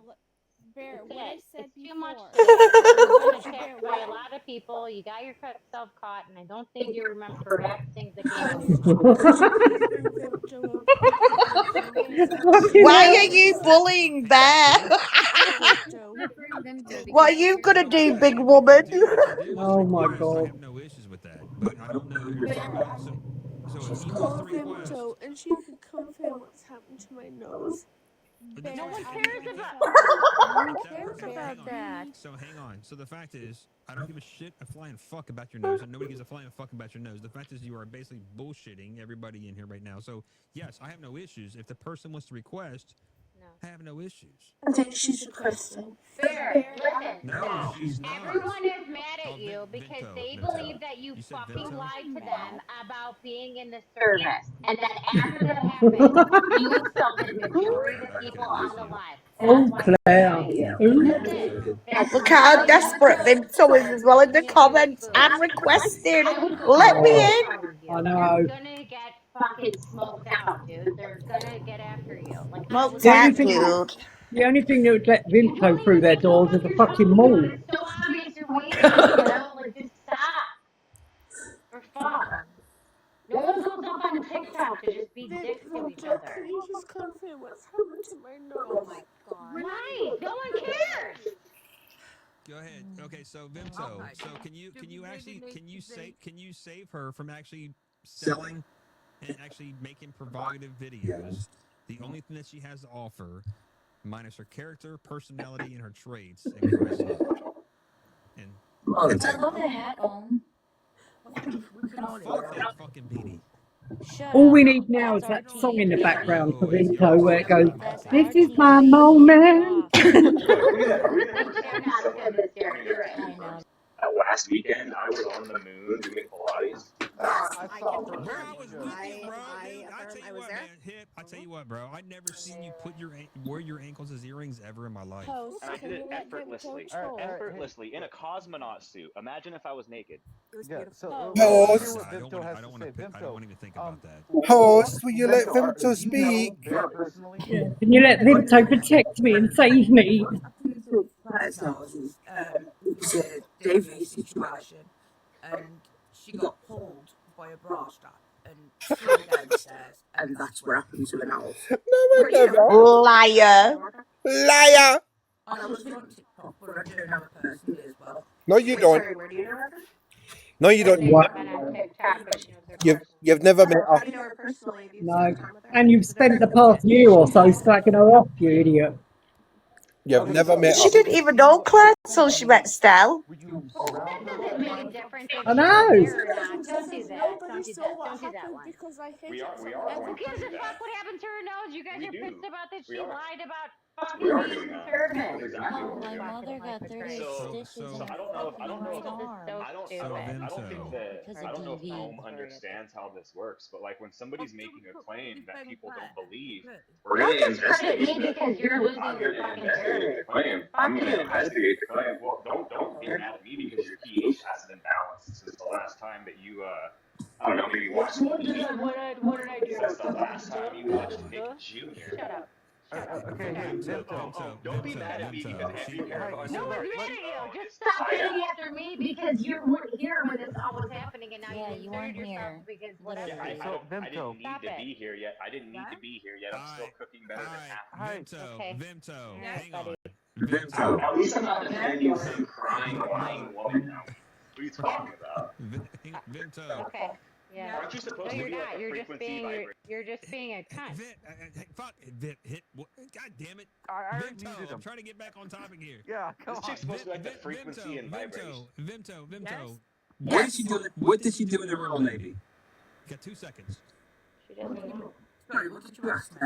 Bear, That's what I it. said It's before. too much today. You've been attacked by a Bear, lot of people. You got yourself caught, and I don't think you remember half the things that came out of your mouth. Why are you bullying Bear? What are you gonna do, big woman? Oh my I god. have no issues with that, but I don't know who you're talking about. So if just he wants call to request, Vimto and she can confirm what's happened to my nose. Bear, No one I'm cares really about. sorry. No one If that- cares okay, about hang on. that. So hang on. So the fact is, I don't give a shit a flying fuck about your nose, and nobody gives a flying fuck about your nose. The fact is, you are basically bullshitting everybody in here right now. So yes, I have no issues. If the person wants to request, I have no issues. I think she's requesting. Fair. Listen. No, she's not. Everyone is mad at Oh, you because Vimto, they Vimto. believe that you said fucking Vimto? lied to them about being in the service. And then after that happened, you insulted majority of the people on the live. That's Oh, why they're Claire. mad at you. Ooh. That's it. That's Look at how all you desperate Vimto is as well in the need to do is comments. boo. I'm requesting. I would go Let me all in. over you. I know. You're gonna get fucking smoked out, dude. They're gonna get after you. Like I Well, was The only that thing, dude. the only thing that would let you don't Vimto through even their make up doors what is a you're fucking talking mall. about. It's so obvious you're waving, you know? Like, just stop. For fuck. No one goes up on TikTok to just be dicks to each Vimto, other. can you just confirm what's happened to my nose? Right. No one cares. Go ahead. Okay, so Vimto. So can you save her from actually selling and actually making provocative videos? The only thing that she has to offer, minus her character, personality, and her traits, and Christ's sake. And I love the hat on. fuck that fucking beanie. Shut All up. we need now That's is that our song in the TV. background for Oh, it's Vimto where it goes, That's "This our is my TV. moment." Look, are we gonna They're not as good this year. You're right. I know. last weekend I was on the moon doing Pilates. I can Bro, confirm. I was with you, bro. Dude, I tell you what, man. Hip, I tell you what, bro. I never seen you wear your ankles as earrings ever in my life. Host, And I can did it you let Vimto effortlessly. talk? Effortlessly in a cosmonaut suit. Imagine if I was naked. It was Yeah, beautiful. so Host, what Vimto has to say. I don't want to even think about that. Host, will you let Vimto do you speak? know Bear personally? yeah. Can you let Vimto protect me and save me? It's a Davy situation, and she got pulled by a bra strap and thrown downstairs, and that's what happened to her now. No, I never. Liar. Liar. And I was on TikTok, but I do know her personally as well. No, you don't. Sorry, where do you know her? No, you don't. She's never been on TikTok, but she knows her You've never met How her. do you know her personally? Have you No. spent time with her? And you've spent the past year or so slacking her off, you idiot. You've never met She her. didn't even know Claire till she met Stell. Were you That around her? doesn't make a difference if I she was know. there or not. Don't do that. Nobody Don't do saw that. what Don't do that happened one. because I hate We it. are So going Who to gives do a that. fuck what happened to her nose? You guys We are do. pissed about that We she are. lied about We fucking are being doing in that. service. That's exactly what we're My doing. mother got 30 stitches in So her I don't know if fucking right This is arm. so stupid. I don't think that Because I of don't know if DV. Ohm understands how this works, but like when somebody's making a claim that people don't believe, we're Don't gonna discredit me investigate because you're losing I'm your gonna fucking investigate the nerve. claim. Fuck I'm gonna you. investigate the claim. Well, don't be mad at me because your pH hasn't been balanced since the last time that you I don't know, maybe watched some What did TV. I do? Since the last time you watched Nick Jr. Shut up. Shut up. Okay, Shut hey, up. Vimto. Don't be mad at me because She, you're Hi, about No to one's let mad you at you. know Just it's stop Aya. getting after me because you weren't here when this all was happening and now Yeah, you you inserted weren't yourself here. because Literally. whatever. I didn't need Stop to it. be here yet. I didn't need to be here yet. I'm still cooking better than half. Vimto, Okay. Vimto, Yes, hang buddy. on. Vimto. At least I'm not defending some crying, whining woman now. What are you talking about? Vimto. Okay. Yeah. Aren't you supposed No, to you're be like not. a You're just frequency being vibrator? you're just being a cunt. Fuck hit. God damn it. I already Vimto, muted I'm him. trying to get back on topic here. Yeah, come This chick's on. supposed to be like the frequency and vibration. Vimto. Yes. What did she do in the Royal Navy? You got 2 seconds. She doesn't know. Sorry, what did you ask me?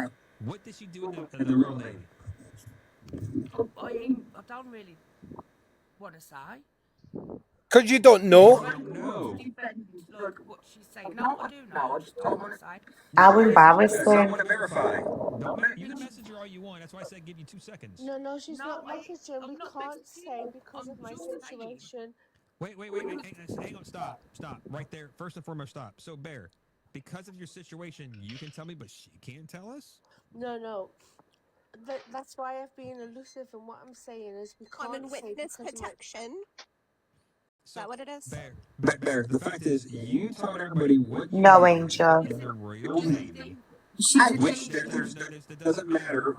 What did she do in the Royal Navy? I don't really want to say. Because you don't know. No. Like what she's saying. No, I do know. I just don't want to say. How embarrassing. Verify. You can message her all you want. That's why I said give you 2 seconds. No, she's not I'm messaging. We not can't messaging. say because I'm of my just saying. situation. Wait. Hang on. Stop. Right there. First and foremost, stop. So, Bear, because of your situation, you can tell me, but she can't tell us? No. That's why I've been elusive, and what I'm saying is we can't I'm in say witness because of my... protection. Is that what it is? Bear, the fact is, you told everybody what you No, did Angel. in the Royal Navy, She's which that doesn't matter.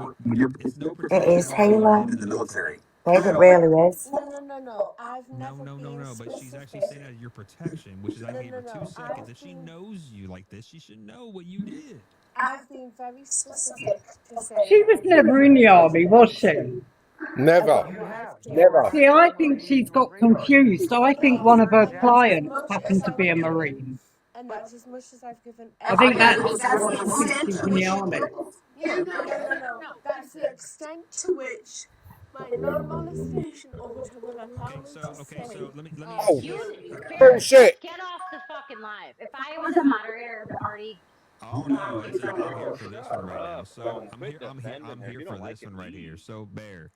It's no It protection is, at all for what you Taylor. did in the military. Babe, it really is. No. I've never been No, but she's specific. actually saying that your protection, which is I gave her 2 No. seconds. If she knows you like this, she should know what you did. I've been very specific to say... She was never in the army, was she? Never. You have. Never. See, I think she's got confused. I think one of her clients happened to be a given, Marine. and that's as much as I've given I think that's everyone. what she thinks she's in the army. Yeah. No. That's the extent to which my non-molestation order will allow me to say. So let me Oh, ask you. Bear, bullshit. get off the fucking live. If I was a moderator, I'd already Oh no, listen, I'm here for this one right now. So I'm Quit here defending her. If you for don't like this it, one right here. leave. So Bear,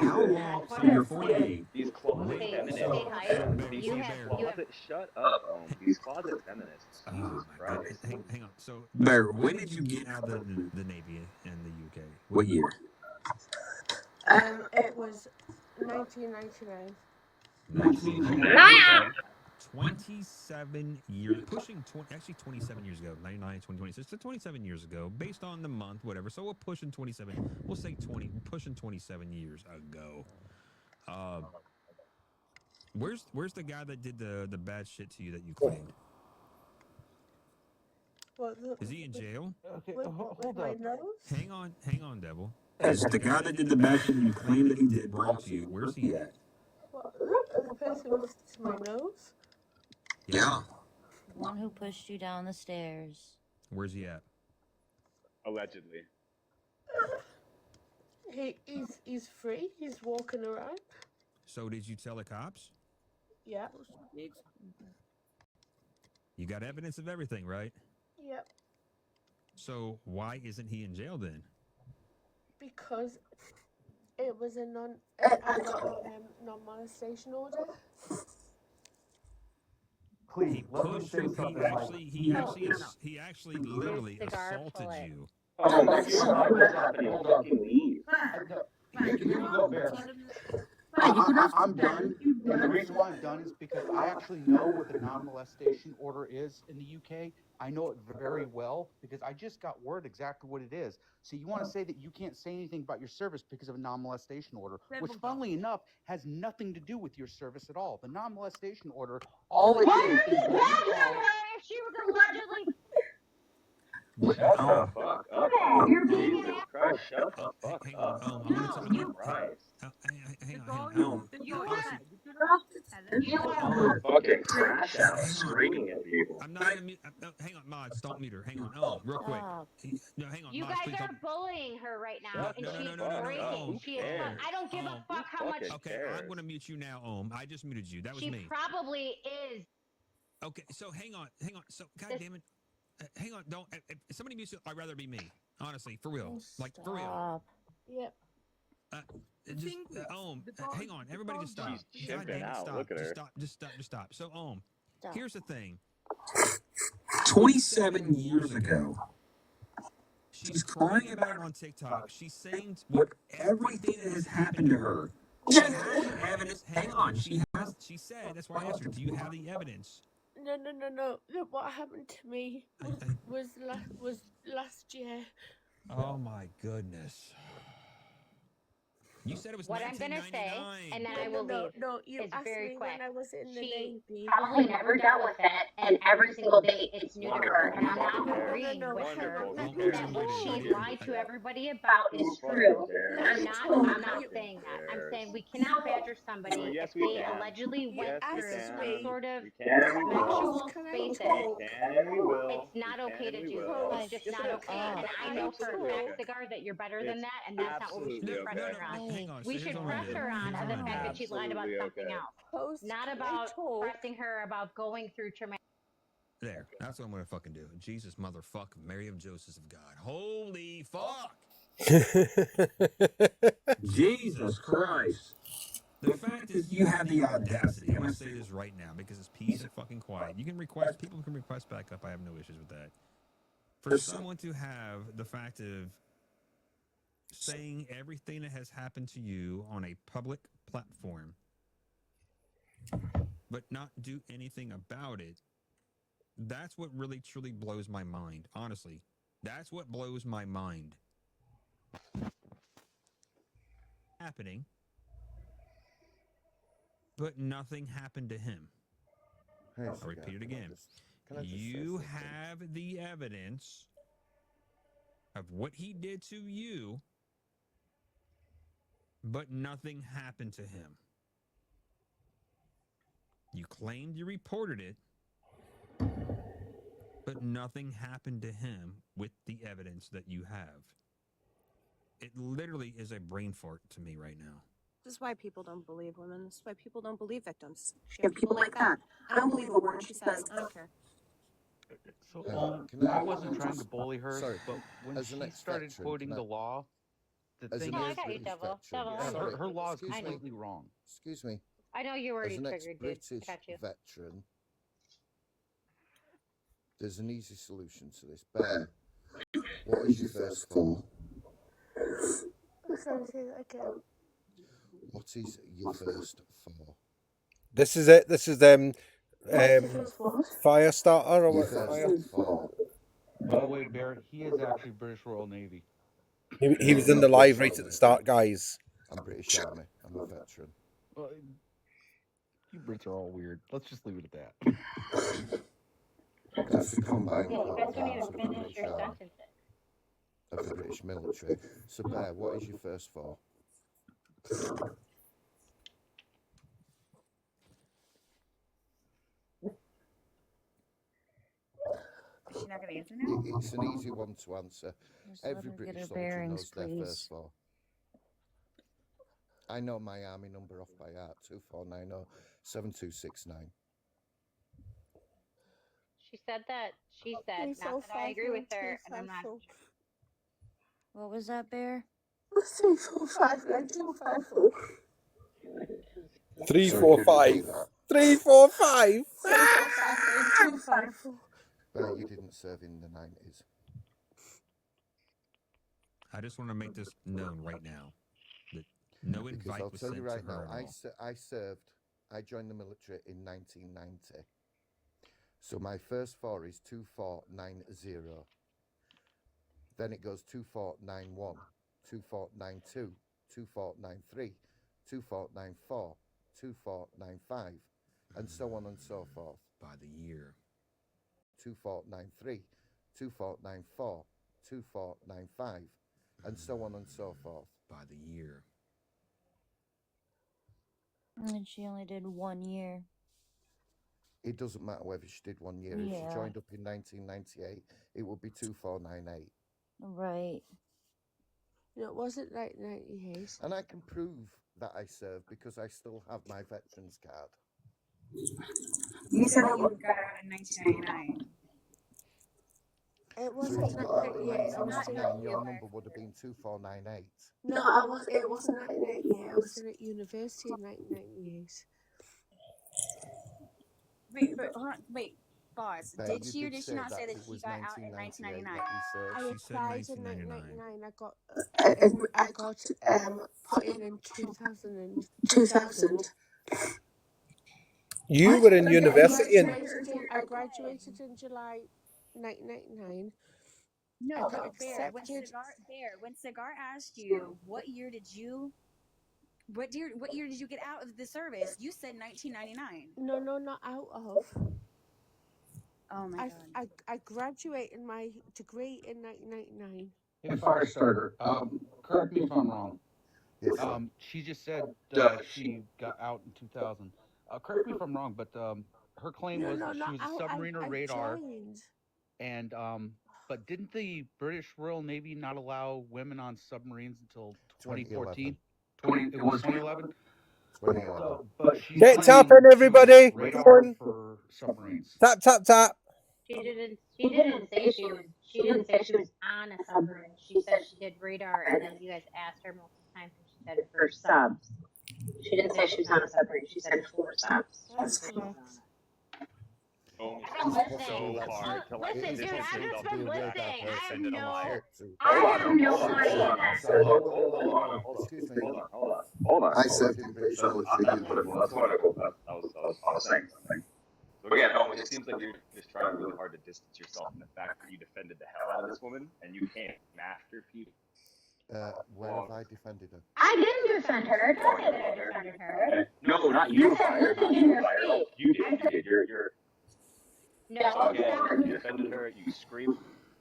how Jesus. long? So you're 48. These closet Stay feminists. high. These You have closet. Shut up, These closet feminists. Jesus Christ. Hang on. So Bear, when did you get out of the Navy in the UK? What year? It was 1999. 1989. 27 years, pushing 20, actually 27 years ago, 99, 2026, so 27 years ago, based on the month, whatever. So we're pushing 27, we'll say 20, pushing 27 years ago. Where's the guy that did the bad shit to you that you claimed? Is he in jail? Okay, hold up. Hang on, Devil. Is the guy that did the bad shit you claimed that he did wrong to you, where's he at? The person who looked to my nose? Yeah. The one who pushed you down the stairs. Where's he at? Allegedly. He's free. He's walking around. So did you tell the cops? Yeah. You got evidence of everything, right? Yep. So why isn't he in jail then? Because it was a I got a non-molestation order. Please, let me say something. He actually literally assaulted you. If you don't like what's happening, fucking leave. Here you go, Bear. I'm done, and the reason why I'm done is because I actually know what the non-molestation order is in the UK. I know it very well because I just got word exactly what it is. So you want to say that you can't say anything about your service because of a non-molestation order, which funnily enough has nothing to do with your service at all. The non-molestation order, all it is If she was allegedly... Shut the fuck up. Jesus Christ, shut the fuck up. Fucking crash out screaming at people. I'm not gonna mute. Hang on, mods, don't mute her. Hang on, real quick. No, hang on. You mods, guys please are don't. bullying her right now, and she's breaking. She is. I don't give a fuck how much. Okay, I'm gonna mute you now, I just muted you. That was she me. Probably is. Okay, so hang on. So, God damn it. Hang on, don't. If somebody mutes you, I'd rather be me. Honestly, for real. Like, for real. Yep. Hang on. Everybody just stop. God damn it, stop. Look at her. Just stop. So, here's the thing. 27 years ago. She's crying about it on TikTok. She's saying what everything that has happened to her. She has the evidence. Hang on. She said, that's why I asked her, do you have the evidence? No. What happened to me was last year. Oh my goodness. You said it was What I'm gonna say, 1999. and then I will leave. No, you It's asked very me quick. when I was in the She Navy. probably never dealt with it, and every single day it's new to her. And I'm not No, agreeing with her Hang on, that what she's lied to everybody about is true. Let me talk. I'm not saying that. I'm saying we cannot badger somebody if Yes, we they can. allegedly You went Yes, we through asked some can. me. sort of We can and we will. sexual Can I spaces. We talk? can and we will. It's not We okay can and to we do. will. It's just Yes, not it is. okay. And I Can know I for a Absolutely fact, talk? okay. Cigar, that you're better than It's that, and that's not what we should be absolutely okay. pressing her on. Hang on. We So here's should what I'm gonna press do. her on Here's what the I'm fact gonna that she lied about Absolutely something okay. else, Post, not can I about talk? pressing her about going through traumatic. There. That's what I'm gonna fucking do. Jesus, motherfuck, Mary of Joseph of God. Holy fuck! Jesus Christ! The fact is, you have the audacity. I'm gonna say this right now because it's peace and fucking quiet. You can request. People can request back up. I have no issues with that. For someone to have the fact of saying everything that has happened to you on a public platform, but not do anything about it, that's what really truly blows my mind. Honestly, that's what blows my mind. Happening, but nothing happened to him. I'll repeat it again. You have the evidence of what he did to you, but nothing happened to him. You claimed you reported it, but nothing happened to him with the evidence that you have. It literally is a brain fart to me right now. This is why people don't believe women. This is why people don't believe victims. You have people like that. I don't believe a word she says. I don't care. So, I wasn't trying to bully her, but when she started quoting the law, the thing No, I is, got you, Devil. Devil, I yeah, know. her law is I know. completely wrong. Excuse me. I know you already As an triggered, dude. I ex-British got you. veteran, there's an easy solution to this. Bear, what is your first form? Sorry, say that again. What is your first four? This is it. This is fire starter or what? Fire. By the way, Bear, he is actually British Royal Navy. He was in the live right at the start, guys. I'm British Army. I'm a veteran. Well, you Brits are all weird. Let's just leave it at that. That's the combined Yeah, you guys don't arms even of the finish British your Army, sentences. of the British military. So, Bear, what is your first four? Is she not going to answer now? It's an easy one to answer. Just let Every her get British her soldier bearings, knows their please. first four. I know my army number off by heart: 2490 7269. She said that. She said, not that I agree with her, and I'm not. What was that, Bear? 3, 4, 5, 9, 2, 5, 4. 3, 4, 5. 3, 4, 5. 3, 4, 5, 9, 2, 5, 4. But you didn't serve in the 90s. I just want to make this known right now that no Because invite I'll was tell sent you right to her now, at all. I joined the military in 1990. So my first four is 2490. Then it goes 2491, 2492, 2493, 2494, 2495, and so on and so forth. By the year. 2493, 2494, 2495, and so on and so forth. By the year. And she only did 1 year. It doesn't matter whether she did 1 year. If she joined up in 1998, it would be 2498. Right. No, it wasn't like 98. And I can prove that I served because I still have my veterans card. You said that you got out in 1999. It So wasn't if you got out in 1998. I was still 1999, your number would have been 2498. No, it wasn't 1998. I was still at university in 1998. Wait, boss. But Did you she or did did she say not say that it she was got out in 1998 1999? that you served. I She said applied in 1999. 1999. I got put in 2000. You were in university in... I graduated in July 1999. No, I got Bear. accepted. When Cigar asked you, what year did you What year did you get out of the service? You said 1999. No, not out of. Oh my god. I graduated my degree in 1999. Hey, Firestarter. Correct me if I'm wrong. Yes. She just said she got out in 2000. Correct me if I'm wrong, but her claim was that she not was a out. submarine or I radar. joined. And but didn't the British Royal Navy not allow women on submarines until 2014? 2011. It was 2011. 2011. So, but she's Get claiming tapping, she was everybody. Come radar on. for submarines. Tap, tap, tap. She didn't say she was. She didn't say she was on a submarine. She said she did radar, and then you guys asked her multiple times, and she said for subs. She didn't say she was on a submarine. She said for subs. That's correct. Oh, I'm it's listening. so hard to like Listen, dude, distance I've yourself just been from the fact that listening. you defended a liar. I have no money in that. Hold on. I'm just political. That's what I was saying something. So again, it seems like you're just trying really hard to distance yourself from the fact that you defended the hell out of this woman and you came after people. Where have I defended her? I didn't defend her. Don't say that I defended her. No, not you. I said listen to your speech. You did. You're. No. Again, you defended her. You screamed.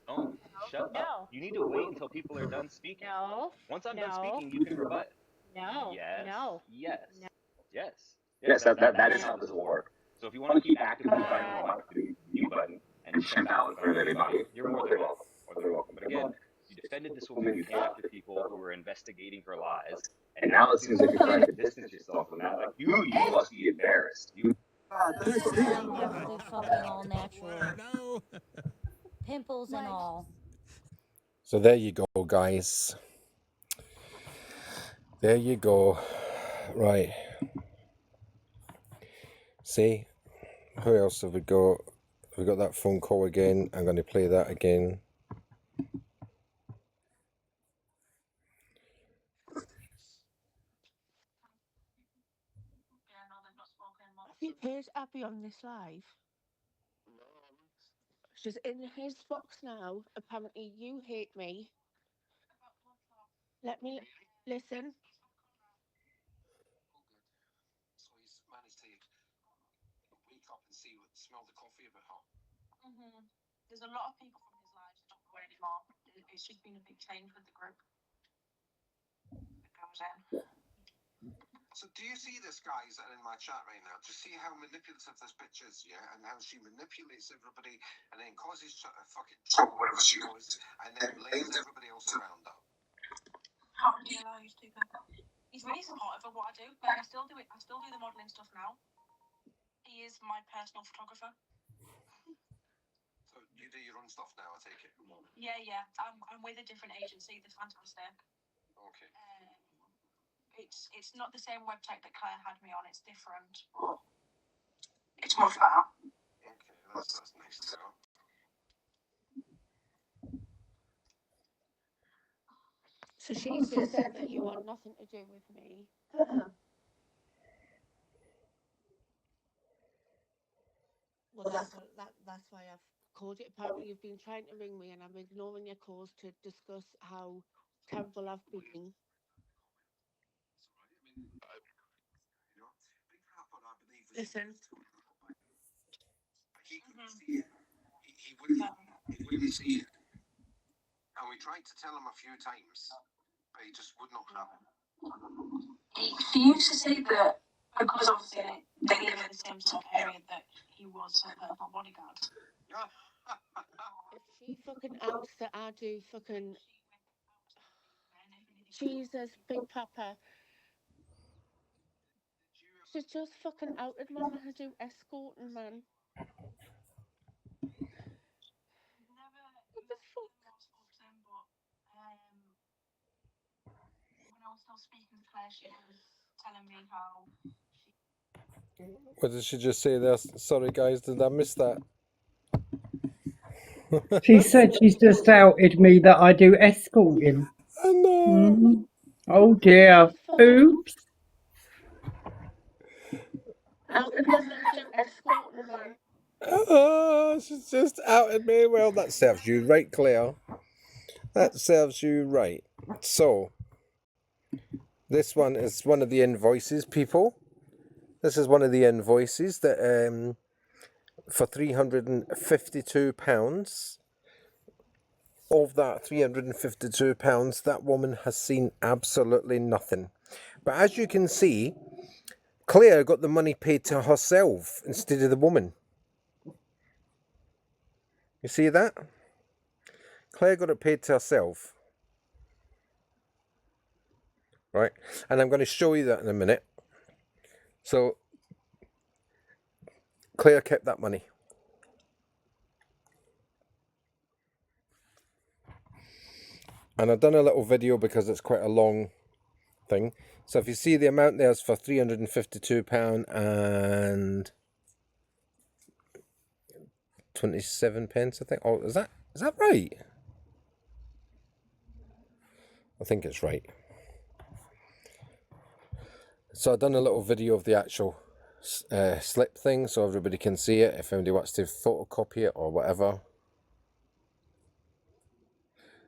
Don't shut up. You need to wait until people are done speaking. No. Once I'm done speaking, you can rebut. No. Yes. No. Yes. Yes. Yes. That is how this will work. So if you want to keep actively fighting the mic, the mute button, and chimp out in front of everybody, you're more than welcome. But again, you defended this woman. You came after people who were investigating her lies, and now it seems like you're trying to distance yourself from that. Like you must be embarrassed. They're fucking all natural. No. Pimples and all. So there you go, guys. There you go. Right. See, who else have we got? We got that phone call again. I'm going to play that again. Have you heard Abby on this live? She's in his box now. Apparently, you hate me. Let me listen. There's a lot of people from his lives that don't go anymore. It's just been a big change with the group that goes in. So do you see this, guys, in my chat right now? Do you see how manipulative this bitch is, yeah? And how she manipulates everybody and then causes fucking trouble wherever she goes and then blames everybody else around her? How would you allow you to do that? He's really supportive of what I do, but I still do it. I still do the modelling stuff now. He is my personal photographer. So you do your own stuff now, I take it? Yeah. I'm with a different agency, The Fantastic. Okay. It's not the same website that Claire had me on. It's different. It's much better. Okay, that's nice to know. So she's just said that you want nothing to do with me. Well, that's why I've called it. Apparently, you've been trying to ring me, and I'm ignoring your calls to discuss how terrible I've been. Listen. He couldn't see it. He wouldn't see it. And we tried to tell him a few times, but he just would not have it. He used to say that because obviously they live in the same sort of area that he was her personal bodyguard. If she fucking outs that I do fucking Jesus, Big Papa. She just fucking outed man that I do escorting, man. What the fuck? When I was still speaking to Claire, she was telling me how What did she just say there? Sorry, guys, did I miss that? She said she's just outed me that I do escorting. I know. Oh dear. Oops. Outed man that I do escorting, man. Oh, she's just outed me. Well, that serves you right, Claire. That serves you right. So, This one is one of the invoices, people. This is one of the invoices that for £352. Of that £352, that woman has seen absolutely nothing. But as you can see, Claire got the money paid to herself instead of the woman. You see that? Claire got it paid to herself. Right? And I'm going to show you that in a minute. So, Claire kept that money. And I've done a little video because it's quite a long thing. So if you see the amount there is for £352 and 27 pence, I think. Oh, is that right? I think it's right. So I've done a little video of the actual slip thing so everybody can see it if anybody wants to photocopy it or whatever.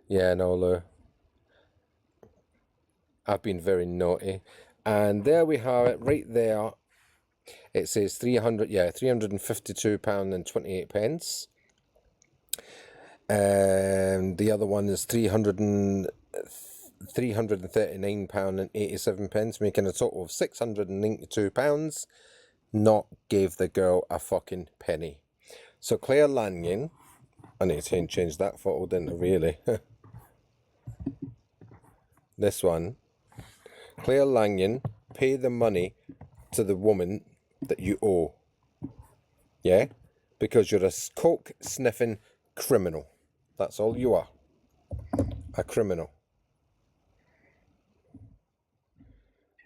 Yeah, no, Lou. I've been very naughty. And there we have it, right there. It says £352 and 28 pence. And the other one is £339 and 87 pence, making a total of £692. Not gave the girl a fucking penny. So Claire Lanyon, I need to change that photo, didn't I, really? This one. Claire Lanyon, pay the money to the woman that you owe. Yeah? Because you're a coke sniffing criminal. That's all you are. A criminal.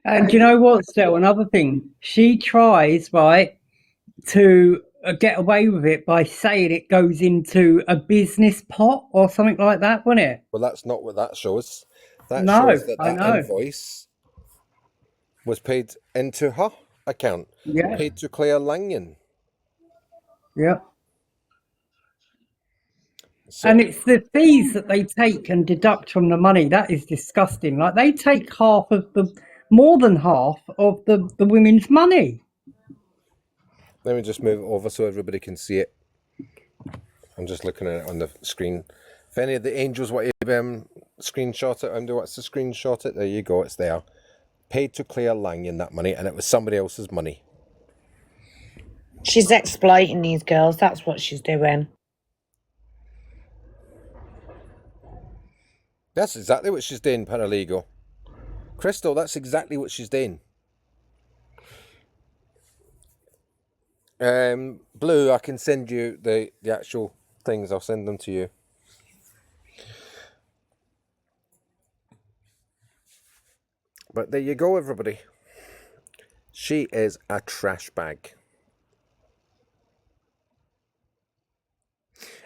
And you know what, Stel? Another thing, she tries, right, to get away with it by saying it goes into a business pot or something like that, wouldn't it? Well, that's not what that shows. That No, shows that I that know. invoice was paid into her account. Yeah. Paid to Claire Lanyon. Yeah. So, And it's the fees that they take and deduct from the money. That is disgusting. Like, they take more than half of the women's money. let me just move it over so everybody can see it. I'm just looking at it on the screen. If any of the angels want to screenshot it, anybody wants to screenshot it, there you go, it's there. Paid to Claire Lanyon that money, and it was somebody else's money. She's exploiting these girls. That's what she's doing. That's exactly what she's doing, paralegal. Crystal, that's exactly what she's doing. Blue, I can send you the actual things. I'll send them to you. But there you go, everybody. She is a trash bag.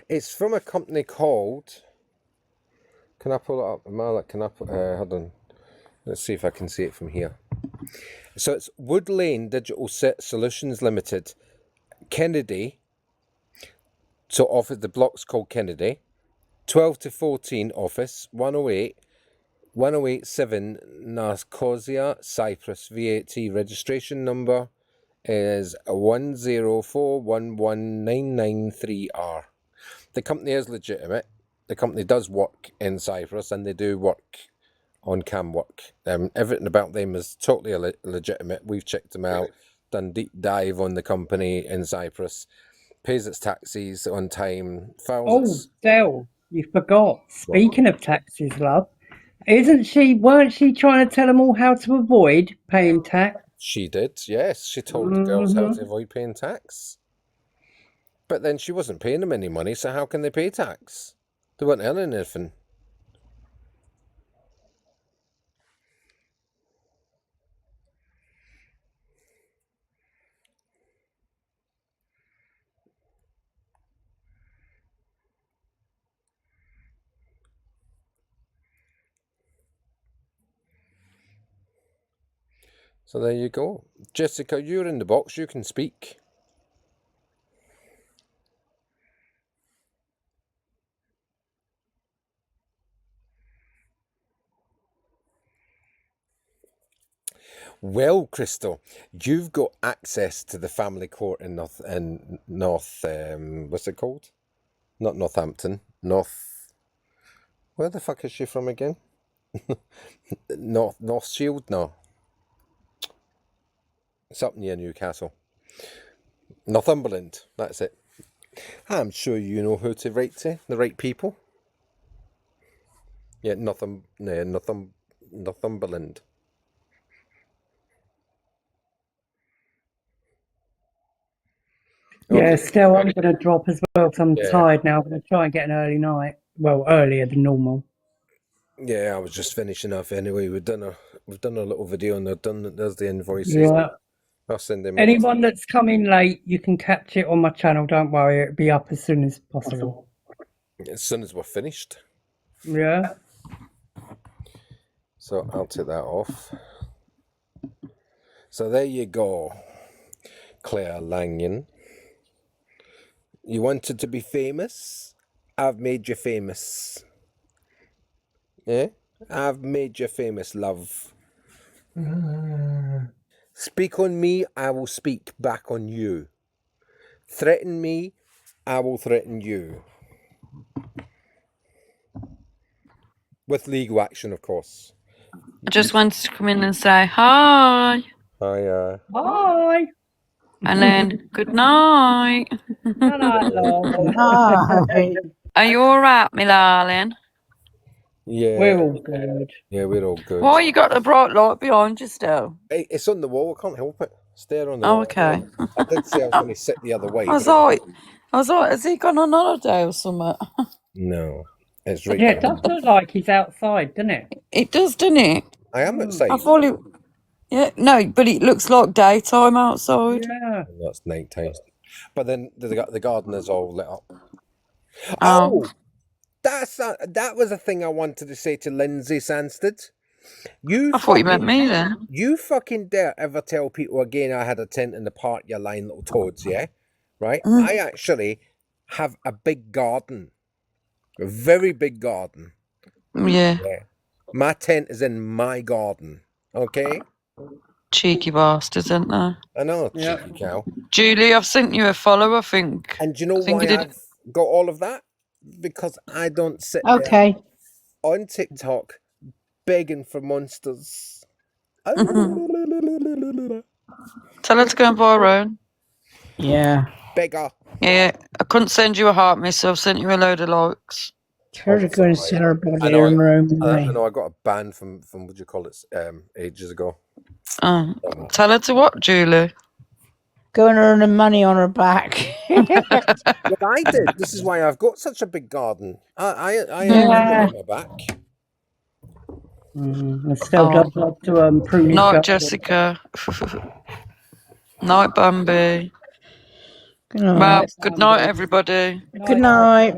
It's from a company called... Can I pull it up? Marla, can I put... hold on. Let's see if I can see it from here. So it's Wood Lane Digital Solutions Limited. Kennedy. So office, the block's called Kennedy. 12 to 14 office, 1087 Nicosia, Cyprus. VAT registration number is 104119993R. The company is legitimate. The company does work in Cyprus and they do work on cam work. Everything about them is totally legitimate. We've checked them out, done deep dive on the company in Cyprus. Pays its taxes on time, files Oh, its... Del, you forgot. Speaking of taxes, love, weren't she trying to tell them all how to avoid paying tax? She did, yes. She told the girls how to avoid paying tax. But then she wasn't paying them any money, so how can they pay tax? They weren't earning anything. So there you go. Jessica, you're in the box. You can speak. Well, Crystal, you've got access to the family court in North, what's it called? Not Northampton, where the fuck is she from again? North Shield? No. It's up near Newcastle. Northumberland, that's it. I'm sure you know who to write to, the right people. Yeah, Northumberland. Yeah, still, I'm going to drop as well because I'm Yeah. tired now. I'm going to try and get an early night. Well, earlier than normal. Yeah, I was just finishing off anyway. We've done a little video and there's the invoices. Yeah. I'll send them. Anyone that's coming late, you can catch it on my channel. Don't worry, it'll be up as soon as possible. As soon as we're finished. Yeah. So I'll take that off. So there you go, Clare Lanyon. You wanted to be famous? I've made you famous. Yeah? I've made you famous, love. Speak on me, I will speak back on you. Threaten me, I will threaten you. With legal action, of course. I just wanted to come in and say hi. Hi. Hi. And then good night. Good night, love. Hi. Are you all right, my darling? Yeah. We're all good. Yeah, we're all good. Why you got the bright light behind you still? Hey, it's on the wall. I can't help it. Stare on the Oh, wall. okay. I did say I was going to sit the other way. I was but- like, has he gone on holiday or something? No, it's right Yeah, it there. does look like he's outside, doesn't it? It does, doesn't it? I am outside. I thought it. Yeah, no, but it looks like daytime outside. Yeah. That's night time. But then the gardeners all lit up. Oh. That was a thing I wanted to say to Lindsay Sanstead. I thought you meant me then. You fucking dare ever tell people again I had a tent in the park, you lying little toads, yeah? Right? I actually have a big garden. A very big garden. Yeah. My tent is in my garden. Okay? Cheeky bastards, isn't they? I know, cheeky cow. Julie, I've sent you a follow, I think. And do you know I think why I did. I've got all of that? Because I don't sit Okay. there on TikTok begging for monsters. Tell her to go and buy her own. Yeah. Beggar. Yeah, I couldn't send you a heart, miss, so I've sent you a load of likes. Tell her to go and sit her body I know, in her own I way. know I got a ban from what do you call it, ages ago. Tell her to what, Julie? Go and earn the money on her back. Look, I did. This is why I've got such a big garden. I earned Yeah. on my back. I still does love to prune his Night, garden. Jessica. Night, Bambi. Good night. Well, good night, everybody. Good night.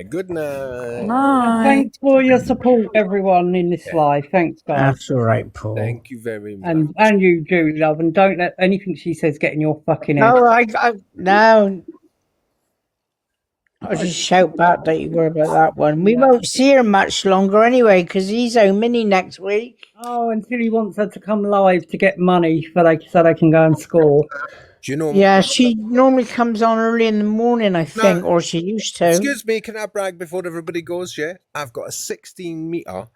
Good night. Night. Thanks for your support, everyone, in this live. Thanks, guys. That's all right, Paul. Thank you very much. And you, Julie, love, and don't let anything she says get in your fucking head. No, no. I'll just shout back, don't you worry about that one. We won't see her much longer anyway, because he's home mini next week. Oh, until he wants her to come live to get money so they can go and score. Do you know? Yeah, she normally comes on early in the morning, I think, or she used to. Excuse me, can I brag before everybody goes? Yeah, I've got a 16 meter,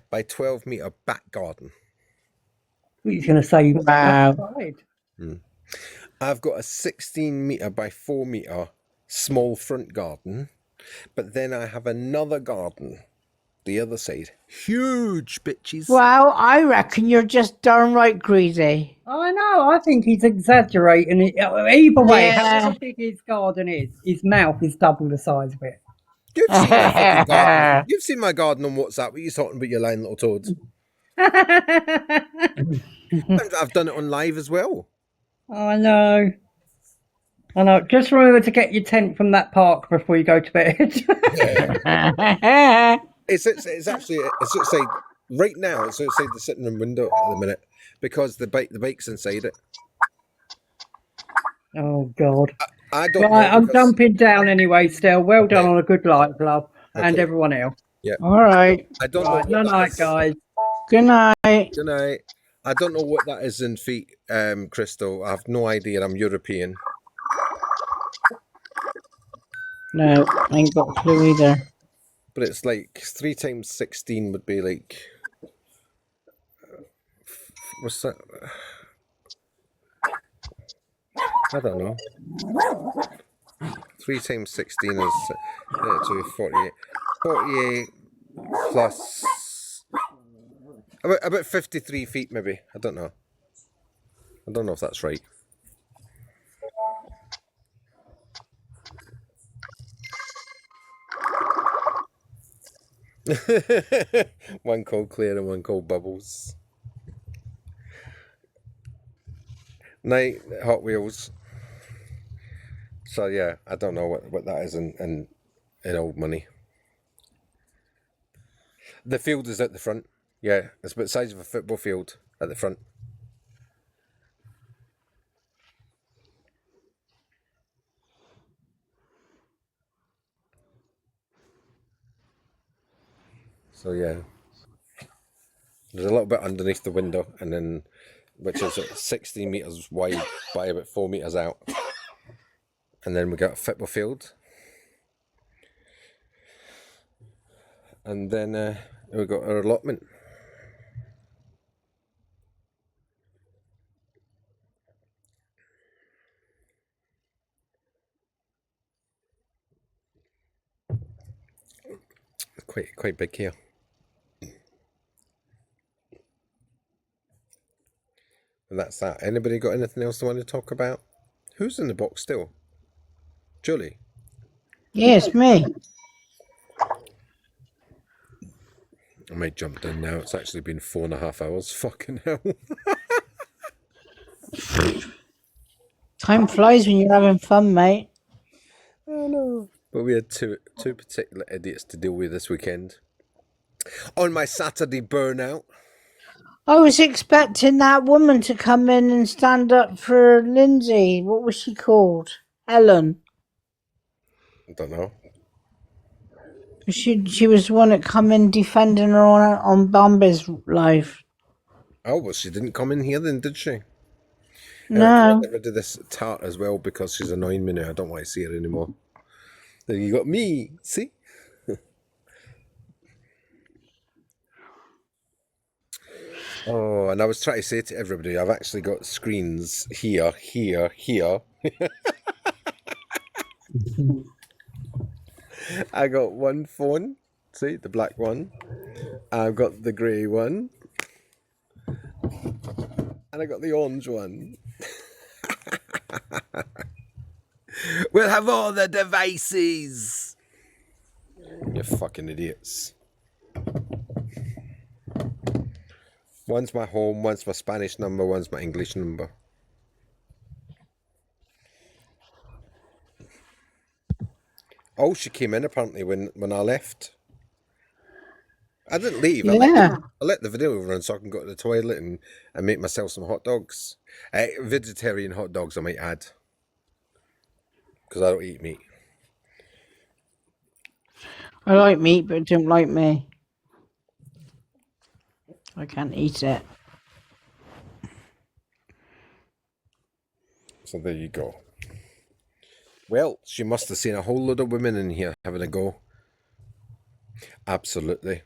by 12 meter back garden. He's going to say you outside. I've got a 16 meter by 4 meter small front garden, but then I have another garden, the other side, huge bitches. Well, I reckon you're just darn right greedy. I know, I think he's exaggerating it. Either way, Yeah. however big his garden is, his mouth is double the size of it. You've seen my fucking garden. You've seen my garden on WhatsApp. What are you talking about, you lying little toads? I've done it on live as well. I know. Just remember to get your tent from that park before you go to bed. It's actually outside right now. It's outside the sitting room window at the minute because the bike's inside it. Oh God! I don't. Right, know I'm because- jumping down anyway. Still, well done on a good live, love, and Okay. everyone else. Yeah. All right. I don't know. Right, what that night, is. guys. Good night. Good night. I don't know what that is in feet, Crystal. I have no idea. I'm European. No, I ain't got a clue either. But it's like 3 times 16 would be like... What's that? I don't know. 3 times 16 is 32, 48. 48 plus... About 53 feet, maybe. I don't know. I don't know if that's right. One called Clare and one called Bubbles. Night Hot Wheels. So yeah, I don't know what that is in old money. The field is at the front. Yeah, it's about the size of a football field at the front. So yeah, there's a little bit underneath the window, and then which is 16 meters wide by about 4 meters out, and then we got a football field, and then we got our allotment. Quite big here. And that's that. Anybody got anything else they want to talk about? Who's in the box still? Julie? Yes, me. I might jump down now. It's actually been 4.5 hours. Fucking hell. Time flies when you're having fun, mate. I know. But we had two particular idiots to deal with this weekend. On my Saturday burnout. I was expecting that woman to come in and stand up for Lindsay. What was she called? Ellen. I don't know. She was the one that come in defending her on Bambi's live. Oh, well, she didn't come in here then, did she? No. Can I get rid of this tart as well because she's annoying me now. I don't want to see her anymore. Then you got me. See? Oh, and I was trying to say to everybody, I've actually got screens here. I got one phone. See, the black one. I've got the grey one. And I got the orange one. We'll have all the devices. You fucking idiots. One's my home, one's my Spanish number, one's my English number. Oh, she came in apparently when I left. I didn't leave. Yeah. I let the video run so I can go to the toilet and make myself some hot dogs. Vegetarian hot dogs, I might add. Because I don't eat meat. I like meat, but it don't like me. I can't eat it. So there you go. Well, she must have seen a whole load of women in here having a go. Absolutely.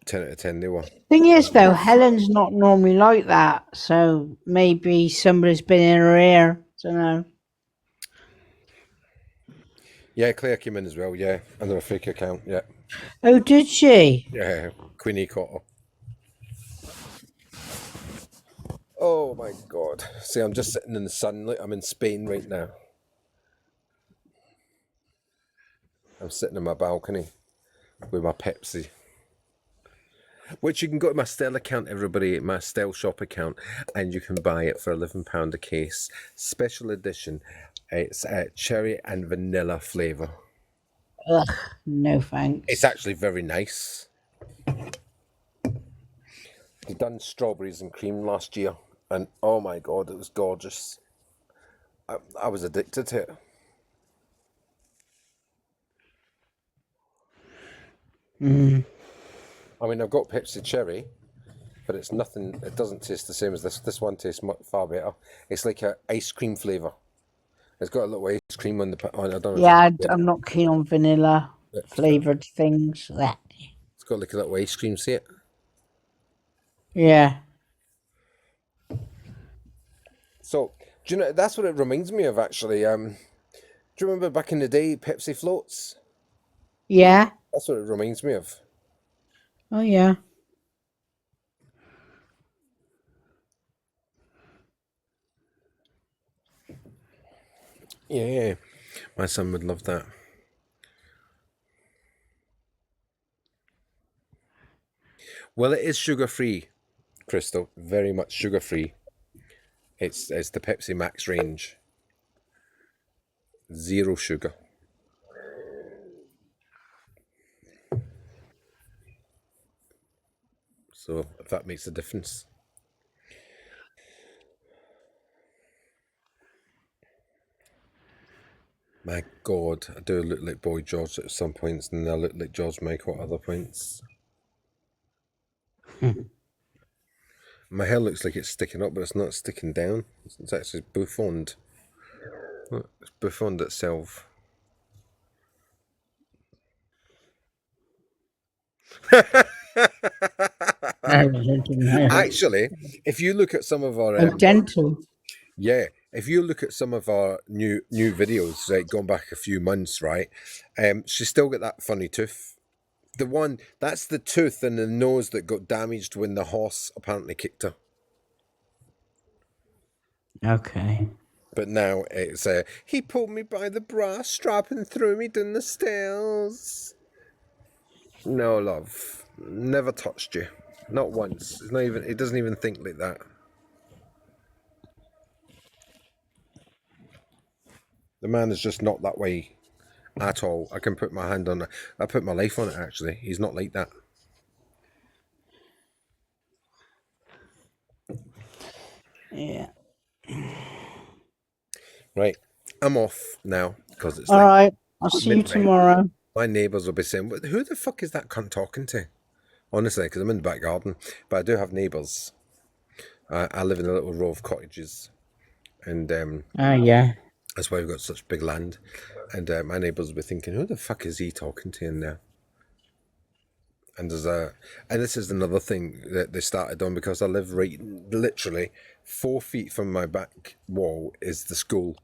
10 out of 10 they were. Thing is, though, Helen's not normally like that, so maybe somebody's been in her ear. Don't know. Yeah, Claire came in as well, yeah. Under a fake account, yeah. Oh, did she? Yeah, Queenie caught her. Oh my god. See, I'm just sitting in the sun. Look, I'm in Spain right now. I'm sitting on my balcony with my Pepsi. Which you can go to my Stell account, everybody, my Stell shop account, and you can buy it for £11 a case. Special edition. It's cherry and vanilla flavour. Ugh, no thanks. It's actually very nice. We done strawberries and cream last year, and oh my god, it was gorgeous. I was addicted to it. Mm. I mean, I've got Pepsi Cherry, but it's nothing. It doesn't taste the same as this. This one tastes far better. It's like a ice cream flavour. It's got a little ice cream on the. I don't know. Yeah, I'm not keen on vanilla It's flavoured things. got like a little ice cream. See it? Yeah. So do you know? That's what it reminds me of actually. Do you remember back in the day, Pepsi floats? Yeah. That's what it reminds me of. Oh, yeah. Yeah, my son would love that. Well, it is sugar-free, Crystal. Very much sugar-free. It's the Pepsi Max range. 0 sugar. So if that makes a difference. My God, I do look like Boy George at some points, and I look like George Michael at other points. My hair looks like it's sticking up, but it's not sticking down. It's actually buffoned. It's buffoned itself. Actually, if you look at some of our Dental. yeah, if you look at some of our new videos, right, going back a few months, right, she's still got that funny tooth. The one that's the tooth and the nose that got damaged when the horse apparently kicked her. Okay. But now it's he pulled me by the bra strap and threw me down the stairs. No, love, never touched you, not once. It's not even. It doesn't even think like that. The man is just not that way at all. I can put my hand on it. I put my life on it, actually. He's not like that. Yeah. Right. I'm off now because it's All like right. I'll see you midnight. tomorrow. My neighbours will be saying, who the fuck is that cunt talking to? Honestly, because I'm in the back garden. But I do have neighbours. I live in a little row of cottages. And Yeah. that's why we've got such big land. And my neighbours will be thinking, who the fuck is he talking to in there? And and this is another thing that they started on, because I live right, literally 4 feet from my back wall is the school.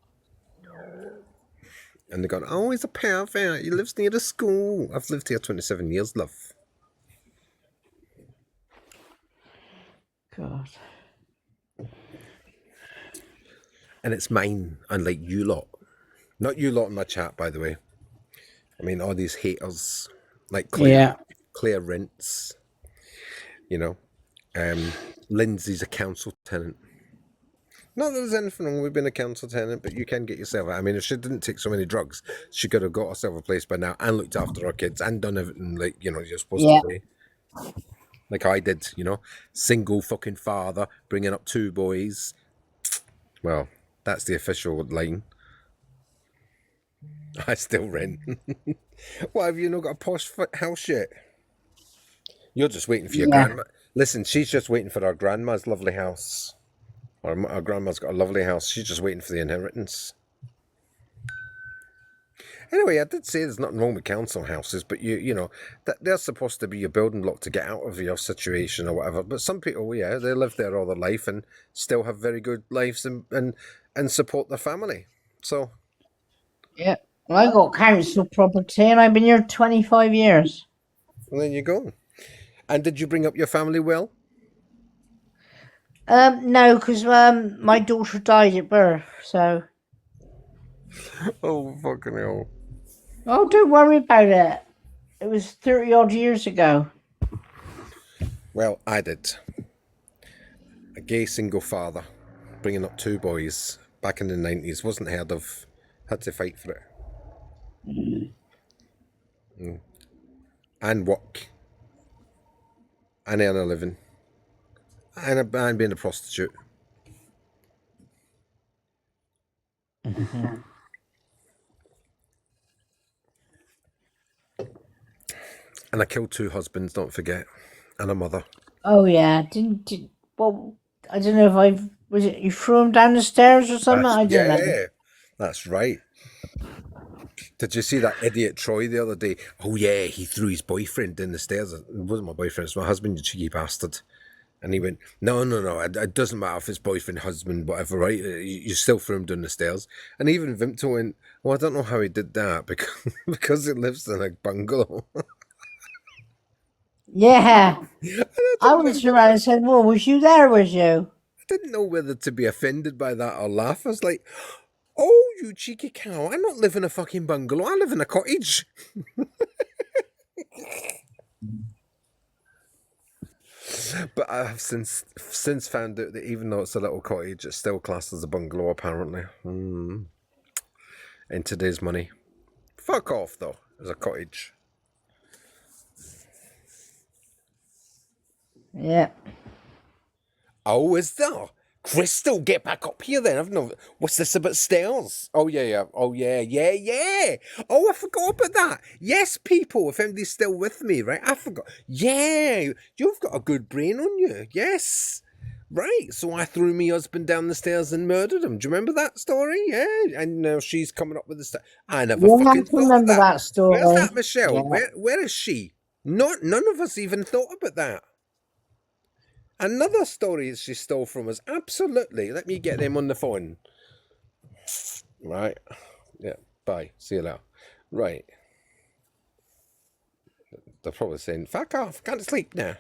And they're going, oh, he's a pervert. He lives near the school. I've lived here 27 years, love. God. And it's mine, unlike you lot. Not you lot in my chat, by the way. I mean, all these haters, like Clare, Yeah. Clare rents, you know. Lindsay's a council tenant. Not that there's anything wrong with being a council tenant, but you can get yourself. I mean, if she didn't take so many drugs, she could have got herself a place by now and looked after her kids and done everything like, you know, you're supposed to do. Like I did, you know. Single fucking father, bringing up 2 boys. Well, that's the official line. I still rent. What, have you not got a posh house yet? You're just waiting for your grandma. Listen, she's just waiting for her grandma's lovely house. Our grandma's got a lovely house. She's just waiting for the inheritance. Anyway, I did say there's nothing wrong with council houses, but you know, that they're supposed to be your building block to get out of your situation or whatever. But some people, yeah, they live there all their life and still have very good lives and support their family. So Yeah. Well, I got council property and I've been here 25 years. well, there you go. And did you bring up your family well? No, because my daughter died at birth, so. Oh, fucking hell. Oh, don't worry about it. It was 30 odd years ago. Well, I did. A gay single father, bringing up 2 boys back in the 90s, wasn't heard of. Had to fight for it. And work. And earn a living. And being a prostitute. And I killed 2 husbands, don't forget. And a mother. Oh yeah, well, I don't know if was it you threw him down the stairs or something? I don't know. Yeah, that's right. Did you see that idiot Troy the other day? Oh yeah, he threw his boyfriend down the stairs. It wasn't my boyfriend, it's my husband, you cheeky bastard. And he went, no, it doesn't matter if it's boyfriend, husband, whatever, right? You still threw him down the stairs. And even Vimto went, well, I don't know how he did that because he lives in a bungalow. Yeah. I was around and said, well, was you there, was you? I didn't know whether to be offended by that or laugh. I was like, oh, you cheeky cow, I don't live in a fucking bungalow, I live in a cottage. But I have since found out that even though it's a little cottage, it's still classed as a bungalow, apparently. In today's money. Fuck off, though. It's a cottage. Yeah. Oh, is there? Crystal, get back up here then. I've no. What's this about stairs? Oh yeah. Oh yeah. Oh, I forgot about that. Yes, people, if anybody's still with me, right? I forgot. Yeah, you've got a good brain on you. Yes. Right, so I threw my husband down the stairs and murdered him. Do you remember that story? Yeah, and now she's coming up with the I never Yeah, I fucking thought of remember that. that story. Where's that Michelle? Yeah. Where is she? None of us even thought about that. Another story she stole from us. Absolutely. Let me get them on the phone. Right. Yeah. Bye. See you later. Right. They're probably saying, fuck off. Can't sleep now.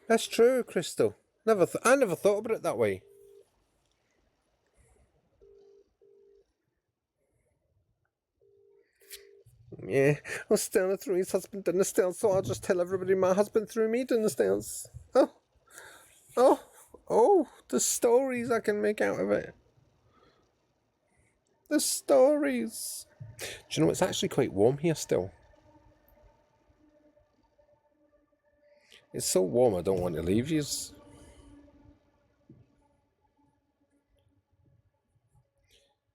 That's true, Crystal. I never thought about it that way. Yeah, well, Stella threw his husband down the stairs, so I'll just tell everybody my husband threw me down the stairs. Oh, the stories I can make out of it. The stories. Do you know, it's actually quite warm here still. It's so warm, I don't want to leave yous.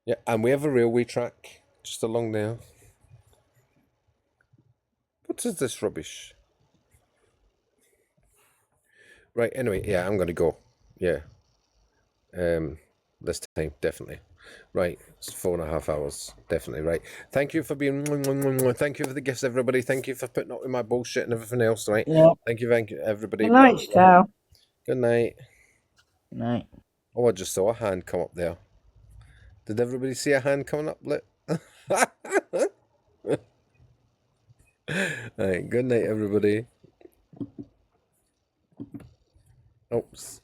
Yeah, and we have a railway track just along there. What is this rubbish? Right, anyway, yeah, I'm going to go. Yeah. This time, definitely. Right, it's 4.5 hours. Definitely, right. Thank you for being... Thank you for the gifts, everybody. Thank you for putting up with my bullshit and everything else, right? Yeah. Thank you, everybody. Good night, Stal. Good night. Good night. Oh, I just saw a hand come up there. Did everybody see a hand coming up? Right, good night, everybody. Oops.